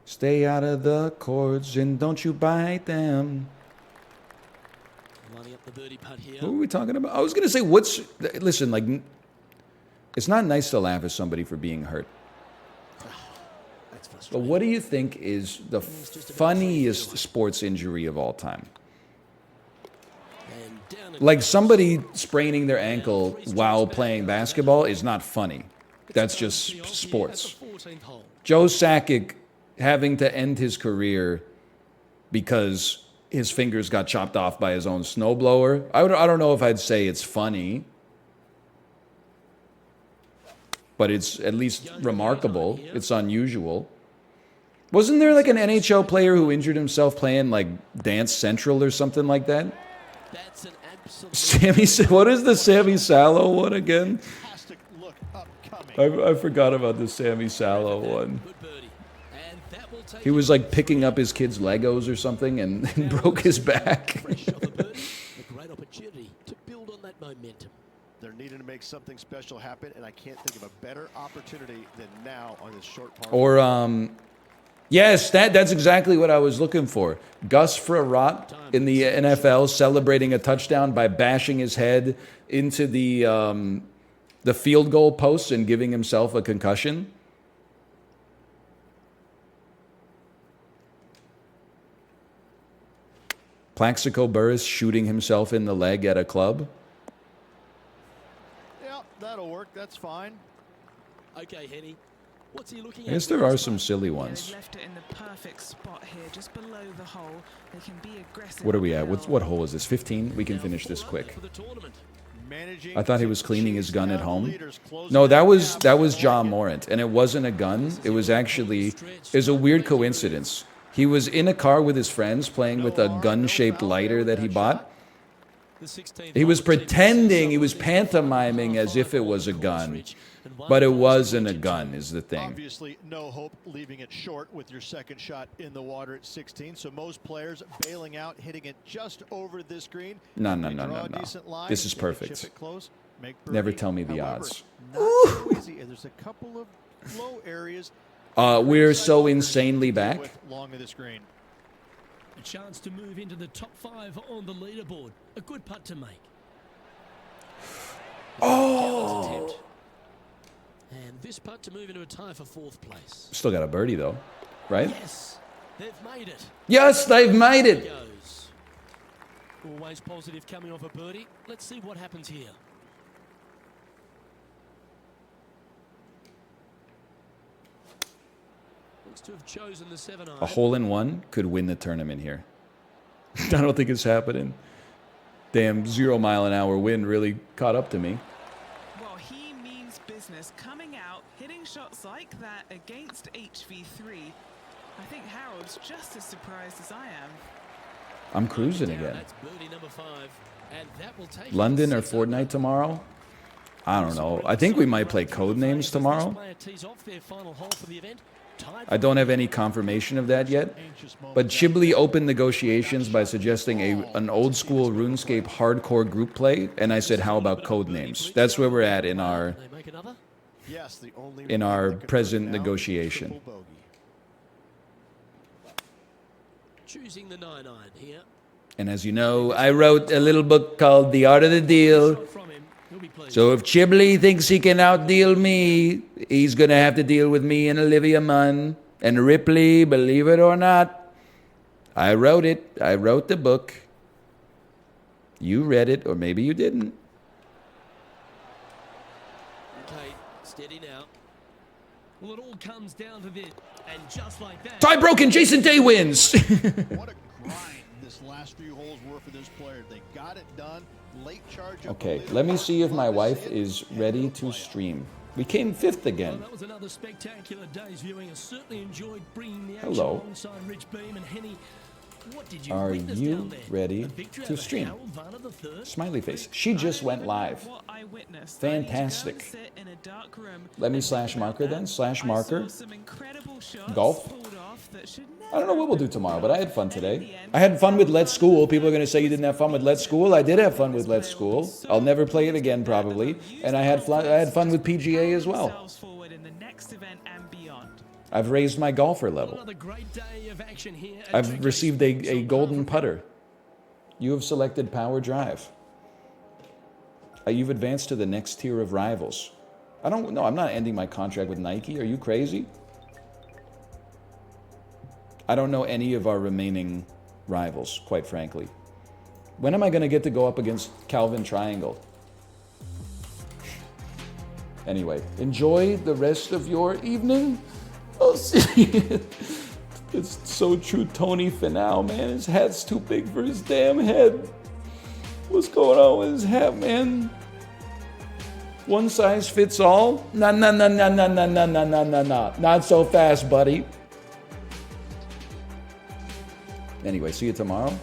Stay out of the cords and don't you bite them. Lining up the birdie putt here. What were we talking about? I was going to say, what's... Listen, like, it's not nice to laugh at somebody for being hurt. That's But frustrating. what do you think is the funniest sports injury of all time? And down it Like goes. somebody spraining their ankle while playing basketball is not funny. That's just At sports. the 14th hole. Joe Sakic having to end his career because his fingers got chopped off by his own snowblower. I don't know if I'd say it's funny, but it's at least remarkable. It's unusual. Wasn't there like an NHL player who injured himself playing like Dance Central or something like that? That's an absolute What is the Sammy Sallow one again? Fantastic look upcoming. I forgot about the Sammy Sallow one. good birdie. And that will take He was like picking up his kid's Legos or something and broke his back. fresh off a birdie. A great opportunity to build on that momentum. They're needing to make something special happen, and I can't think of a better opportunity than now on this short par. Or yes, that's exactly what I was looking for. Gus Frerotte in the NFL celebrating a touchdown by bashing his head into the field goal post and giving himself a concussion. Plaxico Burress shooting himself in the leg at a club. Yeah, that'll work. That's fine. Okay, Henny. What's he looking I guess at? there are some silly Yeah, ones. they've left it in the perfect spot here, just below the hole. They can be aggressive. What are we on at? the What hill. hole is this? 15? We can Now finish this 4 quick. under for the tournament. Managing I thought he to was cleaning his chase gun down at the home. leaders, closing No, that that was gap. that was I John like it. Morant, and it wasn't a gun. It was actually it was a weird coincidence. He was in a car with his friends playing with a gun-shaped lighter that he bought. The 16th He was hole, Tim pretending, he was Sexton pantomiming as if it was a gun, but it wasn't a gun, is the thing. Obviously, no hope leaving it short with your second shot in the water at 16. So most players bailing out, hitting it just over this green. No, If no, they no, draw no, a no. decent line, This is they can perfect. chip it close, make Never birdie. tell me the However, odds. Not so easy, and there's a couple of low areas. We're so insanely back. With long of this green. A chance to move into the top 5 on the leaderboard. A good putt to make. Oh! And this putt to move into a tie for 4th place. Still got a birdie though, right? Yes, they've made it. Yes, they've made There it. goes. Always positive coming off a birdie. Let's see what happens here. Looks to have chosen the 7-iron. A hole in one could win the tournament here. I don't think it's happening. Damn, 0 mile an hour wind really caught up to me. Well, he means business. Coming out, hitting shots like that against HV3. I think Harold's just as surprised as I am. I'm cruising Down, again. That's birdie number 5, and that will take London or it to 6 under. Fortnite tomorrow? I don't know. I think we might play Codenames tomorrow. I don't have any confirmation of that yet. But Chiblee opened negotiations by suggesting an old school RuneScape hardcore group play, and I said, how about Codenames? That's where we're at in our They make another. Yes, the only in our that could present hurt now is negotiation. triple bogey. Choosing the 9-iron here. And as you know, I wrote a little book called The Art of the Deal. Shot from him. He'll be pleased. So if Chiblee thinks he can outdeal me, he's going to have to deal with me and Olivia Munn. And Ripley, believe it or not, I wrote it. I wrote the book. You read it, or maybe you didn't. Okay, steady now. Well, it all comes down to this, and just like that. Tie broken. Jason Day wins. What a grind this last few holes were for this player. They got it done. Late charge. Okay, let me see if my wife is ready to stream. We came 5th again. Well, that was another spectacular day's viewing. I certainly enjoyed bringing the action Hello. alongside Rich Beam and Henny. What did you Are witness you down there? ready A victory to over stream? Harold Varner III? Smiley face. She just went live. What I witnessed. I need to go and Fantastic. sit in a dark room Let me and slash think about marker that. then. Slash I marker. saw some incredible shots Golf. pulled off that should I don't know what we'll do never tomorrow, have but I had fun been. today. In the end, I had fun with Let's School. People are going to say you didn't have fun with Let's School. I did have fun with Let's School. I'll never play it again probably. And I had fun with PGA as well. themselves forward in the next event and beyond. I've raised my golfer level. Another great day of action here at I've PGA received Sports. a So golden far from putter. You have selected Power Drive. You've advanced to the next tier of rivals. I'm not ending my contract with Nike. Are you crazy? I don't know any of our remaining rivals, quite frankly. When am I going to get to go up against Calvin Triangle? Anyway, enjoy the rest of your evening. I'll see you. It's so true, Tony Finau, man. His hat's too big for his damn head. What's going on with his hat, man? One size fits all? Nah. Not so fast, buddy. Anyway, see you tomorrow.